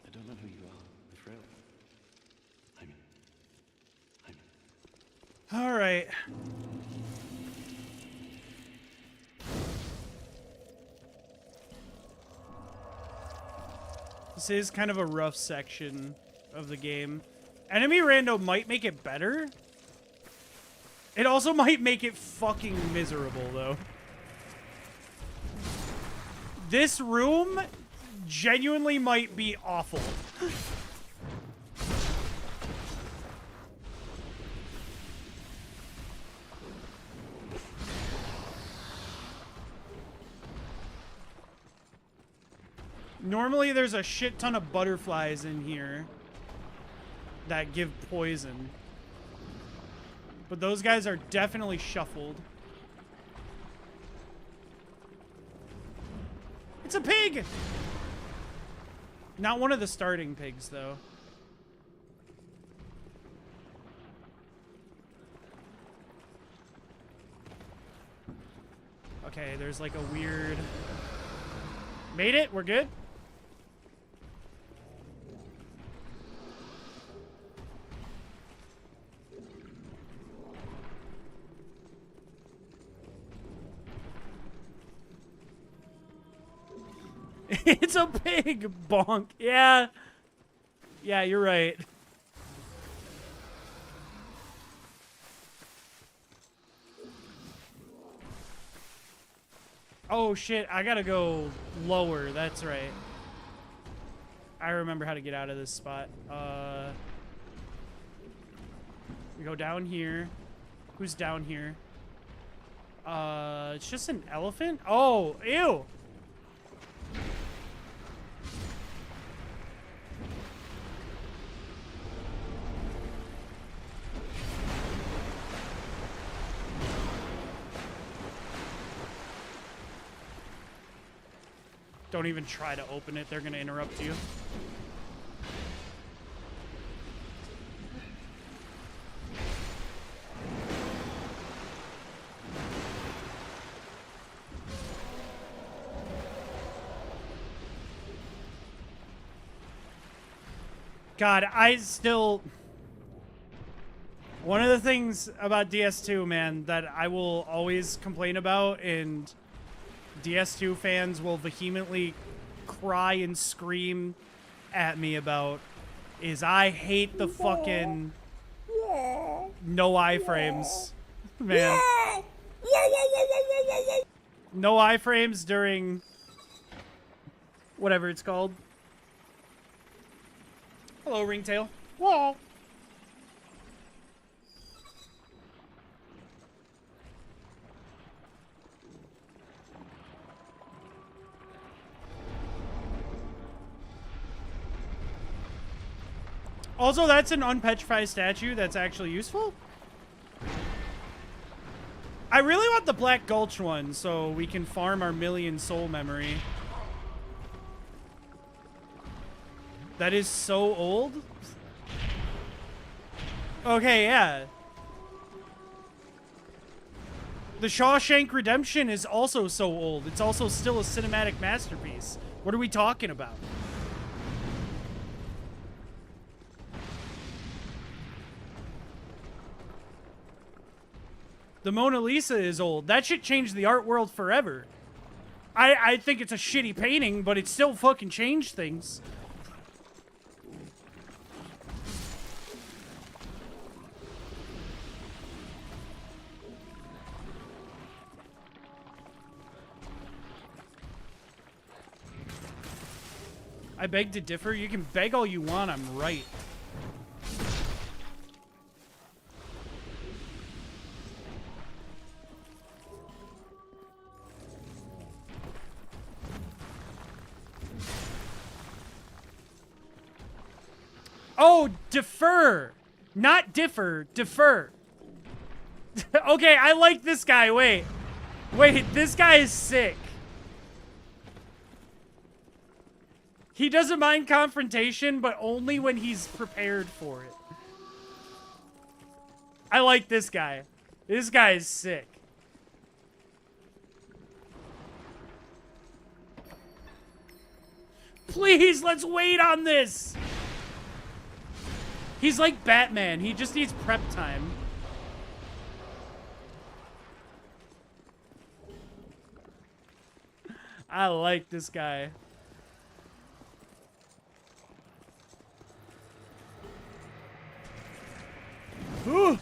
I don't know who you are, Thrill.
All right. This is kind of a rough section of the game. Enemy rando might make it better. It also might make it fucking miserable, though. This room genuinely might be awful. Normally there's a shit ton of butterflies in here that give poison. But those guys are definitely shuffled. It's a pig! Not one of the starting pigs, though. Okay, there's like a weird... Made it? We're good? It's a pig! Bonk. Yeah. Yeah, you're right. Oh, shit. I gotta go lower. That's right. I remember how to get out of this spot. We go down here. Who's down here? It's just an elephant? Oh, ew! Don't even try to open it. They're going to interrupt you. God, I still... One of the things about DS2, man, that I will always complain about, and DS2 fans will vehemently cry and scream at me about, is I hate the fucking no iframes, man. No iframes during whatever it's called. Hello, Ringtail. Whoa. Also, that's an unpetrified statue that's actually useful. I really want the Black Gulch one so we can farm our 1,000,000 soul memory. That is so old. Okay, yeah. The Shawshank Redemption is also so old. It's also still a cinematic masterpiece. What are we talking about? The Mona Lisa is old. That shit changed the art world forever. I think it's a shitty painting, but it still fucking changed things. I beg to differ. You can beg all you want. I'm right. Oh, defer. Not differ. Defer. Okay, I like this guy. Wait. Wait, this guy is sick. He doesn't mind confrontation, but only when he's prepared for it. I like this guy. This guy is sick. Please, let's wait on this. He's like Batman. He just needs prep time. I like this guy. Ooh.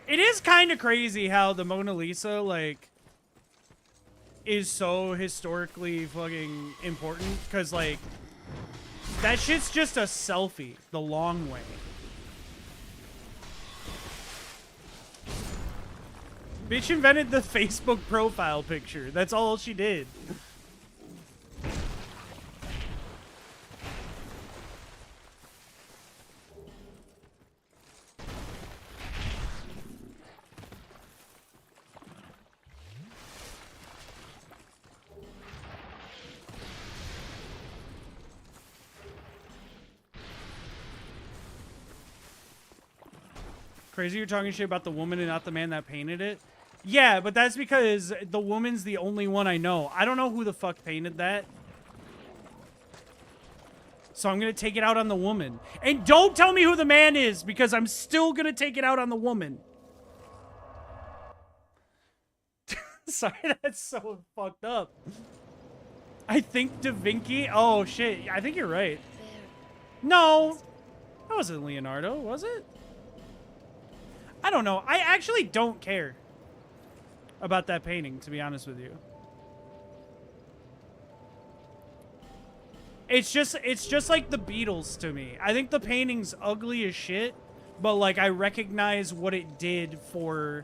It is kind of crazy how the Mona Lisa, like, is so historically fucking important. Because, like, that shit's just a selfie the long way. Bitch invented the Facebook profile picture. That's all she did. Crazy you're talking shit about the woman and not the man that painted it? Yeah, but that's because the woman's the only one I know. I don't know who the fuck painted that. So I'm gonna take it out on the woman. And don't tell me who the man is, because I'm still gonna take it out on the woman. Sorry, that's so fucked up. I think Da Vinci. Oh shit, I think you're right. No, that wasn't Leonardo, was it? I don't know. I actually don't care about that painting, to be honest with you. It's just like the Beatles to me. I think the painting's ugly as shit, but like I recognize what it did for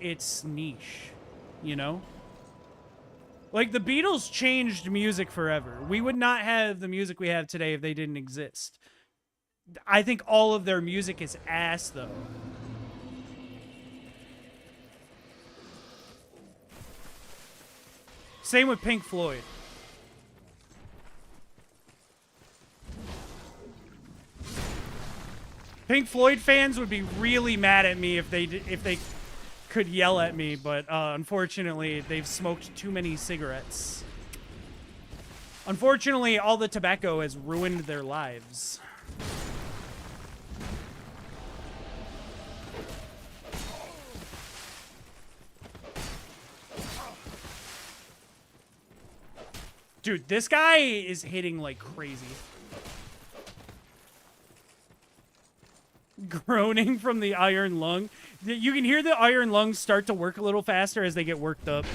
its niche, you know? Like the Beatles changed music forever. We would not have the music we have today if they didn't exist. I think all of their music is ass, though. Same with Pink Floyd. Pink Floyd fans would be really mad at me if they could yell at me, but unfortunately, they've smoked too many cigarettes. Unfortunately, all the tobacco has ruined their lives. Dude, this guy is hitting like crazy. Groaning from the iron lung. You can hear the iron lungs start to work a little faster as they get worked up.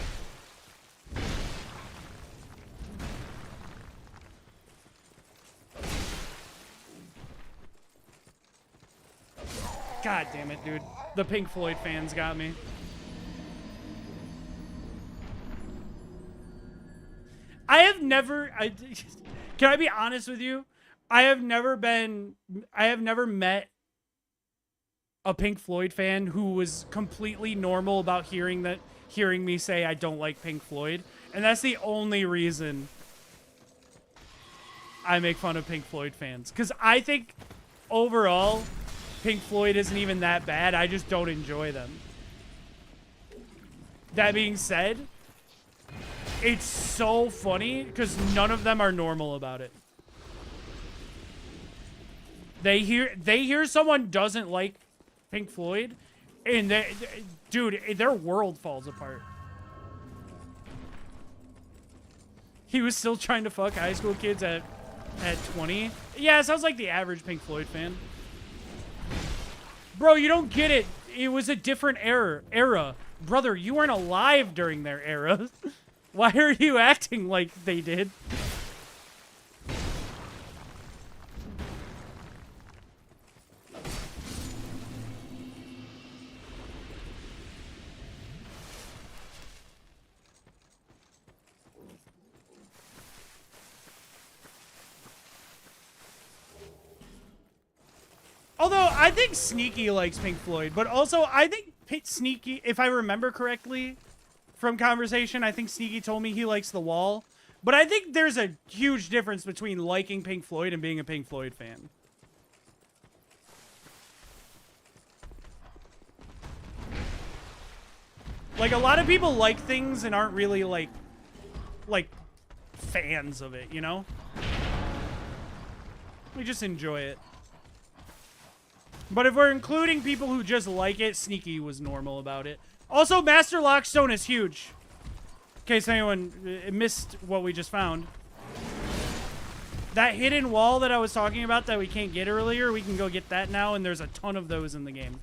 God damn it, dude. The Pink Floyd fans got me. I have never... can I be honest with you? I have never met a Pink Floyd fan who was completely normal about hearing me say I don't like Pink Floyd, and that's the only reason I make fun of Pink Floyd fans. Because I think overall, Pink Floyd isn't even that bad. I just don't enjoy them. That being said, it's so funny because none of them are normal about it. They hear someone doesn't like Pink Floyd, and dude, their world falls apart. He was still trying to fuck high school kids at 20. Yeah, sounds like the average Pink Floyd fan. Bro, you don't get it. It was a different era. Brother, you weren't alive during their era. Why are you acting like they did? Although, I think Sneaky likes Pink Floyd, but also, I think Sneaky, if I remember correctly from conversation, I think Sneaky told me he likes The Wall. But I think there's a huge difference between liking Pink Floyd and being a Pink Floyd fan. Like, a lot of people like things and aren't really, like fans of it, you know? We just enjoy it. But if we're including people who just like it, Sneaky was normal about it. Also, Master Lockstone is huge. In case anyone missed what we just found. That hidden wall that I was talking about that we can't get earlier, we can go get that now, and there's a ton of those in the game.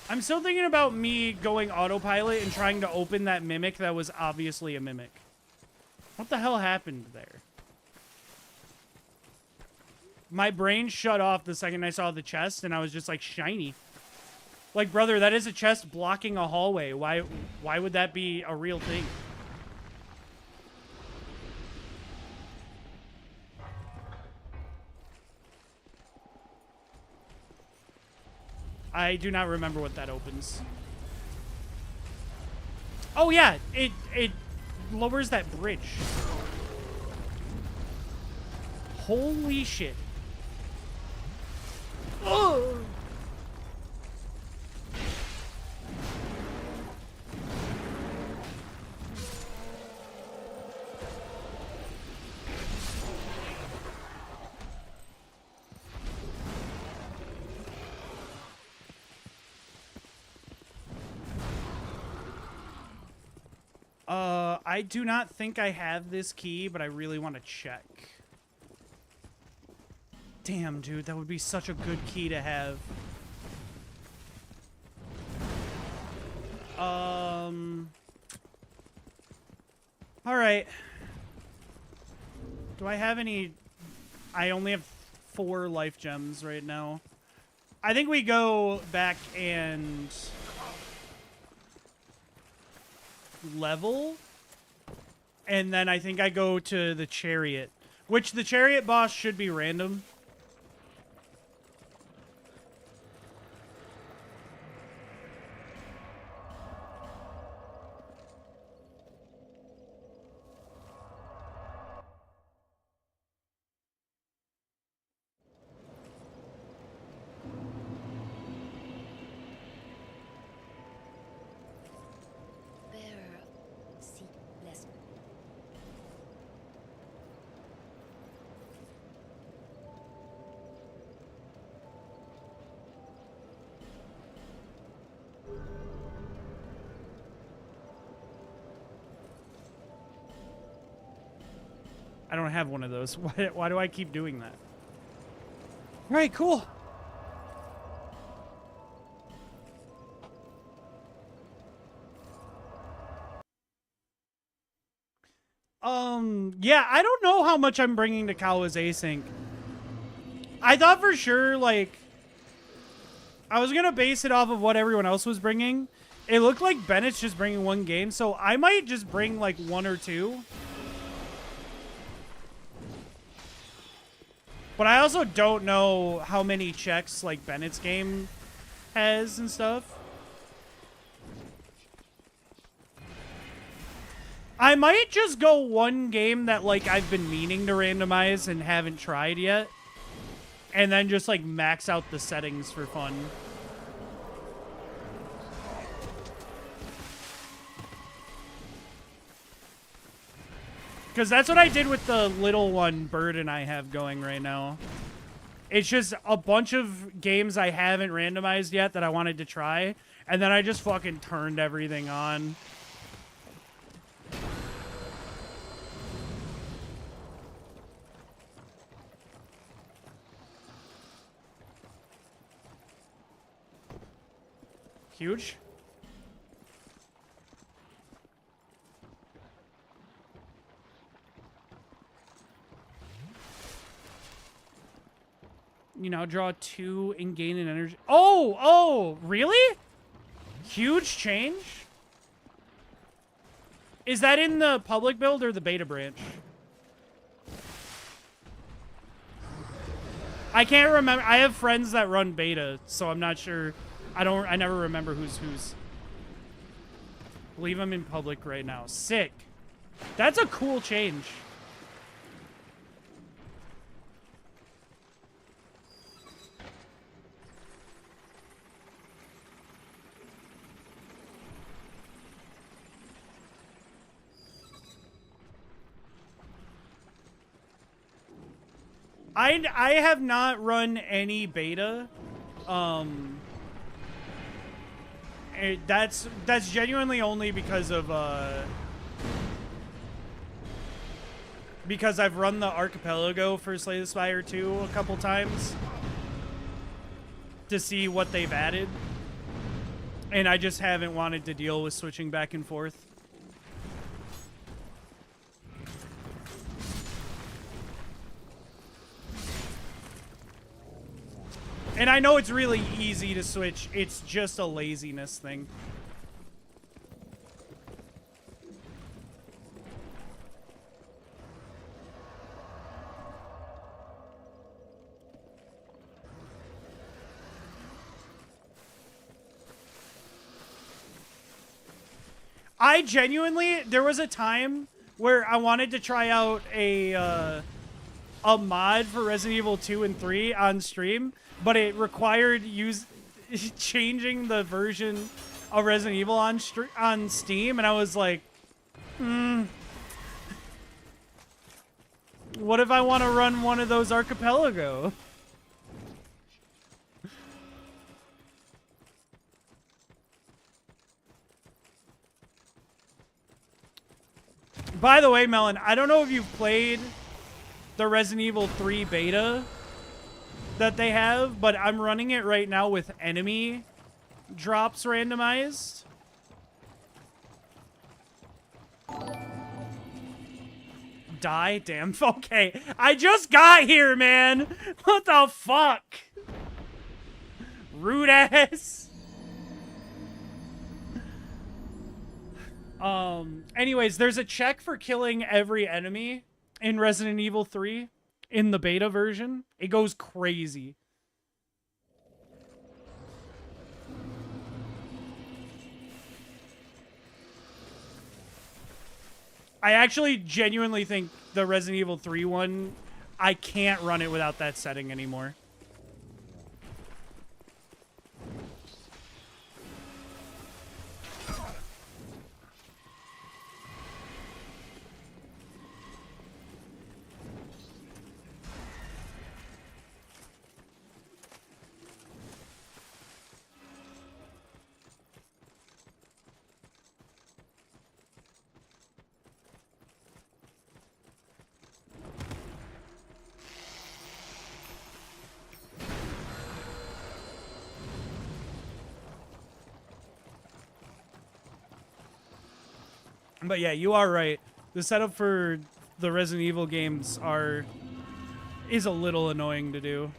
I'm still thinking about me going autopilot and trying to open that mimic that was obviously a mimic. What the hell happened there? My brain shut off the second I saw the chest, and I was just like, shiny. Like, brother, that is a chest blocking a hallway. Why would that be a real thing? I do not remember what that opens. Oh yeah, it lowers that bridge. Holy shit. Oh! I do not think I have this key, but I really want to check. Damn, dude, that would be such a good key to have. All right. Do I have any? I only have 4 life gems right now. I think we go back and level, and then I think I go to the chariot, which the chariot boss should be random. I don't have one of those. Why do I keep doing that? All right, cool. Yeah, I don't know how much I'm bringing to Kawa's async. I thought for sure, like, I was gonna base it off of what everyone else was bringing. It looked like Bennett's just bringing one game, so I might just bring, like, one or two. But I also don't know how many checks, like, Bennett's game has and stuff. I might just go one game that, like, I've been meaning to randomize and haven't tried yet. And then just, like, max out the settings for fun. Because that's what I did with the little one Bird and I have going right now. It's just a bunch of games I haven't randomized yet that I wanted to try. And then I just fucking turned everything on. Huge. You now draw 2 and gain an energy. Oh, really? Huge change? Is that in the public build or the beta branch? I can't remember. I have friends that run beta, so I'm not sure. I never remember who's. Leave them in public right now. Sick. That's a cool change. I have not run any beta. That's genuinely only because of because I've run the Archipelago for Slay the Spire 2 a couple times to see what they've added, and I just haven't wanted to deal with switching back and forth. And I know it's really easy to switch. It's just a laziness thing. I genuinely, there was a time where I wanted to try out a mod for Resident Evil 2 and 3 on stream, but it required changing the version of Resident Evil on Steam, and I was like, what if I want to run one of those Archipelago? By the way, Melon, I don't know if you've played the Resident Evil 3 beta that they have, but I'm running it right now with enemy drops randomized. Die? Damn. Okay. I just got here, man. What the fuck? Rude ass. Anyways, there's a check for killing every enemy in Resident Evil 3 in the beta version. It goes crazy. I actually genuinely think the Resident Evil 3 one, I can't run it without that setting anymore. But yeah, you are right. The setup for the Resident Evil games is a little annoying to do.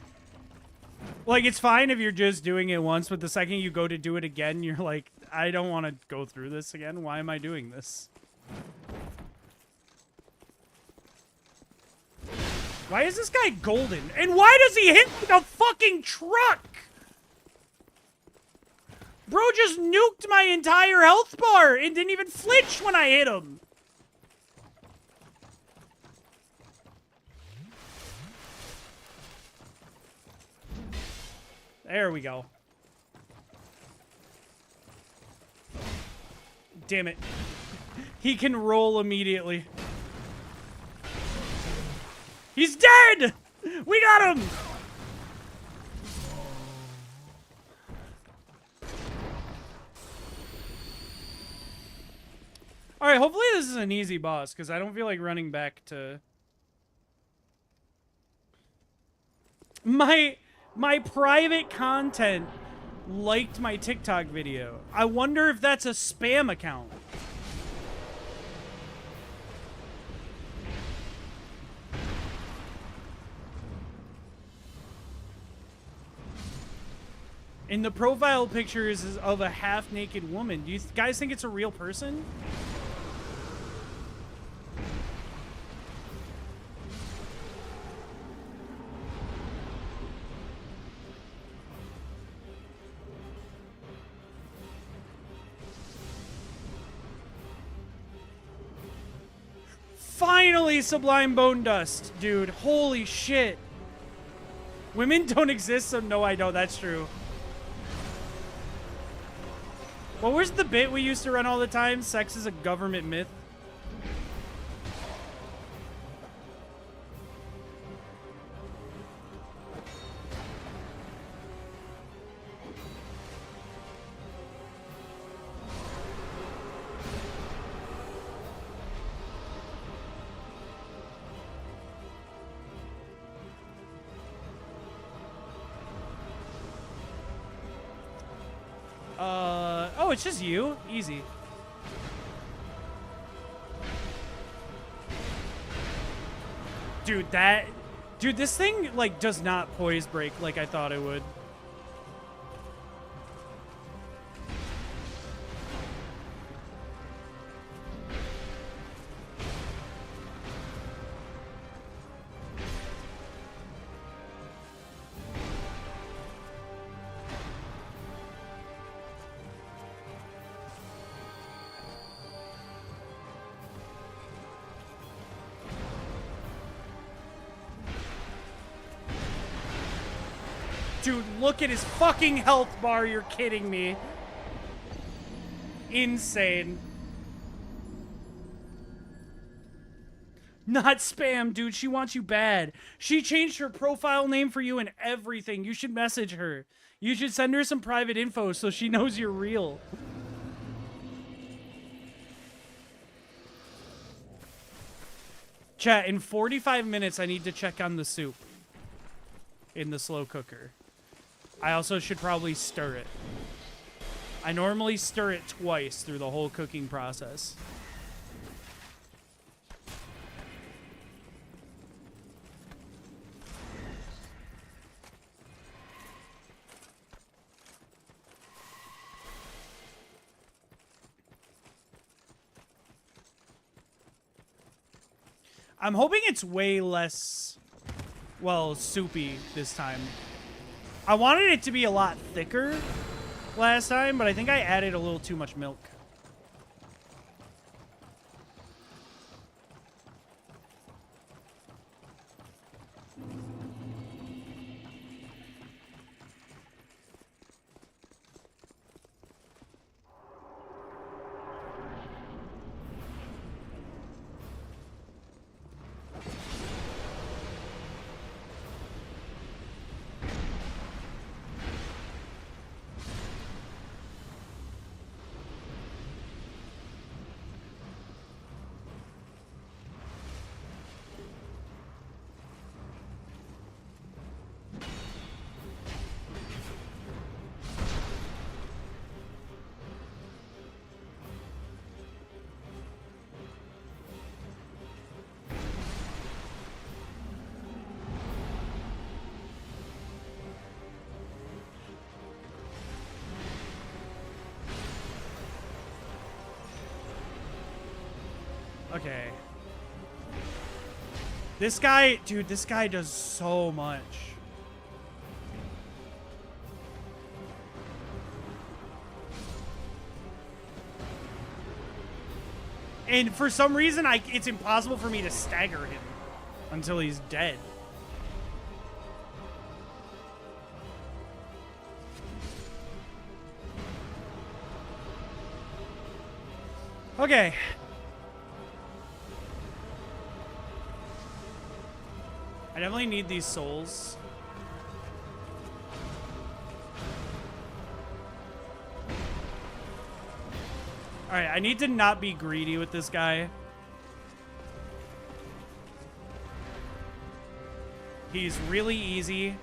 Like, it's fine if you're just doing it once, but the second you go to do it again, you're like, I don't want to go through this again. Why am I doing this? Why is this guy golden? And why does he hit the fucking truck? Bro just nuked my entire health bar and didn't even flinch when I hit him. There we go. Damn it. He can roll immediately. He's dead! We got him! Alright, hopefully this is an easy boss, because I don't feel like running back to... My private content liked my TikTok video. I wonder if that's a spam account. And the profile picture is of a half-naked woman. Do you guys think it's a real person? Finally, Sublime Bone Dust, dude. Holy shit. Women don't exist, so no, I don't. That's true. What was the bit we used to run all the time? Sex is a government myth. Oh, it's just you? Easy. Dude, this thing, like, does not poise break like I thought it would. Dude, look at his fucking health bar. You're kidding me. Insane. Not spam, dude. She wants you bad. She changed her profile name for you and everything. You should message her. You should send her some private info so she knows you're real. Chat, in 45 minutes, I need to check on the soup in the slow cooker. I also should probably stir it. I normally stir it twice through the whole cooking process. I'm hoping it's way less, well, soupy this time. I wanted it to be a lot thicker last time, but I think I added a little too much milk. Okay. This guy, dude, this guy does so much. And for some reason, it's impossible for me to stagger him until he's dead. Okay. I definitely need these souls. Alright, I need to not be greedy with this guy. He's really easy.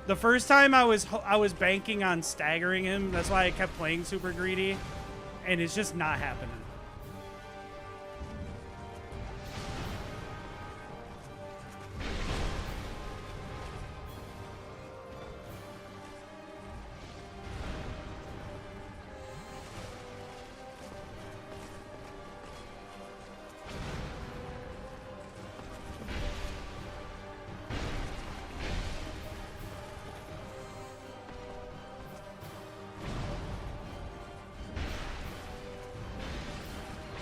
The first time I was banking on staggering him. That's why I kept playing super greedy. And it's just not happening.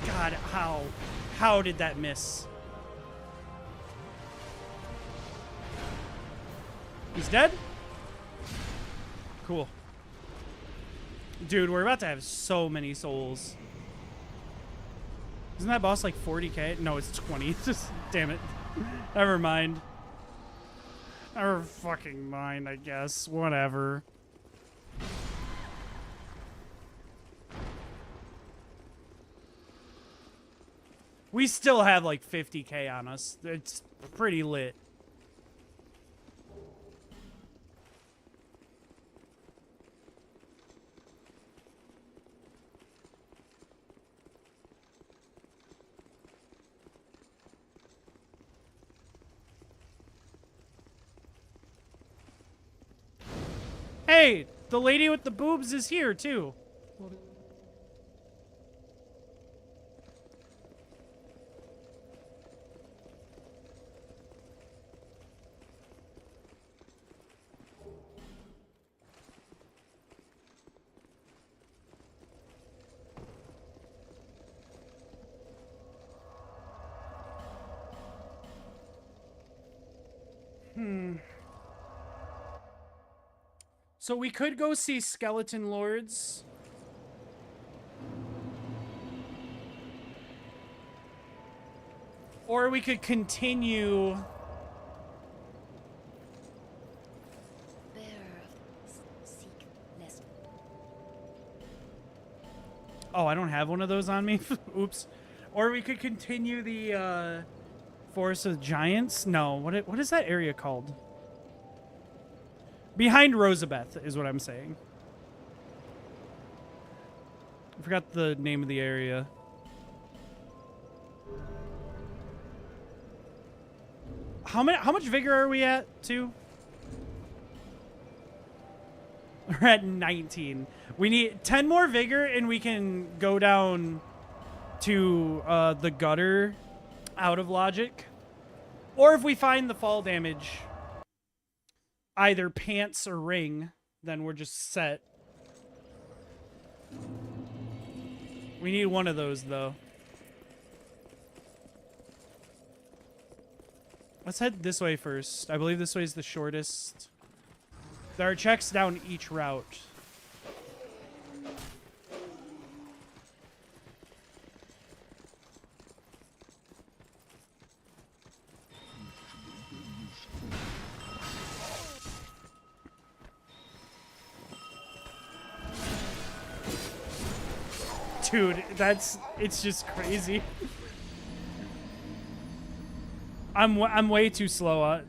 God, how did that miss? He's dead? Cool. Dude, we're about to have so many souls. Isn't that boss like 40k? No, it's 20. Just, damn it. Never mind. Never fucking mind, I guess. Whatever. We still have like 50k on us. It's pretty lit. Hey, the lady with the boobs is here too. So we could go see Skeleton Lords. Or we could continue. Oh, I don't have one of those on me. Oops. Or we could continue the Forest of Giants. No, what is that area called? Behind Rosabeth is what I'm saying. I forgot the name of the area. How much vigor are we at, too? We're at 19. We need 10 more vigor and we can go down to the gutter out of logic. Or if we find the fall damage, either pants or ring, then we're just set. We need one of those, though. Let's head this way first. I believe this way is the shortest. There are checks down each route. Dude, it's just crazy. I'm way too slow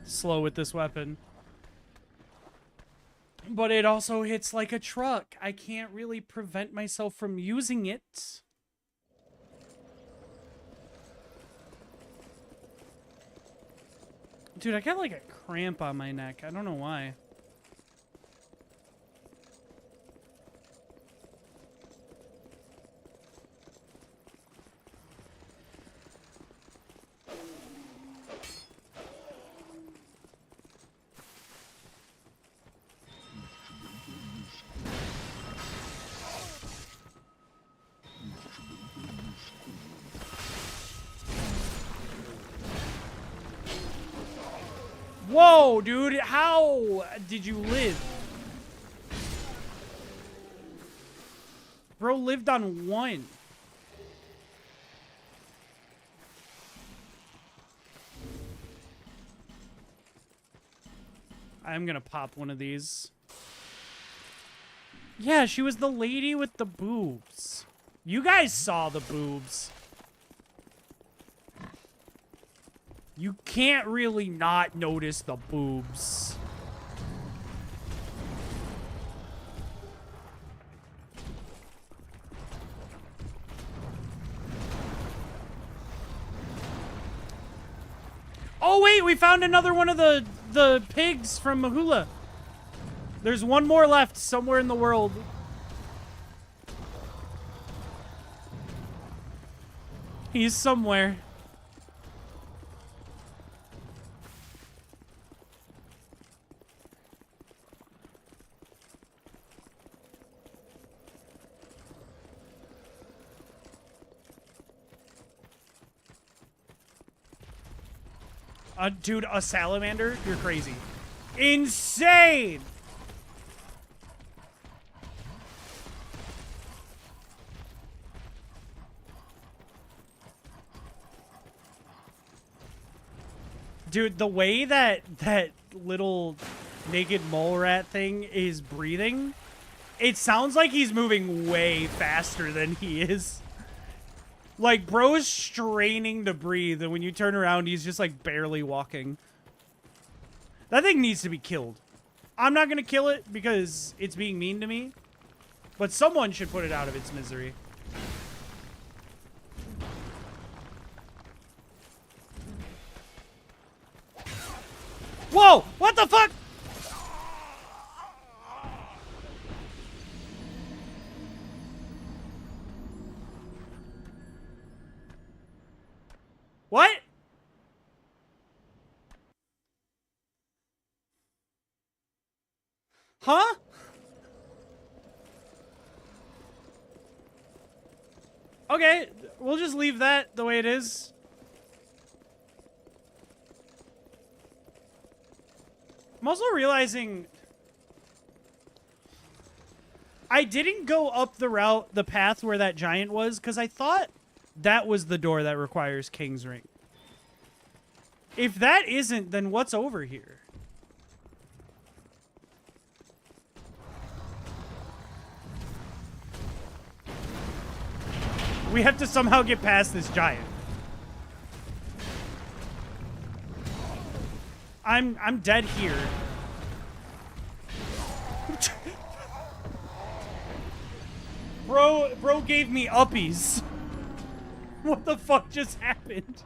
with this weapon. But it also hits like a truck. I can't really prevent myself from using it. Dude, I got like a cramp on my neck. I don't know why. Whoa, dude. How did you live? Bro lived on 1. I'm gonna pop one of these. Yeah, she was the lady with the boobs. You guys saw the boobs. You can't really not notice the boobs. Oh wait, we found another one of the pigs from Mahula. There's one more left somewhere in the world. He's somewhere. Dude, a salamander? You're crazy. Insane! Dude, the way that little naked mole rat thing is breathing, it sounds like he's moving way faster than he is. Like, bro's straining to breathe, and when you turn around, he's just, like, barely walking. That thing needs to be killed. I'm not gonna kill it because it's being mean to me, but someone should put it out of its misery. Whoa! What the fuck? What? Huh? Okay, we'll just leave that the way it is. I'm also realizing I didn't go up the path where that giant was, because I thought that was the door that requires King's Ring. If that isn't, then what's over here? We have to somehow get past this giant. I'm dead here. Bro gave me uppies. What the fuck just happened?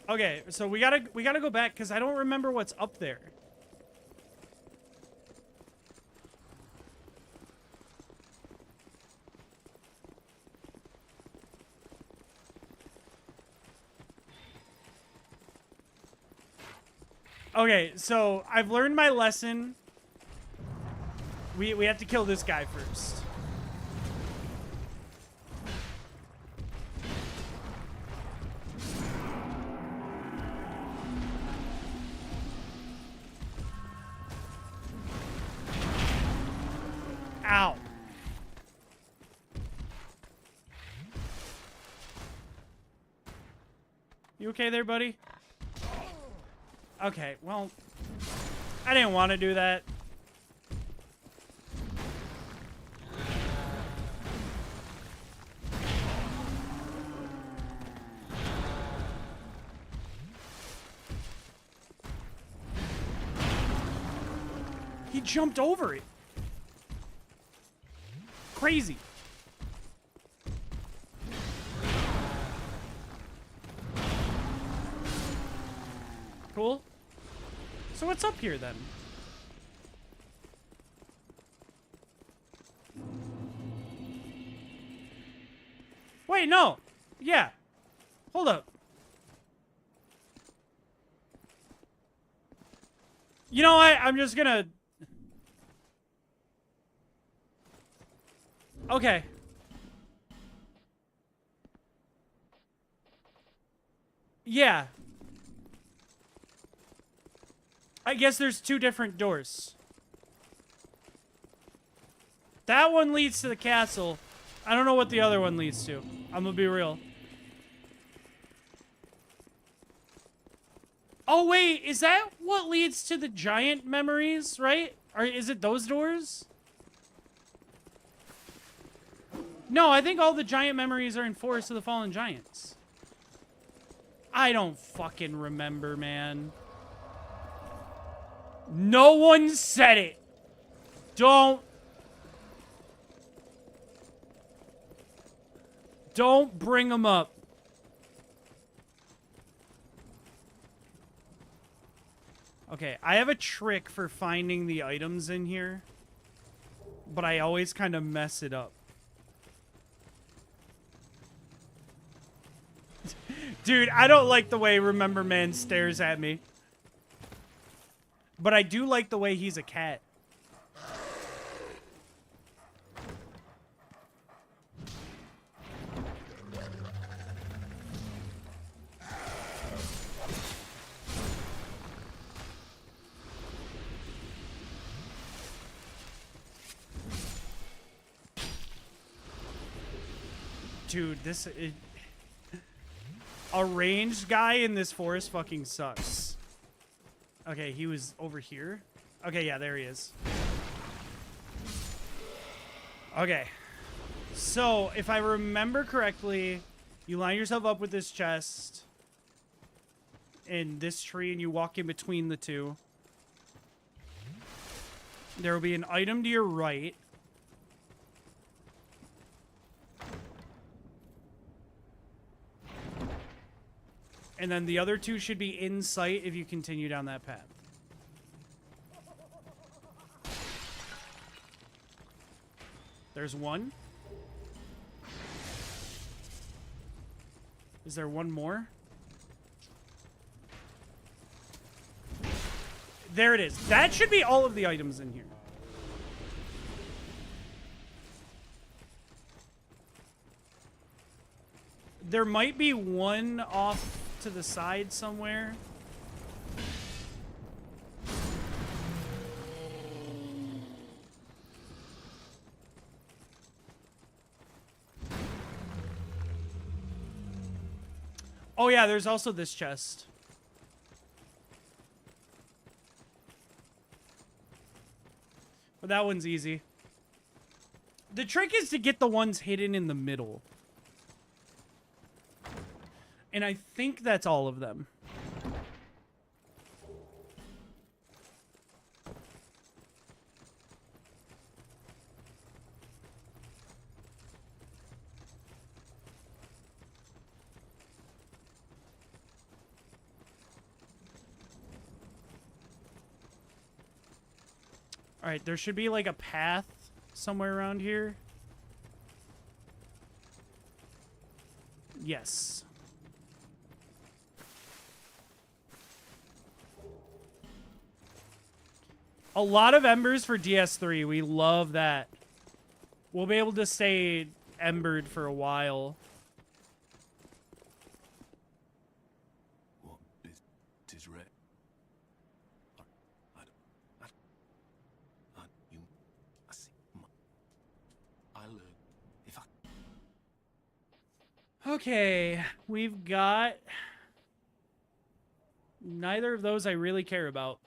Okay, so we gotta go back because I don't remember what's up there. Okay, so I've learned my lesson. We have to kill this guy first. Ow. You okay there, buddy? Okay, well, I didn't want to do that. He jumped over it. Crazy. Cool. So what's up here then? Wait, no. Yeah. Hold up. You know what? I'm just gonna... Okay. Yeah. I guess there's two different doors. That one leads to the castle. I don't know what the other one leads to. I'm gonna be real. Oh, wait. Is that what leads to the giant memories, right? Or is it those doors? No, I think all the giant memories are in Forest of the Fallen Giants. I don't fucking remember, man. No one said it. Don't bring them up. Okay, I have a trick for finding the items in here, but I always kind of mess it up. Dude, I don't like the way Remember Man stares at me. But I do like the way he's a cat. Dude, a ranged guy in this forest fucking sucks. Okay, he was over here. Okay, yeah, there he is. Okay. So, if I remember correctly, you line yourself up with this chest and this tree, and you walk in between the two. There will be an item to your right. And then the other two should be in sight if you continue down that path. There's one. Is there one more? There it is. That should be all of the items in here. There might be one off to the side somewhere. Oh yeah, there's also this chest. But that one's easy. The trick is to get the ones hidden in the middle. And I think that's all of them. All right, there should be like a path somewhere around here. Yes. A lot of embers for DS3. We love that. We'll be able to stay embered for a while.
What is red? I see. I learn if I.
Okay, we've got neither of those I really care about.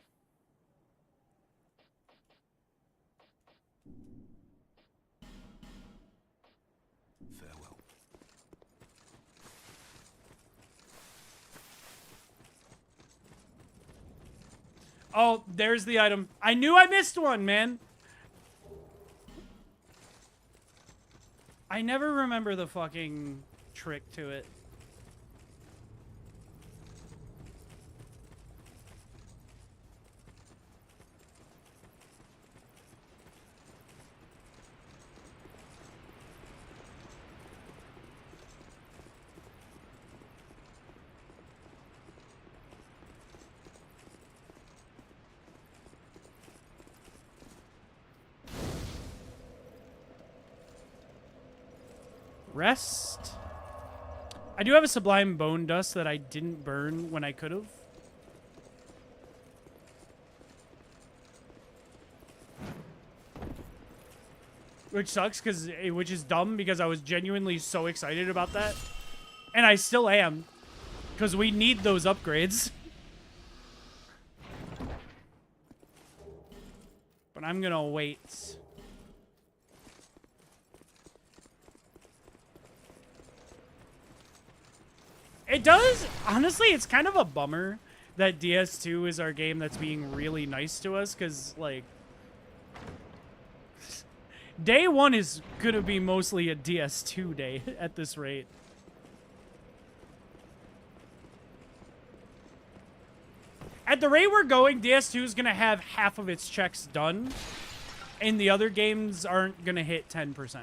Farewell.
Oh, there's the item. I knew I missed one, man. I never remember the fucking trick to it. Rest. I do have a sublime bone dust that I didn't burn when I could have. Which sucks, which is dumb because I was genuinely so excited about that. And I still am. Because we need those upgrades. But I'm gonna wait. It does, honestly, it's kind of a bummer that DS2 is our game that's being really nice to us, because, like, day one is going to be mostly a DS2 day at this rate. At the rate we're going, DS2 is going to have half of its checks done, and the other games aren't going to hit 10%.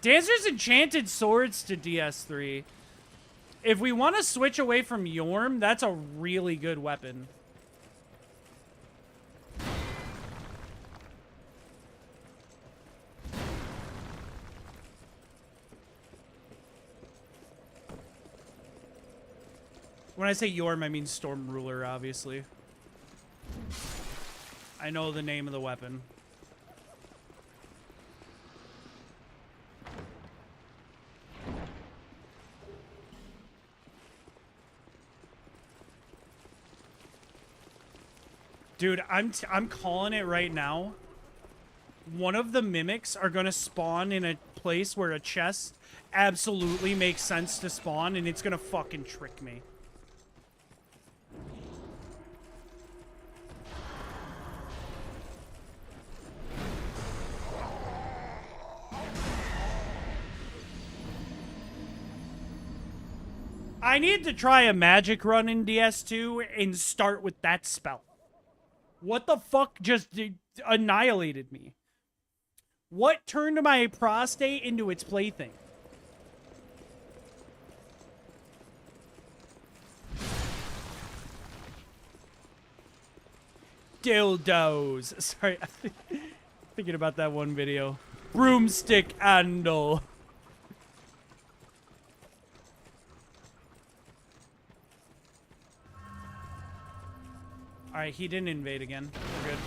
Dancer's Enchanted Swords to DS3. If we want to switch away from Yorm, that's a really good weapon. When I say Yorm, I mean Storm Ruler, obviously. I know the name of the weapon. Dude, I'm calling it right now. One of the mimics are gonna spawn in a place where a chest absolutely makes sense to spawn, and it's gonna fucking trick me. I need to try a magic run in DS2 and start with that spell. What the fuck just annihilated me? What turned my prostate into its plaything? Dildos. Sorry, thinking about that one video. Broomstick handle. Alright, he didn't invade again. We're good.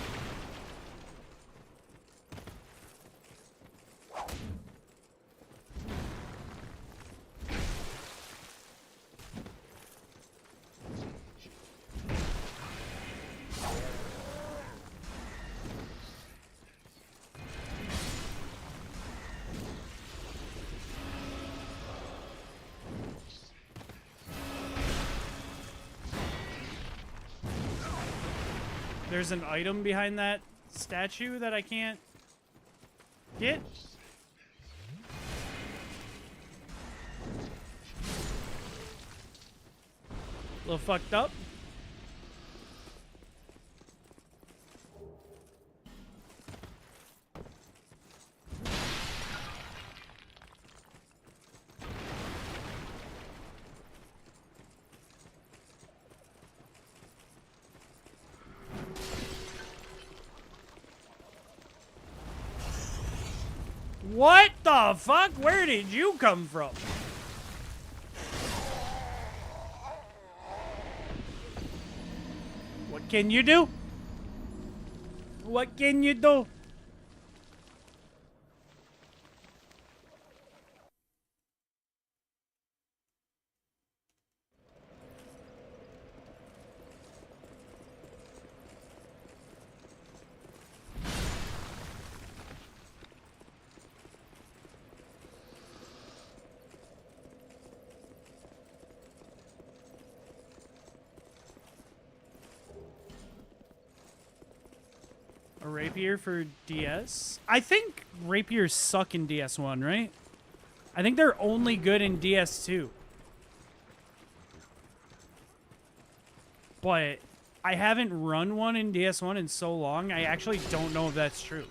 There's an item behind that statue that I can't get. A little fucked up. What the fuck? Where did you come from? What can you do? What can you do? A rapier for DS? I think rapiers suck in DS1, right? I think they're only good in DS2. But I haven't run one in DS1 in so long, I actually don't know if that's true.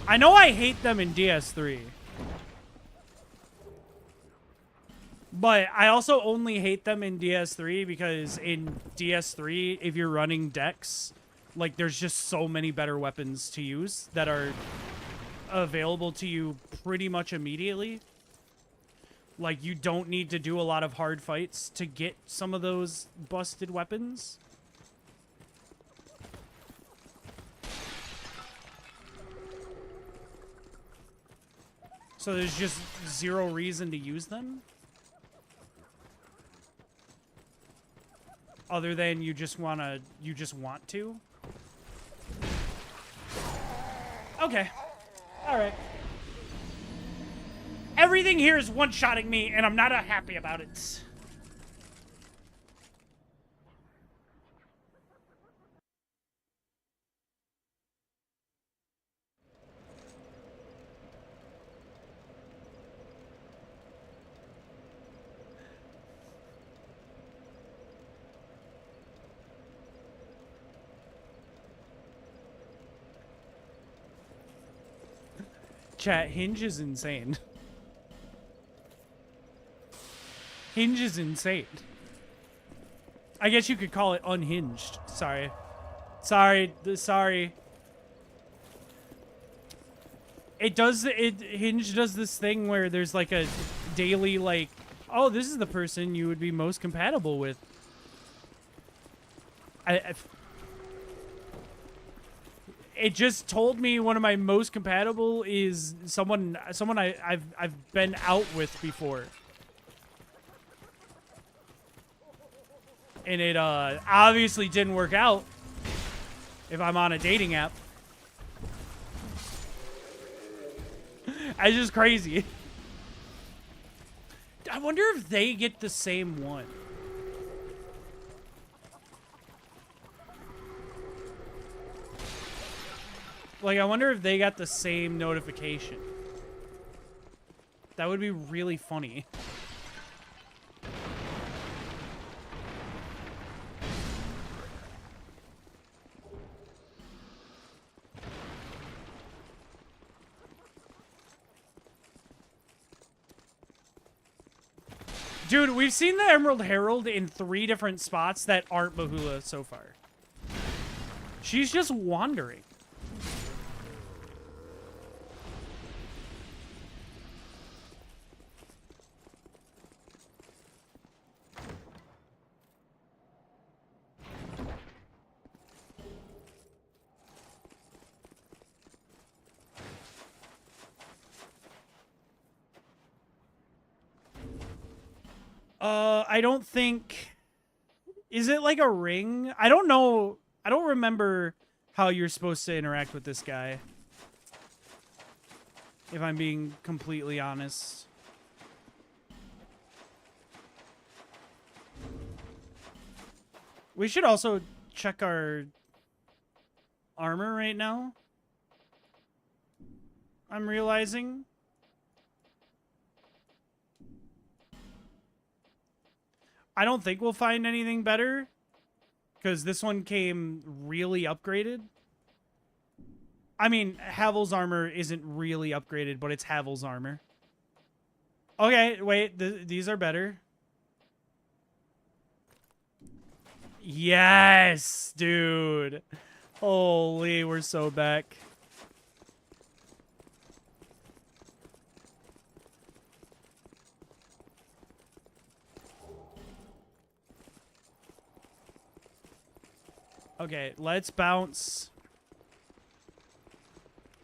I know I hate them in DS3. But I also only hate them in DS3 because in DS3, if you're running decks, like, there's just so many better weapons to use that are available to you pretty much immediately. Like, you don't need to do a lot of hard fights to get some of those busted weapons. So there's just zero reason to use them. Other than you just want to. Okay. All right. Everything here is one-shotting me, and I'm not happy about it. Chat, Hinge is insane. Hinge is insane. I guess you could call it unhinged. Sorry. Sorry. Hinge does this thing where there's like a daily, like, oh, this is the person you would be most compatible with. It just told me one of my most compatible is someone I've been out with before. And it obviously didn't work out if I'm on a dating app. It's just crazy. I wonder if they get the same one. Like, I wonder if they got the same notification. That would be really funny. Dude, we've seen the Emerald Herald in 3 different spots that aren't Bahula so far. She's just wandering. I don't think... Is it like a ring? I don't know. I don't remember how you're supposed to interact with this guy. If I'm being completely honest. We should also check our armor right now. I'm realizing. I don't think we'll find anything better, because this one came really upgraded. I mean, Havel's armor isn't really upgraded, but it's Havel's armor. Okay, wait, these are better. Yes, dude. Holy, we're so back. Okay, let's bounce.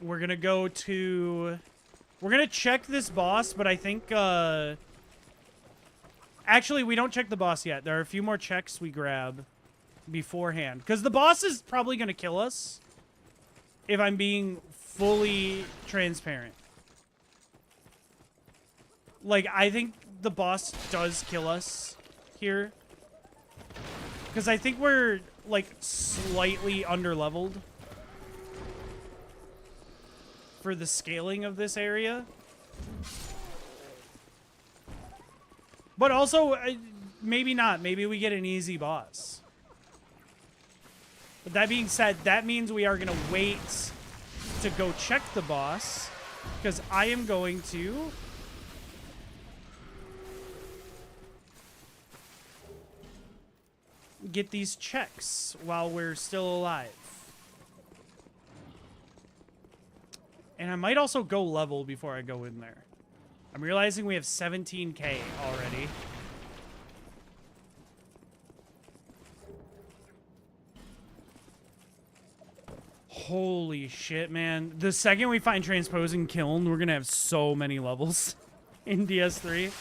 We're gonna go to... We're gonna check this boss, but I think, Actually, we don't check the boss yet. There are a few more checks we grab beforehand. Because the boss is probably gonna kill us. If I'm being fully transparent. Like, I think the boss does kill us here. Because I think we're, like, slightly underleveled for the scaling of this area. But also, maybe not. Maybe we get an easy boss. But that being said, that means we are going to wait to go check the boss. Because I am going to... get these checks while we're still alive. And I might also go level before I go in there. I'm realizing we have 17k already. Holy shit, man. The second we find Transposing Kiln, we're gonna have so many levels in DS3.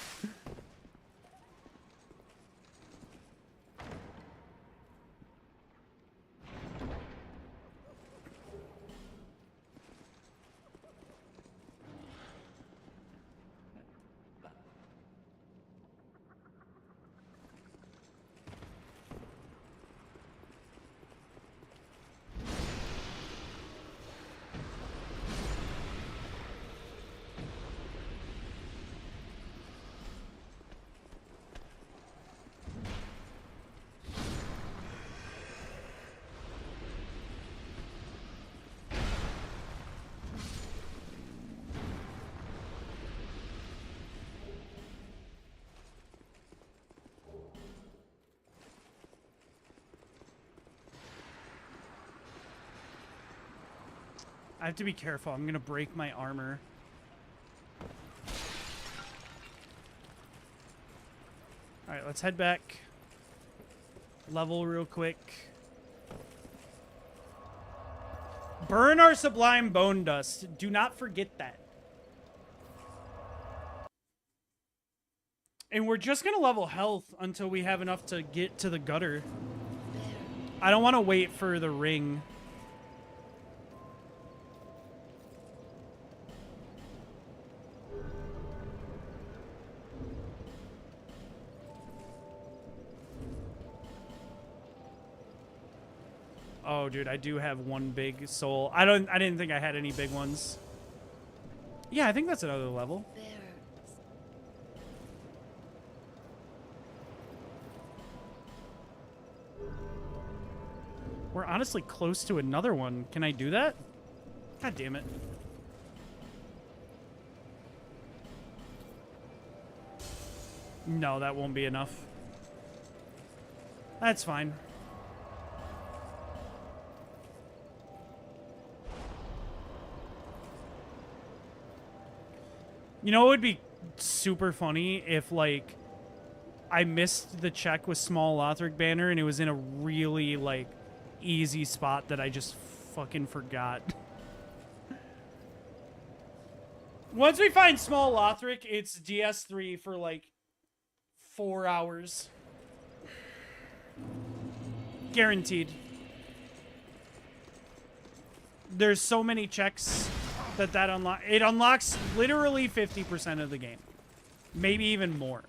I have to be careful. I'm gonna break my armor. Alright, let's head back. Level real quick. Burn our sublime bone dust. Do not forget that. And we're just gonna level health until we have enough to get to the gutter. I don't want to wait for the ring. Oh, dude, I do have one big soul. I didn't think I had any big ones. Yeah, I think that's another level. We're honestly close to another one. Can I do that? God damn it. No, that won't be enough. That's fine. You know, it would be super funny if, like, I missed the check with Small Lothric Banner and it was in a really, like, easy spot that I just fucking forgot. Once we find Small Lothric, it's DS3 for, like, 4 hours. Guaranteed. There's so many checks that unlock. It unlocks literally 50% of the game. Maybe even more.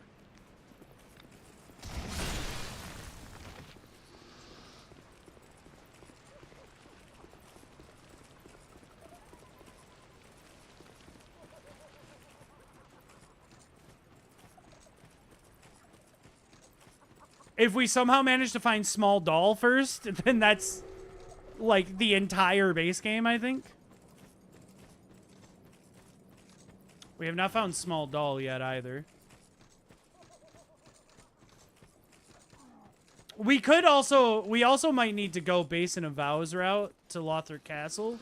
If we somehow manage to find Small Doll first, then that's like the entire base game, I think. We have not found Small Doll yet either. We also might need to go Basin of Vows route to Lothric Castle.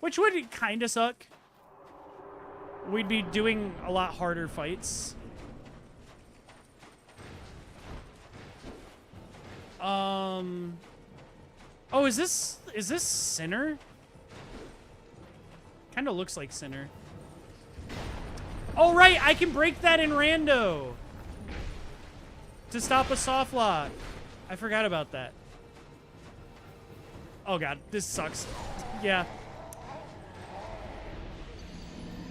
Which would kind of suck. We'd be doing a lot harder fights. Oh, is this Sinner? Kind of looks like Sinner. Oh, right, I can break that in Rando to stop a soft lock. I forgot about that. Oh god, this sucks. Yeah.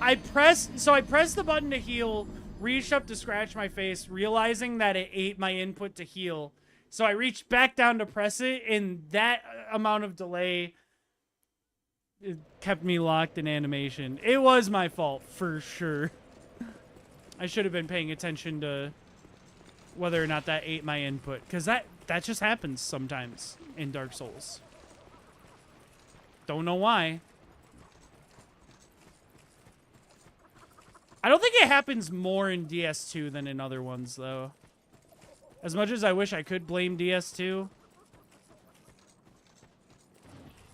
I pressed the button to heal reached up to scratch my face, realizing that it ate my input to heal. So I reached back down to press it, and that amount of delay it kept me locked in animation. It was my fault, for sure. I should have been paying attention to whether or not that ate my input, because that just happens sometimes in Dark Souls. Don't know why. I don't think it happens more in DS2 than in other ones, though. As much as I wish I could blame DS2,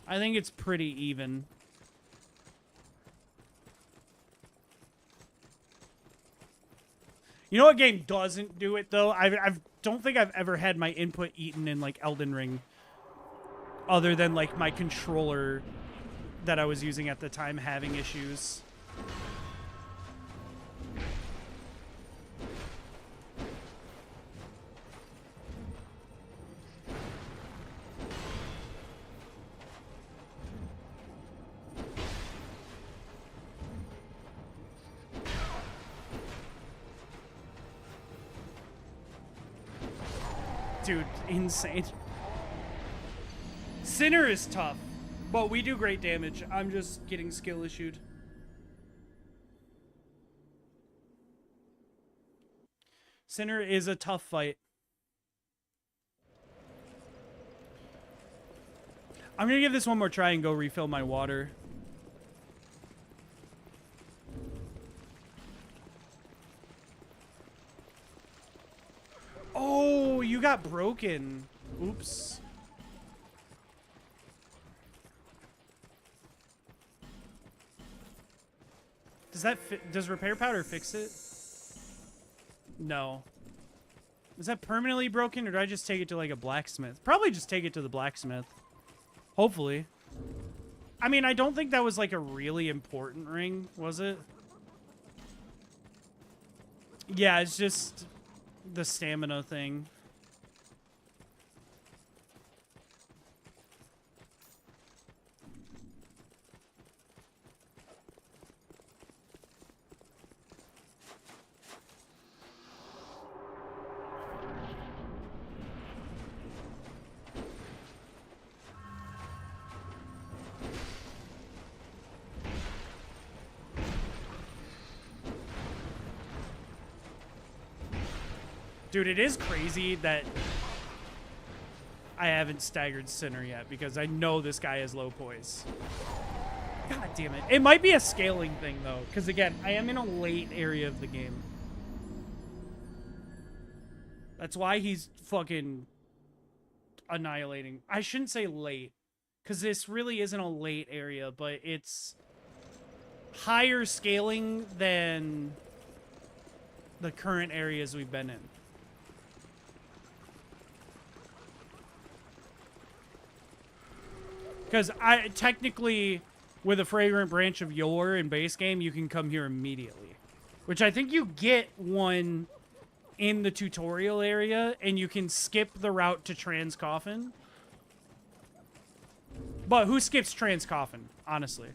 I think it's pretty even. You know what game doesn't do it, though? I don't think I've ever had my input eaten in, like, Elden Ring. Other than, like, my controller that I was using at the time having issues. Dude, insane. Sinner is tough, but we do great damage. I'm just getting skill issued. Sinner is a tough fight. I'm gonna give this one more try and go refill my water. Oh, you got broken. Oops. Does repair powder fix it? No. Is that permanently broken, or do I just take it to like a blacksmith? Probably just take it to the blacksmith. Hopefully. I mean, I don't think that was like a really important ring, was it? Yeah, it's just the stamina thing. Dude, it is crazy that I haven't staggered Sinner yet, because I know this guy has low poise. God damn it. It might be a scaling thing, though, because, again, I am in a late area of the game. That's why he's fucking annihilating. I shouldn't say late, because this really isn't a late area, but it's higher scaling than the current areas we've been in. Because I technically, with a Fragrant Branch of Yore in base game, you can come here immediately. Which I think you get one in the tutorial area, and you can skip the route to Trans Coffin. But who skips Trans Coffin, honestly?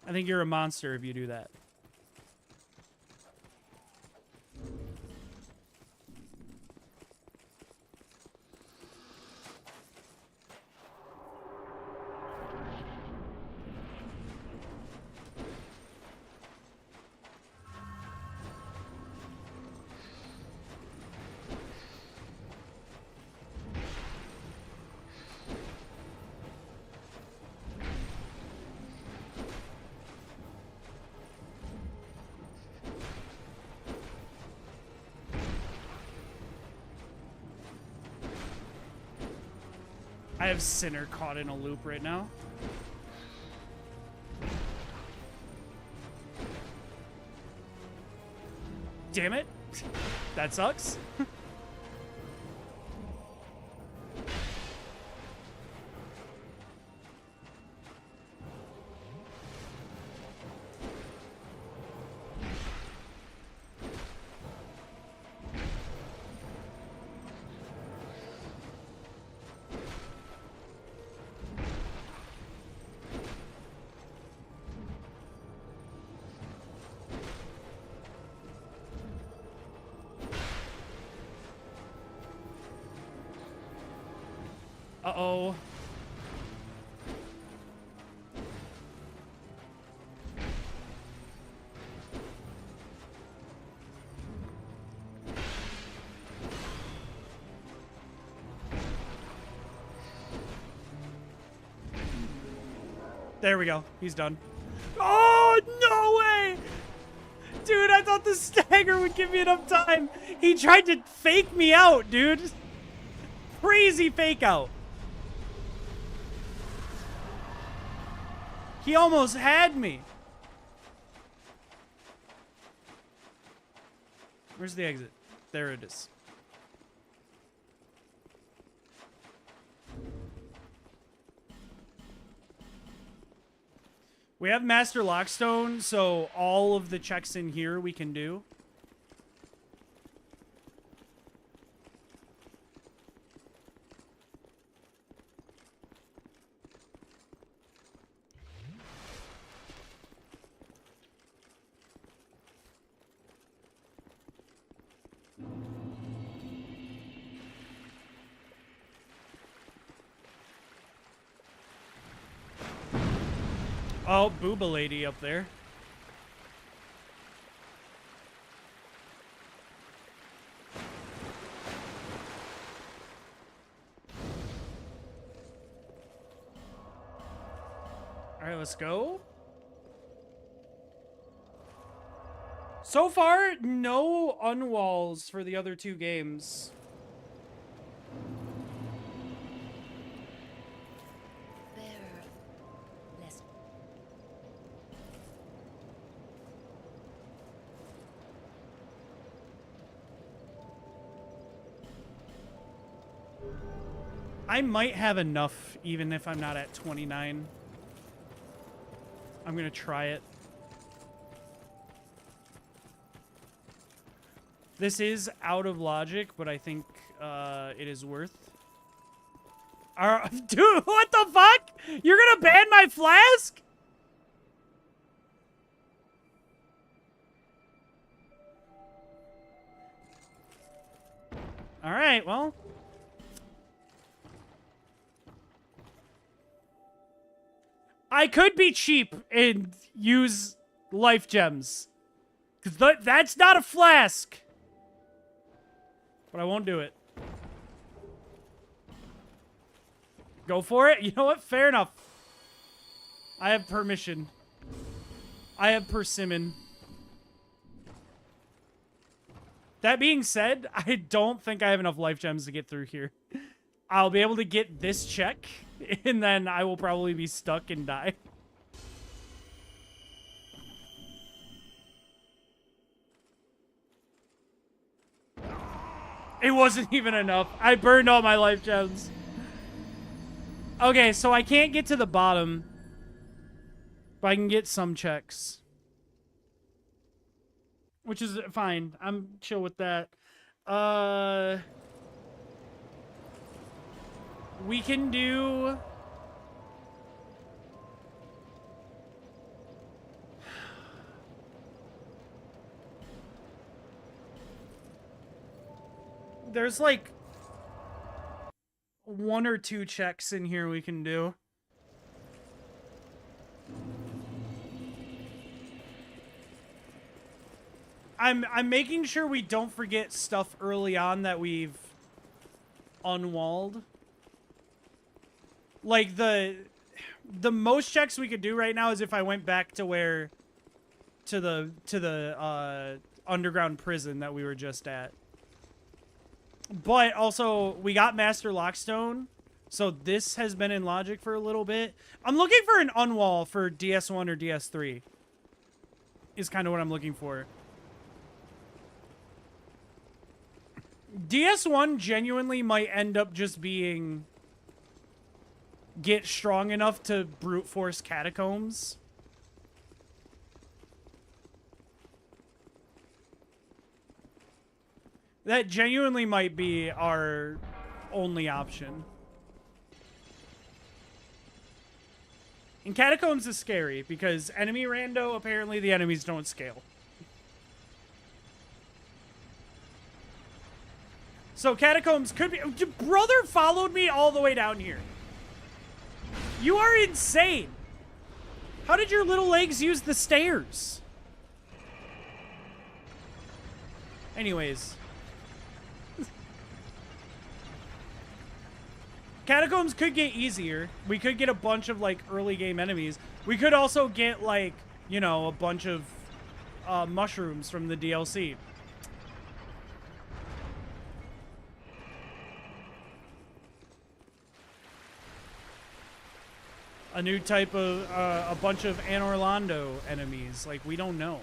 I think you're a monster if you do that. I have Sinner caught in a loop right now. Damn it. That sucks. Uh-oh. There we go. He's done. Oh, no way! Dude, I thought the stagger would give me enough time. He tried to fake me out, dude. Crazy fake out. He almost had me. Where's the exit? There it is. We have Master Lockstone, so all of the checks in here we can do. Oh, booba lady up there. All right, let's go. So far, no unwalls for the other two games. I might have enough, even if I'm not at 29. I'm gonna try it. This is out of logic, but I think it is worth. Dude, what the fuck? You're gonna ban my flask? All right, well. I could be cheap and use life gems. Because that's not a flask. But I won't do it. Go for it? You know what? Fair enough. I have permission. I have persimmon. That being said, I don't think I have enough life gems to get through here. I'll be able to get this check, and then I will probably be stuck and die. It wasn't even enough. I burned all my life gems. Okay, so I can't get to the bottom, but I can get some checks. Which is fine. I'm chill with that. We can do... There's like 1 or 2 checks in here we can do. I'm making sure we don't forget stuff early on that we've unwalled. Like the most checks we could do right now is if I went back to the underground prison that we were just at. But also we got Master Lockstone, so this has been in logic for a little bit. I'm looking for an unwall for DS1 or DS3. Is kind of what I'm looking for. DS1 genuinely might end up just being get strong enough to brute force catacombs. That genuinely might be our only option. And catacombs is scary because enemy rando, apparently the enemies don't scale. So catacombs could be... Your brother followed me all the way down here. You are insane. How did your little legs use the stairs? Anyways. Catacombs could get easier. We could get a bunch of, like, early game enemies. We could also get, like, you know, a bunch of mushrooms from the DLC. A new type of, a bunch of Anorlando enemies. Like, we don't know.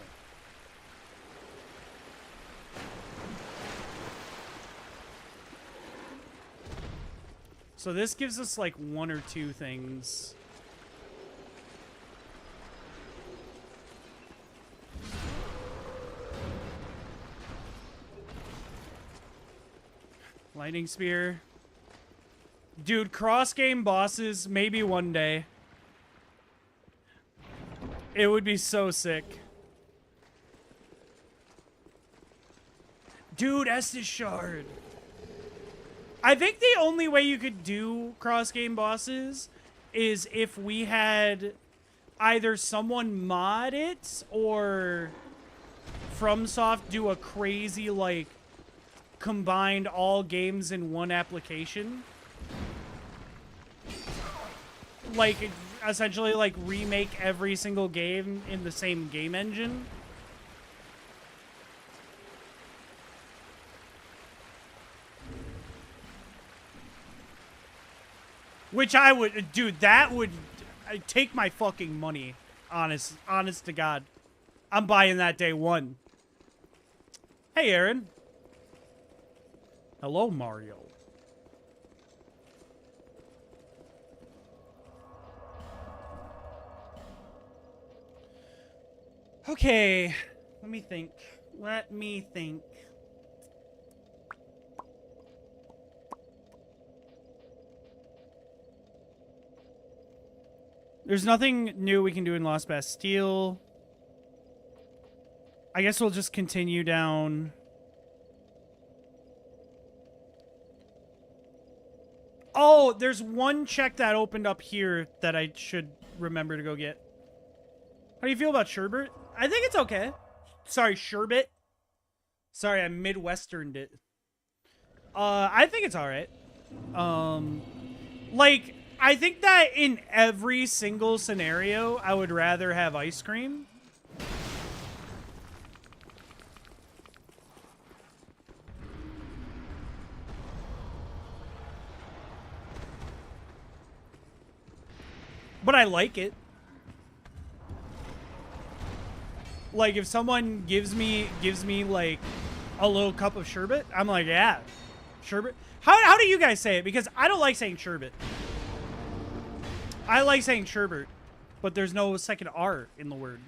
So this gives us, like, 1 or 2 things. Lightning spear. Dude, cross-game bosses, maybe one day. It would be so sick. Dude, Estus Shard. I think the only way you could do cross-game bosses is if we had either someone mod it or FromSoft do a crazy, like, combined all games in one application. Like, essentially, like, remake every single game in the same game engine. Which I would, dude, that would take my fucking money. Honest to God. I'm buying that day one. Hey, Aaron. Hello, Mario. Okay, let me think. Let me think. There's nothing new we can do in Lost Bastille. I guess we'll just continue down. Oh, there's one check that opened up here that I should remember to go get. How do you feel about sherbet? I think it's okay. Sorry, sherbet. Sorry, I Midwesterned it. I think it's alright. Like, I think that in every single scenario, I would rather have ice cream. But I like it. Like, if someone gives me like a little cup of sherbet, I'm like, yeah, sherbet. How do you guys say it? Because I don't like saying sherbet. I like saying sherbet, but there's no second R in the word.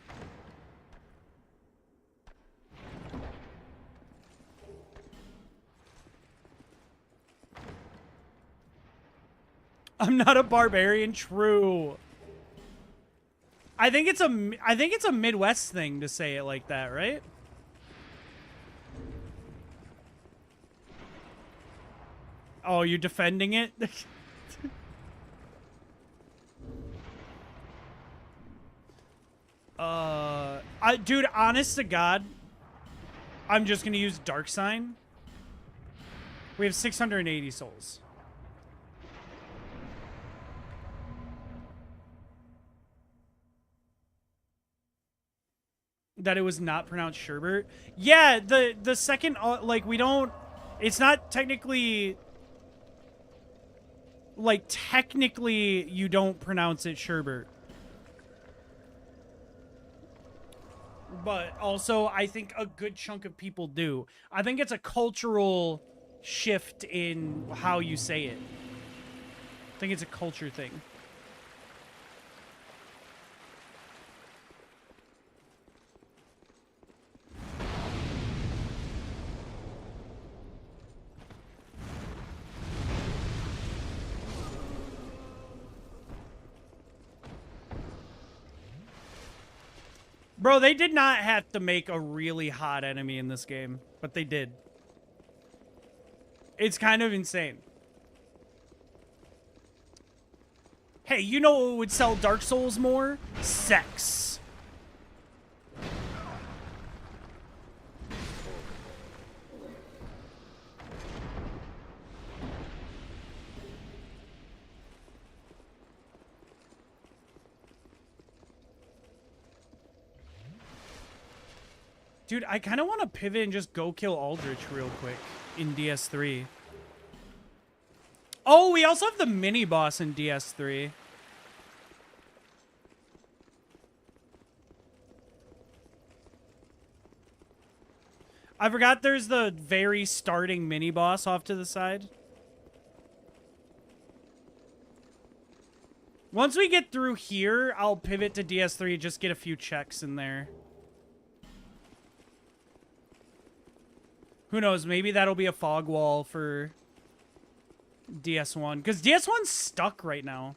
I'm not a barbarian. True. I think it's a Midwest thing to say it like that, right? Oh, you're defending it? Dude, honest to God, I'm just gonna use Dark Sign. We have 680 souls. That it was not pronounced sherbet. Yeah, the second, like, we don't, it's not technically, like, technically you don't pronounce it sherbet. But also, I think a good chunk of people do. I think it's a cultural shift in how you say it. I think it's a culture thing. Bro, they did not have to make a really hot enemy in this game, but they did. It's kind of insane. Hey, you know what would sell Dark Souls more? Sex. Dude, I kind of want to pivot and just go kill Aldrich real quick in DS3. Oh, we also have the mini boss in DS3. I forgot there's the very starting mini boss off to the side. Once we get through here, I'll pivot to DS3, just get a few checks in there. Who knows, maybe that'll be a fog wall for DS1. Because DS1's stuck right now.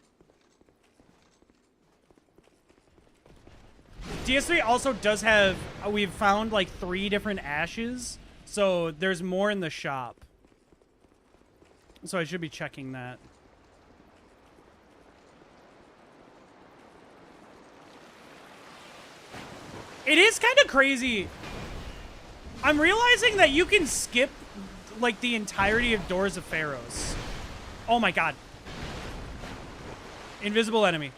DS3 also does have, we've found like 3 different ashes. So there's more in the shop. So I should be checking that. It is kind of crazy. I'm realizing that you can skip like the entirety of Doors of Pharaohs. Oh my god. Invisible enemy.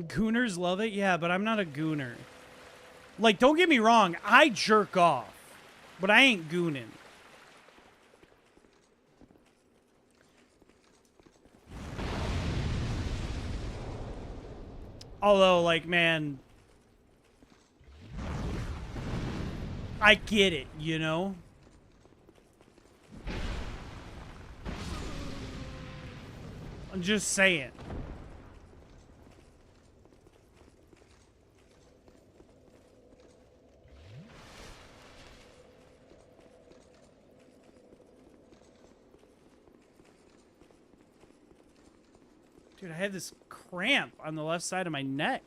Gooners love it? Yeah, but I'm not a gooner. Like, don't get me wrong, I jerk off. But I ain't gooning. Although, like, man, I get it, you know? I'm just saying. Dude, I have this cramp on the left side of my neck.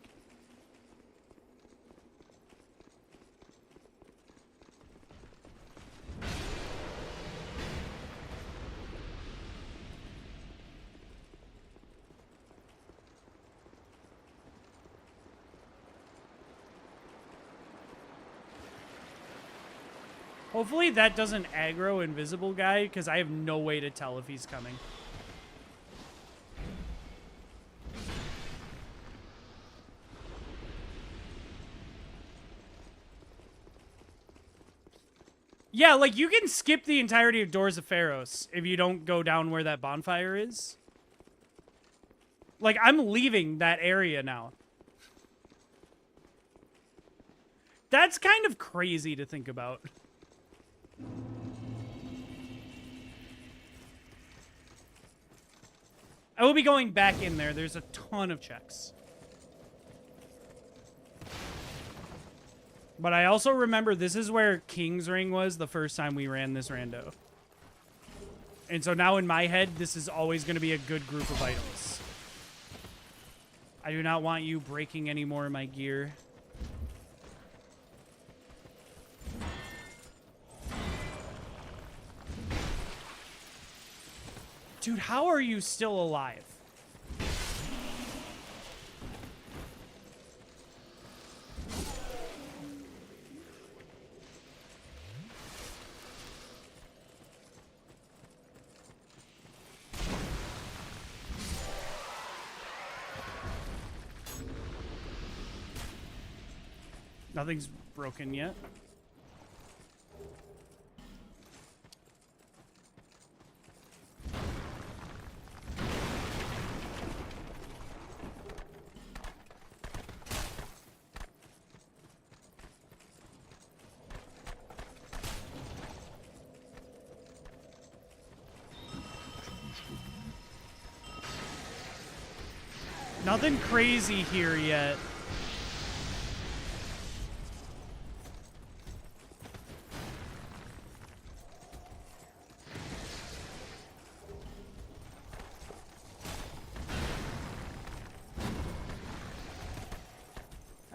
Hopefully that doesn't aggro Invisible Guy, because I have no way to tell if he's coming. Yeah, like, you can skip the entirety of Doors of Pharaohs if you don't go down where that bonfire is. Like, I'm leaving that area now. That's kind of crazy to think about. I will be going back in there. There's a ton of checks. But I also remember this is where King's Ring was the first time we ran this rando. And so now in my head, this is always going to be a good group of items. I do not want you breaking any more of my gear. Dude, how are you still alive? Nothing's broken yet. Nothing crazy here yet.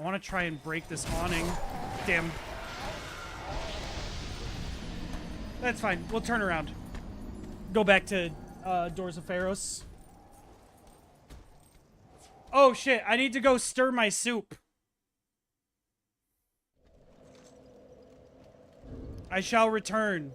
want to try and break this awning. Damn. That's fine. We'll turn around. Go back to Doors of Pharos. Oh shit, I need to go stir my soup. I shall return.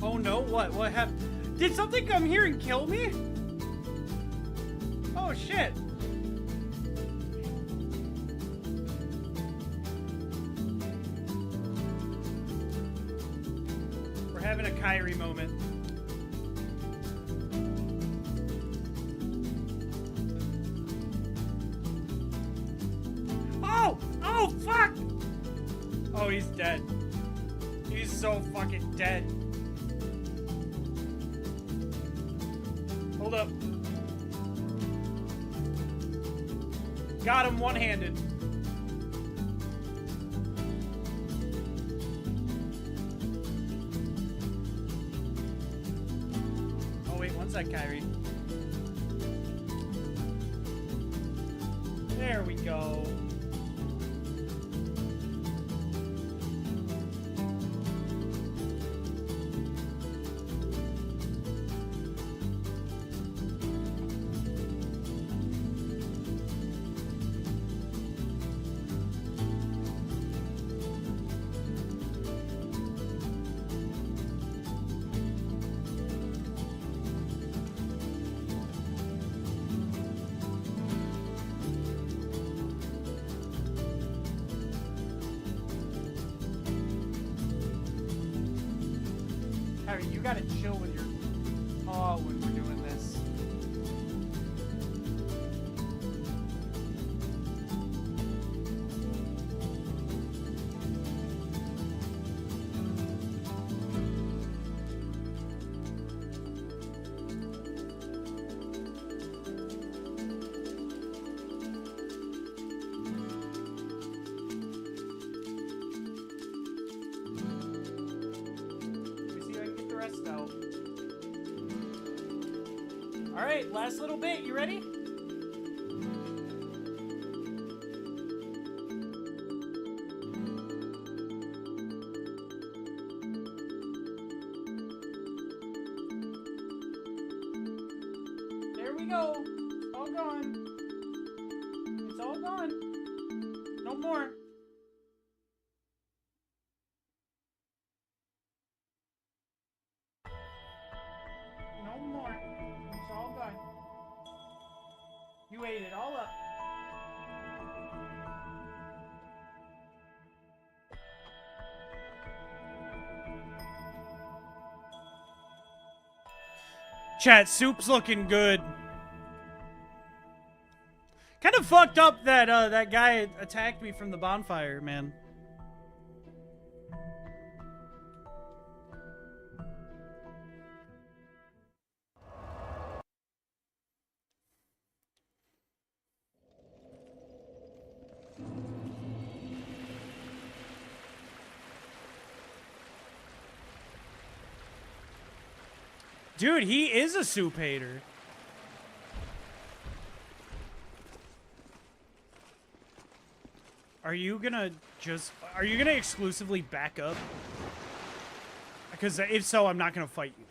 Oh no, what? What happened? Did something come here and kill me? Oh shit. We're having a Kyrie moment. Oh! Oh, fuck! Oh, he's dead. He's so fucking dead. Hold up. Got him one-handed. Oh wait, one sec, Kyrie. There we go. Harry, you gotta chill with your paw when we're doing this. Let me see if I can get the rest out. All right, last little bit. You ready? There we go. It's all gone. It's all gone. No more. No more. It's all gone. You ate it all up. Chat, soup's looking good. Kind of fucked up that that guy attacked me from the bonfire, man. Dude, he is a soup hater. Are you gonna exclusively back up? Because if so, I'm not gonna fight you.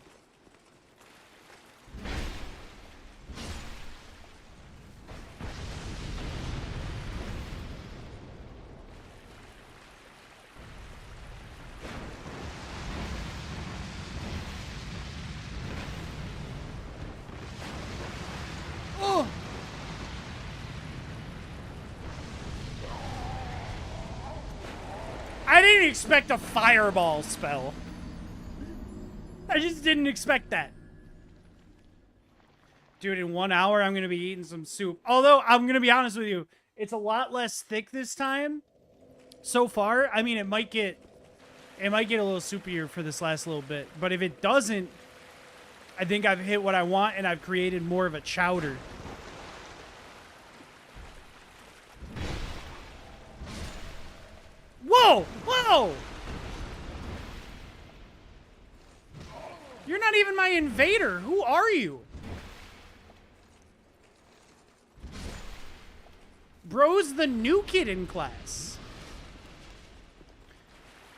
Oh! I didn't expect a fireball spell. I just didn't expect that. Dude, in 1 hour, I'm going to be eating some soup. Although, I'm going to be honest with you, it's a lot less thick this time. So far, I mean, it might get a little soupier for this last little bit. But if it doesn't, I think I've hit what I want and I've created more of a chowder. Whoa! Whoa! You're not even my invader. Who are you? Bro's the new kid in class.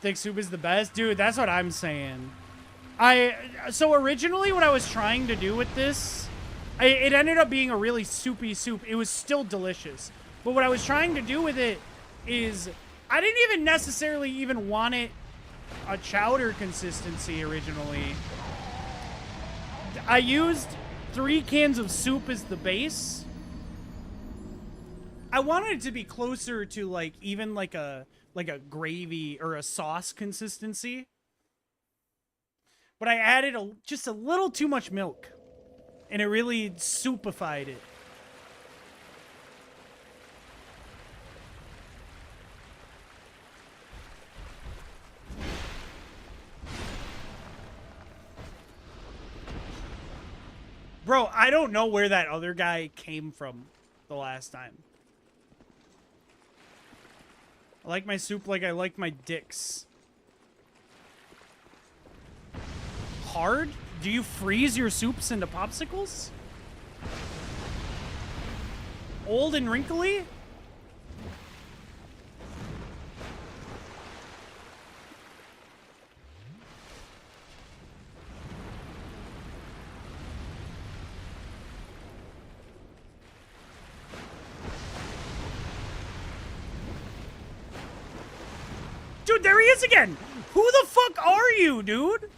Thick soup is the best? Dude, that's what I'm saying. So originally what I was trying to do with this, it ended up being a really soupy soup. It was still delicious. But what I was trying to do with it is I didn't even necessarily even want it a chowder consistency originally. I used 3 cans of soup as the base. I wanted it to be closer to like even like a gravy or a sauce consistency. But I added just a little too much milk. And it really soupified it. Bro, I don't know where that other guy came from the last time. I like my soup like I like my dicks. Hard? Do you freeze your soups into popsicles? Old and wrinkly? Dude, there he is again! Who the fuck are you, dude?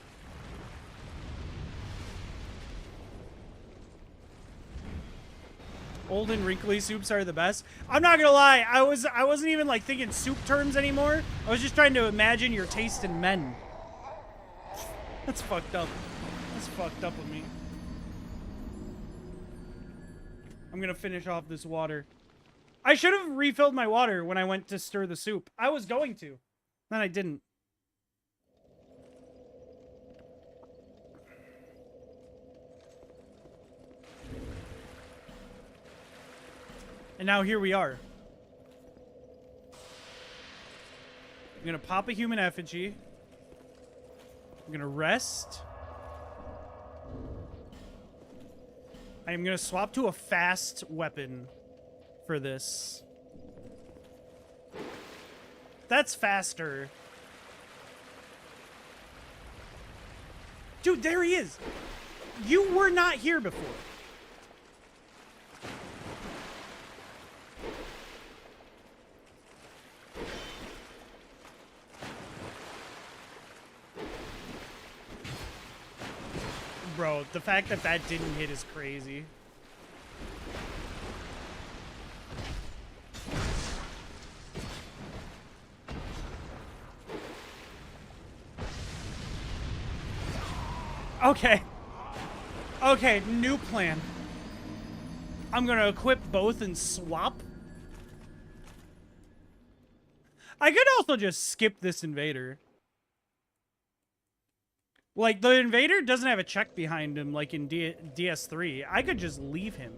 Old and wrinkly soups are the best. I'm not gonna lie, I wasn't even like thinking soup terms anymore. I was just trying to imagine your taste in men. That's fucked up. That's fucked up with me. I'm gonna finish off this water. I should have refilled my water when I went to stir the soup. I was going to. Then I didn't. And now here we are. I'm gonna pop a human effigy. I'm gonna rest. I'm gonna swap to a fast weapon for this. That's faster. Dude, there he is. You were not here before. Bro, the fact that that didn't hit is crazy. Okay. Okay, new plan. I'm gonna equip both and swap. I could also just skip this invader. Like, the invader doesn't have a check behind him like in DS3. I could just leave him.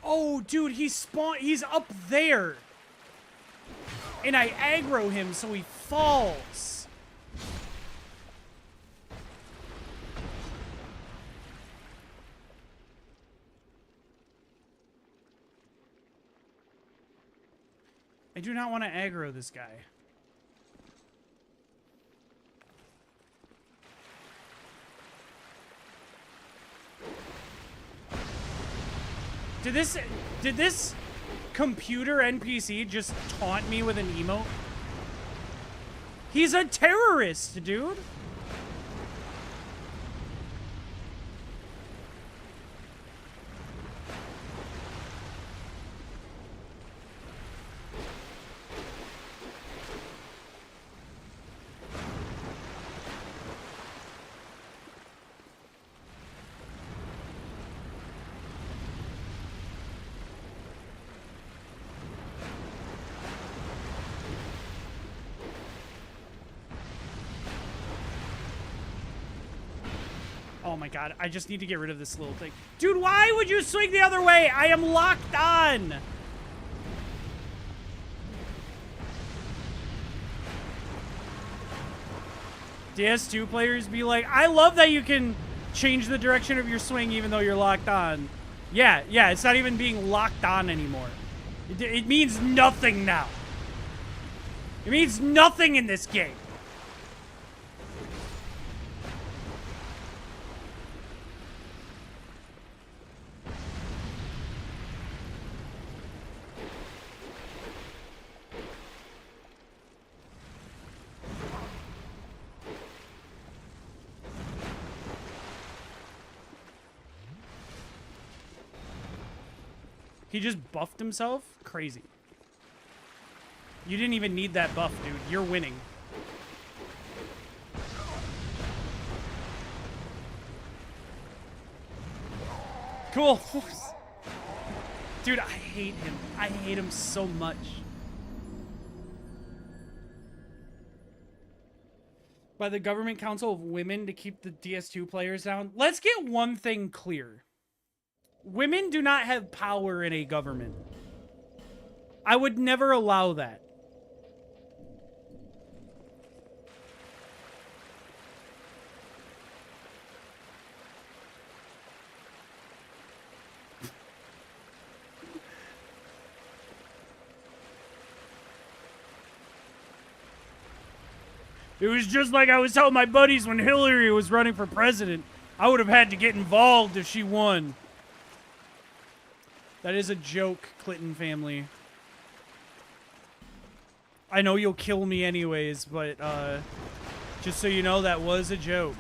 Oh, dude, he's up there. And I aggro him so he falls. I do not want to aggro this guy. Did this computer NPC just taunt me with an emote? He's a terrorist, dude. Oh my god, I just need to get rid of this little thing. Dude, why would you swing the other way? I am locked on! DS2 players be like, I love that you can change the direction of your swing even though you're locked on. Yeah, it's not even being locked on anymore. It means nothing now. It means nothing in this game. He just buffed himself? Crazy. You didn't even need that buff, dude. You're winning. Cool. Dude, I hate him. I hate him so much. By the Government Council of Women to keep the DS2 players down. Let's get one thing clear. Women do not have power in a government. I would never allow that. It was just like I was telling my buddies when Hillary was running for president. I would have had to get involved if she won. That is a joke, Clinton family. I know you'll kill me anyways, but just so you know, that was a joke.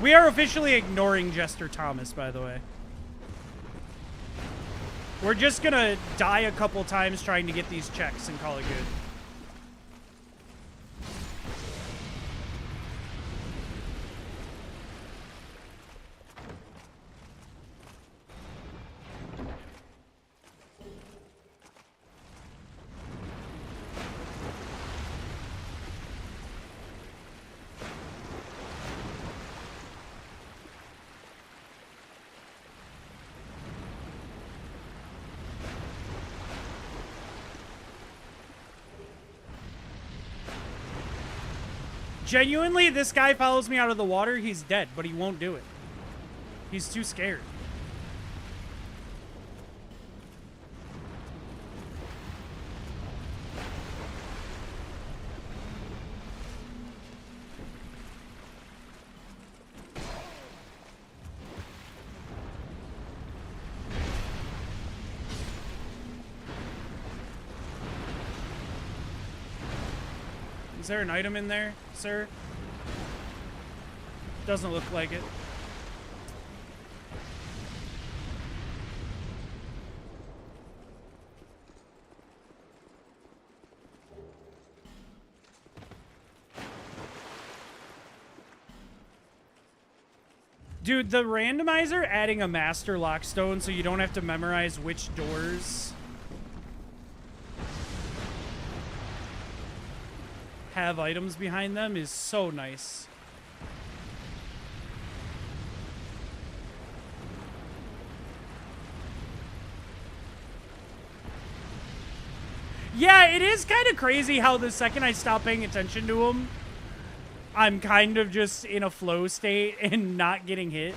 We are officially ignoring Jester Thomas, by the way. We're just gonna die a couple times trying to get these checks and call it good. Genuinely, this guy follows me out of the water. He's dead, but he won't do it. He's too scared. Is there an item in there, sir? Doesn't look like it. Dude, the randomizer adding a master lockstone so you don't have to memorize which doors have items behind them is so nice. Yeah, it is kind of crazy how the second I stop paying attention to them, I'm kind of just in a flow state and not getting hit.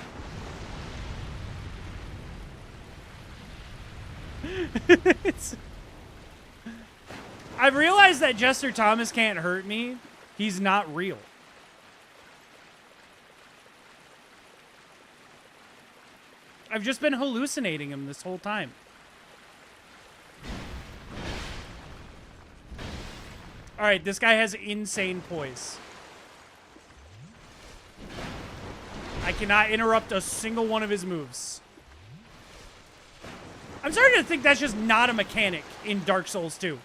I've realized that Jester Thomas can't hurt me. He's not real. I've just been hallucinating him this whole time. All right, this guy has insane poise. I cannot interrupt a single one of his moves. I'm starting to think that's just not a mechanic in Dark Souls 2.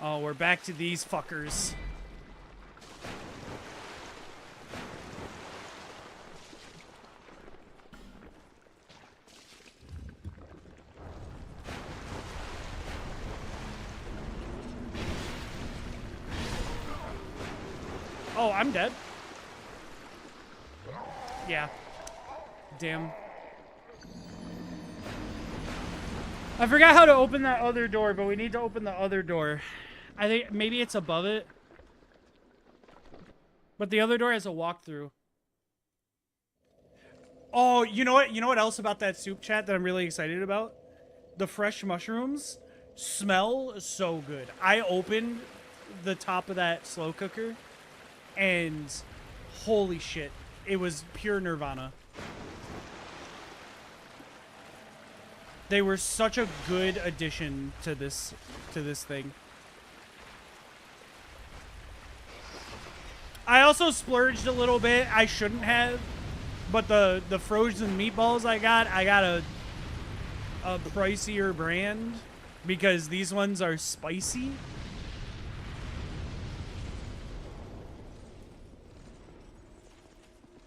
Oh, we're back to these fuckers. Oh, I'm dead. Yeah. Damn. I forgot how to open that other door, but we need to open the other door. I think maybe it's above it. But the other door has a walkthrough. Oh, you know what? You know what else about that soup chat that I'm really excited about? The fresh mushrooms smell so good. I opened the top of that slow cooker and holy shit, it was pure nirvana. They were such a good addition to this thing. I also splurged a little bit. I shouldn't have, but the frozen meatballs I got a pricier brand because these ones are spicy.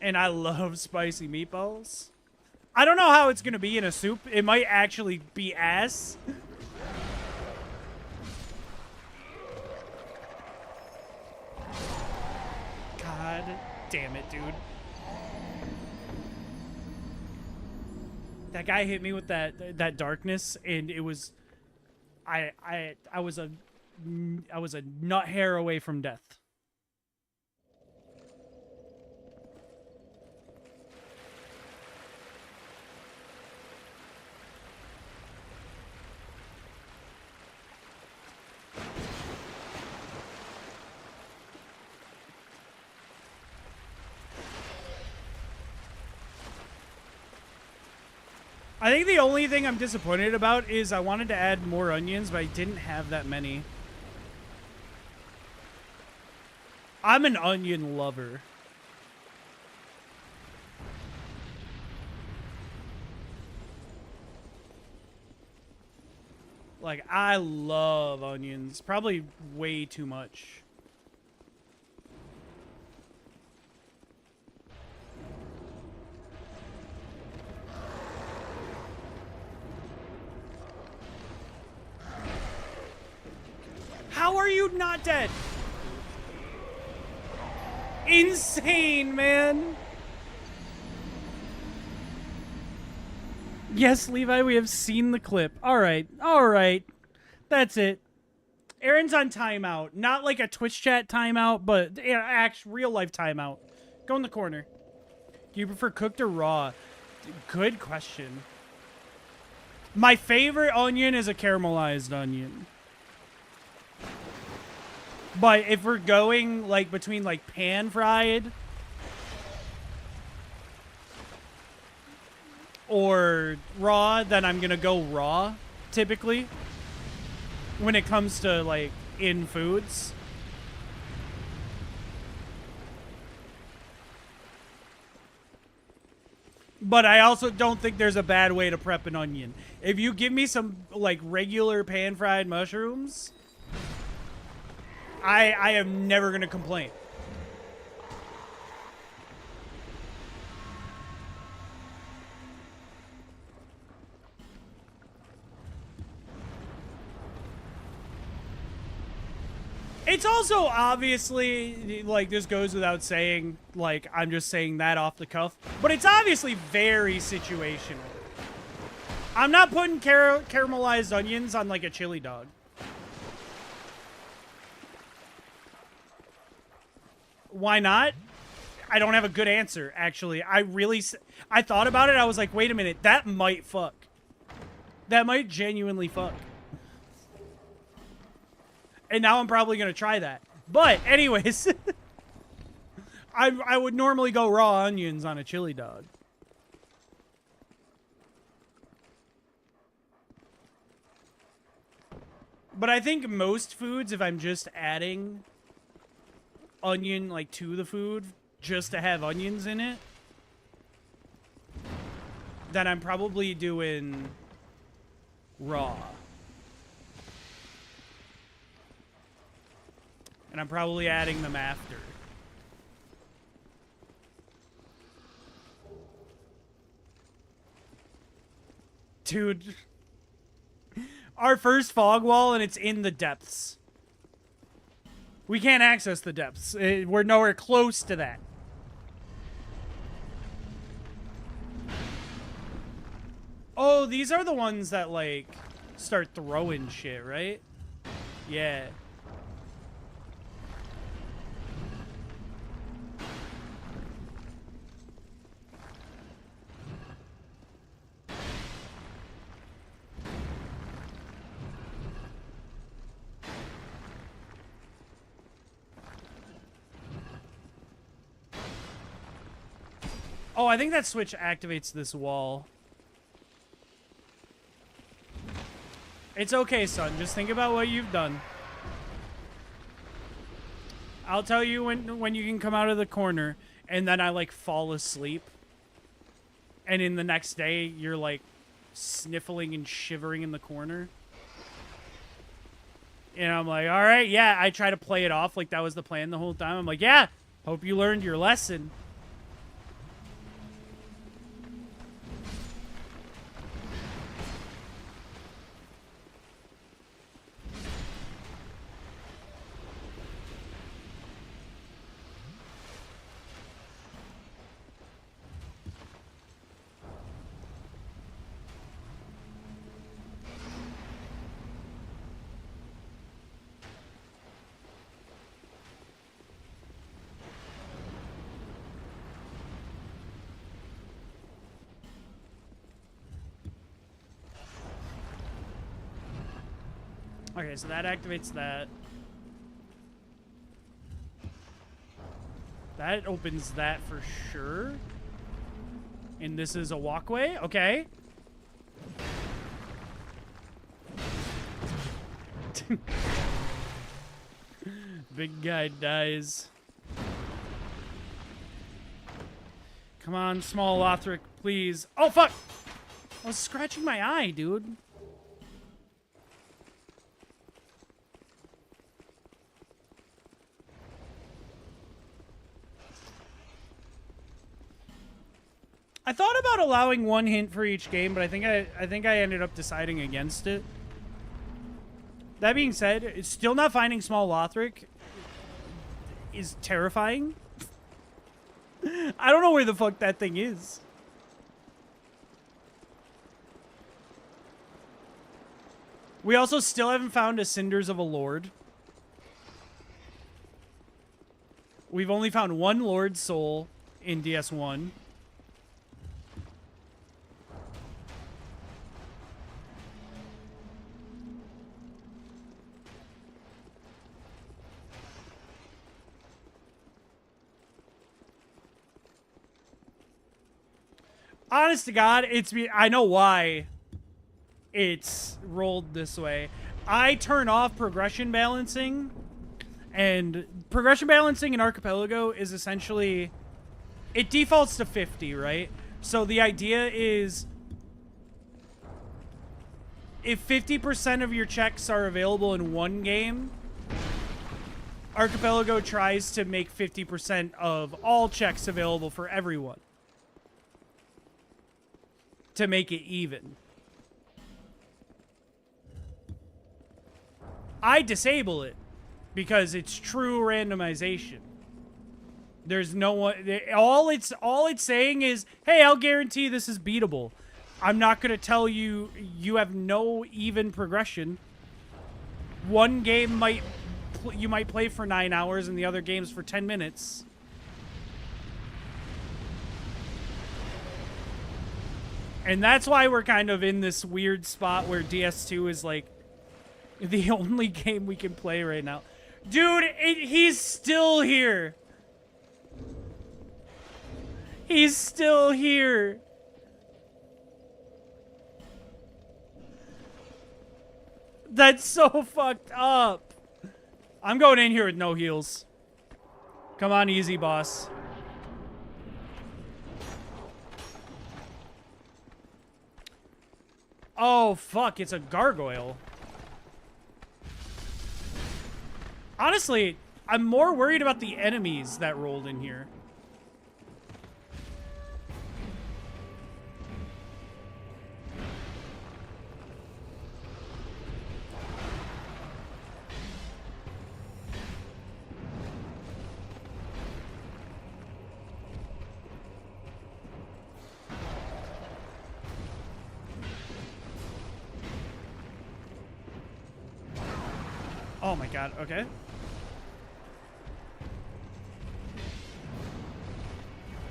And I love spicy meatballs. I don't know how it's going to be in a soup. It might actually be ass. God damn it, dude. That guy hit me with that darkness, and it was I was a nut hair away from death. I think the only thing I'm disappointed about is I wanted to add more onions, but I didn't have that many. I'm an onion lover. Like, I love onions. Probably way too much. How are you not dead? Insane, man. Yes, Levi, we have seen the clip. All right. All right. That's it. Aaron's on timeout. Not like a Twitch chat timeout, but actual real life timeout. Go in the corner. Do you prefer cooked or raw? Good question. My favorite onion is a caramelized onion. But if we're going like between like pan fried or raw, then I'm gonna go raw typically when it comes to like in foods. But I also don't think there's a bad way to prep an onion. If you give me some like regular pan fried mushrooms, I am never gonna complain. It's also obviously, like, this goes without saying, like, I'm just saying that off the cuff, but it's obviously very situational. I'm not putting caramelized onions on, like, a chili dog. Why not? I don't have a good answer, actually. I thought about it, I was like, wait a minute, that might fuck. That might genuinely fuck. And now I'm probably going to try that. But, anyways, I would normally go raw onions on a chili dog. But I think most foods, if I'm just adding onion, like, to the food, just to have onions in it, then I'm probably doing raw. And I'm probably adding them after. Dude. Our first fog wall and it's in the depths. We can't access the depths. We're nowhere close to that. Oh, these are the ones that, like, start throwing shit, right? Yeah. Oh, I think that switch activates this wall. It's okay, son. Just think about what you've done. I'll tell you when you can come out of the corner, and then I, like, fall asleep. And in the next day, you're, like, sniffling and shivering in the corner. And I'm like, all right, yeah. I try to play it off like that was the plan the whole time. I'm like, yeah, hope you learned your lesson. Okay, so that activates that. That opens that for sure. And this is a walkway? Okay. Big guy dies. Come on, small Lothric, please. Oh, fuck! I was scratching my eye, dude. I thought about allowing one hint for each game, but I think I ended up deciding against it. That being said, it's still not finding small Lothric is terrifying. I don't know where the fuck that thing is. We also still haven't found a Cinders of a Lord. We've only found one Lord Soul in DS1. Honest to God, I know why it's rolled this way. I turn off progression balancing, and progression balancing in Archipelago is essentially, it defaults to 50, right? So the idea is if 50% of your checks are available in one game, Archipelago tries to make 50% of all checks available for everyone to make it even. I disable it because it's true randomization. There's no one. All it's saying is, hey, I'll guarantee this is beatable. I'm not gonna tell you you have no even progression. One game you might play for 9 hours, and the other game's for 10 minutes. And that's why we're kind of in this weird spot where DS2 is like the only game we can play right now. Dude, he's still here. He's still here. That's so fucked up. I'm going in here with no heals. Come on, easy, boss. Oh, fuck, it's a gargoyle. Honestly, I'm more worried about the enemies that rolled in here. Oh my god, okay.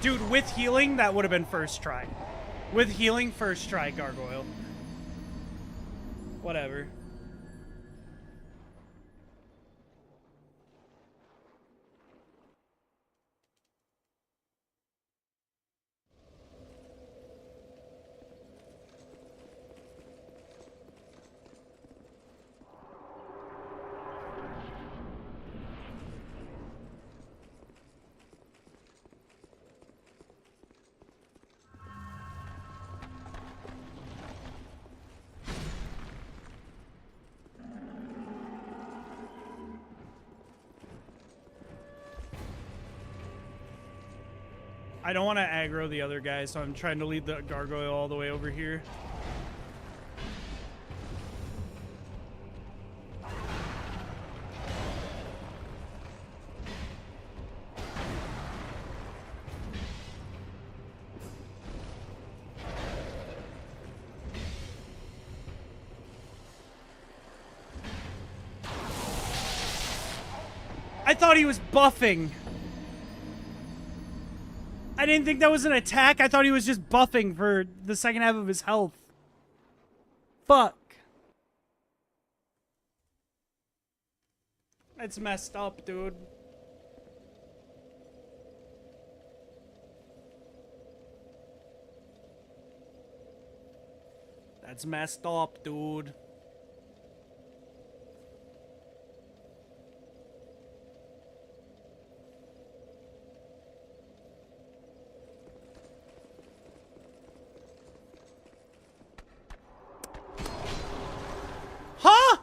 Dude, with healing, that would have been first try. With healing, first try, gargoyle. Whatever. I don't want to aggro the other guy, so I'm trying to lead the gargoyle all the way over here. I thought he was buffing. I didn't think that was an attack. I thought he was just buffing for the second half of his health. Fuck. That's messed up, dude. That's messed up, dude. Huh?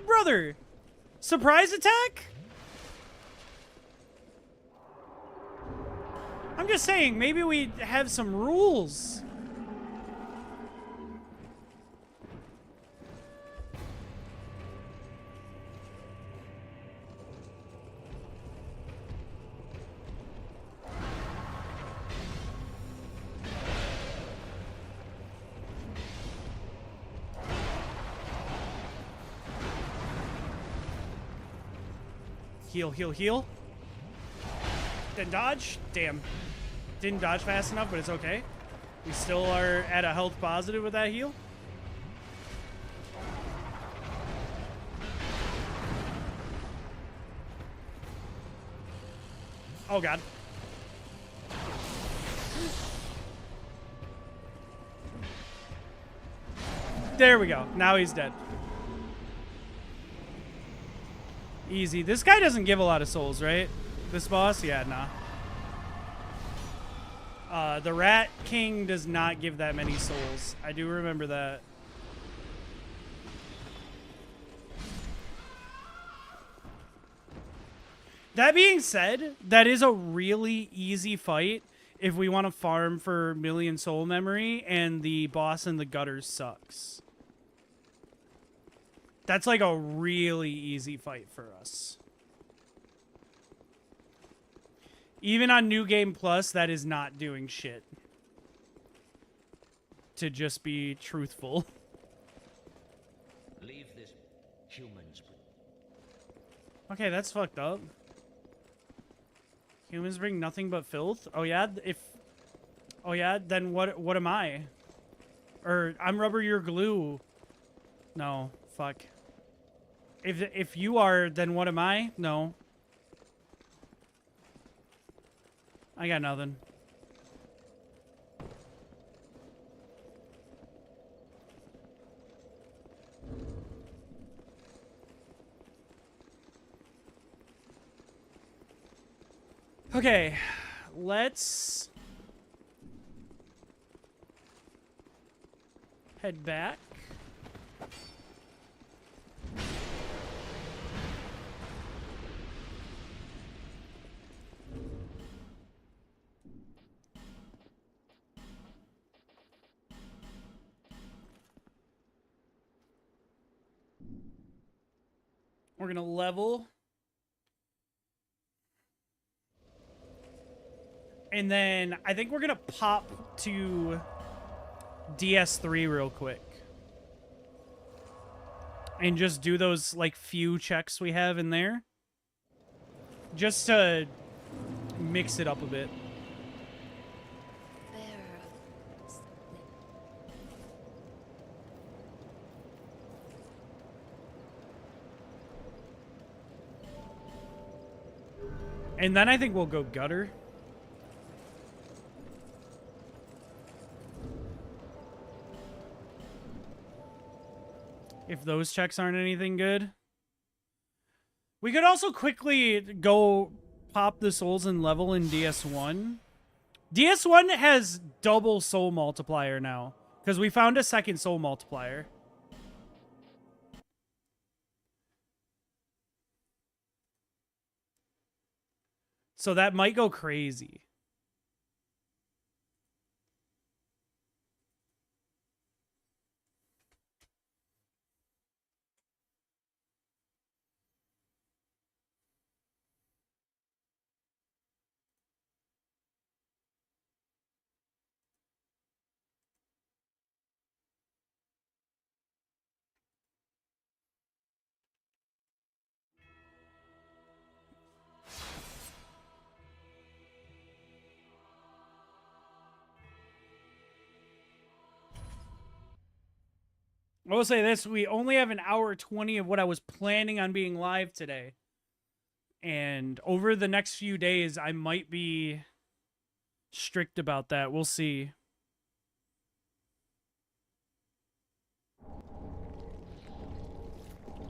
Brother, surprise attack? I'm just saying, maybe we have some rules. Heal, heal, heal. Then dodge. Damn. Didn't dodge fast enough, but it's okay. We still are at a health positive with that heal. Oh, God. There we go. Now he's dead. Easy. This guy doesn't give a lot of souls, right? This boss? Yeah, nah. The Rat King does not give that many souls. I do remember that. That being said, that is a really easy fight if we want to farm for million soul memory and the boss in the gutters sucks. That's like a really easy fight for us. Even on New Game Plus, that is not doing shit. To just be truthful.
Leave this humans.
Okay, that's fucked up. Humans bring nothing but filth? Oh yeah, oh yeah, then what am I? Or I'm rubber, you're glue. No, fuck. If you are, then what am I? No. I got nothing. Okay, let's head back. We're gonna level. And then I think we're gonna pop to DS3 real quick. And just do those like few checks we have in there. Just to mix it up a bit. And then I think we'll go gutter. If those checks aren't anything good. We could also quickly go pop the souls and level in DS1. DS1 has double soul multiplier now. Because we found a second soul multiplier. So that might go crazy. I will say this, we only have an hour 20 of what I was planning on being live today. And over the next few days, I might be strict about that. We'll see.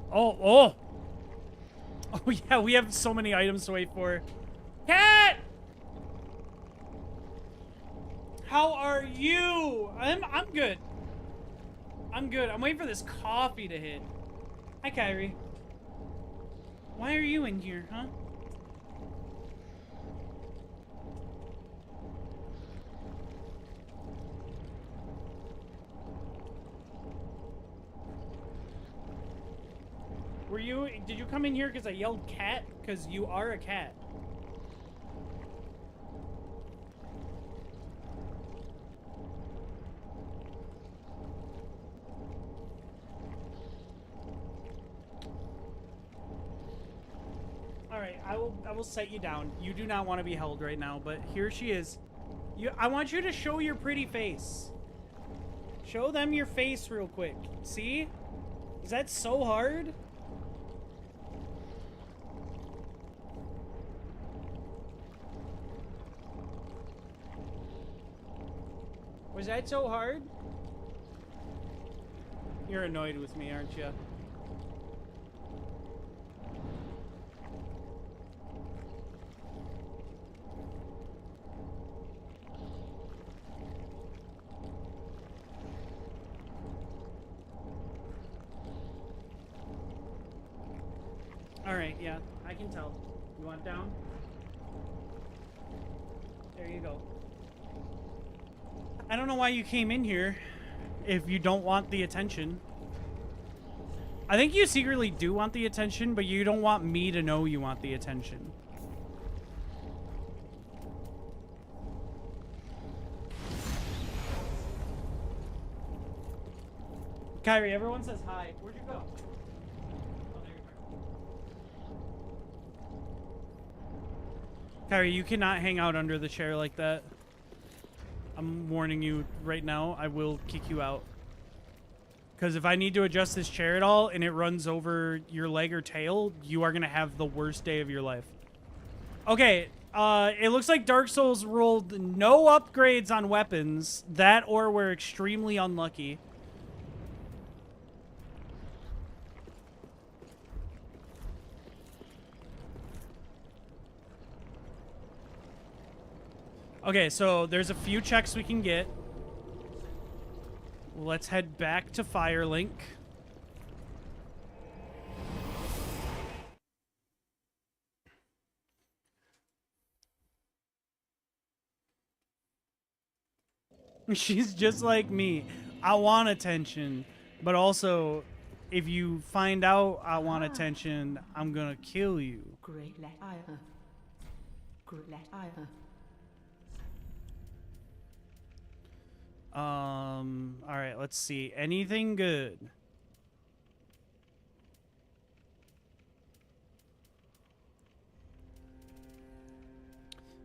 Oh, yeah, we have so many items to wait for. Cat! How are you? I'm good. I'm good. I'm waiting for this coffee to hit. Hi, Kyrie. Why are you in here, huh? Did you come in here because I yelled cat? Because you are a cat. All right, I will set you down. You do not want to be held right now, but here she is. I want you to show your pretty face. Show them your face real quick. See? Is that so hard? Was that so hard? You're annoyed with me, aren't you? Alright, yeah, I can tell. You want down? There you go. I don't know why you came in here if you don't want the attention. I think you secretly do want the attention, but you don't want me to know you want the attention. Kyrie, everyone says hi. Where'd you go? Kyrie, you cannot hang out under the chair like that. I'm warning you right now. I will kick you out. Because if I need to adjust this chair at all and it runs over your leg or tail, you are going to have the worst day of your life. Okay, it looks like Dark Souls rolled no upgrades on weapons. That or we're extremely unlucky. Okay, so there's a few checks we can get. Let's head back to Firelink. She's just like me. I want attention, but also, if you find out I want attention, I'm gonna kill you.
Great let
Alright, let's see. Anything good?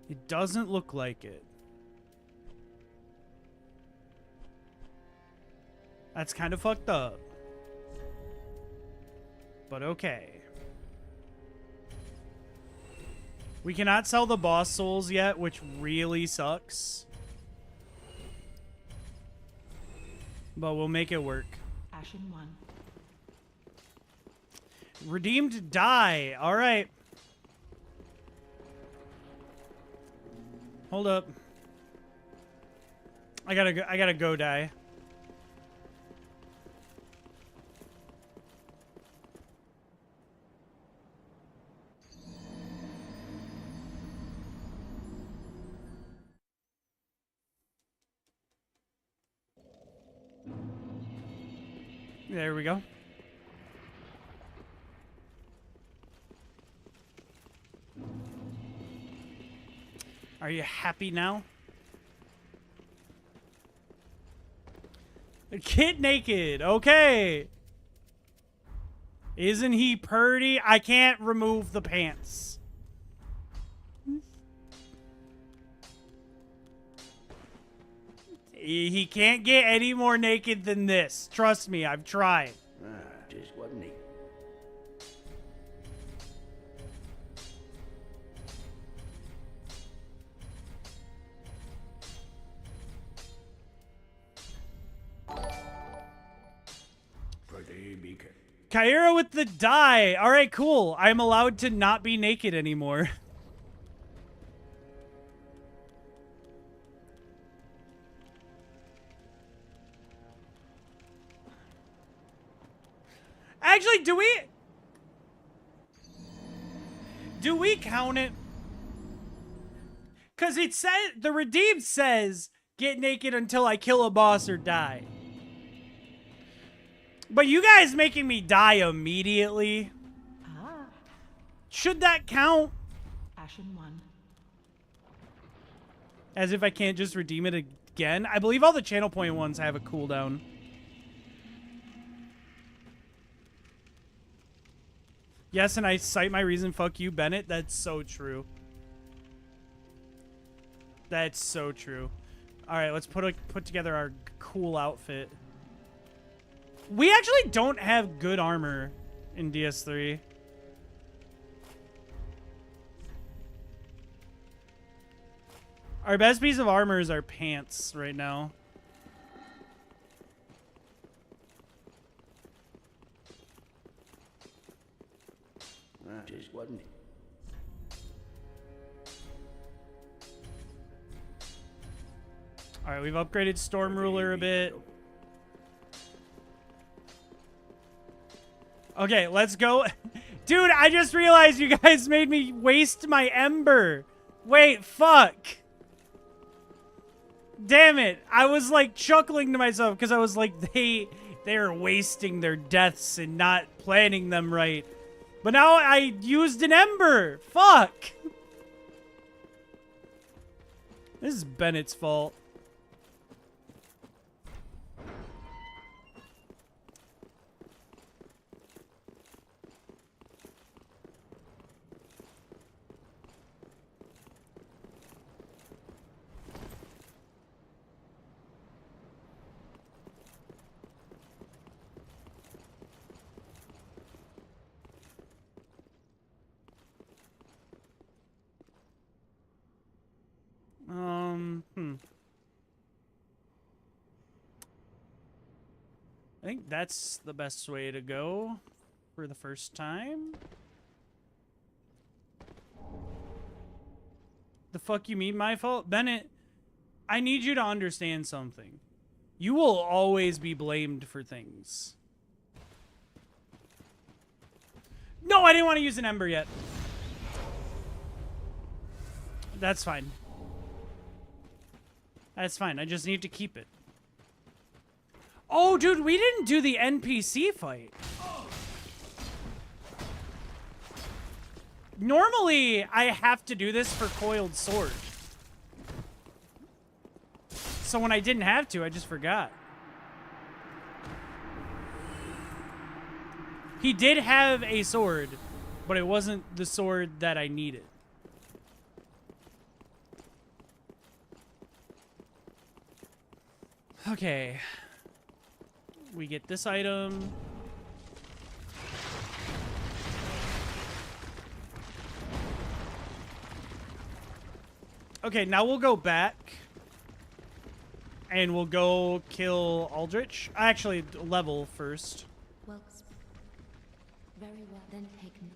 It doesn't look like it. That's kind of fucked up. But okay. We cannot sell the boss souls yet, which really sucks. But we'll make it work.
Ashen one.
Redeemed die. All right. Hold up. I gotta go die. There we go. Are you happy now? Kid naked. Okay. Isn't he purty? I can't remove the pants. He can't get any more naked than this. Trust me, I've tried.
Just wasn't he?
Kyra with the die. All right, cool. I'm allowed to not be naked anymore. Actually, do we count it? Because it says, the redeemed says, get naked until I kill a boss or die. But you guys making me die immediately.
Ah.
Should that count?
Ashen one.
As if I can't just redeem it again? I believe all the channel point ones have a cooldown. Yes, and I cite my reason. Fuck you, Bennett. That's so true. That's so true. All right, let's put together our cool outfit. We actually don't have good armor in DS3. Our best piece of armor is our pants right now.
That is, wasn't it?
All right, we've upgraded Storm Ruler a bit. Okay, let's go. Dude, I just realized you guys made me waste my ember. Wait, fuck. Damn it. I was like chuckling to myself because I was like, they're wasting their deaths and not planning them right. But now I used an ember. Fuck. This is Bennett's fault. I think that's the best way to go for the first time. The fuck you mean my fault? Bennett, I need you to understand something. You will always be blamed for things. No, I didn't want to use an ember yet. That's fine. That's fine. I just need to keep it. Oh, dude, we didn't do the NPC fight. Normally, I have to do this for Coiled Sword. So when I didn't have to, I just forgot. He did have a sword, but it wasn't the sword that I needed. Okay. We get this item. Okay, now we'll go back. And we'll go kill Aldrich. Actually, level first.
Well, very well then taken.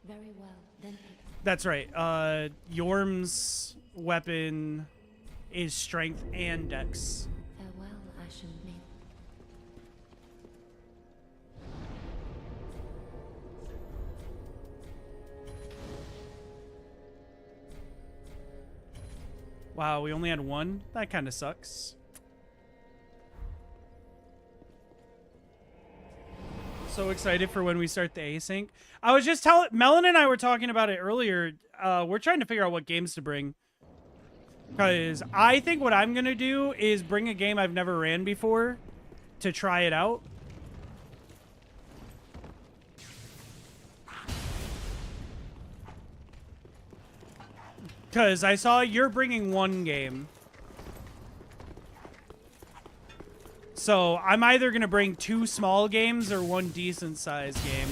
Very well then taken.
That's right. Yorm's weapon is strength and dex.
Farewell, Ashen Maid.
Wow, we only had one? That kind of sucks. So excited for when we start the async. I was just telling Melon and I were talking about it earlier. We're trying to figure out what games to bring. Because I think what I'm going to do is bring a game I've never ran before to try it out. Because I saw you're bringing one game. So I'm either going to bring 2 small games or 1 decent sized game.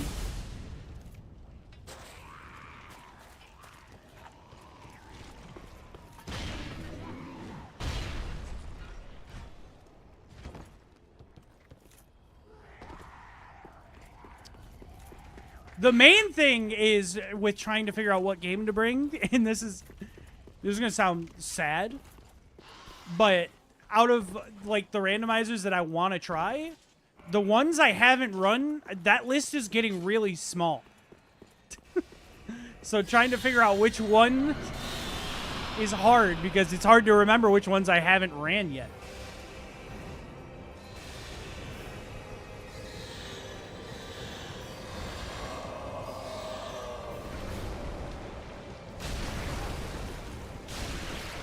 The main thing is with trying to figure out what game to bring, and this is going to sound sad, but out of like the randomizers that I want to try, the ones I haven't run, that list is getting really small. So trying to figure out which one is hard because it's hard to remember which ones I haven't ran yet.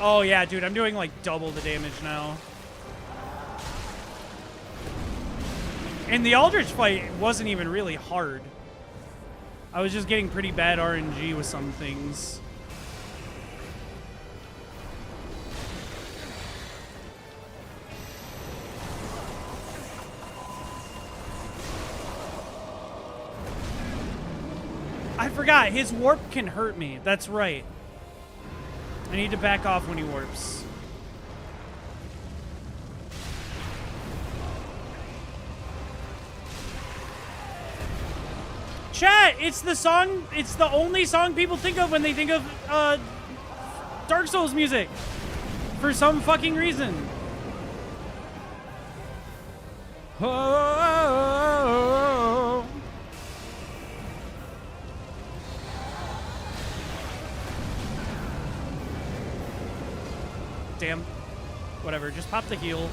Oh, yeah, dude. I'm doing, like, double the damage now. And the Aldrich fight wasn't even really hard. I was just getting pretty bad RNG with some things. I forgot, his warp can hurt me. That's right. I need to back off when he warps. Chat, it's the song, it's the only song people think of when they think of Dark Souls music. For some fucking reason. Oh. Damn. Whatever, just pop the heal.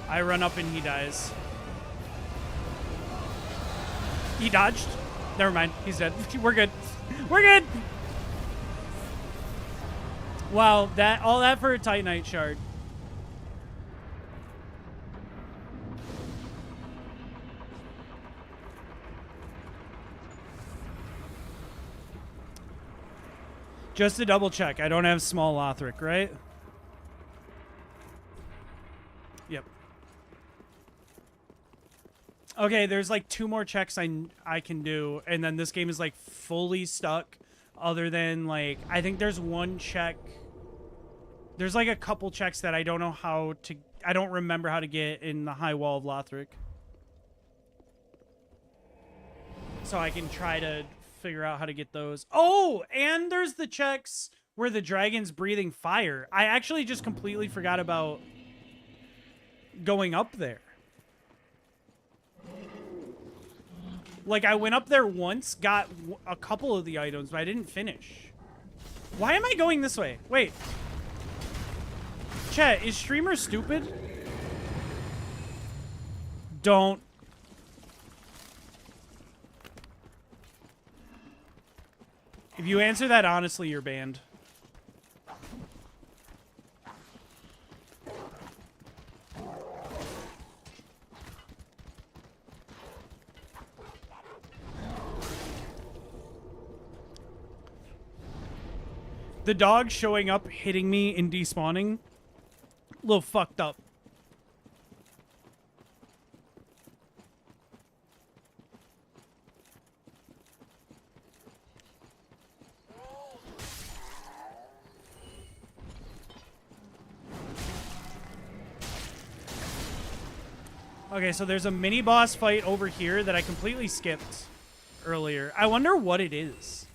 I run up and he dies. He dodged. Never mind, he's dead. We're good. We're good! Wow, all that for a Titanite shard. Just to double check, I don't have small Lothric, right? Yep. Okay, there's like 2 more checks I can do, and then this game is like fully stuck. Other than like, I think there's 1 check. There's like a couple checks that I don't know how to. I don't remember how to get in the high wall of Lothric. So I can try to figure out how to get those. Oh, and there's the checks where the dragon's breathing fire. I actually just completely forgot about going up there. Like, I went up there once, got a couple of the items, but I didn't finish. Why am I going this way? Wait. Chat, is streamer stupid? Don't. If you answer that honestly, you're banned. The dog showing up, hitting me, and despawning. A little fucked up. Okay, so there's a mini boss fight over here that I completely skipped earlier. I wonder what it is.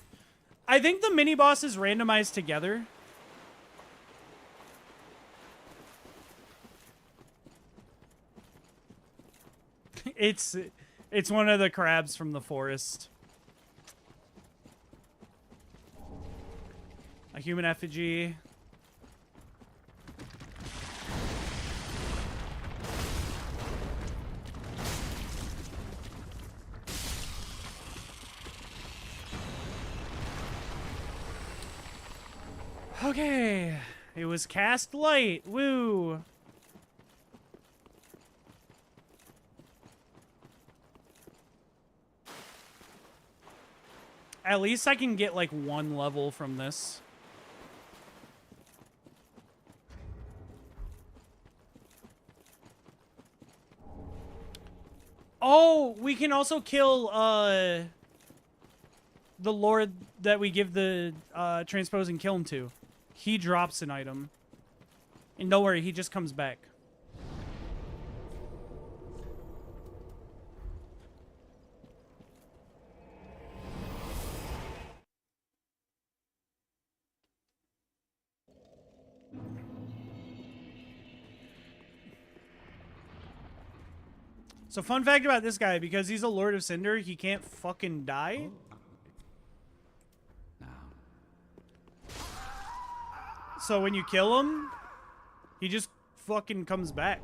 I think the mini boss is randomized together. It's one of the crabs from the forest. A human effigy. Okay, it was cast light. Woo. At least I can get like 1 level from this. Oh, we can also kill the lord that we give the transposing kiln to. He drops an item. And don't worry, he just comes back. So fun fact about this guy, because he's a Lord of Cinder, he can't fucking die. So when you kill him, he just fucking comes back.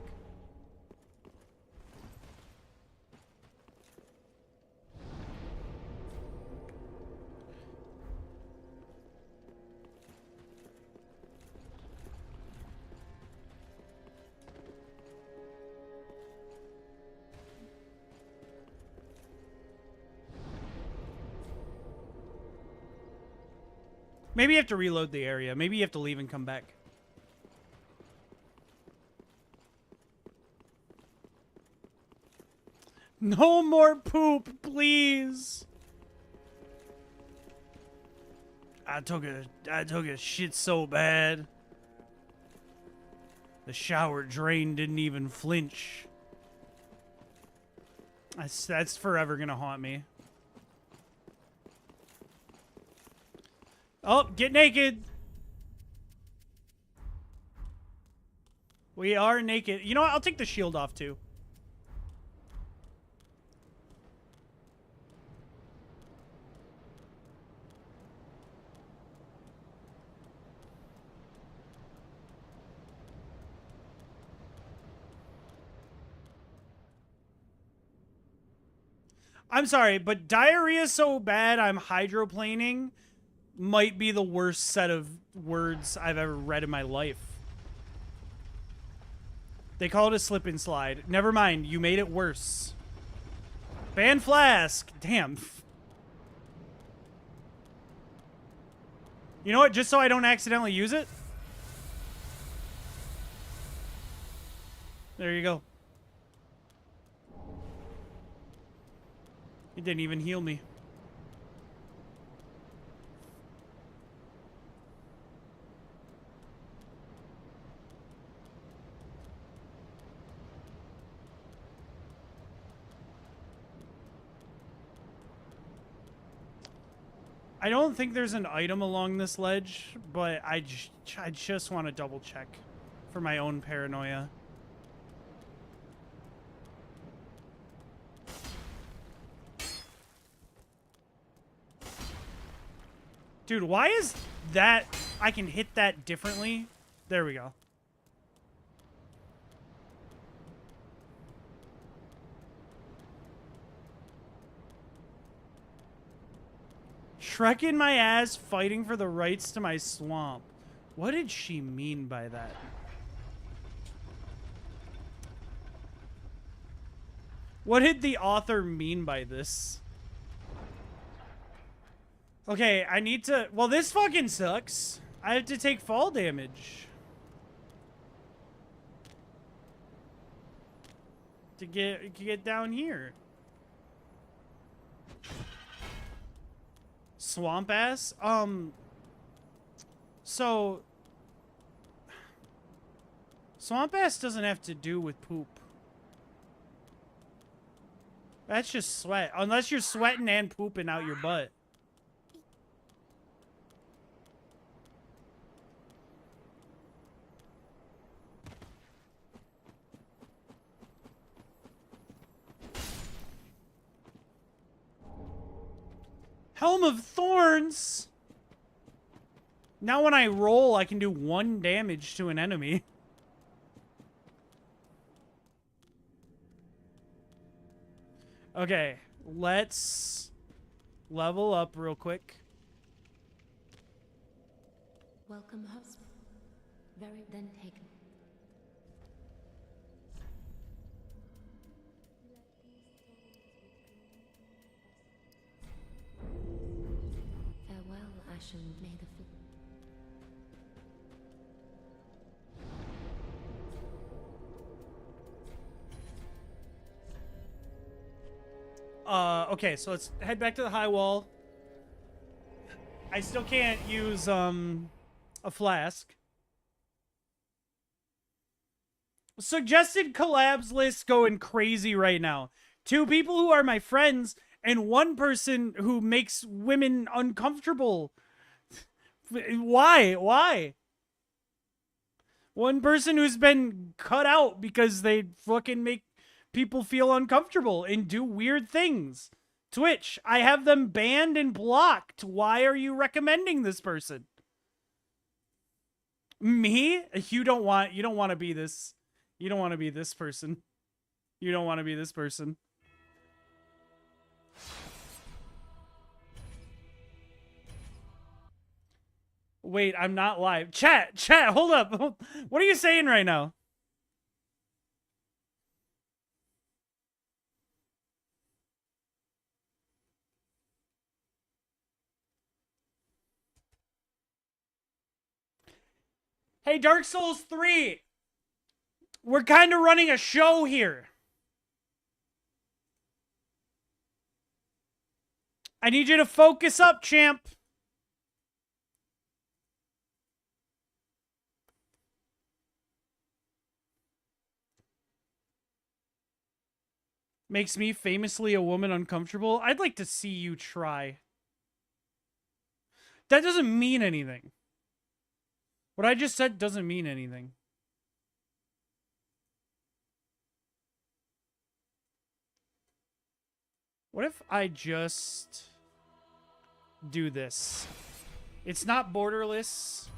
Maybe you have to reload the area. Maybe you have to leave and come back. No more poop, please. I took a shit so bad. The shower drain didn't even flinch. That's forever gonna haunt me. Oh, get naked. We are naked. You know what? I'll take the shield off too. I'm sorry, but diarrhea so bad I'm hydroplaning might be the worst set of words I've ever read in my life. They call it a slip and slide. Never mind, you made it worse. Ban flask. Damn. You know what? Just so I don't accidentally use it. There you go. It didn't even heal me. I don't think there's an item along this ledge, but I just want to double check for my own paranoia. Dude, why is that... I can hit that differently? There we go. Shrek in my ass fighting for the rights to my swamp. What did she mean by that? What did the author mean by this? Okay, I need to... Well, this fucking sucks. I have to take fall damage. To get down here. Swamp ass? So... Swamp ass doesn't have to do with poop. That's just sweat. Unless you're sweating and pooping out your butt. Helm of Thorns! Now when I roll, I can do 1 damage to an enemy. Okay, let's level up real quick.
Welcome, host. Very then taken. Farewell, Ashen. May the
Okay, so let's head back to the high wall. I still can't use, a flask. Suggested collabs list going crazy right now. 2 people who are my friends and 1 person who makes women uncomfortable. Why? Why? 1 person who's been cut out because they fucking make people feel uncomfortable and do weird things. Twitch, I have them banned and blocked. Why are you recommending this person? Me? You don't want to be this. You don't want to be this person. You don't want to be this person. Wait, I'm not live. Chat, hold up. What are you saying right now? Hey, Dark Souls 3. We're kind of running a show here. I need you to focus up, champ. Makes me famously a woman uncomfortable. I'd like to see you try. That doesn't mean anything. What I just said doesn't mean anything. What if I just do this? It's not borderless.